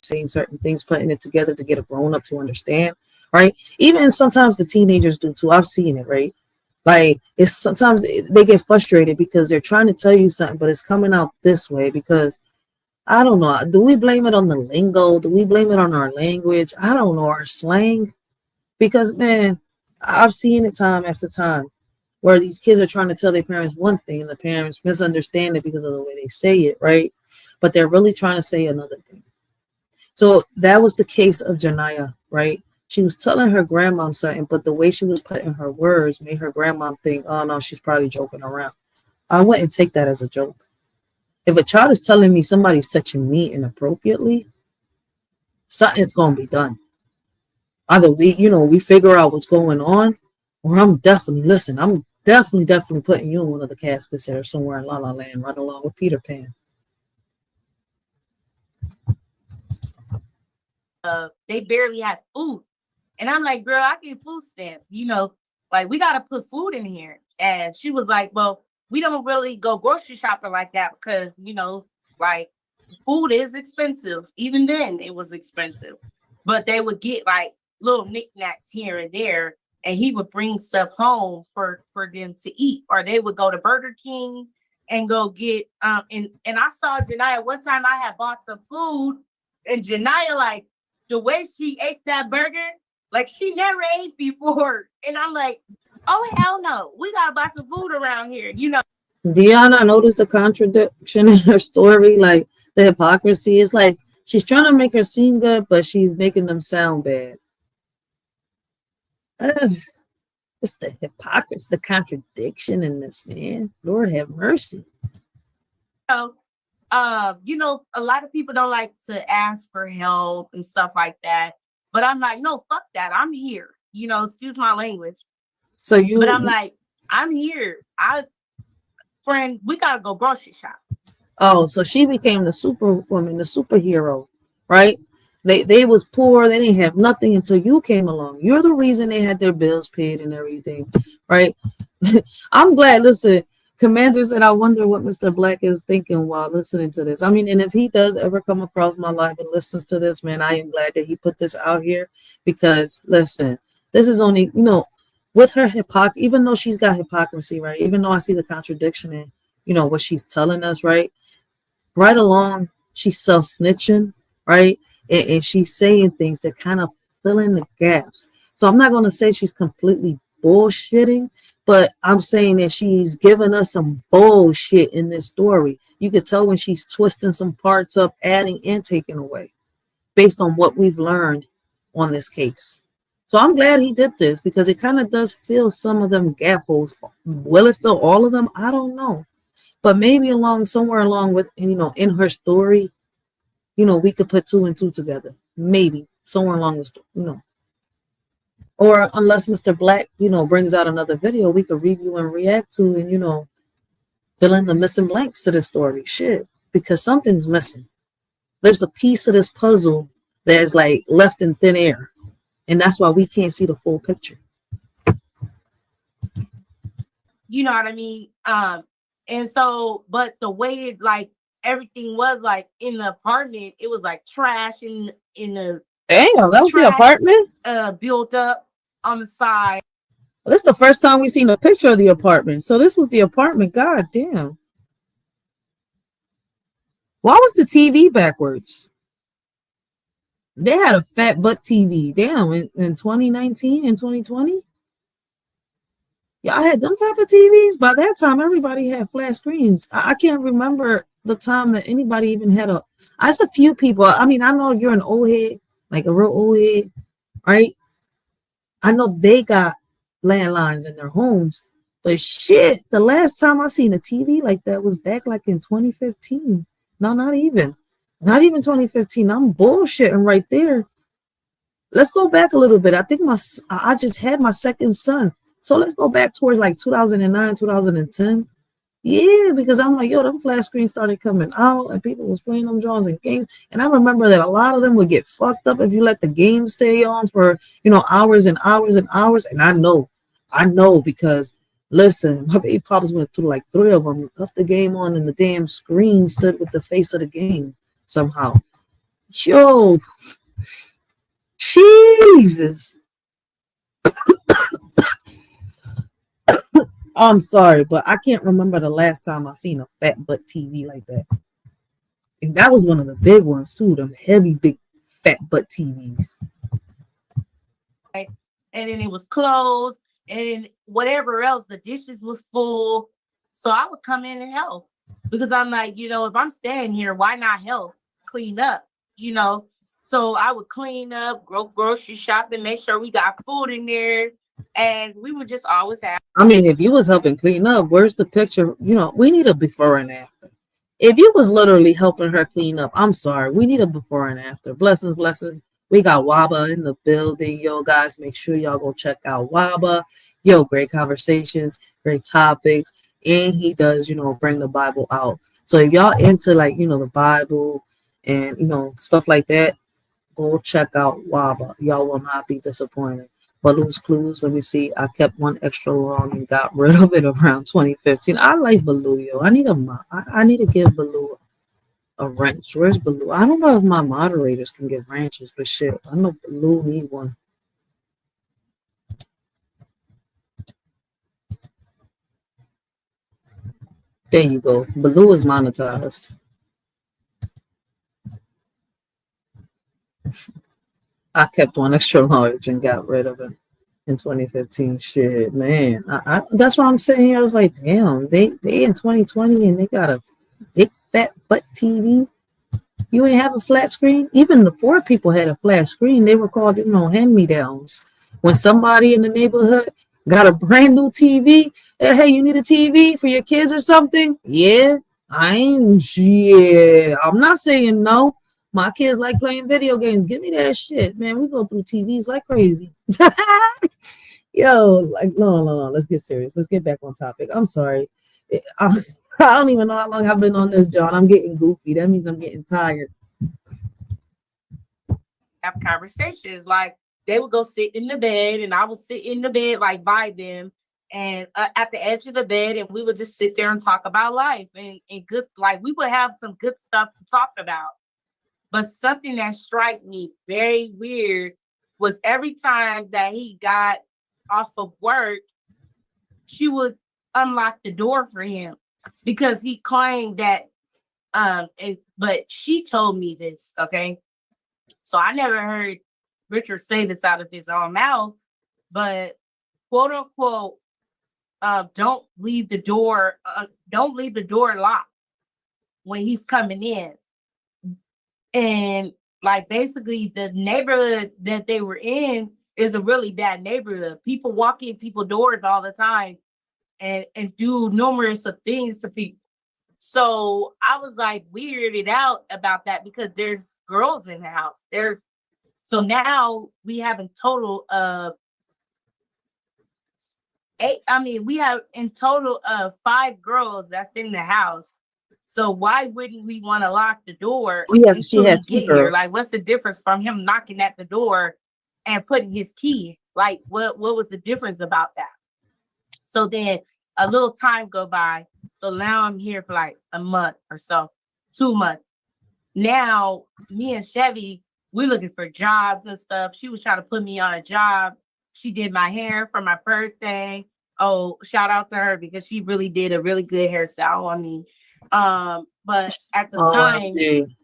saying certain things, putting it together to get a grown up to understand, right? Even sometimes the teenagers do too. I've seen it, right? Like, it's sometimes they get frustrated because they're trying to tell you something, but it's coming out this way because I don't know. Do we blame it on the lingo? Do we blame it on our language? I don't know, our slang. Because, man, I've seen it time after time where these kids are trying to tell their parents one thing and the parents misunderstand it because of the way they say it, right? But they're really trying to say another thing. So that was the case of Janiyah, right? She was telling her grandmom something, but the way she was putting her words made her grandmom think, oh, no, she's probably joking around. I wouldn't take that as a joke. If a child is telling me somebody's touching me inappropriately, something's going to be done. Either we figure out what's going on, or I'm definitely putting you in one of the caskets that are somewhere in La La Land, right along with Peter Pan. They barely have food. And I'm like, girl, I get food stamps, like we got to put food in here. And she was like, well, we don't really go grocery shopping like that because, like food is expensive. Even then it was expensive, but they would get like little knickknacks here and there. And he would bring stuff home for them to eat, or they would go to Burger King and go get, and I saw Janiyah one time. I had bought some food and Janiyah, like the way she ate that burger, like she never ate before. And I'm like, oh, hell no. We got to buy some food around here, Deanna noticed the contradiction in her story, like the hypocrisy. It's like she's trying to make her seem good, but she's making them sound bad. It's the hypocrisy, the contradiction in this, man. Lord have mercy. So, a lot of people don't like to ask for help and stuff like that. But I'm like, no, fuck that. I'm here. Excuse my language. But I'm like, I'm here. Friend, we gotta go grocery shop. Oh, so she became the superwoman, the superhero, right? They was poor, they didn't have nothing until you came along. You're the reason they had their bills paid and everything, right? I'm glad. Listen, Commander said, I wonder what Mr. Black is thinking while listening to this. I mean, and if he does ever come across my life and listens to this, man, I am glad that he put this out here because, listen, this is only, with her hypocrisy, even though she's got hypocrisy, right? Even though I see the contradiction in, what she's telling us, right? Right along, she's self-snitching, right? And she's saying things that kind of fill in the gaps. So I'm not going to say she's completely bullshitting, but I'm saying that she's giving us some bullshit in this story. You could tell when she's twisting some parts up, adding and taking away based on what we've learned on this case. So I'm glad he did this because it kind of does fill some of them gap holes. Will it fill all of them? I don't know. But maybe somewhere along with, in her story, we could put 2 and 2 together. Maybe somewhere along the story, Or unless Mr. Black, brings out another video, we could review and react to and, fill in the missing blanks to the story. Shit, because something's missing. There's a piece of this puzzle that is like left in thin air. And that's why we can't see the full picture. You know what I mean? And so, but the way it like everything was like in the apartment, it was like trash in the damn, that was the apartment? Built up on the side. Well, this is the first time we've seen a picture of the apartment. So this was the apartment. God damn. Why was the TV backwards? They had a fat butt TV. Damn, in 2019 and 2020? Y'all had them type of TVs? By that time, everybody had flat screens. I can't remember the time that anybody even had I saw a few people. I mean, I know you're an old head, like a real old head, right? I know they got landlines in their homes, But shit, the last time I seen a TV like that was back like in 2015. No, not even 2015. I'm bullshitting right there. Let's go back a little bit. I think I just had my second son. So let's go back towards like 2009, 2010. Yeah, because I'm like, yo, them flat screens started coming out and people was playing them drawings and games. And I remember that a lot of them would get fucked up if you let the game stay on for, hours and hours and hours. And I know because listen, my baby pops went through like 3 of them, left the game on and the damn screen stood with the face of the game somehow. Yo, Jesus. I'm sorry, but I can't remember the last time I seen a fat butt TV like that. And that was one of the big ones too, them heavy, big, fat butt TVs. Right. And then it was closed, and then whatever else, the dishes was full. So I would come in and help because I'm like, if I'm staying here, why not help clean up, So I would clean up, go grocery shopping, make sure we got food in there. And we would just always have. I mean, if you was helping clean up, where's the picture? We need a before and after. If you was literally helping her clean up, I'm sorry. We need a before and after. Blessings, blessings. We got Waba in the building. Yo, guys, make sure y'all go check out Waba. Yo, great conversations, great topics. And he does, bring the Bible out. So if y'all into like, the Bible and, stuff like that, go check out Waba. Y'all will not be disappointed. Baloo's Clues, let me see. I kept one extra long and got rid of it around 2015. I like Baloo, yo. I need to give Baloo a wrench. Where's Baloo? I don't know if my moderators can give wrenches, but shit, I know Baloo need one. There you go. Baloo is monetized. I kept one extra large and got rid of it in 2015. Shit, man. I that's what I'm saying. I was like, damn, they in 2020 and they got a big fat butt TV. You ain't have a flat screen. Even the poor people had a flat screen. They were called, hand-me-downs. When somebody in the neighborhood got a brand new TV, hey, you need a TV for your kids or something? Yeah, I'm not saying no. My kids like playing video games. Give me that shit, man. We go through TVs like crazy. Yo, like, no. Let's get serious. Let's get back on topic. I'm sorry. I don't even know how long I've been on this, John. I'm getting goofy. That means I'm getting tired. Have conversations. Like, they would go sit in the bed, and I would sit in the bed, like, by them, and at the edge of the bed, and we would just sit there and talk about life and good. Like, we would have some good stuff to talk about. But something that struck me very weird was every time that he got off of work, she would unlock the door for him because he claimed that, but she told me this, okay? So I never heard Richard say this out of his own mouth, but quote unquote, don't leave the door locked when he's coming in. And like basically the neighborhood that they were in is a really bad neighborhood. People walk in people's doors all the time and do numerous of things to people. So I was like weirded out about that because there's girls in the house. So now we have in total of 5 girls that's in the house. So why wouldn't we want to lock the door until we get here? Like, what's the difference from him knocking at the door and putting his key? Like, what was the difference about that? So then a little time go by. So now I'm here for like a month or so, 2 months. Now, me and Chevy, we're looking for jobs and stuff. She was trying to put me on a job. She did my hair for my birthday. Oh, shout out to her because she really did a really good hairstyle on me. But at the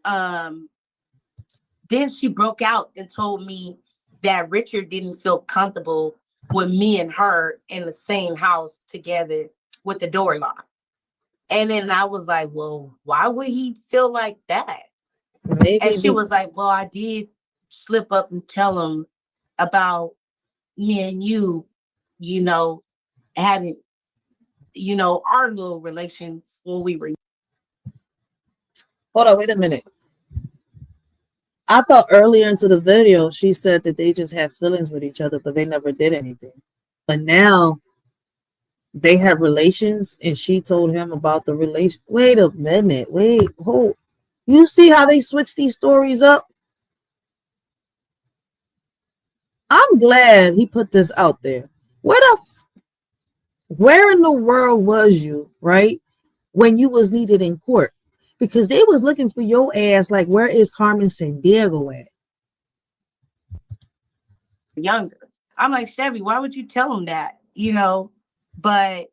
time, then she broke out and told me that Richard didn't feel comfortable with me and her in the same house together with the door locked. And then I was like, well, why would he feel like that? And she was like, well, I did slip up and tell him about me and you, having our little relations when we were. Hold on, wait a minute. I thought earlier into the video she said that they just had feelings with each other, but they never did anything. But now they have relations, and she told him about the relation. Wait a minute. Wait, hold. You see how they switch these stories up? I'm glad he put this out there. Where in the world was you, right, when you was needed in court? Because they was looking for your ass like, where is Carmen Sandiego at? Younger. I'm like, Chevy, why would you tell him that? But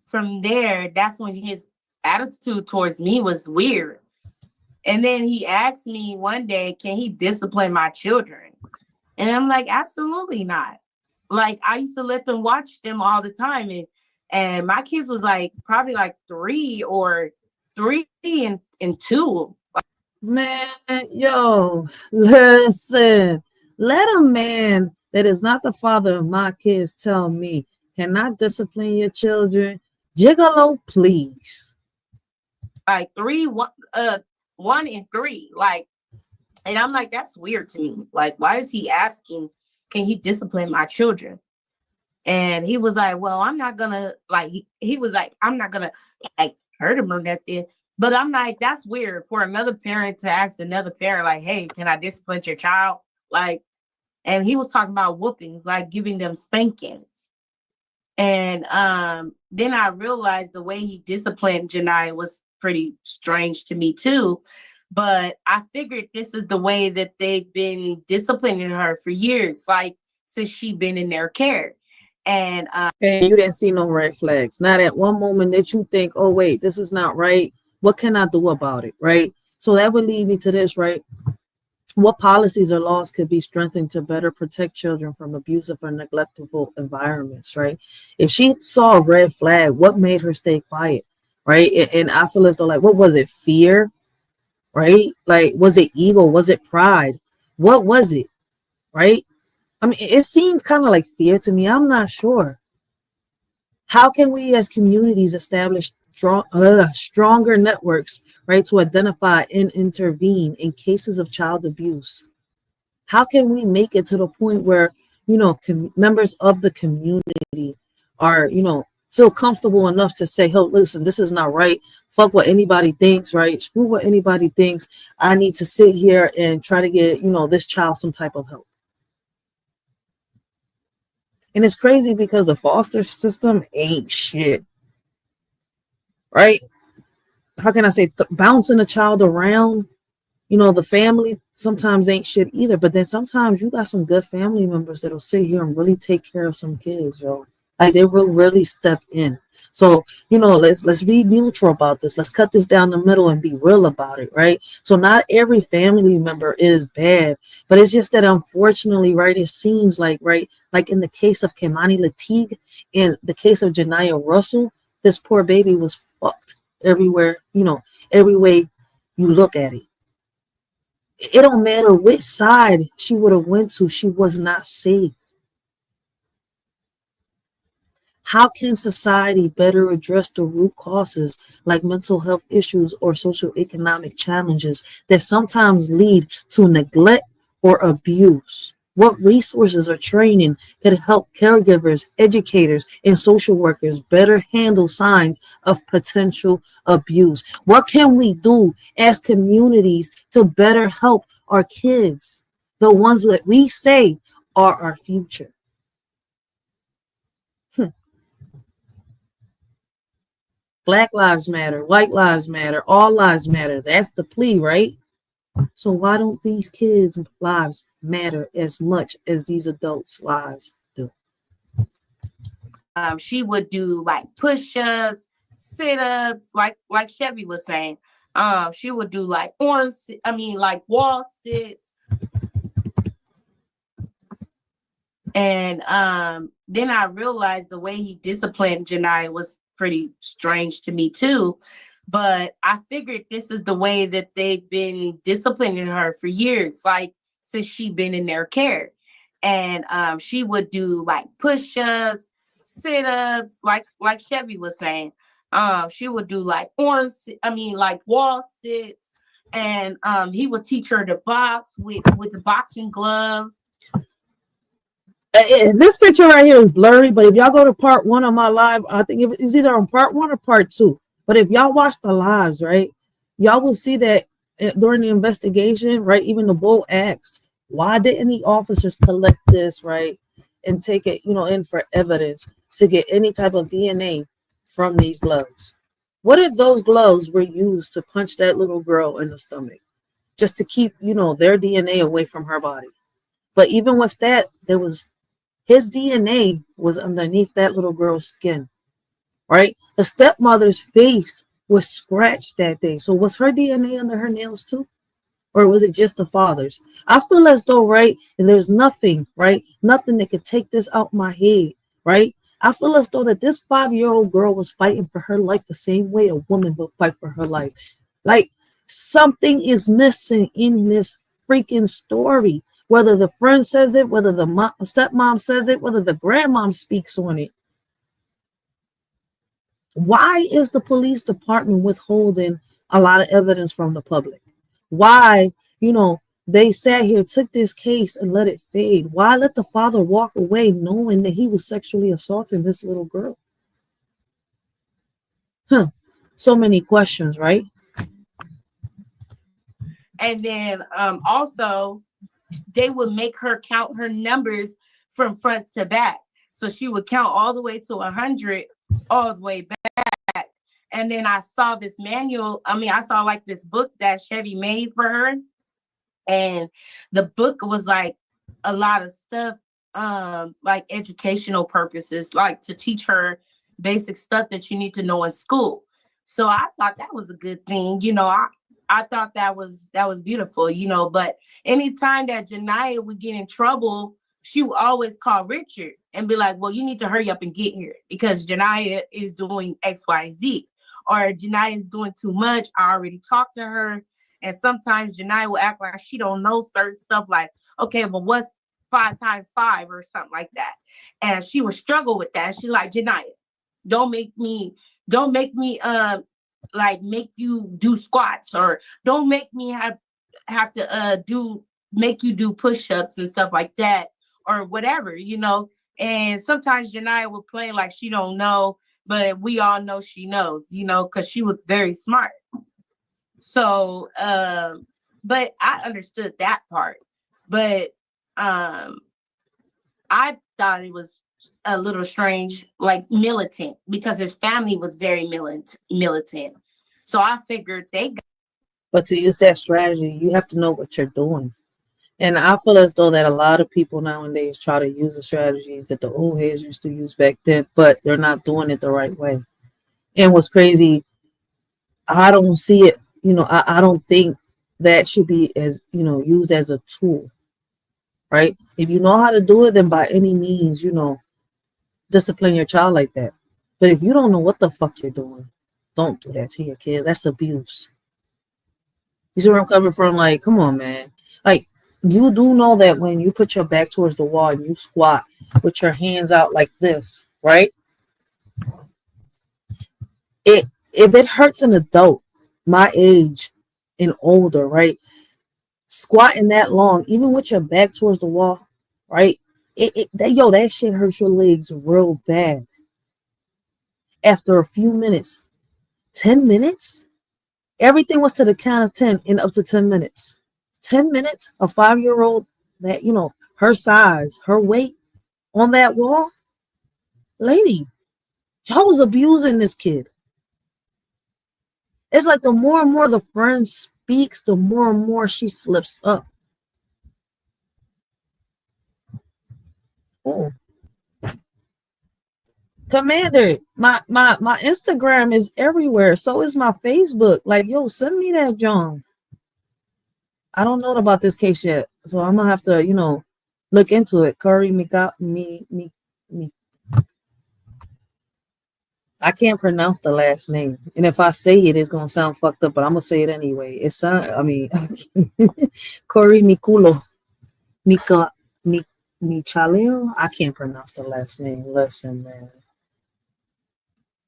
from there, that's when his attitude towards me was weird. And then he asked me one day, can he discipline my children? And I'm like, absolutely not. Like, I used to let them watch them all the time. And my kids was like, probably like 3 and 2. Man, yo, listen. Let a man that is not the father of my kids tell me, cannot discipline your children. Gigolo, please. Like 1 and 3. Like, and I'm like, that's weird to me. Like, why is he asking, can he discipline my children? And he was like, well, I'm not gonna, like, he was like, I'm not gonna like hurt him or nothing. But I'm like, that's weird for another parent to ask another parent, like, hey, can I discipline your child? Like, and he was talking about whoopings, like giving them spankings. And then I realized the way he disciplined Janiah was pretty strange to me too. But I figured this is the way that they've been disciplining her for years, like since she's been in their care. And you didn't see no red flags. Not at one moment that you think, oh wait, this is not right. What can I do about it? Right. So that would lead me to this, right? What policies or laws could be strengthened to better protect children from abusive or neglectful environments, right? If she saw a red flag, what made her stay quiet, right? And I feel as though, like, what was it? Fear, right? Like, was it ego? Was it pride? What was it, right? I mean, it seemed kind of like fear to me. I'm not sure. How can we as communities establish stronger networks, right, to identify and intervene in cases of child abuse? How can we make it to the point where, members of the community are, feel comfortable enough to say, hey, listen, this is not right. Fuck what anybody thinks, right? Screw what anybody thinks. I need to sit here and try to get, this child some type of help. And it's crazy because the foster system ain't shit, right? How can I say, bouncing a child around, the family sometimes ain't shit either. But then sometimes you got some good family members that'll sit here and really take care of some kids, yo. Like, they will really step in. So, let's be neutral about this. Let's cut this down the middle and be real about it, right? So not every family member is bad, but it's just that unfortunately, right, it seems like, right, like in the case of Kimani Lateague, in the case of Janiyah Russell, this poor baby was fucked everywhere, every way you look at it. It don't matter which side she would have went to, she was not safe. How can society better address the root causes like mental health issues or socioeconomic challenges that sometimes lead to neglect or abuse? What resources or training could help caregivers, educators, and social workers better handle signs of potential abuse? What can we do as communities to better help our kids, the ones that we say are our future? Black lives matter, white lives matter, all lives matter. That's the plea, right? So why don't these kids' lives matter as much as these adults' lives do? She would do like push-ups, sit-ups, like Chevy was saying. She would do like wall sits. And then I realized the way he disciplined Janiah was pretty strange to me too. But I figured this is the way that they've been disciplining her for years, like since she's been in their care. And she would do like push-ups, sit-ups, like Chevy was saying. She would do like like wall sits, and he would teach her to box with the boxing gloves. This picture right here is blurry, but if y'all go to part 1 of my live, I think it's either on part 1 or part 2. But if y'all watch the lives, right, y'all will see that during the investigation, right, even the bull asked, why didn't the officers collect this, right, and take it, in for evidence to get any type of DNA from these gloves? What if those gloves were used to punch that little girl in the stomach just to keep, their DNA away from her body? But even with that, his DNA was underneath that little girl's skin, right? The stepmother's face was scratched that day. So was her DNA under her nails too? Or was it just the father's? I feel as though, right, and there's nothing, right? Nothing that could take this out my head, right? I feel as though that this 5-year-old girl was fighting for her life the same way a woman would fight for her life. Like, something is missing in this freaking story. Whether the friend says it, whether the stepmom says it, whether the grandmom speaks on it. Why is the police department withholding a lot of evidence from the public? Why, they sat here, took this case and let it fade? Why let the father walk away knowing that he was sexually assaulting this little girl? So many questions, right? And then also, they would make her count her numbers from front to back. So she would count all the way to 100, all the way back. And then I saw this manual. I saw like this book that Chevy made for her. And the book was like a lot of stuff, like educational purposes, like to teach her basic stuff that you need to know in school. So I thought that was a good thing. I thought that was beautiful, but anytime that Janiyah would get in trouble, she would always call Richard and be like, well, you need to hurry up and get here because Janiyah is doing X, Y, and Z, or Janiyah is doing too much. I already talked to her. And sometimes Janiyah will act like she don't know certain stuff, like, okay, but what's 5 times 5 or something like that. And she would struggle with that. She's like, Janiyah, don't make me like make you do squats, or don't make me have to make you do push-ups and stuff like that, or whatever, And sometimes Janiyah will play like she don't know, but we all know she knows, because she was very smart. So but I understood that part. But I thought it was a little strange, like militant, because his family was very militant. So I figured but to use that strategy, you have to know what you're doing. And I feel as though that a lot of people nowadays try to use the strategies that the old heads used to use back then, but they're not doing it the right way. And what's crazy, I don't see it, I don't think that should be as, used as a tool, right? If you know how to do it, then by any means, discipline your child like that. But if you don't know what the fuck you're doing, don't do that to your kid. That's abuse. You see where I'm coming from? Like, come on, man. Like, you do know that when you put your back towards the wall and you squat with your hands out like this, right? If it hurts an adult my age and older, right? Squatting that long, even with your back towards the wall, right? That shit hurts your legs real bad. After a few minutes, 10 minutes, everything was to the count of 10 in up to 10 minutes. 10 minutes, a 5-year-old that, her size, her weight on that wall, lady, y'all was abusing this kid. It's like the more and more the friend speaks, the more and more she slips up. Oh. Commander, my Instagram is everywhere. So is my Facebook. Like, yo, send me that, John. I don't know about this case yet, so I'm gonna have to, look into it. Curry me. I can't pronounce the last name, and if I say it, it's gonna sound fucked up. But I'm gonna say it anyway. It's Corey Mikulo, Michaleo. I can't pronounce the last name. Listen, man.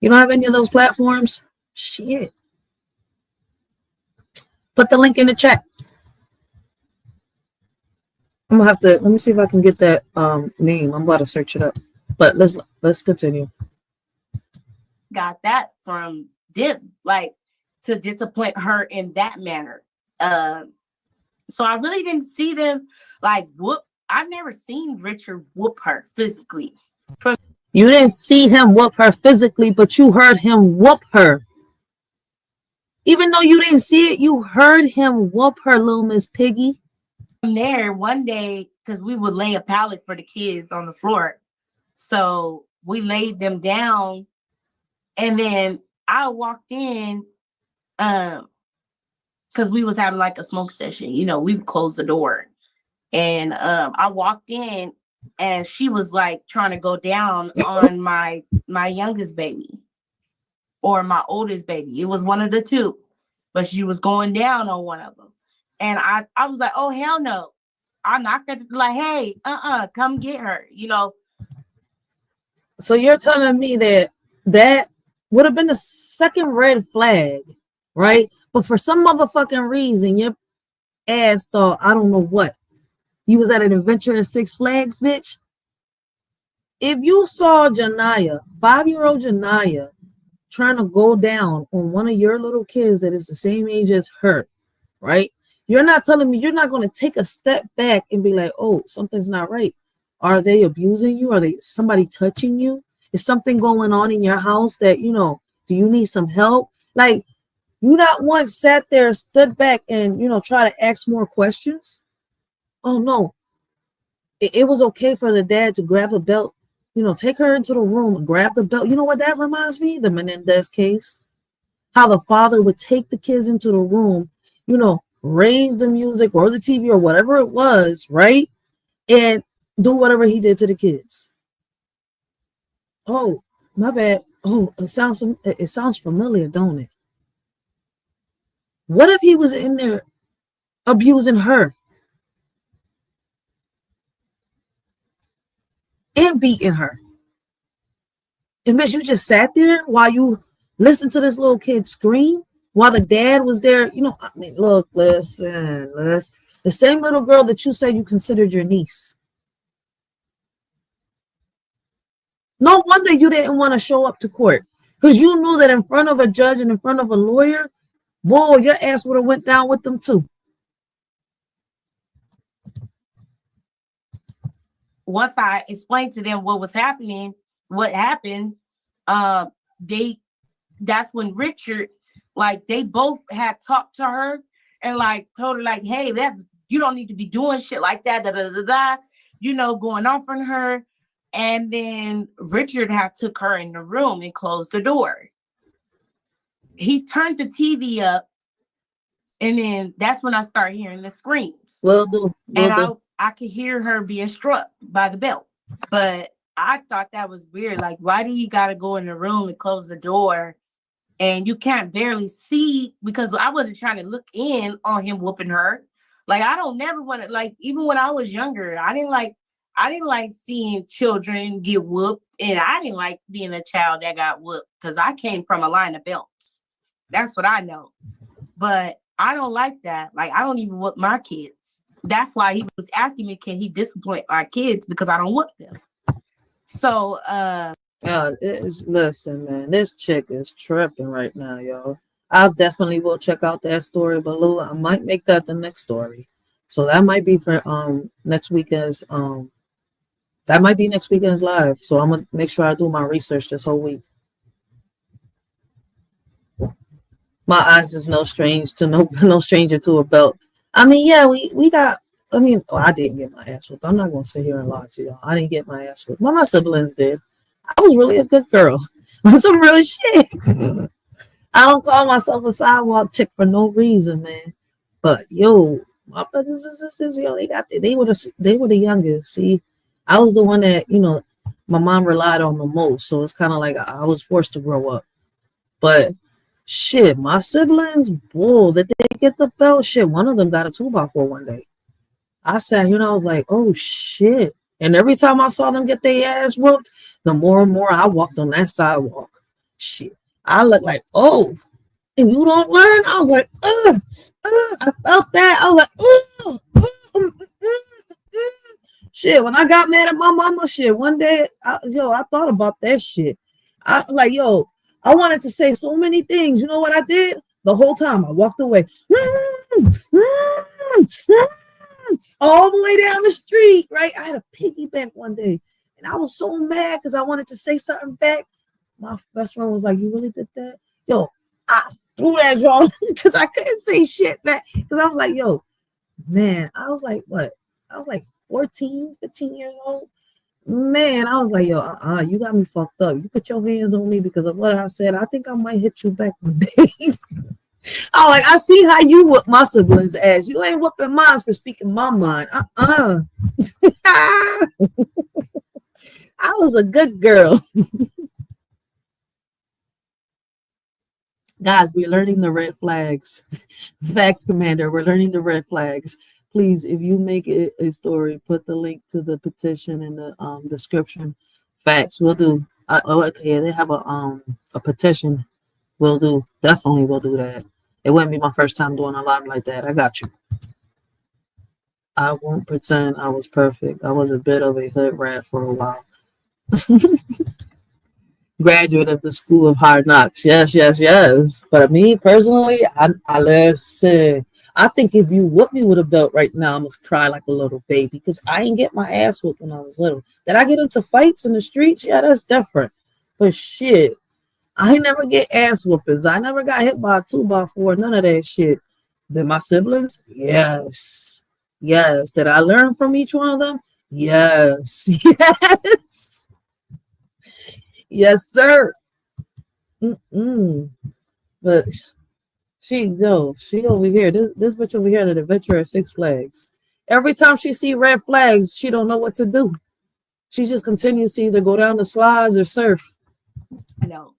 You don't have any of those platforms? Shit. Put the link in the chat. I'm gonna have to, let me see if I can get that name. I'm about to search it up. But let's continue. Got that from them, like to discipline her in that manner. So I really didn't see them like whoop. I've never seen Richard whoop her physically. You didn't see him whoop her physically, but you heard him whoop her. Even though you didn't see it, you heard him whoop her, little Miss Piggy. From there, one day, because we would lay a pallet for the kids on the floor. So we laid them down, and then I walked in, because we was having like a smoke session. You know, we would close the door. And I walked in, and she was like trying to go down on my youngest baby or my oldest baby. It was one of the two, but she was going down on one of them. And I was like, oh, hell no. I knocked at the, like, hey, come get her, you know. So you're telling me that would have been the second red flag, right? But for some motherfucking reason, your ass thought, I don't know what. You was at an adventure at Six Flags, bitch. If you saw Janiyah, 5-year-old Janiyah, trying to go down on one of your little kids that is the same age as her, right? You're not telling me you're not going to take a step back and be like, oh, something's not right. Are they abusing you? Are they somebody touching you? Is something going on in your house that, you know, do you need some help? Like, you not once sat there, stood back and, you know, try to ask more questions. Oh, no. It was okay for the dad to grab a belt, you know, take her into the room and grab the belt. You know what that reminds me? The Menendez case. How the father would take the kids into the room, you know, raise the music or the TV or whatever it was, right? And do whatever he did to the kids. Oh, my bad. Oh, it sounds familiar, don't it? What if he was in there abusing her and beating her? And bitch, you just sat there while you listened to this little kid scream while the dad was there. You know, I mean, look, listen, the same little girl that you said you considered your niece. No wonder you didn't want to show up to court, because you knew that in front of a judge and in front of a lawyer, boy, your ass would have went down with them too. Once I explained to them what was happening, what happened, that's when Richard, like, they both had talked to her and like told her like, hey, you don't need to be doing shit like that, you know, going off on her. And then Richard had took her in the room and closed the door. He turned the TV up, and then that's when I started hearing the screams. I could hear her being struck by the belt. But I thought that was weird. Like, why do you gotta go in the room and close the door and you can't barely see? Because I wasn't trying to look in on him whooping her. Like, I don't never want to, like, even when I was younger, I didn't like seeing children get whooped, and I didn't like being a child that got whooped because I came from a line of belts. That's what I know. But I don't like that. Like, I don't even whoop my kids. That's why he was asking me, can he discipline our kids, because I don't whoop them. So, listen, man, this chick is tripping right now, yo. I definitely will check out that story, but Lou, I might make that the next story. So that might be for next weekend's live. So I'm gonna make sure I do my research this whole week. My eyes is no stranger to a belt. I mean, yeah, we got. I mean, I didn't get my ass whipped. I'm not gonna sit here and lie to y'all. I didn't get my ass whipped. Well, my siblings did. I was really a good girl. Some real shit. I don't call myself a sidewalk chick for no reason, man. But yo, my brothers and sisters, yo, they were the youngest. See, I was the one that, you know, my mom relied on the most. So it's kind of like I was forced to grow up. But shit, my siblings, boy, did they get the belt? Shit, one of them got a 2x4 one day. I sat here and I was like, oh shit. And every time I saw them get their ass whooped, the more and more I walked on that sidewalk. Shit. I look like, oh, and you don't learn? I was like, I felt that. I was like, shit. When I got mad at my mama, shit, one day, I thought about that shit. I wanted to say so many things. You know what I did? The whole time I walked away. All the way down the street, right? I had a piggy bank one day, and I was so mad because I wanted to say something back. My best friend was like, "You really did that?" Yo, I threw that drawing because I couldn't say shit back. Because I was like, yo, man, I was like, what? I was like 14, 15 years old. Man, I was like, yo, you got me fucked up. You put your hands on me because of what I said. I think I might hit you back one day. I'm like, I see how you whoop my siblings' ass. You ain't whooping mine for speaking my mind. I was a good girl. Guys, we're learning the red flags. Facts, Commander, we're learning the red flags. Please, if you make it a story, put the link to the petition in the description. Facts, we'll do. Okay, they have a petition. We'll do. Definitely, we'll do that. It wouldn't be my first time doing a live like that. I got you. I won't pretend I was perfect. I was a bit of a hood rat for a while. Graduate of the School of Hard Knocks. Yes. But me personally, I listen. I think if you whoop me with a belt right now, I must cry like a little baby because I ain't get my ass whooped when I was little. Did I get into fights in the streets? Yeah, that's different. But shit, I never get ass whoopings. I never got hit by a 2x4, none of that shit. Did my siblings? Yes. Did I learn from each one of them? Yes. Yes, sir. But she over here. This bitch over here at the adventure at Six Flags. Every time she see red flags, she don't know what to do. She just continues to either go down the slides or surf. I know,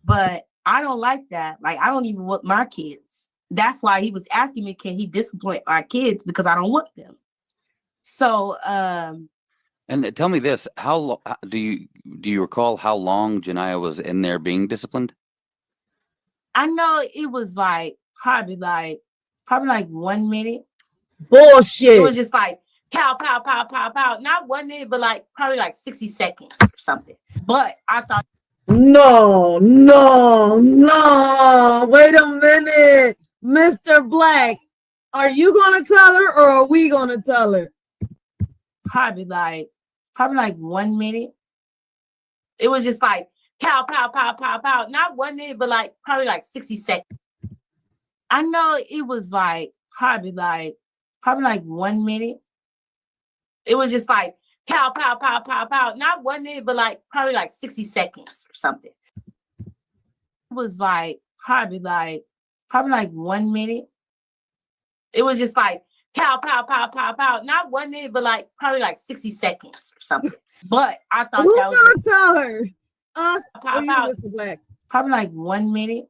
but I don't like that. Like, I don't even whoop my kids. That's why he was asking me, can he discipline our kids, because I don't whoop them. So, and tell me this: how do you recall how long Janiah was in there being disciplined? I know it was like probably like 1 minute. Bullshit. It was just like pow, pow, pow, pow, pow. Not 1 minute, but like probably like 60 seconds or something. But I thought, no. Wait a minute, Mr. Black. Are you gonna tell her or are we gonna tell her? Probably like 1 minute. It was just like pow, pow, pow, pow, pow. Not 1 minute, but like probably like 60 seconds. I know it was like probably like 1 minute. It was just like pow, pow, pow, pow, pow. Not 1 minute, but like probably like 60 seconds or something. It was like probably like 1 minute. It was just like pow, pow, pow, pow, pow. Not 1 minute, but like probably like 60 seconds or something. But I thought Who's that was gonna tell her? Us pow, or you, pow. Mr. Black? Probably like 1 minute.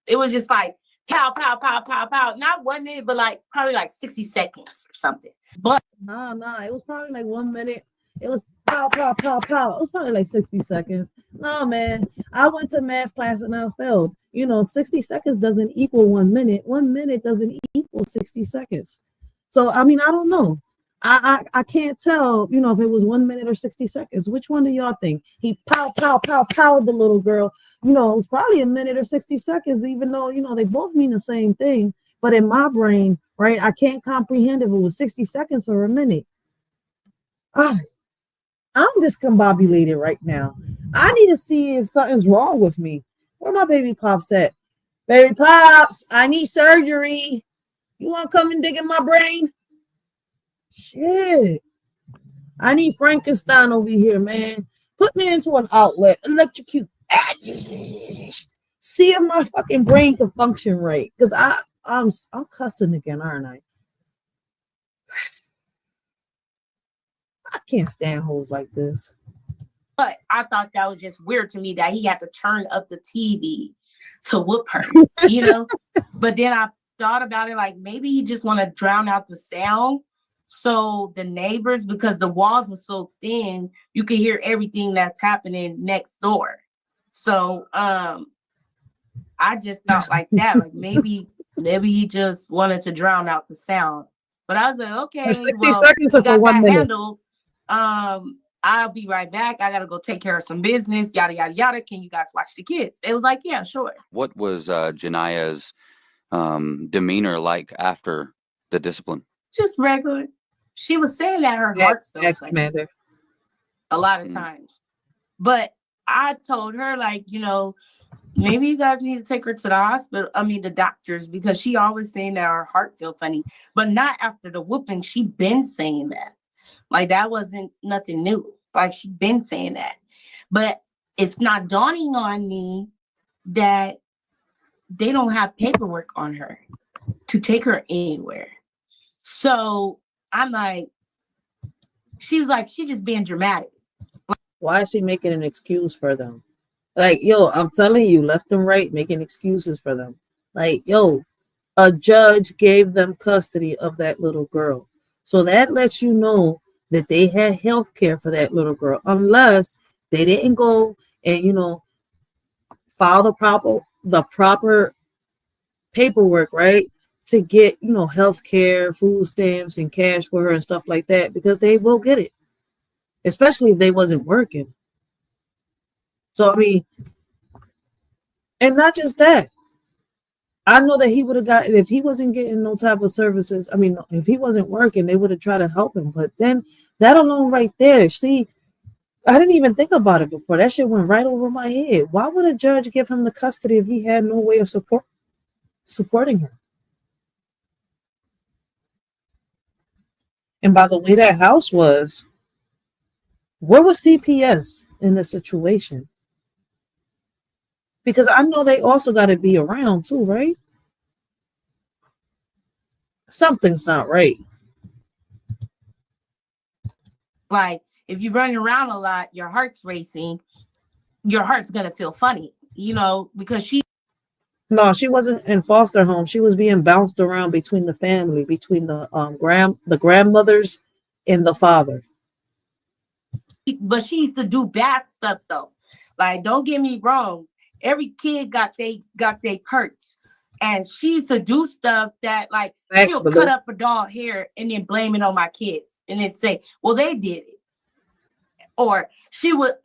It was just like pow, pow, pow, pow, pow. Not 1 minute, but like probably like 60 seconds or something. But Nah, it was probably like 1 minute. It was pow, pow, pow, pow. It was probably like 60 seconds. No, man. I went to math class and I failed. 60 seconds doesn't equal 1 minute. 1 minute doesn't equal 60 seconds. So, I mean, I don't know. I can't tell, if it was 1 minute or 60 seconds. Which one do y'all think? He pow, pow, pow, powed the little girl. It was probably a minute or 60 seconds, even though, they both mean the same thing. But in my brain, right, I can't comprehend if it was 60 seconds or a minute. I'm discombobulated right now. I need to see if something's wrong with me. Where my baby pops at? Baby pops, I need surgery. You want to come and dig in my brain? Shit. I need Frankenstein over here, man. Put me into an outlet. Electrocute. See if my fucking brain can function right. Because I'm cussing again, aren't I? I can't stand hoes like this. But I thought that was just weird to me that he had to turn up the TV to whoop her, But then I thought about it, like maybe he just want to drown out the sound. So the neighbors, because the walls were so thin, you could hear everything that's happening next door. So I just thought like that, like maybe he just wanted to drown out the sound. But I was like, okay, For 60 well, seconds you or for got 1 that minute? handled. I'll be right back. I gotta go take care of some business, yada yada yada. Can you guys watch the kids? It was like, yeah, sure. What was Janiyah's demeanor like after the discipline? Just regular. She was saying that her heart felt funny Commander. a lot of times. But I told her, like, you know, maybe you guys need to take her to the hospital. I mean, the doctors, because she always saying that her heart feel funny, but not after the whooping. She been saying that. Like, that wasn't nothing new. Like, she been saying that. But it's not dawning on me that they don't have paperwork on her to take her anywhere. So I'm like, she was like, she just being dramatic. Why is she making an excuse for them? Like, yo, I'm telling you, left and right, making excuses for them. Like, yo, a judge gave them custody of that little girl. So that lets you know that they had health care for that little girl, unless they didn't go and, you know, file the proper paperwork, right? To get, you know, health care, food stamps, and cash for her and stuff like that, because they will get it, especially if they wasn't working. So, I mean, and not just that. I know that he would have gotten, if he wasn't getting no type of services, I mean, if he wasn't working, they would have tried to help him. But then that alone right there, see, I didn't even think about it before. That shit went right over my head. Why would a judge give him the custody if he had no way of supporting her? And by the way that house was, where was CPS in this situation? Because I know they also got to be around too, right? Something's not right. Like, if you're running around a lot, your heart's racing, your heart's going to feel funny, you know, because No, she wasn't in foster home. She was being bounced around between the family, between the grandmothers and the father. But she used to do bad stuff though. Like, don't get me wrong, every kid got they perks, and she used to do stuff that, like, she'll cut up a dog hair and then blame it on my kids, and then say, "Well, they did it," or she would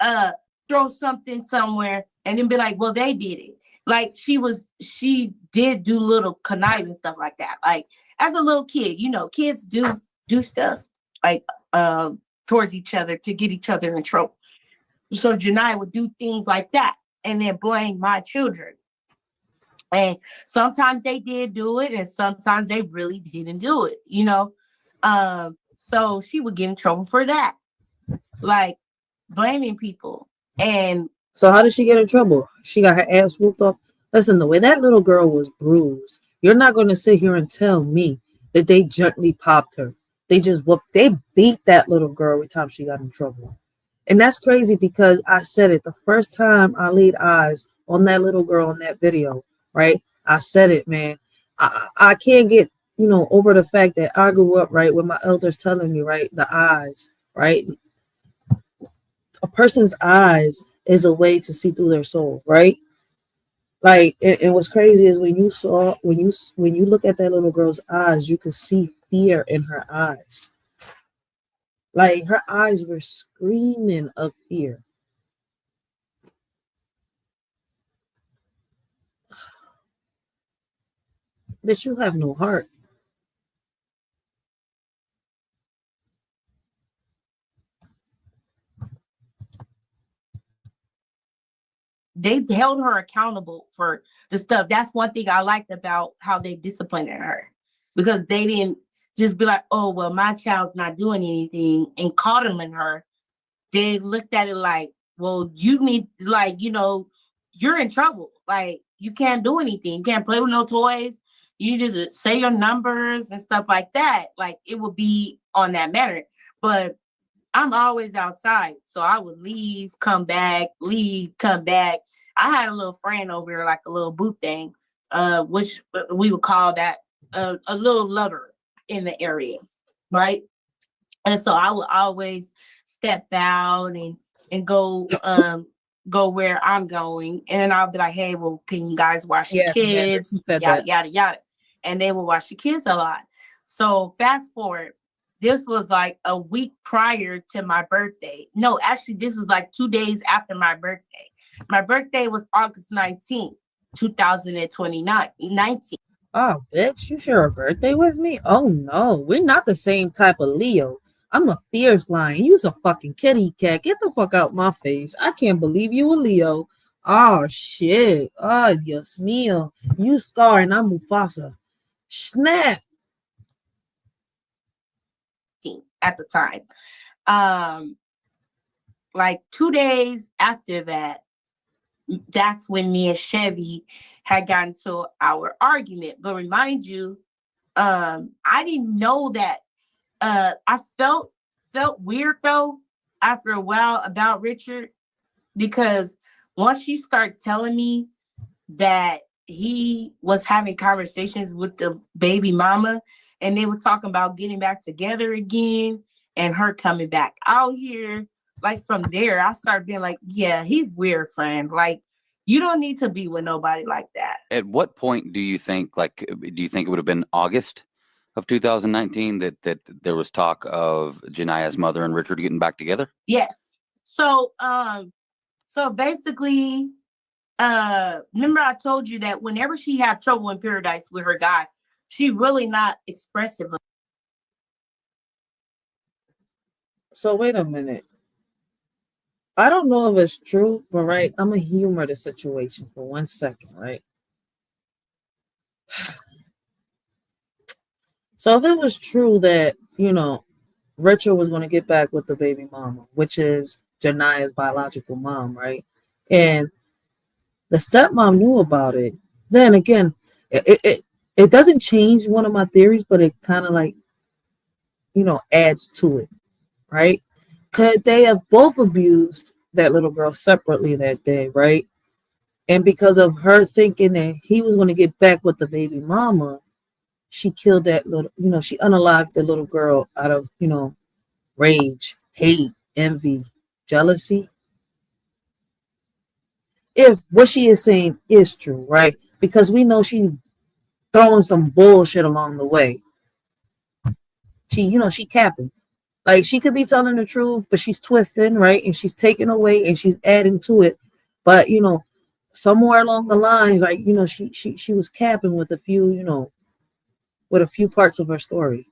throw something somewhere and then be like, "Well, they did it." Like, she did do little conniving stuff like that. Like, as a little kid, you know, kids do stuff like towards each other to get each other in trouble. So Janiah would do things like that and then blame my children. And sometimes they did do it, and sometimes they really didn't do it, you know. So she would get in trouble for that, like blaming people. And so how did she get in trouble? She got her ass whooped up. Listen, the way that little girl was bruised, you're not going to sit here and tell me that they gently popped her. They just they beat that little girl every time she got in trouble. And that's crazy, because I said it the first time I laid eyes on that little girl in that video, right? I said it, man. I can't get, you know, over the fact that I grew up, right, with my elders telling me, right, the eyes, right? A person's eyes is a way to see through their soul, right? Like, and what's crazy is when you look at that little girl's eyes, you could see fear in her eyes. Like, her eyes were screaming of fear. That you have no heart. they held her accountable for the stuff. That's one thing I liked about how they disciplined her, because they didn't just be like, oh, well, my child's not doing anything, and coddling her. They looked at it like, well, you need, like, you know, you're in trouble. Like, you can't do anything. You can't play with no toys. You need to say your numbers and stuff like that. Like, it would be on that matter. But I'm always outside. So I would leave, come back, leave, come back. I had a little friend over here, like a little boot thing, which we would call that a little lover in the area, right? And so I would always step out and go go where I'm going, and I'll be like, hey, well, can you guys watch the kids? Yada, yada, yada. And they will watch the kids a lot. So fast forward, this was like a week prior to my birthday. No, actually, this was like 2 days after my birthday. My birthday was August 19th, 2019. Oh, bitch, you share a birthday with me? Oh no, we're not the same type of Leo. I'm a fierce lion. You's a fucking kitty cat. Get the fuck out my face. I can't believe you a Leo. Oh shit. Oh, Dios mío. You Scar and I'm Mufasa. Snap. At the time. Like 2 days after that, that's when me and Chevy had gotten to our argument. But remind you, I didn't know that. I felt weird though after a while about Richard, because once you start telling me that he was having conversations with the baby mama and they was talking about getting back together again and her coming back out here, like from there, I started being like, yeah, he's weird, friend. Like, you don't need to be with nobody like that. At what point do you think it would have been August of 2019 that there was talk of Janiyah's mother and Richard getting back together? Yes. So basically, remember I told you that whenever she had trouble in paradise with her guy, she really not expressive. So wait a minute. I don't know if it's true, but right, I'm gonna humor the situation for 1 second, right? So if it was true that, Richard was going to get back with the baby mama, which is Janiyah's biological mom, right? And the stepmom knew about it. Then again, it doesn't change one of my theories, but it kind of like, adds to it, right? Could they have both abused that little girl separately that day, right? And because of her thinking that he was going to get back with the baby mama, she killed that little, she unalived the little girl out of, rage, hate, envy, jealousy. If what she is saying is true, right? Because we know she throwing some bullshit along the way. She capping. Like, she could be telling the truth, but she's twisting, right? And she's taking away and she's adding to it. But, somewhere along the line, like, she was capping with a few, with a few parts of her story.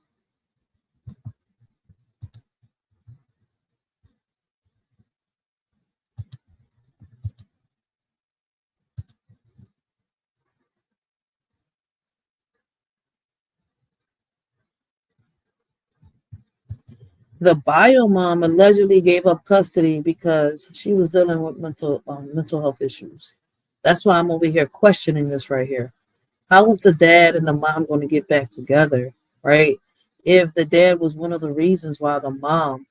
The bio mom allegedly gave up custody because she was dealing with mental health issues. That's why I'm over here questioning this right here. How was the dad and the mom going to get back together, right? If the dad was one of the reasons why the mom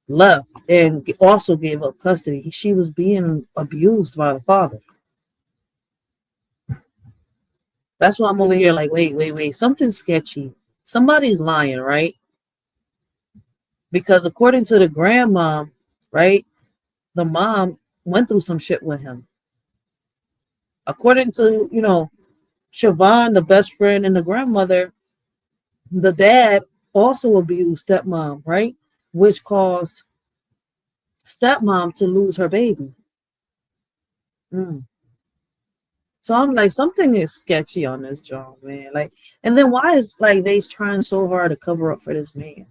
left and also gave up custody, she was being abused by the father. That's why I'm over here like, wait, something's sketchy. Somebody's lying, right? Because according to the grandmom, right, the mom went through some shit with him. According to, Siobhan, the best friend, and the grandmother, the dad also abused stepmom, right? Which caused stepmom to lose her baby. So I'm like, something is sketchy on this job, man. Like, and then why is like they trying so hard to cover up for this man?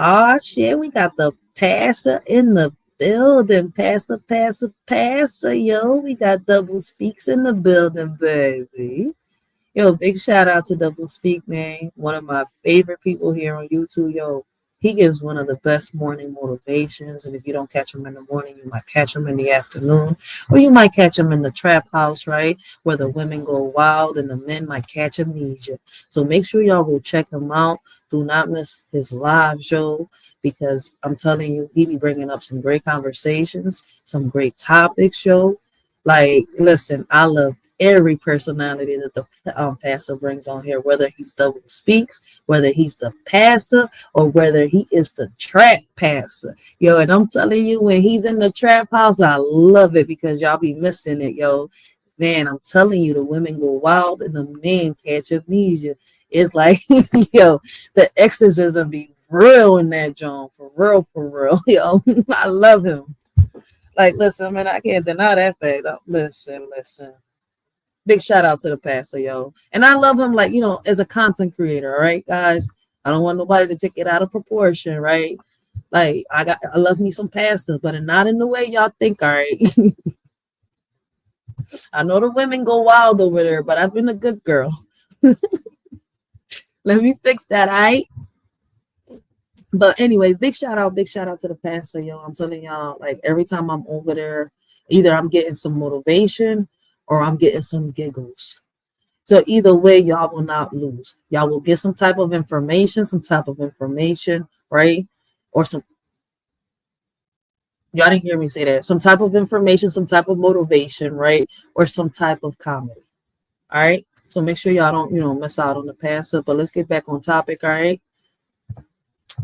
Oh shit, we got the passer in the building. Passer, yo. We got Double Speaks in the building, baby. Yo, big shout out to Double Speak, man. One of my favorite people here on YouTube, yo. He gives one of the best morning motivations. And if you don't catch him in the morning, you might catch him in the afternoon. Or you might catch him in the trap house, right? Where the women go wild and the men might catch amnesia. So make sure y'all go check him out. Do not miss his live show, because I'm telling you, he be bringing up some great conversations, some great topics, yo. Like, listen, I love every personality that the pastor brings on here, whether he's double speaks, whether he's the pastor, or whether he is the trap pastor. Yo, and I'm telling you, when he's in the trap house, I love it because y'all be missing it, yo. Man, I'm telling you, the women go wild and the men catch amnesia. It's like, yo, the exorcism be real in that John, for real, yo. I love him. Like, listen, man, I can't deny that fact. Listen. Big shout out to the pastor, yo. And I love him, like, as a content creator, all right, guys? I don't want nobody to take it out of proportion, right? Like, I love me some pastor, but not in the way y'all think, all right? I know the women go wild over there, but I've been a good girl. Let me fix that, all right? But anyways, big shout out to the pastor, yo. I'm telling y'all, like, every time I'm over there, either I'm getting some motivation or I'm getting some giggles. So either way, y'all will not lose. Y'all will get some type of information, right? Or y'all didn't hear me say that. Some type of information, some type of motivation, right? Or some type of comedy. All right. So make sure y'all don't, miss out on the pastor. But let's get back on topic, all right?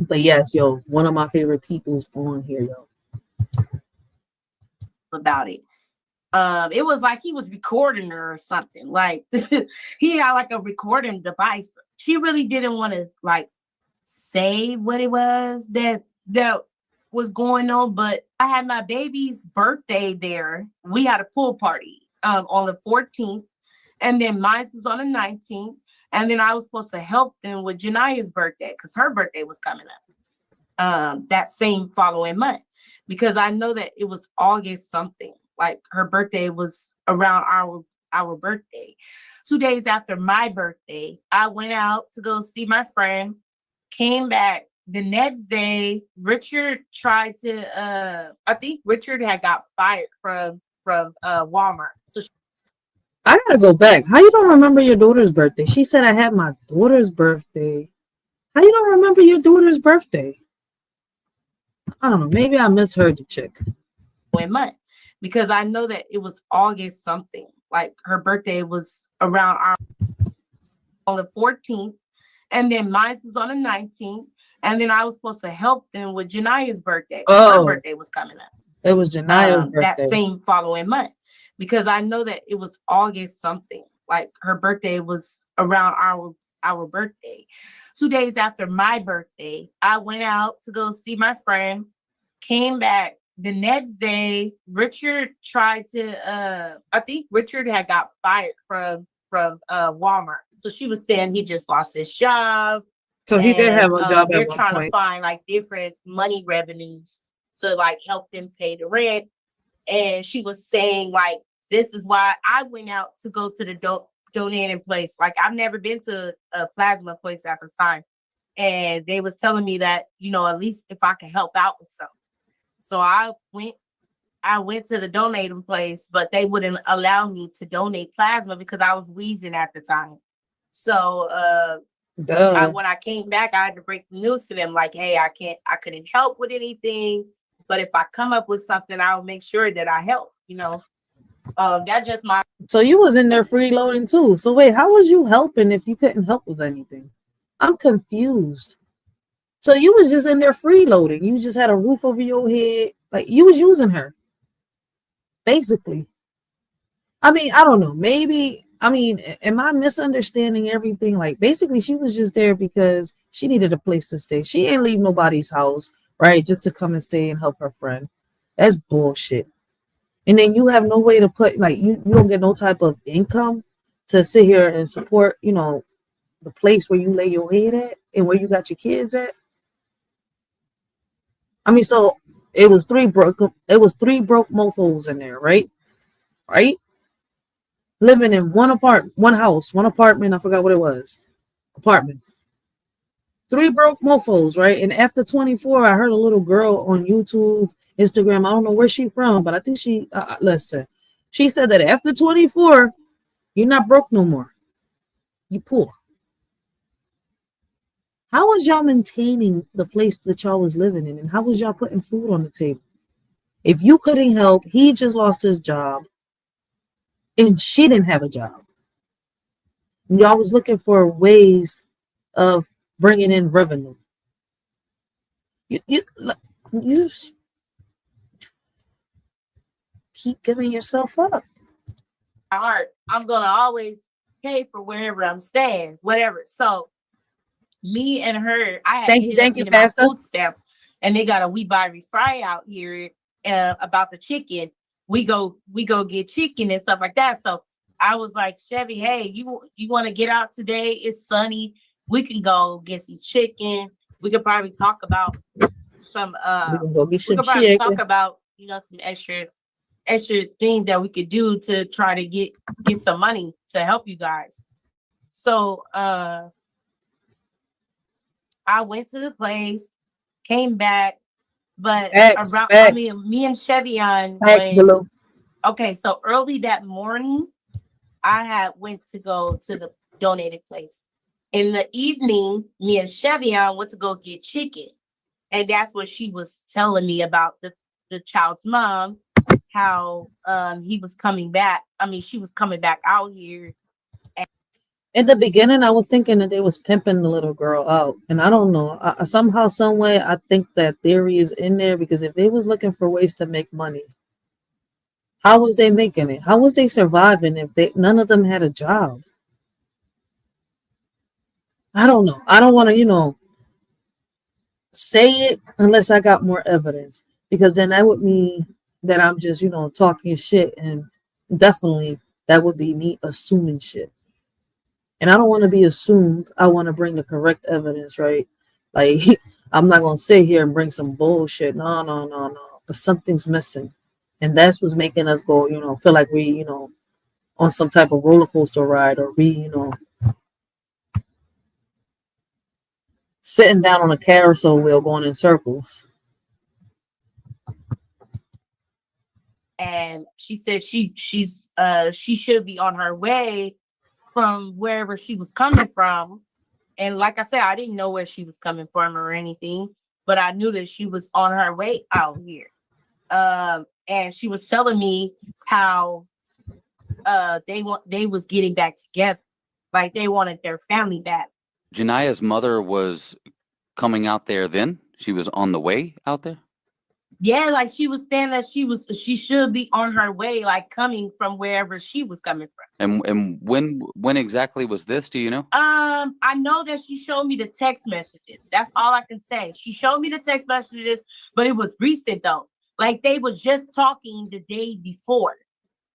But yes, yo, one of my favorite people's on here, yo. About it. It was like he was recording her or something. Like he had like a recording device. She really didn't want to like say what it was that was going on, but I had my baby's birthday there. We had a pool party on the 14th, and then mine was on the 19th. And then I was supposed to help them with Janiyah's birthday because her birthday was coming up that same following month. Because I know that it was August something. Like her birthday was around our birthday. 2 days after my birthday, I went out to go see my friend, came back. The next day, Richard tried to, I think Richard had got fired from Walmart. So I gotta go back. How you don't remember your daughter's birthday? She said I had my daughter's birthday. How you don't remember your daughter's birthday? I don't know. Maybe I misheard the chick. Month, because I know that it was August something. Like her birthday was around on the 14th, and then mine was on the 19th, and then I was supposed to help them with Janiyah's birthday. Her birthday was coming up. It was Janiyah's birthday that same following month, because I know that it was August something. Like her birthday was around our birthday. 2 days after my birthday, I went out to go see my friend, came back. The next day, Richard tried to, I think Richard had got fired from Walmart. So she was saying he just lost his job. So he did have a job they're at one trying point. to find like different money revenues to like help them pay the rent. And she was saying like, this is why I went out to go to the donating place. Like I've never been to a plasma place at the time. And they was telling me that, at least if I could help out with something. So I went to the donating place, but they wouldn't allow me to donate plasma because I was wheezing at the time. So when I came back, I had to break the news to them like, hey, I couldn't help with anything, but if I come up with something, I'll make sure that I help, that's just my. So you was in there freeloading too. So wait, how was you helping if you couldn't help with anything? I'm confused. So you was just in there freeloading. You just had a roof over your head. Like you was using her. Basically. I mean, I don't know. Maybe, am I misunderstanding everything? Like basically she was just there because she needed a place to stay. She ain't leave nobody's house, right? Just to come and stay and help her friend. That's bullshit. And then you have no way to put, like, you don't get no type of income to sit here and support, the place where you lay your head at and where you got your kids at. So it was three broke mofos in there, right? Right? Living in one apartment, I forgot what it was. Apartment. 3 broke mofos, right? And after 24, I heard a little girl on YouTube, Instagram, I don't know where she from, but I think she, listen, she said that after 24, you're not broke no more. You poor. How was y'all maintaining the place that y'all was living in? And how was y'all putting food on the table? If you couldn't help, he just lost his job. and she didn't have a job. Y'all was looking for ways of bringing in revenue. You keep giving yourself up. Heart, I'm gonna always pay for wherever I'm staying, whatever. So me and her, I had ended up getting my food stamps, and they got a We Buy Refry out here about the chicken. We go get chicken and stuff like that. So I was like, Chevy, hey, you want to get out today? It's sunny. We can go get some chicken. We could probably talk about some talk about, you know, some extra things that we could do to try to get some money to help you guys. So I went to the place, came back, but me and Chevion went. Okay, so early that morning, I had went to go to the donated place. In the evening, me and Chevion went to go get chicken. And that's what she was telling me about the child's mom, how he was coming back. I mean, she was coming back out here. In the beginning, I was thinking that they was pimping the little girl out. And I don't know. Somehow, some way, I think that theory is in there, because if they was looking for ways to make money, how was they making it? How was they surviving if none of them had a job? I don't know. I don't want to, you know, say it unless I got more evidence, because then that would mean that I'm just, you know, talking shit, and definitely that would be me assuming shit. And I don't want to be assumed. I want to bring the correct evidence, right? Like, I'm not going to sit here and bring some bullshit. No. But something's missing. And that's what's making us go, you know, feel like we, you know, on some type of roller coaster ride, or we, you know, sitting down on a carousel wheel going in circles. And she said she should be on her way from wherever she was coming from. And like I said, I didn't know where she was coming from or anything, but I knew that she was on her way out here. And she was telling me how they was getting back together, like they wanted their family back. Janiah's mother was coming out there then? She was on the way out there? Yeah, like she was saying that she should be on her way, like coming from wherever she was coming from. And when exactly was this? Do you know? I know that she showed me the text messages. That's all I can say. She showed me the text messages, but it was recent though. Like they was just talking the day before.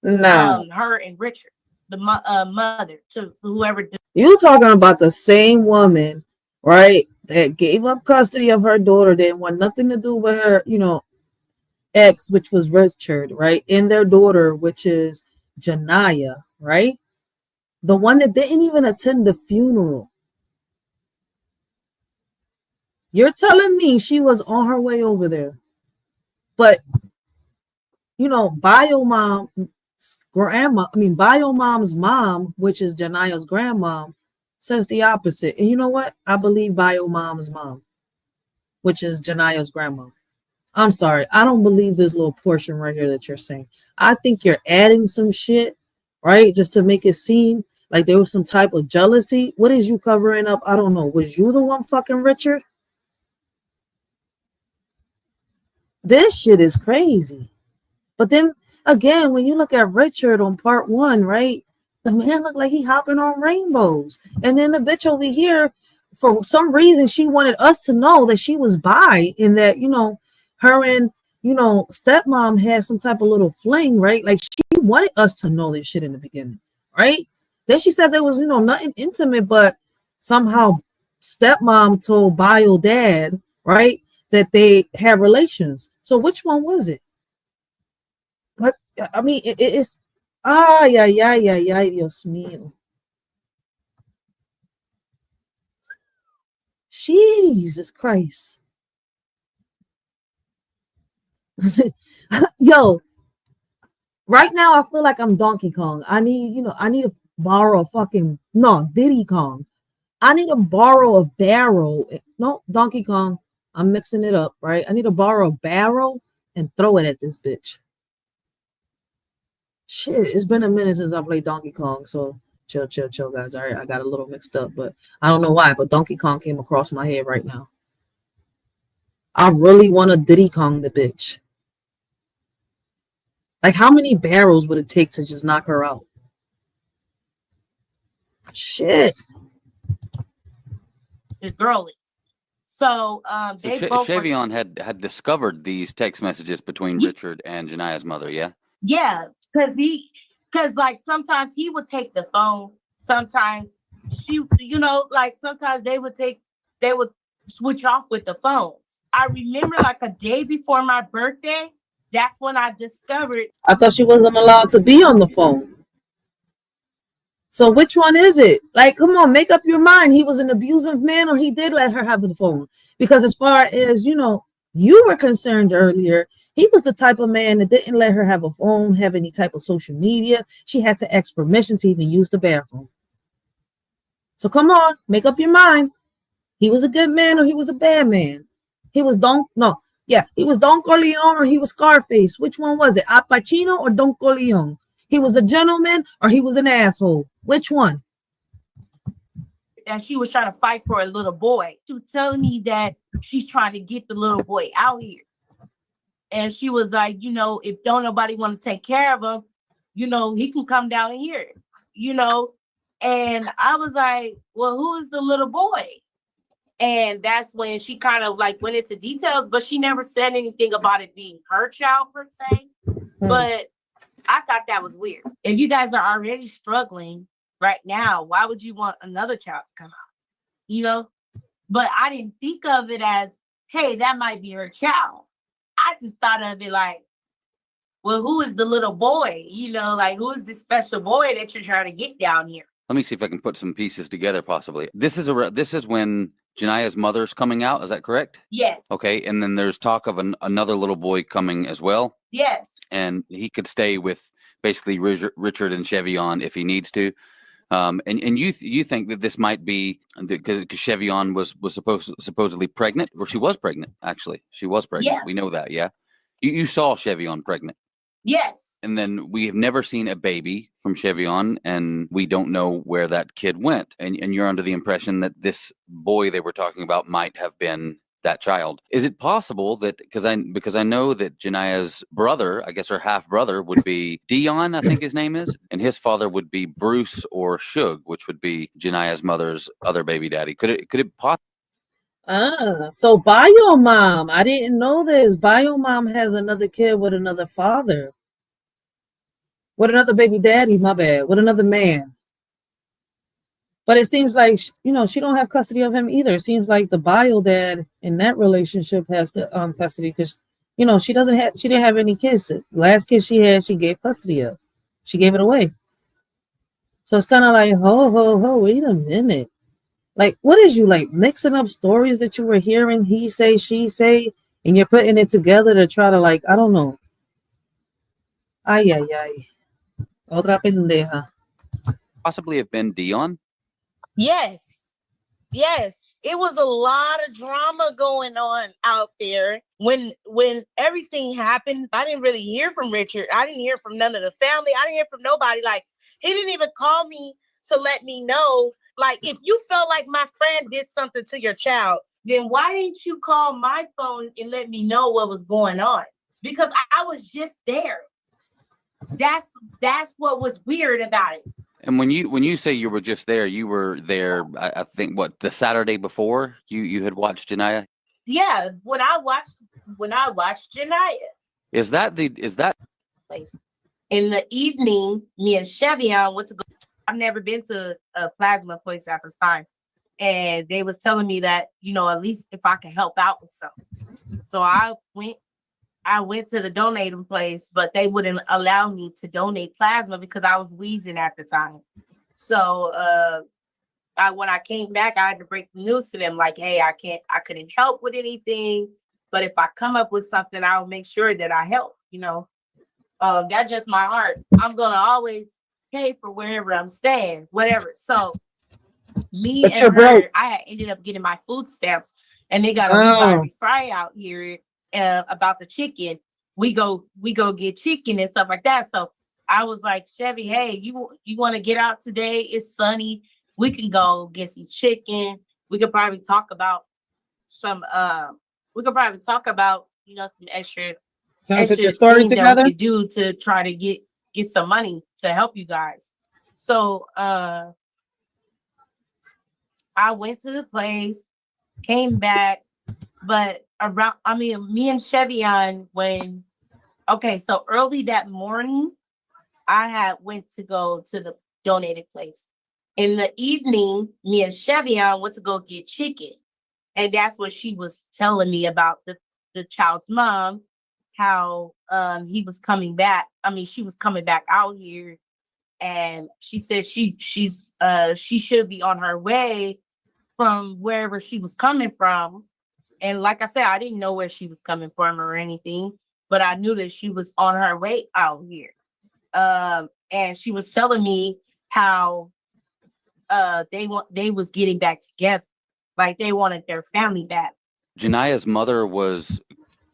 No. Her and Richard, the mother, to whoever. You talking about the same woman, right? That gave up custody of her daughter. Didn't want nothing to do with her, you know, ex, which was Richard, right? And their daughter, which is Janiyah, right? The one that didn't even attend the funeral. You're telling me she was on her way over there. But, you know, bio mom's mom, which is Janiyah's grandmom, says the opposite. And you know what? I believe bio mom's mom, which is Janiyah's grandma. I'm sorry. I don't believe this little portion right here that you're saying. I think you're adding some shit, right? Just to make it seem like there was some type of jealousy. What is you covering up? I don't know. Was you the one fucking Richard? This shit is crazy. But then again, when you look at Richard on part 1, right? The man looked like he hopping on rainbows. And then the bitch over here, for some reason, she wanted us to know that she was bi, and that, you know, her and, you know, stepmom had some type of little fling, right? Like she wanted us to know this shit in the beginning, right? Then she said there was, you know, nothing intimate, but somehow stepmom told bio dad, right, that they had relations. So which one was it? But I mean, it's Dios mío. Jesus Christ. Yo, right now I feel like I'm Donkey Kong. I need to borrow a fucking Diddy Kong. I need to borrow a barrel. No, Donkey Kong. I'm mixing it up, right? I need to borrow a barrel and throw it at this bitch. Shit, it's been a minute since I played Donkey Kong, so chill, guys. All right, I got a little mixed up, but I don't know why, but Donkey Kong came across my head right now. I really want to Diddy Kong the bitch. Like, how many barrels would it take to just knock her out? Shit. It's girly. So they both Shavion had discovered these text messages between Richard and Janiah's mother, yeah? Yeah, because like sometimes he would take the phone, sometimes she, like sometimes they would switch off with the phones. I remember like a day before my birthday, that's when I discovered. I thought she wasn't allowed to be on the phone. So which one is it? Like, come on, make up your mind. He was an abusive man, or he did let her have the phone? Because as far as, you were concerned earlier, he was the type of man that didn't let her have a phone, have any type of social media. She had to ask permission to even use the bathroom. So come on, make up your mind. He was a good man or he was a bad man. He was Don Corleone or he was Scarface. Which one was it? Al Pacino or Don Corleone? He was a gentleman or he was an asshole? Which one? That she was trying to fight for a little boy. She was telling me that she's trying to get the little boy out here. And she was like, if don't nobody want to take care of him, he can come down here, And I was like, well, who is the little boy? And that's when she kind of like went into details, but she never said anything about it being her child per se. But I thought that was weird. If you guys are already struggling right now, why would you want another child to come out? But I didn't think of it as, hey, that might be her child. I just thought of it like, well, who is the little boy? Like, who is this special boy that you're trying to get down here? Let me see if I can put some pieces together possibly. This is when Janiah's mother's coming out, is that correct? Yes. Okay, and then there's talk of another little boy coming as well. Yes. And he could stay with basically Richard and Shavion if he needs to. And you think that this might be because Shavion was supposedly pregnant, or she was pregnant, actually. She was pregnant. Yeah. We know that, yeah? You saw Shavion pregnant. Yes. And then we have never seen a baby from Shavion, and we don't know where that kid went. And you're under the impression that this boy they were talking about might have been that child. Is it possible that because I know that Janiah's brother, I guess her half brother, would be Dion, I think his name is, and his father would be Bruce or Shug, which would be Janiah's mother's other baby daddy. Could it possibly? So bio mom, I didn't know this. Bio mom has another kid with another father. With another baby daddy, my bad. With another man. But it seems like, she don't have custody of him either. It seems like the bio dad in that relationship has the custody because, she didn't have any kids. The last kid she had, she gave custody of. She gave it away. So it's kind of like, wait a minute. Like, what is you like mixing up stories that you were hearing, he say, she say, and you're putting it together to try to I don't know. Ay. Otra pendeja. Possibly have been Dion? Yes. It was a lot of drama going on out there. When everything happened, I didn't really hear from Richard. I didn't hear from none of the family. I didn't hear from nobody. Like, he didn't even call me to let me know. Like, if you felt like my friend did something to your child, then why didn't you call my phone and let me know what was going on? Because I was just there. That's what was weird about it. And when you say you were just there, you were there, I think, the Saturday before you had watched Janiah? Yeah, when I watched Janiah. Is that in the evening, me and Shavion went to go. I've never been to a plasma place at the time. And they was telling me that, at least if I could help out with something. So I went to the donating place, but they wouldn't allow me to donate plasma because I was wheezing at the time. So when I came back, I had to break the news to them like, hey, I couldn't help with anything. But if I come up with something, I'll make sure that I help, That's just my heart. I'm gonna always pay for wherever I'm staying, whatever. So me and her, I had ended up getting my food stamps, and they got a fry out here about the chicken. We go get chicken and stuff like that. So I was like, Chevy, hey, you want to get out today? It's sunny. We can go get some chicken. We could probably talk about some some extra Can we put your story things that we together? could do to try to get some money to help you guys. So I went to the place, came back, but me and Chevion so early that morning, I had went to go to the donated place. In the evening, me and Chevion went to go get chicken. And that's what she was telling me about the child's mom, how he was coming back. She was coming back out here, and she said she should be on her way from wherever she was coming from. And like I said, I didn't know where she was coming from or anything, but I knew that she was on her way out here. And she was telling me how they was getting back together, like they wanted their family back. Janiah's mother was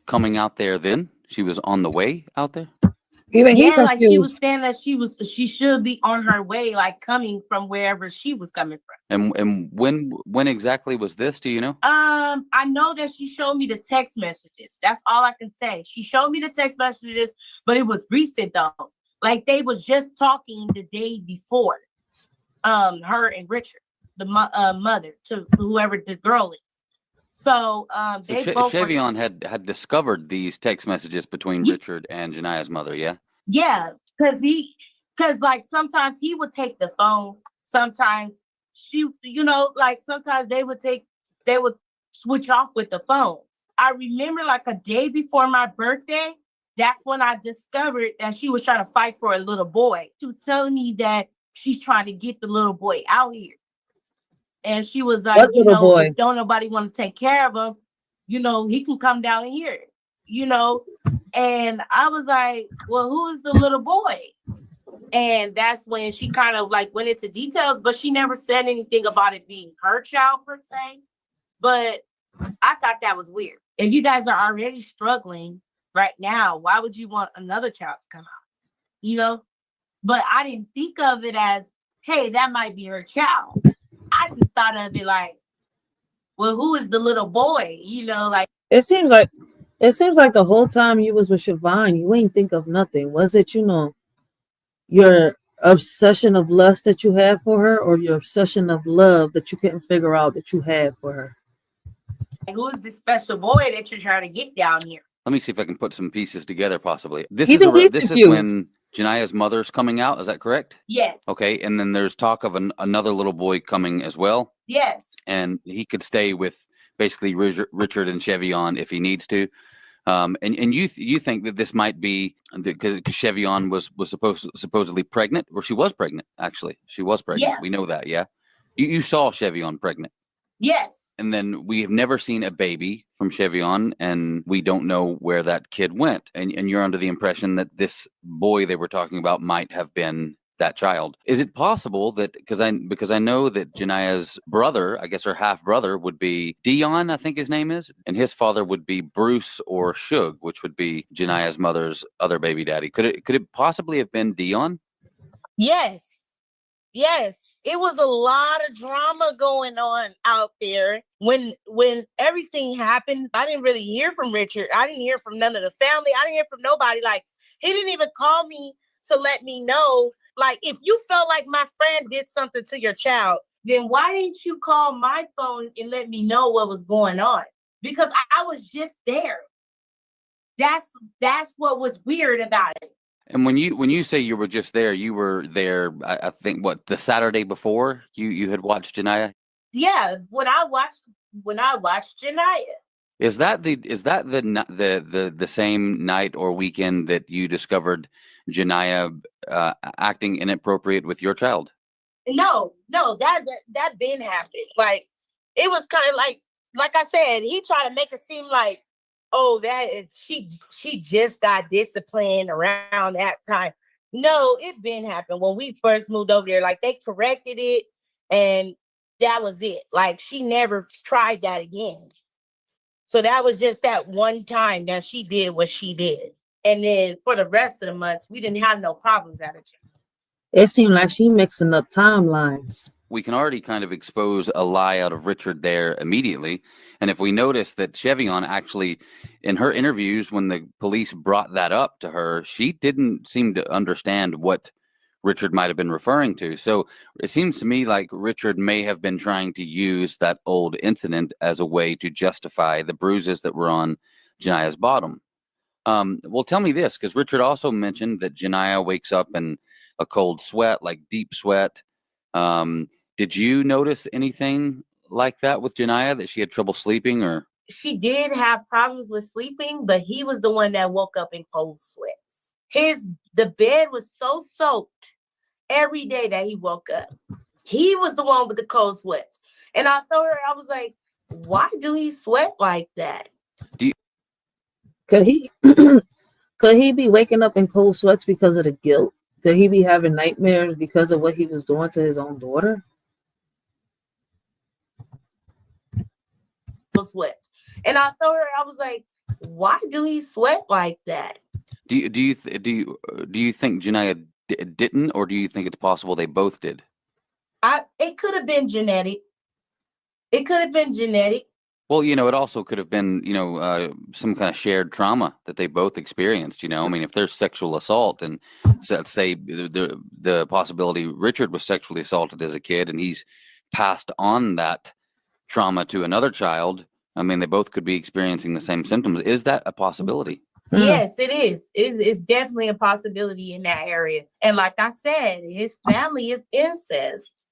coming out there then? She was on the way out there? Like she was saying that she should be on her way, like coming from wherever she was coming from. And when exactly was this? Do you know? I know that she showed me the text messages. That's all I can say. She showed me the text messages, but it was recent though. Like they was just talking the day before. Her and Richard, the mother, to whoever the girl is. So they both Chevion had discovered these text messages between Richard and Janiah's mother, yeah? Yeah, because like sometimes he would take the phone, sometimes she, like sometimes they would switch off with the phones. I remember like a day before my birthday, that's when I discovered that she was trying to fight for a little boy. She was telling me that she's trying to get the little boy out here. And she was like, if don't nobody want to take care of him, he can come down here, And I was like, well, who is the little boy? And that's when she kind of like went into details, but she never said anything about it being her child per se. But I thought that was weird. If you guys are already struggling right now, why would you want another child to come out? But I didn't think of it as, hey, that might be her child. I just thought of it like, well, who is the little boy? Like it seems like the whole time you was with Siobhan, you ain't think of nothing. Was it, your obsession of lust that you had for her, or your obsession of love that you couldn't figure out that you had for her? Who is this special boy that you're trying to get down here? Let me see if I can put some pieces together possibly. This is when Janiah's mother's coming out, is that correct? Yes. Okay, and then there's talk of another little boy coming as well. Yes. And he could stay with basically Richard and Chevion if he needs to. And you think that this might be because Chevion was supposedly pregnant, or she was pregnant, actually. She was pregnant. Yeah. We know that, yeah? You saw Chevion pregnant. Yes. And then we have never seen a baby from Chevion, and we don't know where that kid went. And you're under the impression that this boy they were talking about might have been that child. Is it possible that because I know that Janiah's brother, I guess her half brother, would be Dion, I think his name is, and his father would be Bruce or Shug, which would be Janiah's mother's other baby daddy. Could it possibly have been Dion? Yes. It was a lot of drama going on out there. When everything happened, I didn't really hear from Richard. I didn't hear from none of the family. I didn't hear from nobody. Like, he didn't even call me to let me know. Like, if you felt like my friend did something to your child, then why didn't you call my phone and let me know what was going on? Because I was just there. That's what was weird about it. And when you say you were just there, you were there, I think, the Saturday before you had watched Janiah? Yeah, when I watched Janiah. Is that the same night or weekend that you discovered Janiah acting inappropriate with your child? No, that been happened. Like, it was kind of like I said, he tried to make it seem like, oh, she just got disciplined around that time. No, it been happened when we first moved over there. Like, they corrected it, and that was it. Like, she never tried that again. So that was just that one time that she did what she did. And then for the rest of the months, we didn't have no problems out of jail. It seemed like she mixing up timelines. We can already kind of expose a lie out of Richard there immediately. And if we notice that Chevion actually, in her interviews, when the police brought that up to her, she didn't seem to understand what Richard might have been referring to. So it seems to me like Richard may have been trying to use that old incident as a way to justify the bruises that were on Janiyah's bottom. Well, tell me this, because Richard also mentioned that Janiyah wakes up in a cold sweat, like deep sweat. Did you notice anything like that with Janiyah, that she had trouble sleeping? Or she did have problems with sleeping, but he was the one that woke up in cold sweats. The bed was so soaked every day that he woke up. He was the one with the cold sweats. And I told her, I was like, why do he sweat like that? Could he be waking up in cold sweats because of the guilt? Could he be having nightmares because of what he was doing to his own daughter? Sweats. And I told her, I was like, why do he sweat like that? do you think Janiyah didn't, or do you think it's possible they both did? It could have been genetic. It could have been genetic. Well, it also could have been, some kind of shared trauma that they both experienced. I mean, if there's sexual assault, and let's say the possibility Richard was sexually assaulted as a kid and he's passed on that trauma to another child, I mean, they both could be experiencing the same symptoms. Is that a possibility? Yes, it is. It's definitely a possibility in that area. And like I said, his family is incest.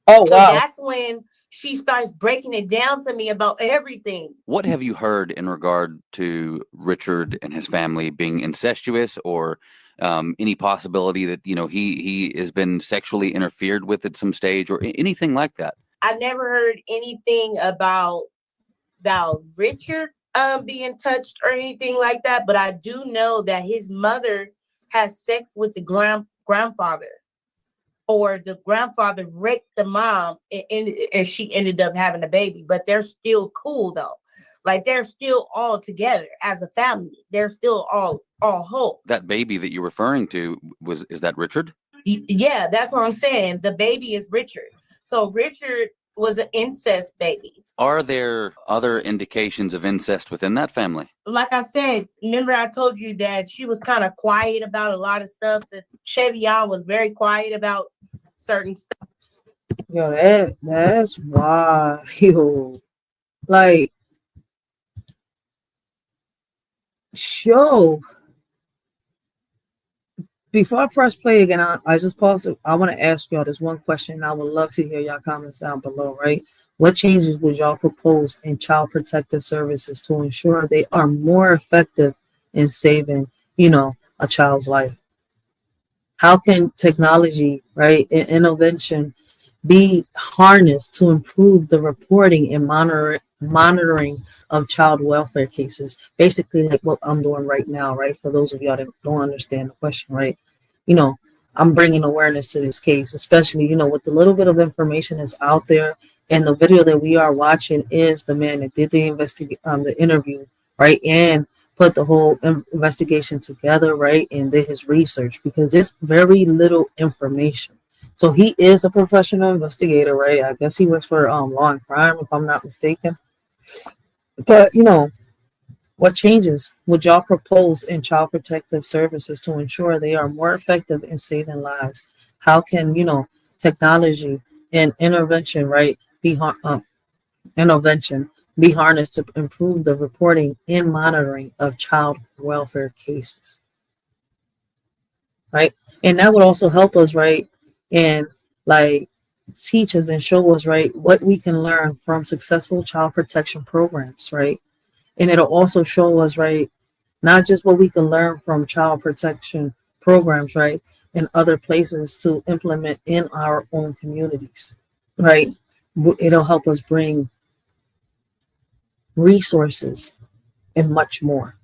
Oh, so wow. That's when she starts breaking it down to me about everything. What have you heard in regard to Richard and his family being incestuous, or any possibility that, he has been sexually interfered with at some stage, or anything like that? I never heard anything about Richard being touched or anything like that, but I do know that his mother has sex with the grandfather, or the grandfather raped the mom, and she ended up having a baby. But they're still cool though, like they're still all together as a family. They're still all whole. That baby that you're referring to, is that Richard? Yeah, that's what I'm saying. The baby is Richard. So Richard was an incest baby. Are there other indications of incest within that family? Like I said, remember I told you that she was kind of quiet about a lot of stuff. That Chevion was very quiet about certain stuff. Yo, that's wild. Like, show. Before I press play again, I just pause it. I want to ask y'all this one question. I would love to hear y'all comments down below, right? What changes would y'all propose in child protective services to ensure they are more effective in saving, a child's life? How can technology, right, and intervention be harnessed to improve the reporting and monitoring of child welfare cases? Basically, like what I'm doing right now, right? For those of y'all that don't understand the question, right? I'm bringing awareness to this case, especially, with the little bit of information that's out there. And the video that we are watching is the man that did the interview, right? And put the whole investigation together, right? And did his research, because there's very little information. So he is a professional investigator, right? I guess he works for Law and Crime, if I'm not mistaken. But, what changes would y'all propose in child protective services to ensure they are more effective in saving lives? How can, technology and intervention, right, be harnessed to improve the reporting and monitoring of child welfare cases, right? And that would also help us, right, and like teach us and show us, right, what we can learn from successful child protection programs, right? And it'll also show us, right, not just what we can learn from child protection programs, right, in other places to implement in our own communities, right? It'll help us bring resources and much more.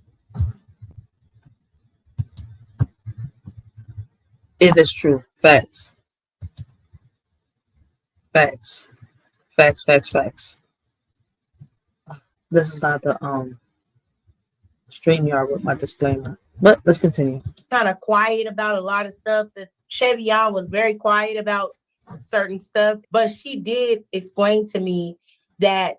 If it's true. Facts. Facts. Facts, facts, facts. This is not the StreamYard with my disclaimer. But let's continue. Kind of quiet about a lot of stuff. That Chevion was very quiet about certain stuff, but she did explain to me that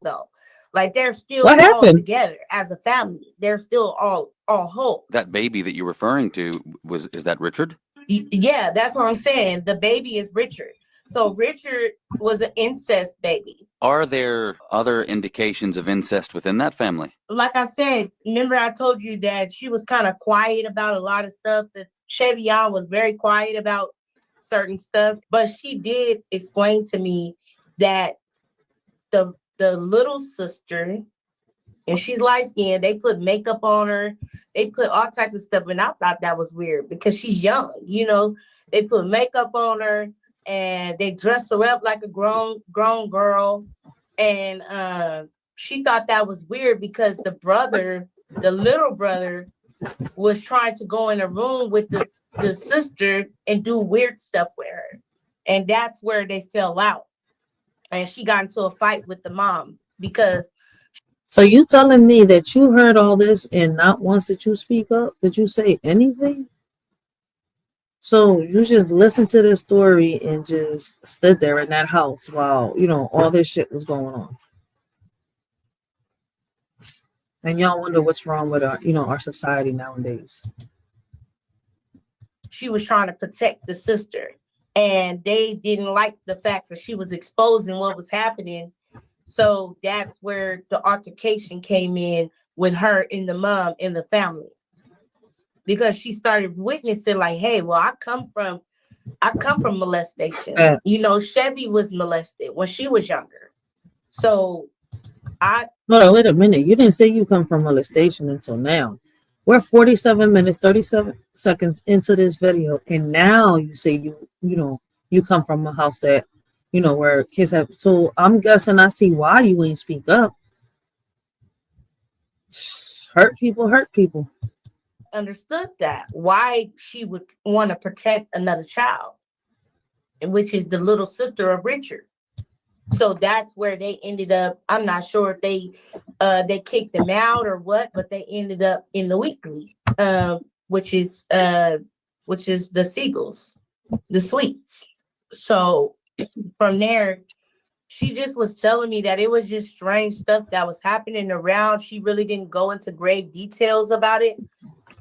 though, like they're still What all happened? together as a family. They're still all whole. That baby that you're referring to is that Richard? Yeah, that's what I'm saying. The baby is Richard. So Richard was an incest baby. Are there other indications of incest within that family? Like I said, remember I told you that she was kind of quiet about a lot of stuff. That Chevion was very quiet about certain stuff, but she did explain to me that the little sister, and she's light skinned, they put makeup on her, they put all types of stuff, and I thought that was weird because she's young, you know. They put makeup on her and they dress her up like a grown girl, and she thought that was weird because the little brother was trying to go in a room with the sister and do weird stuff with her, and that's where they fell out, and she got into a fight with the mom because. So you telling me that you heard all this and not once did you speak up? Did you say anything? So you just listened to this story and just stood there in that house while, you know, all this shit was going on. And y'all wonder what's wrong with our, you know, our society nowadays. She was trying to protect the sister, and they didn't like the fact that she was exposing what was happening. So that's where the altercation came in with her and the mom and the family, because she started witnessing like, hey, well, I come from molestation. Yes. You know, Chevy was molested when she was younger. So Hold on, wait a minute. You didn't say you come from molestation until now. We're 47 minutes, 37 seconds into this video, and now you say you come from a house that, you know, where kids have. So I'm guessing I see why you ain't speak up. Hurt people. understood that, why she would want to protect another child, and which is the little sister of Richard. So that's where they ended up. I'm not sure if they kicked them out or what, but they ended up in the weekly, which is the Seagulls, the Sweets. So from there, she just was telling me that it was just strange stuff that was happening around. She really didn't go into grave details about it,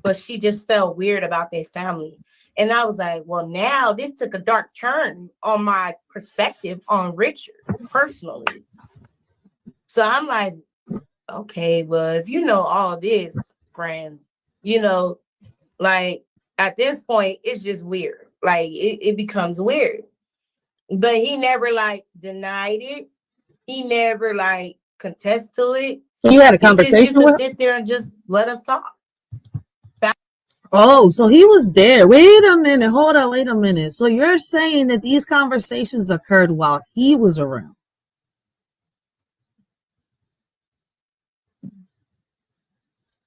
but she just felt weird about their family. And I was like, well, now this took a dark turn on my perspective on Richard personally. So I'm like, okay, well, if you know all this, friend, you know, like at this point, it's just weird. Like it becomes weird. But he never like denied it. He never like contested to it. You had a He just conversation used to with him? sit there and just let us talk. Oh, so he was there. Wait a minute. Hold on. Wait a minute. So you're saying that these conversations occurred while he was around?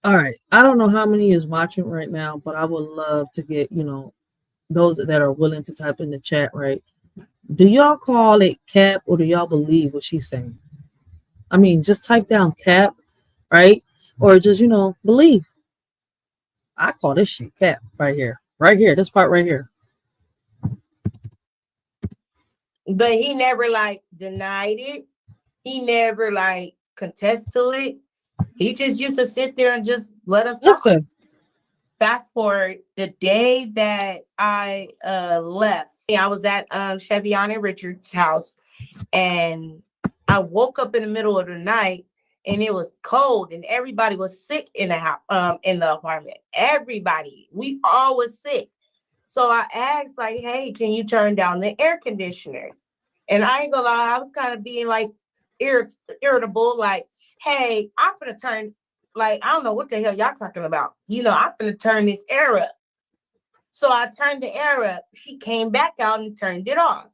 All right. I don't know how many is watching right now, but I would love to get, you know, those that are willing to type in the chat, right? Do y'all call it cap or do y'all believe what she's saying? I mean, just type down cap, right? Or just, you know, believe. I call this shit cap right here. Right here. This part right here. But he never like denied it. He never like contested to it. He just used to sit there and just let us talk. Listen. Fast forward, the day that I left, I was at Chevion and Richard's house, and I woke up in the middle of the night, and it was cold, and everybody was sick in the house, in the apartment. Everybody, we all was sick. So I asked, like, "Hey, can you turn down the air conditioner?" And I ain't gonna lie, I was kind of being like irritable, like, "Hey, I'm gonna turn." Like, I don't know what the hell y'all talking about. You know, I'm finna turn this air up. So I turned the air up. She came back out and turned it off.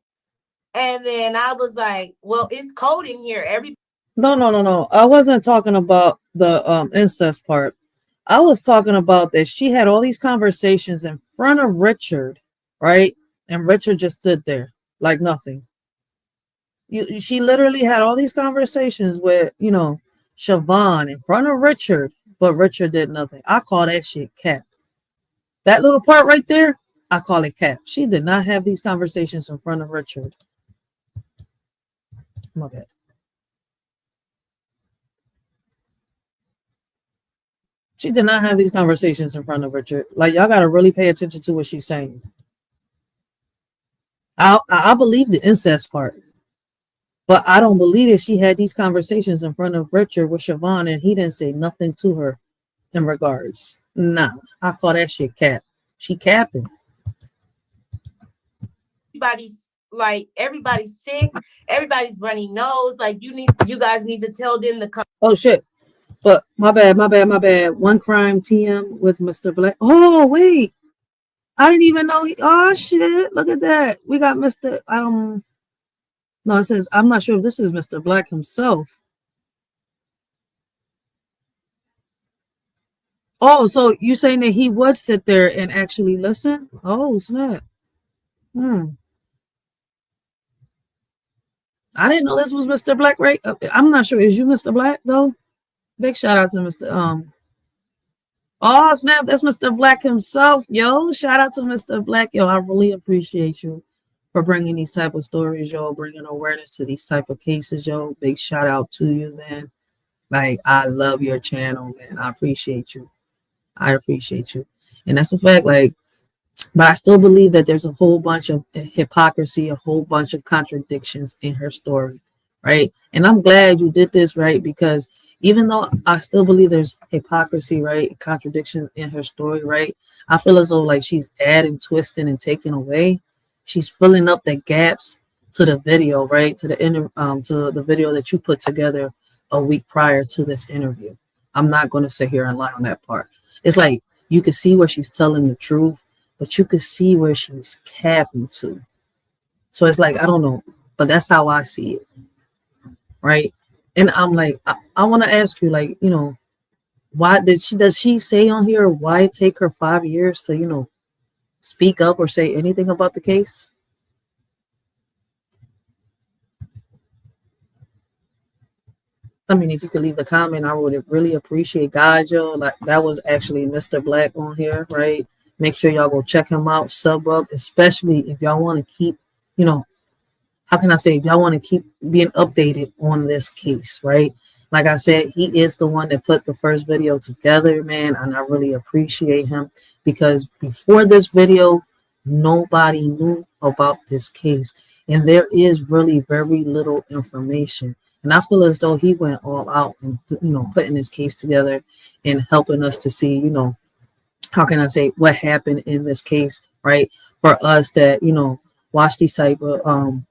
And then I was like, well, it's cold in here. No. I wasn't talking about the incest part. I was talking about that she had all these conversations in front of Richard, right? And Richard just stood there like nothing. She literally had all these conversations with, you know, Siobhan in front of Richard, but Richard did nothing. I call that shit cap. That little part right there, I call it cap. She did not have these conversations in front of Richard. My bad. She did not have these conversations in front of Richard. Like, y'all got to really pay attention to what she's saying. I believe the incest part, but I don't believe that she had these conversations in front of Richard with Siobhan and he didn't say nothing to her in regards. Nah, I call that shit cap. She capping. Everybody's sick. Everybody's runny nose. Like you guys need to tell them to come. Oh shit. But my bad. One crime TM with Mr. Black. Oh wait. I didn't even know oh shit. Look at that. We got Mr. No, it says I'm not sure if this is Mr. Black himself. Oh, so you're saying that he would sit there and actually listen? Oh, snap. I didn't know this was Mr. Black, right? I'm not sure. Is you Mr. Black, though? Big shout out to Mr. Oh, snap. That's Mr. Black himself. Yo, shout out to Mr. Black. Yo, I really appreciate you for bringing these type of stories, yo, bringing awareness to these type of cases, yo. Big shout out to you, man. Like, I love your channel, man. I appreciate you. And that's a fact, like, but I still believe that there's a whole bunch of hypocrisy, a whole bunch of contradictions in her story, right? And I'm glad you did this, right? Because even though I still believe there's hypocrisy, right, contradictions in her story, right, I feel as though like she's adding, twisting, and taking away. She's filling up the gaps to the video, right, to the video that you put together a week prior to this interview. I'm not going to sit here and lie on that part. It's like you can see where she's telling the truth, but you could see where she's capping to. So it's like, I don't know, but that's how I see it, right? And I'm like, I want to ask you, like, you know, why does she say on here why it take her 5 years to, you know, speak up or say anything about the case? I mean, if you could leave the comment, I would really appreciate, guys, yo. Like, that was actually Mr. Black on here, right? Make sure y'all go check him out, sub up, especially if y'all want to keep, you know, how can I say, if y'all want to keep being updated on this case, right? Like I said, he is the one that put the first video together, man, and I really appreciate him because before this video, nobody knew about this case, and there is really very little information. And I feel as though he went all out and, you know, putting this case together and helping us to see, you know, how can I say, what happened in this case, right? For us that, you know, watch these type of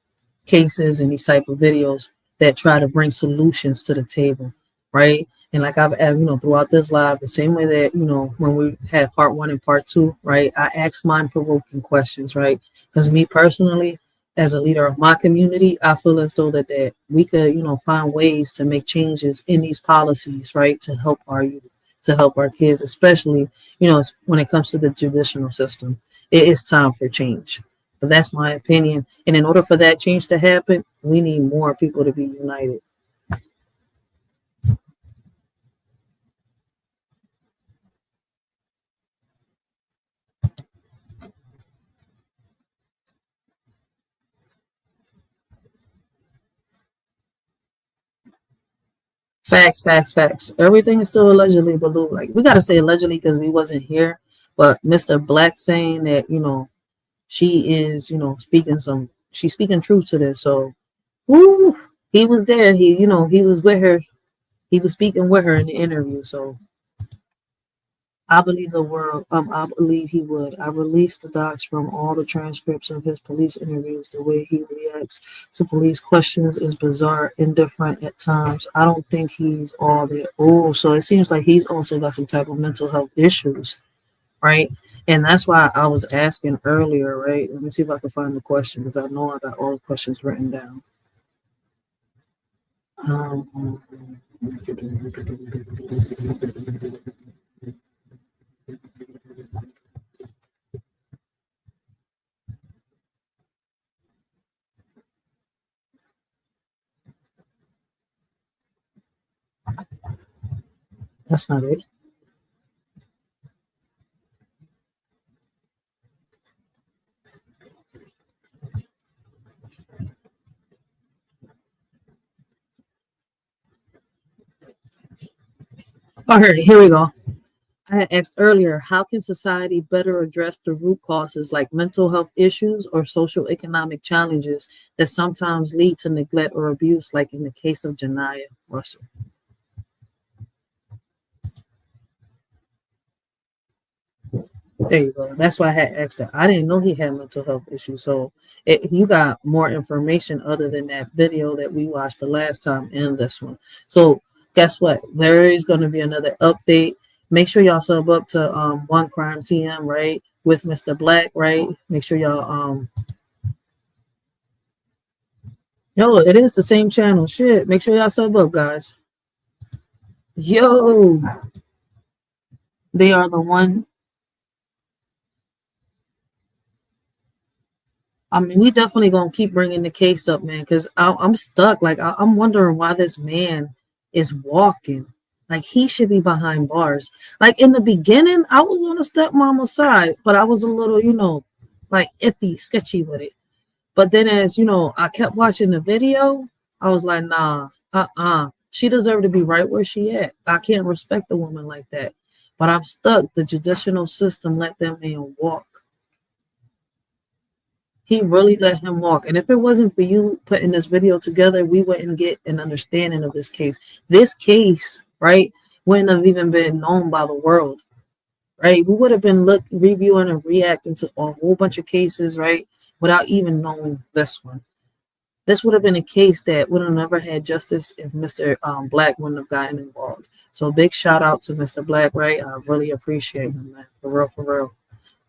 cases and these type of videos that try to bring solutions to the table, right? And like I've, you know, throughout this live, the same way that, you know, when we had part 1 and part 2, right? I asked mind-provoking questions, right? Because me personally, as a leader of my community, I feel as though that we could, you know, find ways to make changes in these policies, right? To help our youth, to help our kids, especially, you know, when it comes to the judicial system. It is time for change. But that's my opinion. And in order for that change to happen, we need more people to be united. Facts. Everything is still allegedly, Baloo. Like, we got to say allegedly because we wasn't here. But Mr. Black saying that, you know, she is, you know, she's speaking truth to this. So, whoo, he was there. He, you know, he was with her. He was speaking with her in the interview. So, I believe the world. I believe he would. I released the docs from all the transcripts of his police interviews. The way he reacts to police questions is bizarre, indifferent at times. I don't think he's all there. Oh, so it seems like he's also got some type of mental health issues, right? And that's why I was asking earlier, right? Let me see if I can find the question because I know I got all the questions written down. That's not it. All right, here we go. I had asked earlier, how can society better address the root causes like mental health issues or social economic challenges that sometimes lead to neglect or abuse, like in the case of Janiyah Russell? There you go. That's why I had asked that. I didn't know he had mental health issues. So you got more information other than that video that we watched the last time in this one. So guess what? There is going to be another update. Make sure y'all sub up to One Crime TM, right? With Mr. Black, right? Make sure y'all yo, it is the same channel. Shit. Make sure y'all sub up, guys. Yo. They are the one. I mean, we definitely gonna keep bringing the case up, man, because I'm stuck. Like, I'm wondering why this man is walking. Like, he should be behind bars. Like, in the beginning, I was on the stepmama's side, but I was a little, like iffy, sketchy with it. But then as, I kept watching the video, I was like, nah, she deserved to be right where she at. I can't respect a woman like that. But I'm stuck. The judicial system let that man walk. He really let him walk. And if it wasn't for you putting this video together, we wouldn't get an understanding of this case. This case, right, wouldn't have even been known by the world, right? We would have been reviewing and reacting to a whole bunch of cases, right, without even knowing this one. This would have been a case that would have never had justice if Mr. Black wouldn't have gotten involved. So big shout out to Mr. Black, right? I really appreciate him, man. For real, for real.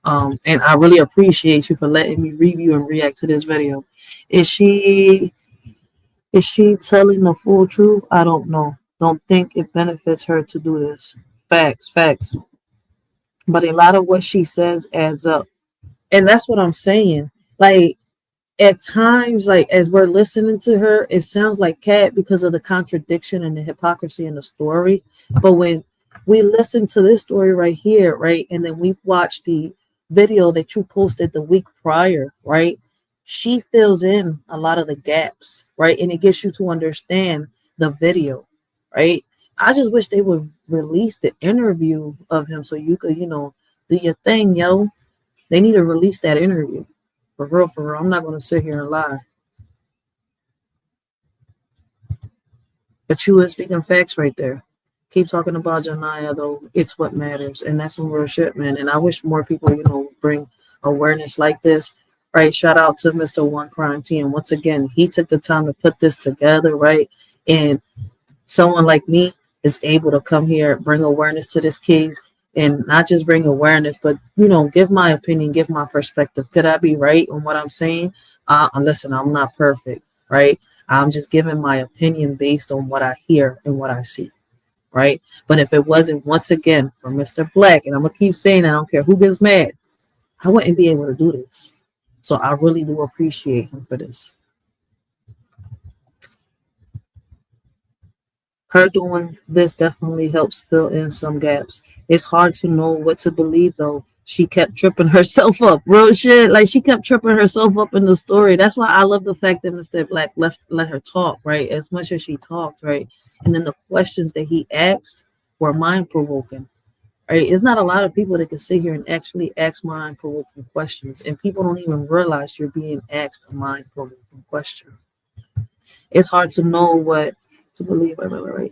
And I really appreciate you for letting me review and react to this video. Is she telling the full truth? I don't know. Don't think it benefits her to do this. Facts. But a lot of what she says adds up. And that's what I'm saying. Like, at times, like as we're listening to her, it sounds like cat because of the contradiction and the hypocrisy in the story. But when we listen to this story right here, right, and then we watch the video that you posted the week prior, right, she fills in a lot of the gaps, right, and it gets you to understand the video, right. I just wish they would release the interview of him so you could, do your thing, yo. They need to release that interview. For real. I'm not going to sit here and lie. But you were speaking facts right there. Keep talking about Janiyah, though. It's what matters. And that's some real shit, man. And I wish more people, bring awareness like this. Right. Shout out to Mr. One Crime Team. Once again, he took the time to put this together, right? And someone like me is able to come here, bring awareness to this case. And not just bring awareness, but, give my opinion, give my perspective. Could I be right on what I'm saying? Listen, I'm not perfect, right? I'm just giving my opinion based on what I hear and what I see, right? But if it wasn't, once again, for Mr. Black, and I'm going to keep saying, I don't care who gets mad, I wouldn't be able to do this. So I really do appreciate him for this. Her doing this definitely helps fill in some gaps. It's hard to know what to believe, though. She kept tripping herself up. Real shit. Like, she kept tripping herself up in the story. That's why I love the fact that Mr. Black let her talk, right? As much as she talked, right? And then the questions that he asked were mind-provoking, right? It's not a lot of people that can sit here and actually ask mind-provoking questions. And people don't even realize you're being asked a mind-provoking question. It's hard to know what to believe. Right.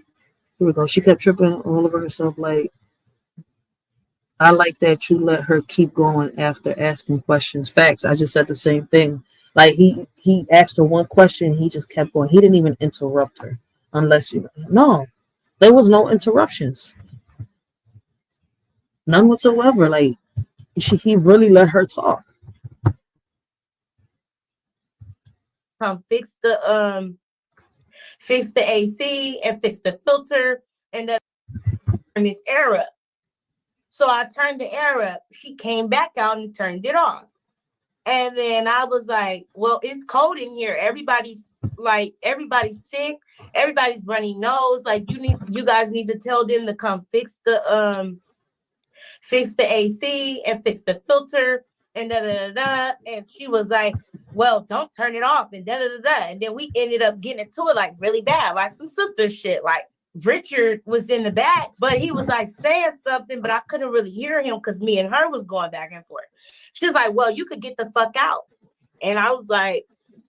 Here we go. She kept tripping all over herself. Like, I like that you let her keep going after asking questions. Facts. I just said the same thing. Like, he asked her one question. He just kept going. He didn't even interrupt her. No, there was no interruptions. None whatsoever. Like, he really let her talk. Fix the AC and fix the filter and then turn this air up. So I turned the air up. She came back out and turned it off. And then I was like, well, it's cold in here. Everybody's sick. Everybody's running nose. Like, you guys need to tell them to come fix the AC and fix the filter and da da da da. And she was like, well, don't turn it off and da da da da. And then we ended up getting into it like really bad, like some sister shit. Like, Richard was in the back, but he was like saying something, but I couldn't really hear him because me and her was going back and forth. She was like, well, you could get the fuck out. And I was like,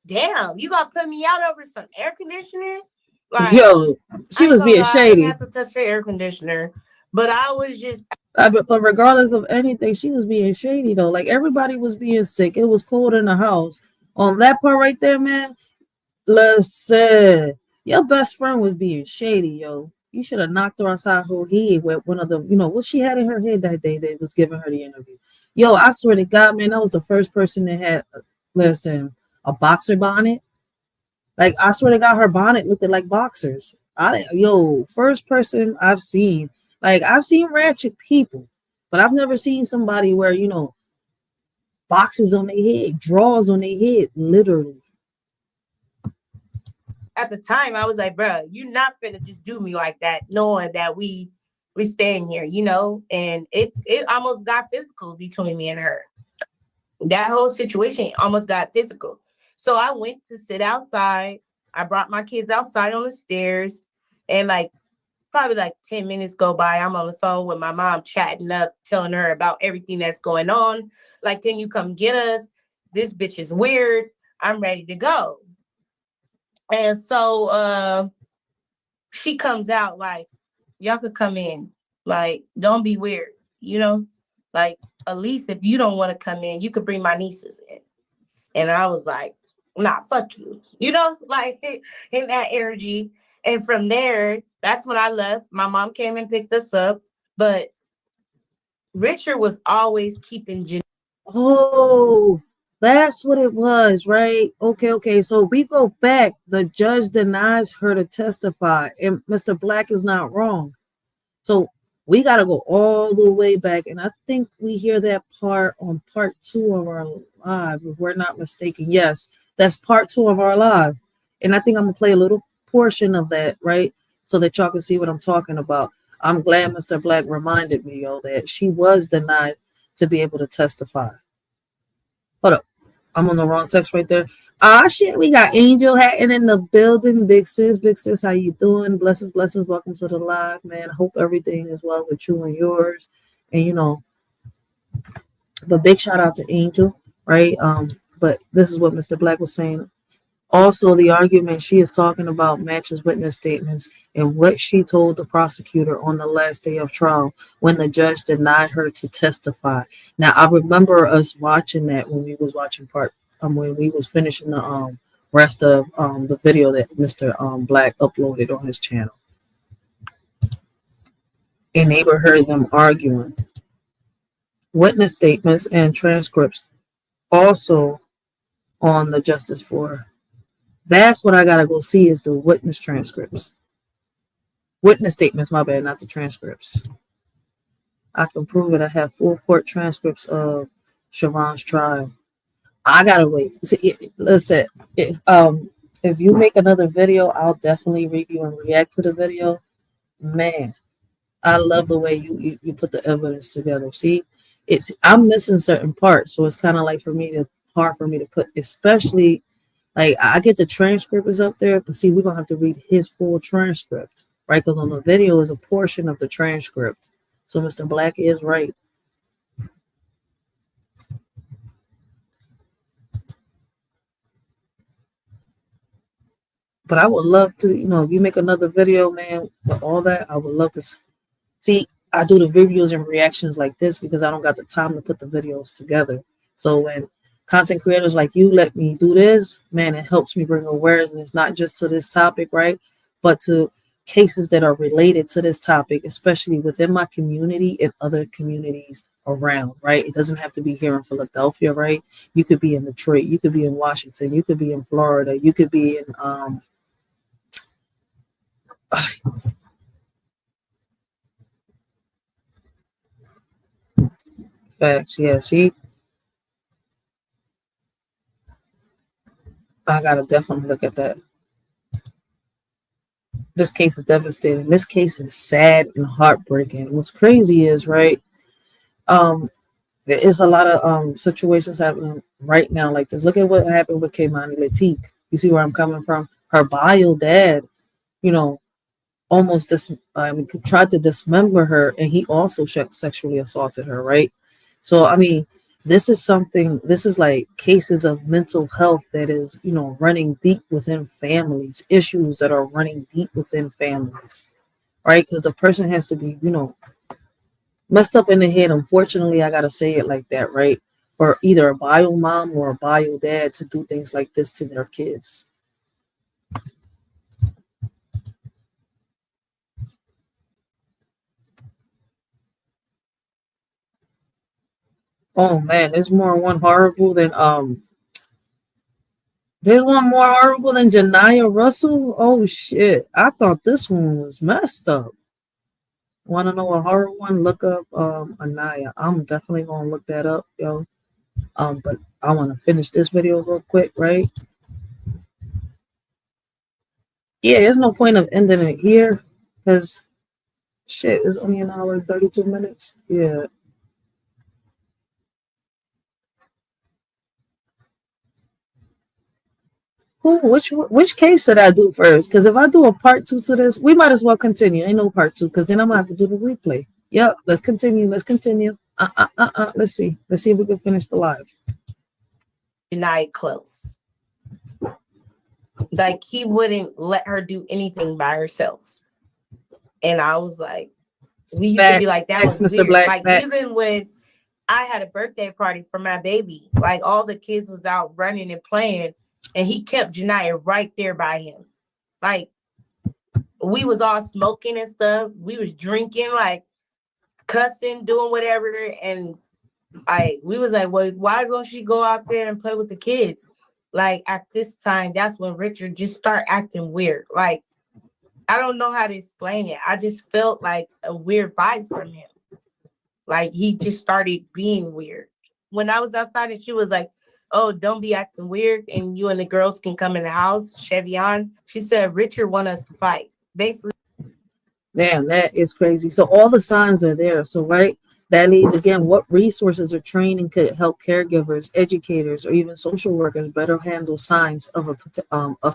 damn, you gonna put me out over some air conditioner? Like, Yo, she was being I shady. didn't have to touch the air conditioner, but I was just. But regardless of anything, she was being shady though. Like everybody was being sick. It was cold in the house. On that part right there, man. Listen, your best friend was being shady, yo. You should have knocked her outside her head with one of the, what she had in her head that day that was giving her the interview. Yo, I swear to God, man, that was the first person that had, a boxer bonnet. Like, I swear to God, her bonnet looked like boxers. First person I've seen. Like, I've seen ratchet people, but I've never seen somebody where, boxes on their head, drawers on their head, literally. At the time, I was like, bro, you're not finna just do me like that, knowing that we staying here, and it almost got physical between me and her. That whole situation almost got physical. So I went to sit outside. I brought my kids outside on the stairs, and probably 10 minutes go by. I'm on the phone with my mom chatting up, telling her about everything that's going on. Like, can you come get us? This bitch is weird. I'm ready to go. And so she comes out like, y'all could come in. Like, don't be weird, Like, at least if you don't want to come in, you could bring my nieces in. And I was like, nah, fuck you. Like in that energy. And from there, that's when I left. My mom came and picked us up. But Richard was always keeping Janiyah. Oh, that's what it was, right? Okay. So we go back. The judge denies her to testify, and Mr. Black is not wrong. So we got to go all the way back. And I think we hear that part on part 2 of our live, if we're not mistaken. Yes, that's part 2 of our live. And I think I'm going to play a little portion of that, right? So that y'all can see what I'm talking about. I'm glad Mr. Black reminded me, that she was denied to be able to testify. Hold up. I'm on the wrong text right there. Shit, we got Angel Hatton in the building. Big sis, how you doing? Blessings. Welcome to the live, man. I hope everything is well with you and yours. And but big shout out to Angel, right? But this is what Mr. Black was saying. Also, the argument she is talking about matches witness statements and what she told the prosecutor on the last day of trial when the judge denied her to testify. Now, I remember us watching that when we was watching when we was finishing the rest of the video that Mr. Black uploaded on his channel. And they heard them arguing. Witness statements and transcripts also on the Justice for. That's what I gotta go see is the witness transcripts. Witness statements, my bad, not the transcripts. I can prove it. I have full court transcripts of Siobhan's trial. I gotta wait. Listen, if you make another video, I'll definitely review and react to the video. Man, I love the way you put the evidence together. See, I'm missing certain parts, so it's kind of like hard for me to put, especially. Like, I get the transcript is up there, but see, we're going to have to read his full transcript, right? Because on the video is a portion of the transcript. So Mr. Black is right. But I would love to, if you make another video, man, with all that, I would love to see. I do the videos and reactions like this because I don't got the time to put the videos together. So when content creators like you let me do this, man, it helps me bring awareness not just to this topic, right, but to cases that are related to this topic, especially within my community and other communities around, right? It doesn't have to be here in Philadelphia, right? You could be in Detroit, you could be in Washington, you could be in Florida, you could be in facts, yeah, see, I gotta definitely look at that. This case is devastating. This case is sad and heartbreaking. What's crazy is, right, there is a lot of situations happening right now like this. Look at what happened with Kaimani Latique. You see where I'm coming from? Her bio dad, almost tried to dismember her, and he also sexually assaulted her, right? So I mean, this is like cases of mental health that is, running deep within families, issues that are running deep within families, right? Because the person has to be, messed up in the head. Unfortunately, I gotta say it like that, right? For either a bio mom or a bio dad to do things like this to their kids. Oh man, there's one more horrible than Janiyah Russell. Oh shit, I thought this one was messed up. Want to know a horror one? Look up Anaya. I'm definitely gonna look that up, yo. But I want to finish this video real quick, right? Yeah, there's no point of ending it here because shit, it's only an hour and 32 minutes. Yeah. Which case should I do first? Because if I do a part 2 to this, we might as well continue. Ain't no part 2 because then I'm gonna have to do the replay. Yep, let's continue. Let's continue. Let's see if we can finish the live. Night close. Like he wouldn't let her do anything by herself. And I was like, we used to be like, that was Mr. weird. Black, like facts. even when I had a birthday party for my baby, like all the kids was out running and playing, and he kept Janiah right there by him. Like we was all smoking and stuff. We was drinking, like cussing, doing whatever, and we was like, well, why don't she go out there and play with the kids? Like at this time, that's when Richard just started acting weird. Like I don't know how to explain it. I just felt like a weird vibe from him. Like he just started being weird. When I was outside and she was like, oh, don't be acting weird and you and the girls can come in the house, Chevy on. She said, Richard want us to fight. Basically. Damn, that is crazy. So all the signs are there. So right, that leads again, what resources or training could help caregivers, educators, or even social workers better handle signs of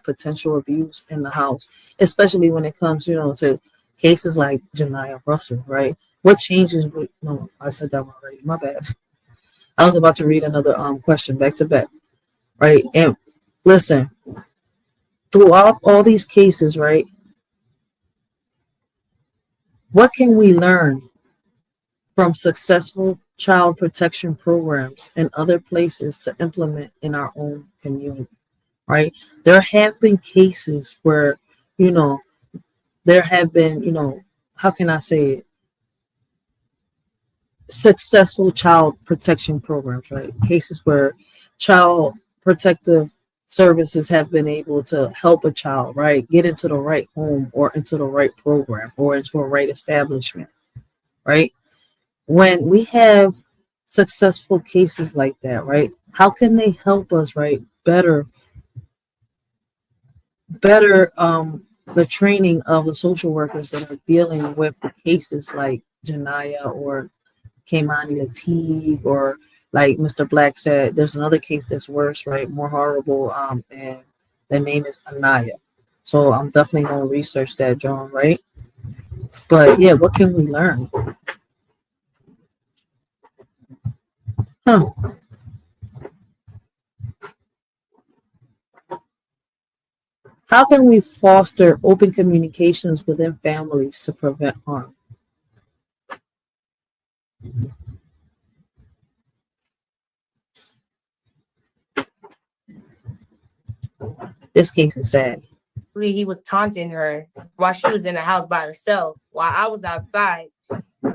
potential abuse in the house, especially when it comes, to cases like Janiyah Russell, right? What changes would no, I said that one already. My bad. I was about to read another question back to back, right? And listen, throughout all these cases, right? What can we learn from successful child protection programs and other places to implement in our own community, right? There have been cases where, there have been, how can I say it? Successful child protection programs, right? Cases where child protective services have been able to help a child, right, get into the right home or into the right program or into a right establishment, right? When we have successful cases like that, right, how can they help us, right, better the training of the social workers that are dealing with the cases like Janiyah or Kaimani Lateef, or like Mr. Black said, there's another case that's worse, right, more horrible, and the name is Anaya. So I'm definitely going to research that, John, right? But yeah, what can we learn? How can we foster open communications within families to prevent harm? This case is sad. He was taunting her while she was in the house by herself, while I was outside.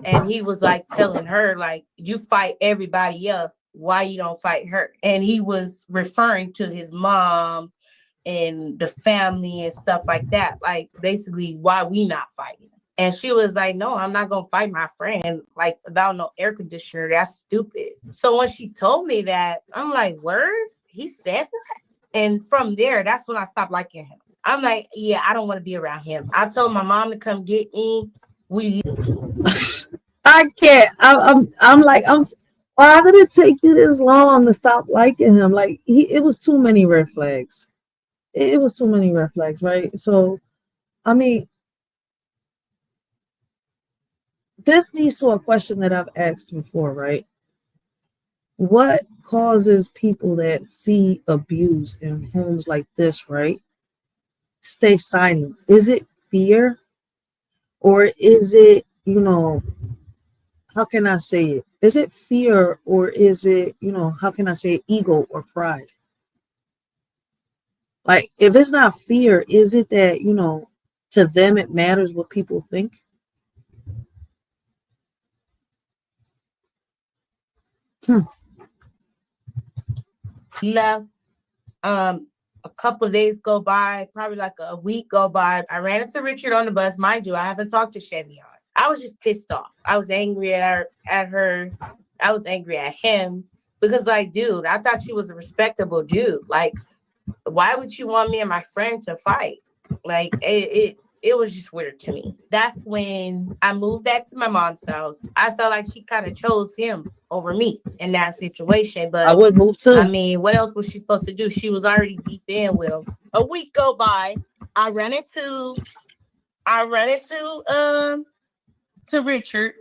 And he was like telling her, like, you fight everybody else. Why you don't fight her? And he was referring to his mom and the family and stuff like that. Like, basically, why we not fighting? And she was like, no, I'm not going to fight my friend, like, about no air conditioner. That's stupid. So when she told me that, I'm like, word? He said that? And from there, that's when I stopped liking him. I'm like, yeah, I don't want to be around him. I told my mom to come get me. I can't. Why did it take you this long to stop liking him? Like it was too many red flags. It was too many red flags, right? So, I mean, this leads to a question that I've asked before, right? What causes people that see abuse in homes like this, right, stay silent? Is it fear? Or is it, how can I say it? Is it fear or is it, how can I say it, ego or pride? Like, if it's not fear, is it that, to them it matters what people think? Left. A couple of days go by, probably like a week go by. I ran into Richard on the bus. Mind you, I haven't talked to Chevy on. I was just pissed off. I was angry at her. I was angry at him because, like, dude, I thought she was a respectable dude. Like, why would you want me and my friend to fight? Like, it was just weird to me. That's when I moved back to my mom's house. I felt like she kind of chose him over me in that situation. But I would move too. I mean, what else was she supposed to do? She was already deep in with him. A week go by. I ran into to Richard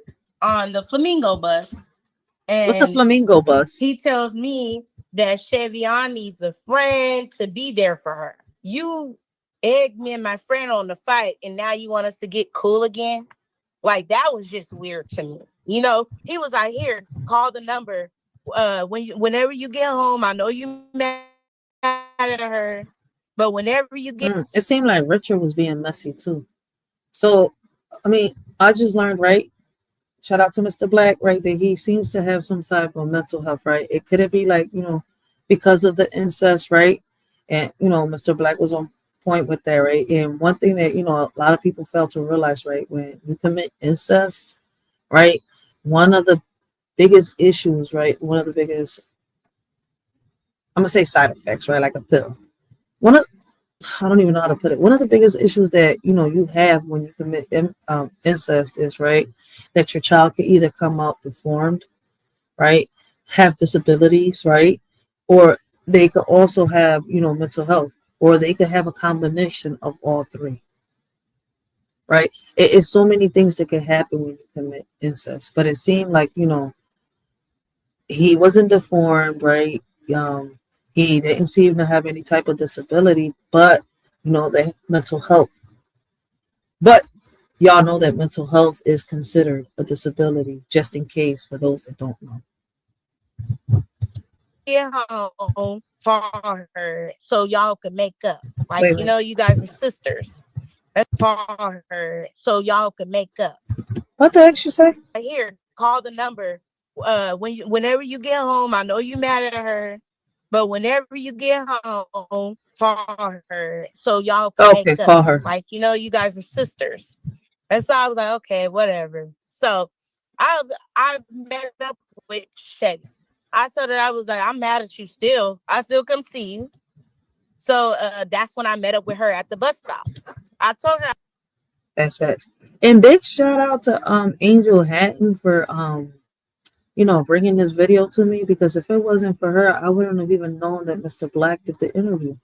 on the Flamingo bus. And what's a Flamingo bus? He tells me that Chevion needs a friend to be there for her. You egged me and my friend on the fight, and now you want us to get cool again? Like, that was just weird to me. He was like, here, call the number. Whenever you get home, I know you mad at her, but whenever you get... It seemed like Richard was being messy too. So, I mean, I just learned, right? Shout out to Mr. Black, right? That he seems to have some type of mental health, right? It could be like, because of the incest, right? And, Mr. Black was on point with that, right? And one thing that, a lot of people fail to realize, right? When you commit incest, right? One of the biggest issues, right? One of the biggest, I'm going to say side effects, right? Like a pill. I don't even know how to put it. One of the biggest issues that, you have when you commit incest is, right, that your child can either come out deformed, right, have disabilities, right, or they could also have, mental health, or they could have a combination of all three, right? It's so many things that can happen when you commit incest, but it seemed like, he wasn't deformed, right? He didn't seem to have any type of disability, but the mental health. But y'all know that mental health is considered a disability, just in case for those that don't know. Home for her so y'all can make up. Like, you guys are sisters. For her so y'all can make up. What the heck you say? Here, call the number. Whenever you get home, I know you mad at her, but whenever you get home, for her so y'all can make up. Call her. Like, you guys are sisters. And so I was like, okay, whatever. So I met up with Chevy. I told her, I was like, I'm mad at you still. I still come see you. So that's when I met up with her at the bus stop. I told her. That's facts. And big shout out to Angel Hatton for bringing this video to me, because if it wasn't for her, I wouldn't have even known that Mr. Black did the interview.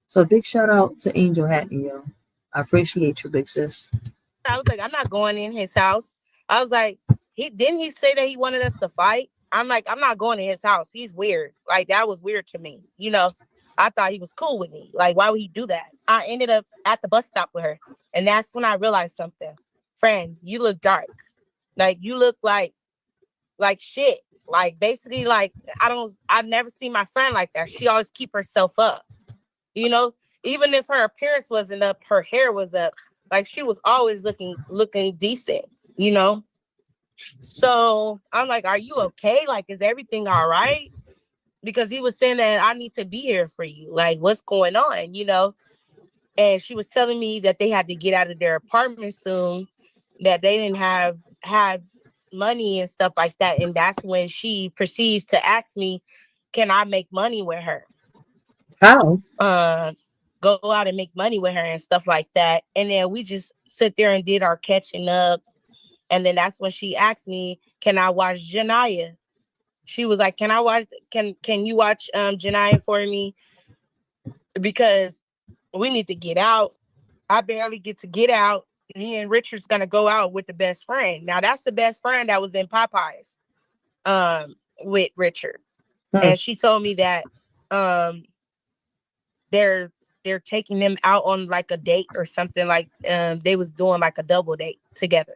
So a big shout out to Angel Hatton, yo. I appreciate you, big sis. I was like, I'm not going in his house. I was like, he say that he wanted us to fight? I'm like, I'm not going to his house. He's weird. Like, that was weird to me. I thought he was cool with me. Like, why would he do that? I ended up at the bus stop with her. And that's when I realized something. Friend, you look dark. Like, you look like shit. Like, basically, like, I've never seen my friend like that. She always keep herself up. Even if her appearance wasn't up, her hair was up. Like, she was always looking decent, So I'm like, are you okay? Like, is everything all right? Because he was saying that I need to be here for you. Like, what's going on, And she was telling me that they had to get out of their apartment soon, that they didn't have money and stuff like that. And that's when she proceeds to ask me, can I make money with her? How? Go out and make money with her and stuff like that. And then we just sit there and did our catching up. And then that's when she asked me, can I watch Janiyah? She was like, can you watch Janiyah for me? Because we need to get out. I barely get to get out. me and Richard's gonna go out with the best friend. Now that's the best friend that was in Popeyes, with Richard. And she told me that they're taking them out on like a date or something, like they was doing like a double date together.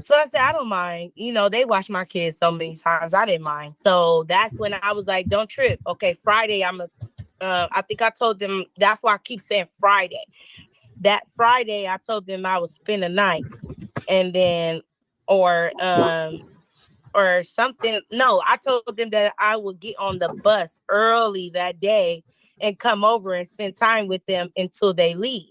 So I said, I don't mind. You know, they watch my kids so many times. I didn't mind. So that's when I was like, don't trip. Okay, Friday, I think I told them, that's why I keep saying Friday. That Friday, I told them I would spend the night, and then, or something. No, I told them that I would get on the bus early that day and come over and spend time with them until they leave.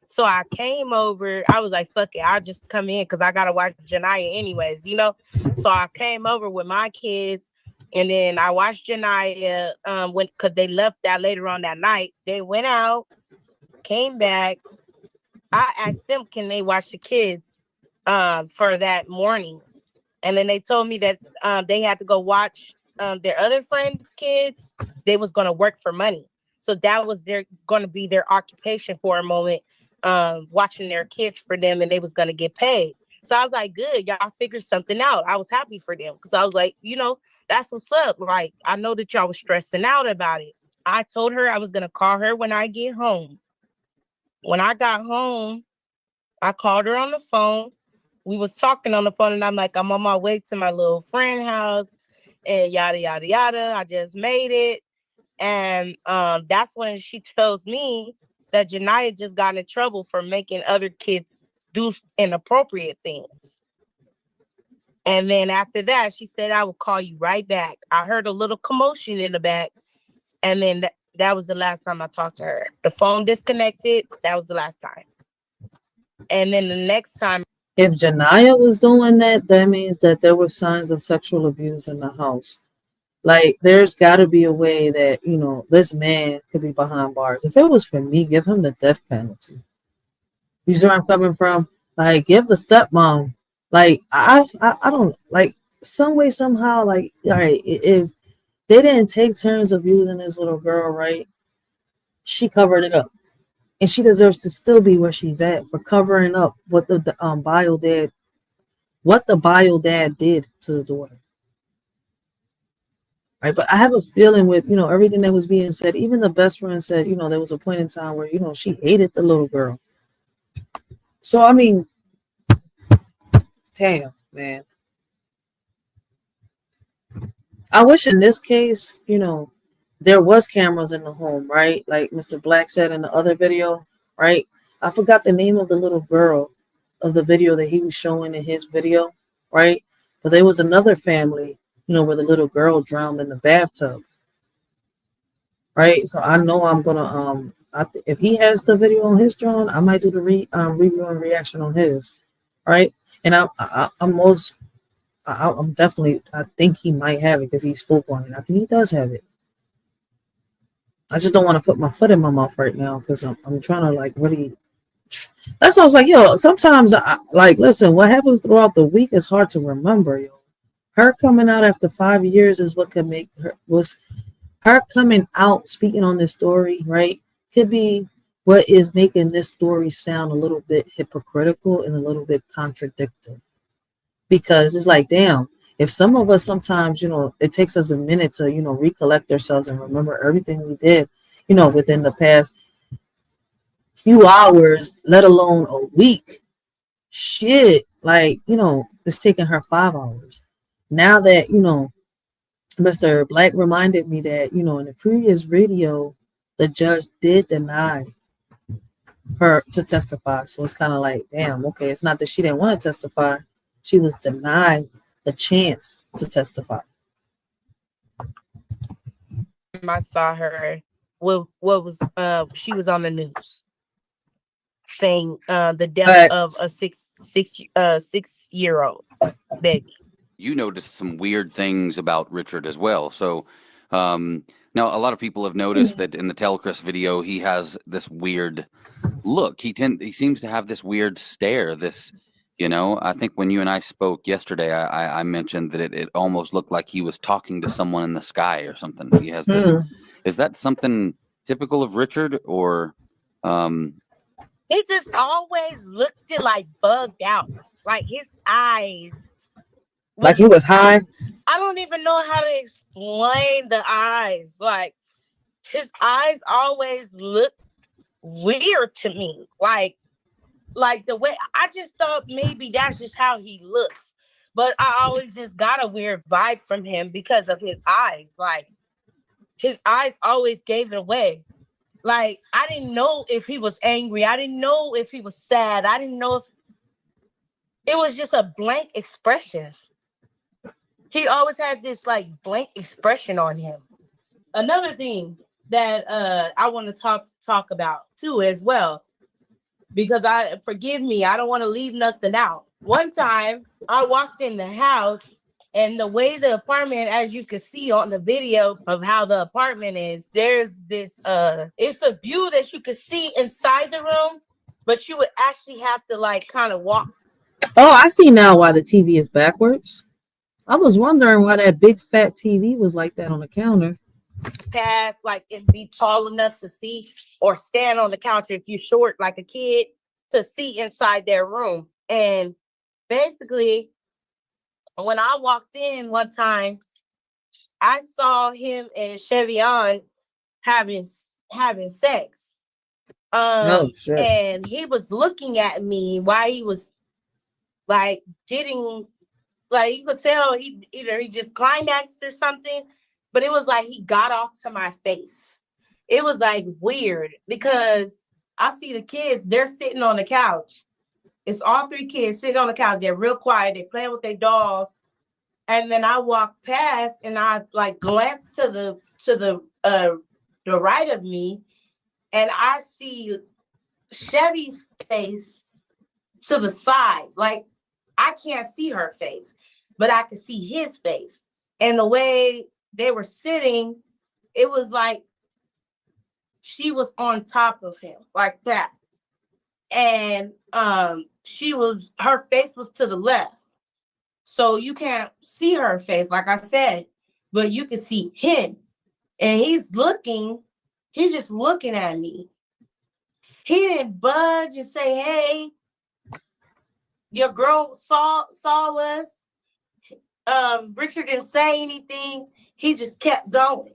So I came over. I was like, fuck it, I'll just come in because I gotta watch Janiyah anyways, you know. So I came over with my kids, and then I watched Janiyah because they left that later on that night. They went out, came back. I asked them, can they watch the kids for that morning? And then they told me that they had to go watch their other friends' kids. They was going to work for money. So that was going to be their occupation for a moment, watching their kids for them, and they was going to get paid. So I was like, good, y'all figured something out. I was happy for them because I was like, you know, that's what's up. Like, I know that y'all was stressing out about it. I told her I was going to call her when I get home. When I got home, I called her on the phone. We was talking on the phone, and I'm like, I'm on my way to my little friend house, and yada, yada, yada. I just made it. And that's when she tells me that Janiyah just got in trouble for making other kids do inappropriate things. And then after that, she said, I will call you right back. I heard a little commotion in the back. And then that was the last time I talked to her. The phone disconnected. That was the last time. And then the next time. If Janiyah was doing that, that means that there were signs of sexual abuse in the house. Like, there's got to be a way that, you know, this man could be behind bars. If it was for me, give him the death penalty. You see where I'm coming from? Like, give the stepmom. Like, I don't, like, some way, somehow, like, all right, if they didn't take turns abusing this little girl, right, she covered it up. And she deserves to still be where she's at for covering up what the bio dad, what the bio dad did to the daughter. Right, but I have a feeling with, you know, everything that was being said, even the best friend said, you know, there was a point in time where, you know, she hated the little girl. So, I mean, damn, man. I wish in this case, you know, there was cameras in the home, right? Like Mr. Black said in the other video, right? I forgot the name of the little girl of the video that he was showing in his video, right? But there was another family, you know, where the little girl drowned in the bathtub. Right, so I know I'm gonna if he has the video on his drone, I might do the review and reaction on his, right? And I'm definitely, I think he might have it because he spoke on it. I think he does have it. I just don't want to put my foot in my mouth right now because I'm trying to like really. That's why I was like, yo, sometimes I like listen. What happens throughout the week is hard to remember, yo. Her coming out after 5 years is what could make her coming out speaking on this story, right, could be what is making this story sound a little bit hypocritical and a little bit contradictory. Because it's like, damn, if some of us sometimes, you know, it takes us a minute to, you know, recollect ourselves and remember everything we did, you know, within the past few hours, let alone a week. Shit, like, you know, it's taking her 5 hours. Now that, you know, Mr. Black reminded me that, you know, in the previous video, the judge did deny her to testify. So it's kind of like, damn, okay, it's not that she didn't want to testify. She was denied the chance to testify. I saw her, what was, she was on the news saying the death of a six-year-old baby. You noticed some weird things about Richard as well. So now a lot of people have noticed that in the Telcris video, he has this weird look. He seems to have this weird stare. This, you know, I think when you and I spoke yesterday, I mentioned that it almost looked like he was talking to someone in the sky or something. He has this. Is that something typical of Richard, or he just always looked it like bugged out. Like his eyes. Like he was high? I don't even know how to explain the eyes. Like his eyes always look weird to me. Like the way I just thought maybe that's just how he looks. But I always just got a weird vibe from him because of his eyes. Like his eyes always gave it away. Like I didn't know if he was angry. I didn't know if he was sad. I didn't know if it was just a blank expression. He always had this like blank expression on him. Another thing that I want to talk about too as well, because forgive me, I don't want to leave nothing out. One time I walked in the house, and the way the apartment, as you can see on the video of how the apartment is, there's this it's a view that you could see inside the room, but you would actually have to like kind of walk. Oh, I see now why the TV is backwards. I was wondering why that big fat TV was like that on the counter. Past, like it'd be tall enough to see, or stand on the couch if you're short like a kid to see inside their room. And basically, when I walked in one time, I saw him and Chevion having sex. Oh shit. And he was looking at me while he was like getting, like you could tell he either he just climaxed or something, but it was like he got off to my face. It was like weird because I see the kids, they're sitting on the couch. It's all three kids sitting on the couch. They're real quiet. They playing with their dolls. And then I walk past and I like glance to the right of me, and I see Chevy's face to the side. Like I can't see her face, but I could see his face. And the way they were sitting, it was like she was on top of him like that. And her face was to the left. So you can't see her face, like I said, but you can see him. And he's just looking at me. He didn't budge and say, hey, your girl saw us. Richard didn't say anything. He just kept going.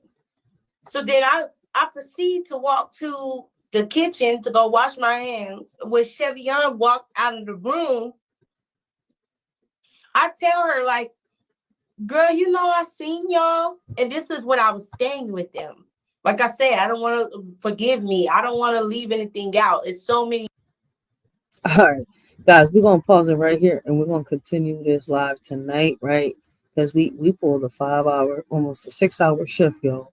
So then I proceed to walk to the kitchen to go wash my hands. When Chevion walked out of the room, I tell her, like, girl, you know, I seen y'all. And this is when I was staying with them. Like I said, I don't want to, forgive me, I don't want to leave anything out. It's so many. All right, guys, we're going to pause it right here, and we're going to continue this live tonight, right? Because we pulled a 5-hour, almost a 6-hour shift, y'all.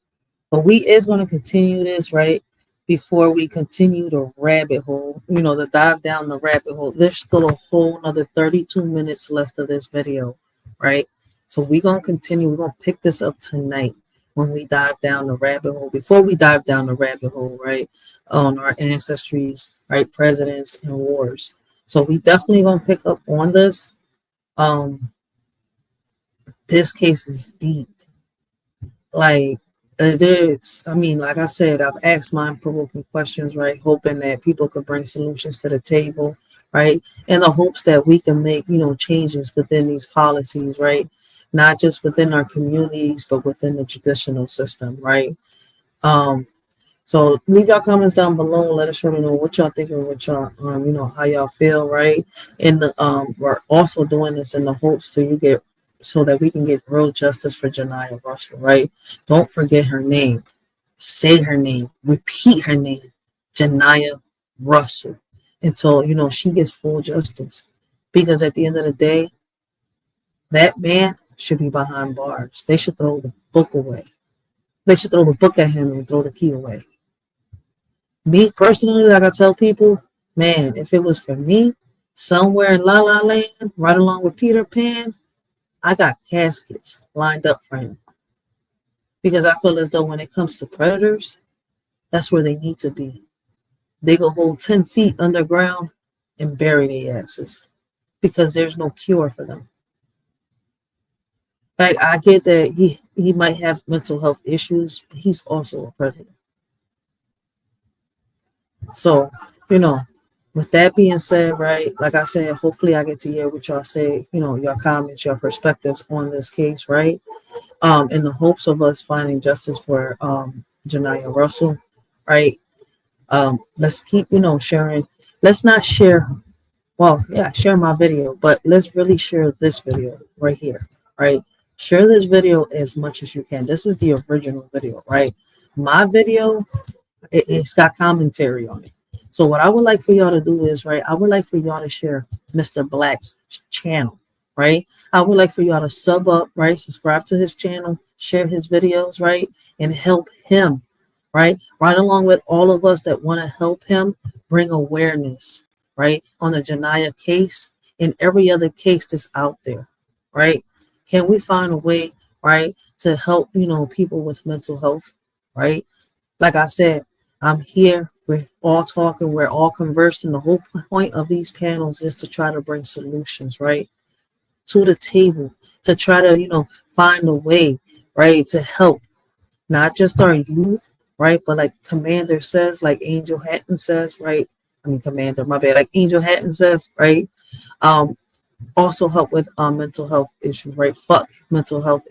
But we is going to continue this, right? Before we continue the rabbit hole, you know, the dive down the rabbit hole. There's still a whole another 32 minutes left of this video, right? So we're going to continue. We're going to pick this up tonight when we dive down the rabbit hole. Before we dive down the rabbit hole, right, on our ancestries, right, presidents and wars. So we definitely going to pick up on this. This case is deep. Like, like I said, I've asked mind-provoking questions, right, hoping that people could bring solutions to the table, right, in the hopes that we can make, you know, changes within these policies, right, not just within our communities, but within the traditional system, right. So leave your comments down below. Let us really know what y'all thinking, what y'all, you know, how y'all feel, right. And we're also doing this in the hopes so that we can get real justice for Janiah Russell, right? Don't forget her name. Say her name. Repeat her name. Janiah Russell. Until, you know, she gets full justice. Because at the end of the day, that man should be behind bars. They should throw the book away. They should throw the book at him and throw the key away. Me, personally, like I tell people, man, if it was for me, somewhere in La La Land, right along with Peter Pan, I got caskets lined up for him. Because I feel as though when it comes to predators, that's where they need to be. They go hold 10 feet underground and bury their asses. Because there's no cure for them. Like, I get that he might have mental health issues, but he's also a predator. So, you know, with that being said, right, like I said, hopefully I get to hear what y'all say, your comments, your perspectives on this case, right? In the hopes of us finding justice for Janiah Russell, right? Let's keep, sharing. Let's not share, share my video, but let's really share this video right here, right? Share this video as much as you can. This is the original video, right? My video, it's got commentary on it. So what I would like for y'all to do is, right, I would like for y'all to share Mr. Black's channel, right? I would like for y'all to sub up, right? Subscribe to his channel, share his videos, right? And help him, right? Right along with all of us that want to help him bring awareness, right? On the Janiyah case and every other case that's out there, right? Can we find a way, right, to help, people with mental health, right? Like I said, I'm here. We're all talking. We're all conversing. The whole point of these panels is to try to bring solutions, right, to the table, to try to, find a way, right, to help not just our youth, right, but like Commander says, like Angel Hatton says, right, Commander, my bad, like Angel Hatton says, right, also help with mental health issues, right? Fuck mental health,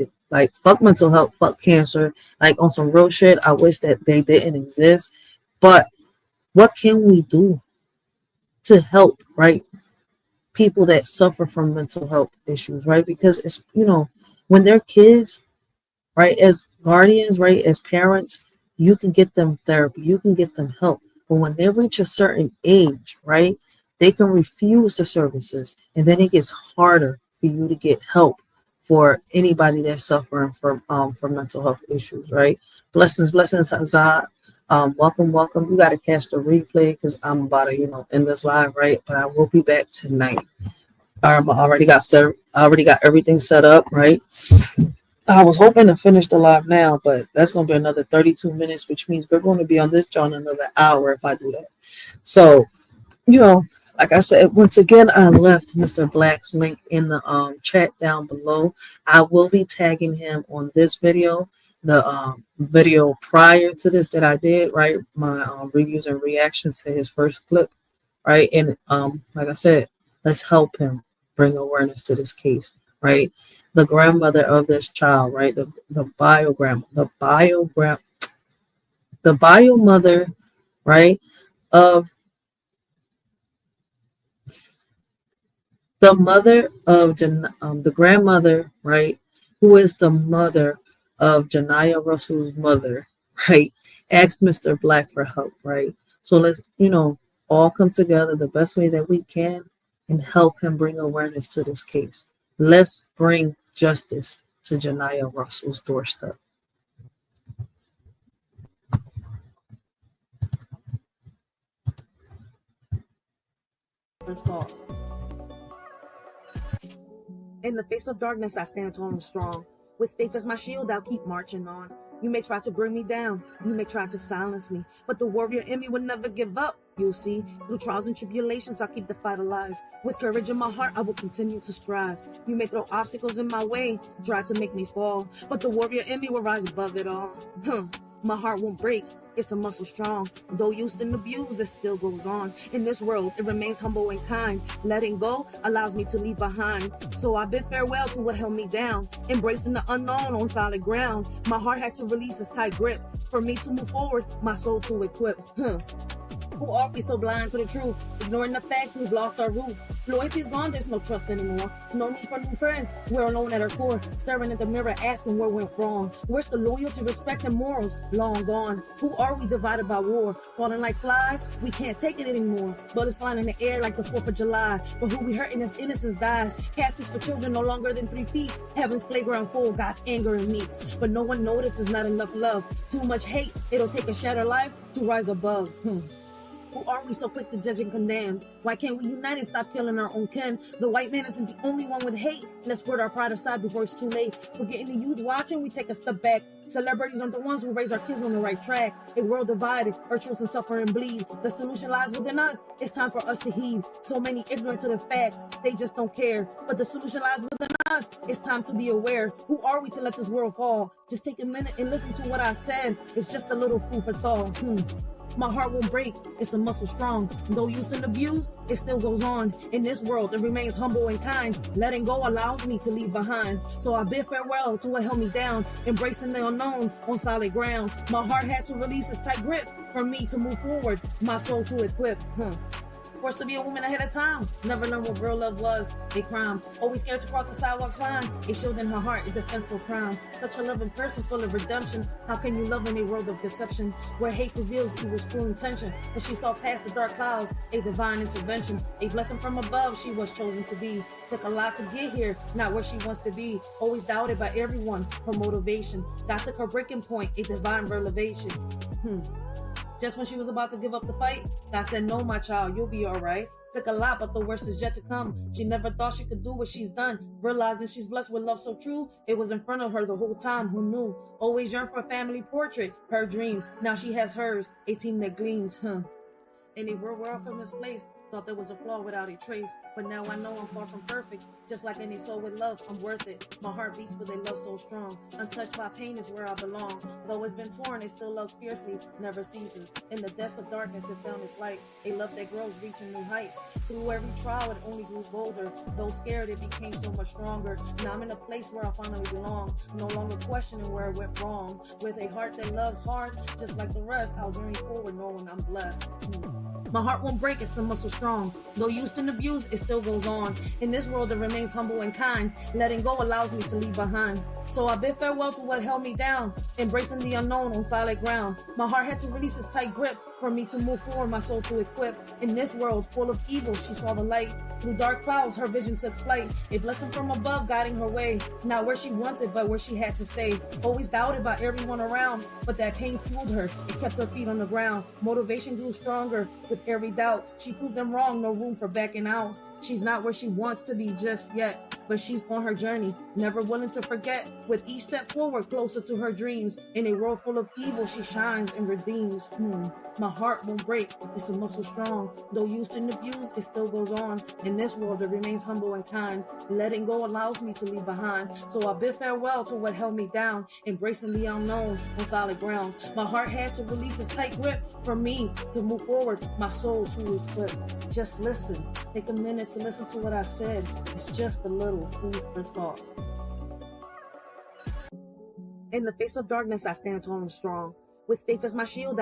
fuck mental health, fuck cancer, like on some real shit. I wish that they didn't exist, but what can we do to help, right, people that suffer from mental health issues, right? Because it's, when they're kids, right, as guardians, right, as parents, you can get them therapy, you can get them help, but when they reach a certain age, right, they can refuse the services, and then it gets harder for you to get help for anybody that's suffering from mental health issues, right? Blessings, Hazard. Welcome. You got to catch the replay because I'm about to, end this live, right? But I will be back tonight. I already got everything set up, right? I was hoping to finish the live now, but that's going to be another 32 minutes, which means we're going to be on this John another hour if I do that. So, like I said, once again, I left Mr. Black's link in the chat down below. I will be tagging him on this video, the video prior to this that I did, right? My reviews and reactions to his first clip, right? And like I said, let's help him bring awareness to this case, right? The grandmother of this child, right? The bio mother, right? Of the mother of the grandmother, right, who is the mother of Janiah Russell's mother, right, asked Mr. Black for help, right? So let's, all come together the best way that we can and help him bring awareness to this case. Let's bring justice to Janiah Russell's doorstep. In the face of darkness, I stand tall and strong. With faith as my shield, I'll keep marching on. You may try to bring me down, you may try to silence me, but the warrior in me will never give up. You'll see, through trials and tribulations, I'll keep the fight alive. With courage in my heart, I will continue to strive. You may throw obstacles in my way, try to make me fall, but the warrior in me will rise above it all. My heart won't break, it's a muscle strong. Though used and abused, it still goes on. In this world, it remains humble and kind. Letting go allows me to leave behind. So I bid farewell to what held me down. Embracing the unknown on solid ground. My heart had to release its tight grip. For me to move forward, my soul to equip. Who are we so blind to the truth? Ignoring the facts, we've lost our roots. Loyalty's gone, there's no trust anymore. No need for new friends, we're alone at our core. Staring at the mirror, asking where went wrong. Where's the loyalty, respect, and morals? Long gone. Who are we divided by war? Falling like flies, we can't take it anymore. Bullets flying in the air like the 4th of July. But who we hurting as innocence dies. Caskets for children no longer than 3 feet. Heaven's playground full, God's anger and meats. But no one notices, not enough love. Too much hate, it'll take a shattered life to rise above. Who are we so quick to judge and condemn? Why can't we unite and stop killing our own kin? The white man isn't the only one with hate. Let's put our pride aside before it's too late. Forgetting the youth watching, we take a step back. Celebrities aren't the ones who raise our kids on the right track. A world divided, our children suffer and bleed. The solution lies within us. It's time for us to heed. So many ignorant to the facts, they just don't care. But the solution lies within us. It's time to be aware. Who are we to let this world fall? Just take a minute and listen to what I said. It's just a little food for thought. My heart won't break, it's a muscle strong. Though used and abused, it still goes on. In this world, it remains humble and kind. Letting go allows me to leave behind. So I bid farewell to what held me down, embracing the unknown on solid ground. My heart had to release its tight grip for me to move forward, my soul to equip. Forced to be a woman ahead of time. Never learned what real love was. A crime. Always scared to cross the sidewalk line. A shield in her heart, a defense so proud. Such a loving person full of redemption. How can you love in a world of deception? Where hate reveals evil's true intention. But she saw past the dark clouds. A divine intervention. A blessing from above she was chosen to be. Took a lot to get here. Not where she wants to be. Always doubted by everyone. Her motivation. God took her breaking point. A divine revelation. Just when she was about to give up the fight, God said, no, my child, you'll be all right. Took a lot, but the worst is yet to come. She never thought she could do what she's done. Realizing she's blessed with love so true, it was in front of her the whole time. Who knew? Always yearned for a family portrait, her dream. Now she has hers, a team that gleams. In a world where I feel misplaced, thought there was a flaw without a trace. But now I know I'm far from perfect. Just like any soul with love, I'm worth it. My heart beats with a love so strong. Untouched by pain is where I belong. Though it's been torn, it still loves fiercely, never ceases. In the depths of darkness, it found its light. A love that grows, reaching new heights. Through every trial, it only grew bolder. Though scared, it became so much stronger. Now I'm in a place where I finally belong. No longer questioning where it went wrong. With a heart that loves hard, just like the rest, I'll journey forward knowing I'm blessed. My heart won't break, it's a muscle strong. Though used and abused, it still goes on. In this world, it remains humble and kind. Letting go allows me to leave behind. So I bid farewell to what held me down, embracing the unknown on solid ground. My heart had to release its tight grip for me to move forward, my soul to equip. In this world full of evil, she saw the light. Through dark clouds, her vision took flight. A blessing from above guiding her way. Not where she wanted, but where she had to stay. Always doubted by everyone around, but that pain fueled her. It kept her feet on the ground. Motivation grew stronger with every doubt. She proved them wrong, no room for backing out. She's not where she wants to be just yet, but she's on her journey, never willing to forget. With each step forward, closer to her dreams. In a world full of evil, she shines and redeems. My heart won't break, it's a muscle strong. Though used and abused, it still goes on. In this world, it remains humble and kind. Letting go allows me to leave behind. So I bid farewell to what held me down, embracing the unknown on solid grounds. My heart had to release its tight grip for me to move forward, my soul to equip. Just listen. Take a minute to listen to what I said. It's just a little food for thought. In the face of darkness, I stand tall and strong. With faith as my shield,